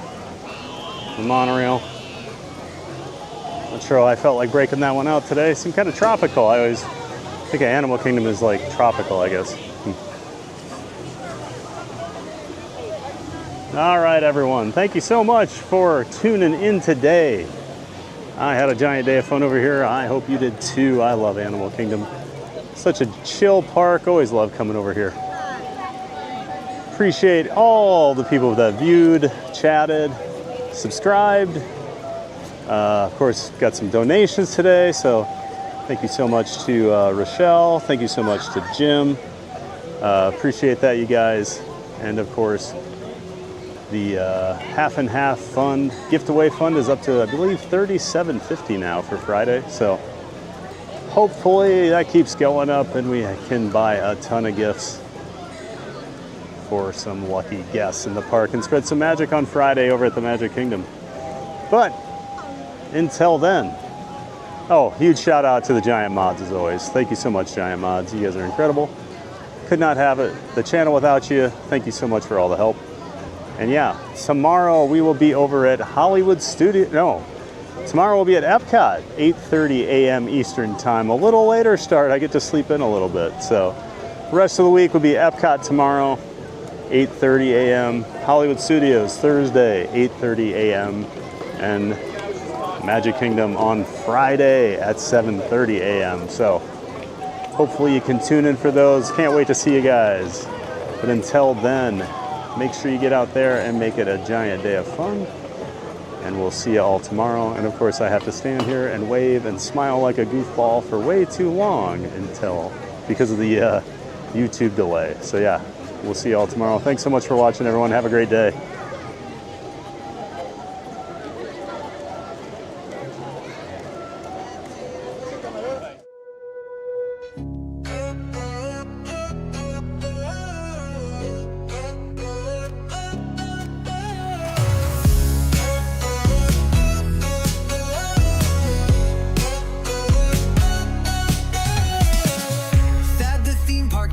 The monorail. Not sure I felt like breaking that one out today. Seemed kind of tropical. I always think Animal Kingdom is like tropical, I guess. All right, everyone. Thank you so much for tuning in today. I had a giant day of fun over here. I hope you did too. I love Animal Kingdom. Such a chill park. Always love coming over here. Appreciate all the people that viewed, chatted, subscribed. Of course, got some donations today, so thank you so much to Rochelle. Thank you so much to Jim. Appreciate that, you guys. And of course, the half and half fund, gift away fund is up to, I believe, $37.50 now for Friday. So hopefully that keeps going up and we can buy a ton of gifts for some lucky guests in the park and spread some magic on Friday over at the Magic Kingdom. But until then, oh, huge shout out to the Giant Mods as always. Thank you so much, Giant Mods. You guys are incredible. Could not have the channel without you. Thank you so much for all the help. And yeah, tomorrow we will be over at Hollywood Studio. No, tomorrow we'll be at Epcot, 8:30 a.m. Eastern time. A little later start. I get to sleep in a little bit. So the rest of the week will be Epcot tomorrow, 8:30 a.m. Hollywood Studios Thursday, 8:30 a.m. And Magic Kingdom on Friday at 7:30 a.m. So hopefully you can tune in for those. Can't wait to see you guys. But until then, make sure you get out there and make it a giant day of fun. And we'll see you all tomorrow. And of course, I have to stand here and wave and smile like a goofball for way too long because of the YouTube delay. So yeah, we'll see you all tomorrow. Thanks so much for watching, everyone. Have a great day.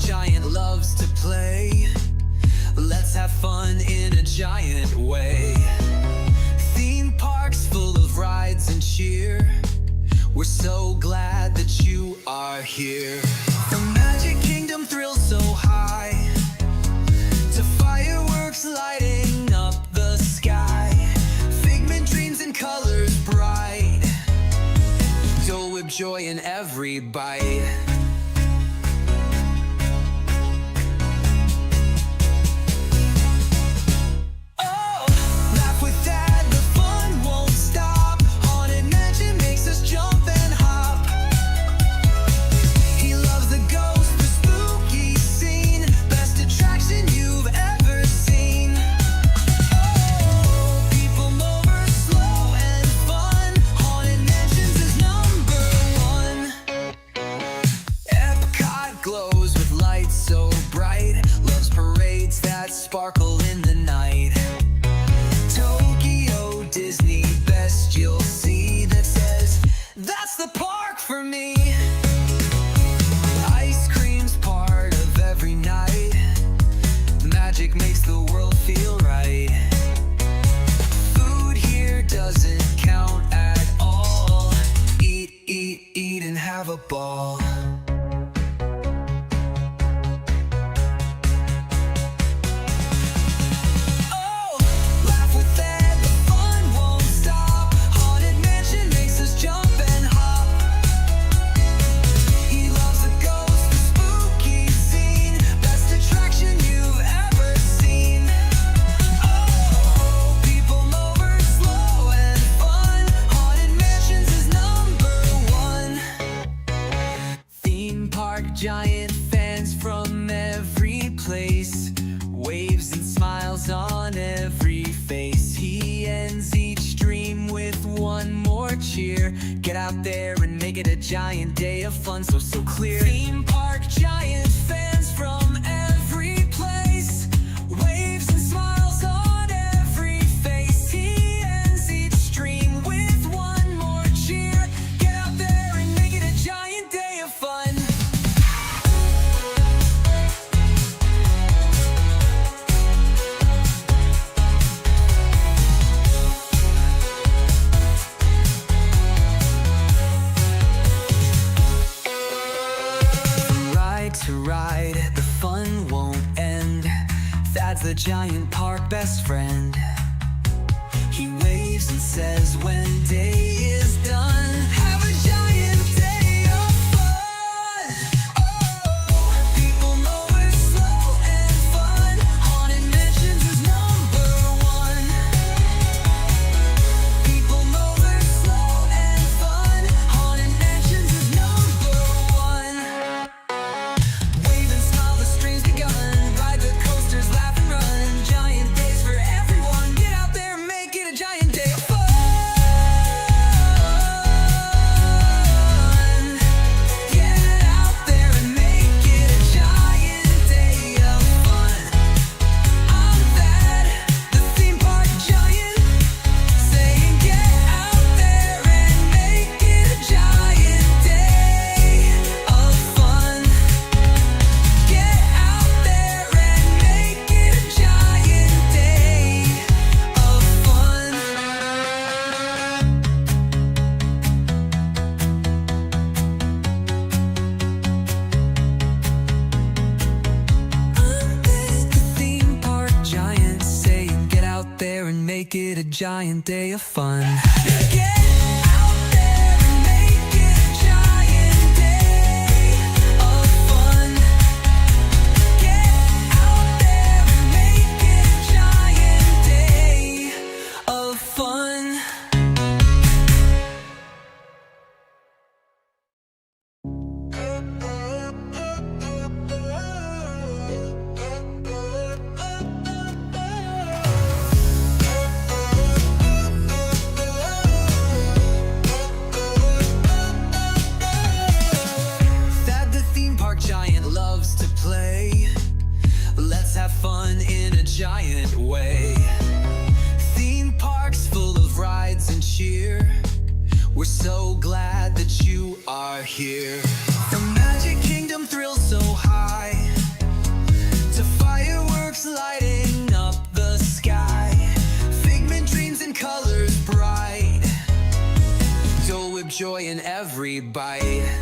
giant loves to play. Let's have fun in a giant way. Theme parks full of rides and cheer. We're so glad that you are here. The Magic Kingdom thrills so high, to fireworks lighting up the sky. Figment dreams and colors bright. Dole Whip joy in every bite. Sparkle in the night. Tokyo Disney, best you'll see that says that's the park for me. Ice cream's part of every night. Magic makes the world feel right. Food here doesn't count at all. Eat, eat, eat and have a ball. Giant fans from every place, waves and smiles on every face. He ends each dream with one more cheer. Get out there and make it a giant day of fun, so clear. Theme park giant fans from every place, waves and smiles on every face. He ends each dream with one more cheer. Get out there and make it a giant day of fun. To ride, the fun won't end. Thad's the giant park best friend. He waves and says when day is done, have a giant day of fun. Oh, people know we're slow and fun. Haunted Mansions is #1. People know we're slow and fun. Haunted Mansions is #1. Make it a giant day of fun. Get out there and make it a giant day of fun. Get out there and make it a giant day of fun. Fun in a giant way. Theme parks full of rides and cheer. We're so glad that you are here. The Magic Kingdom thrills so high, joy in every bite.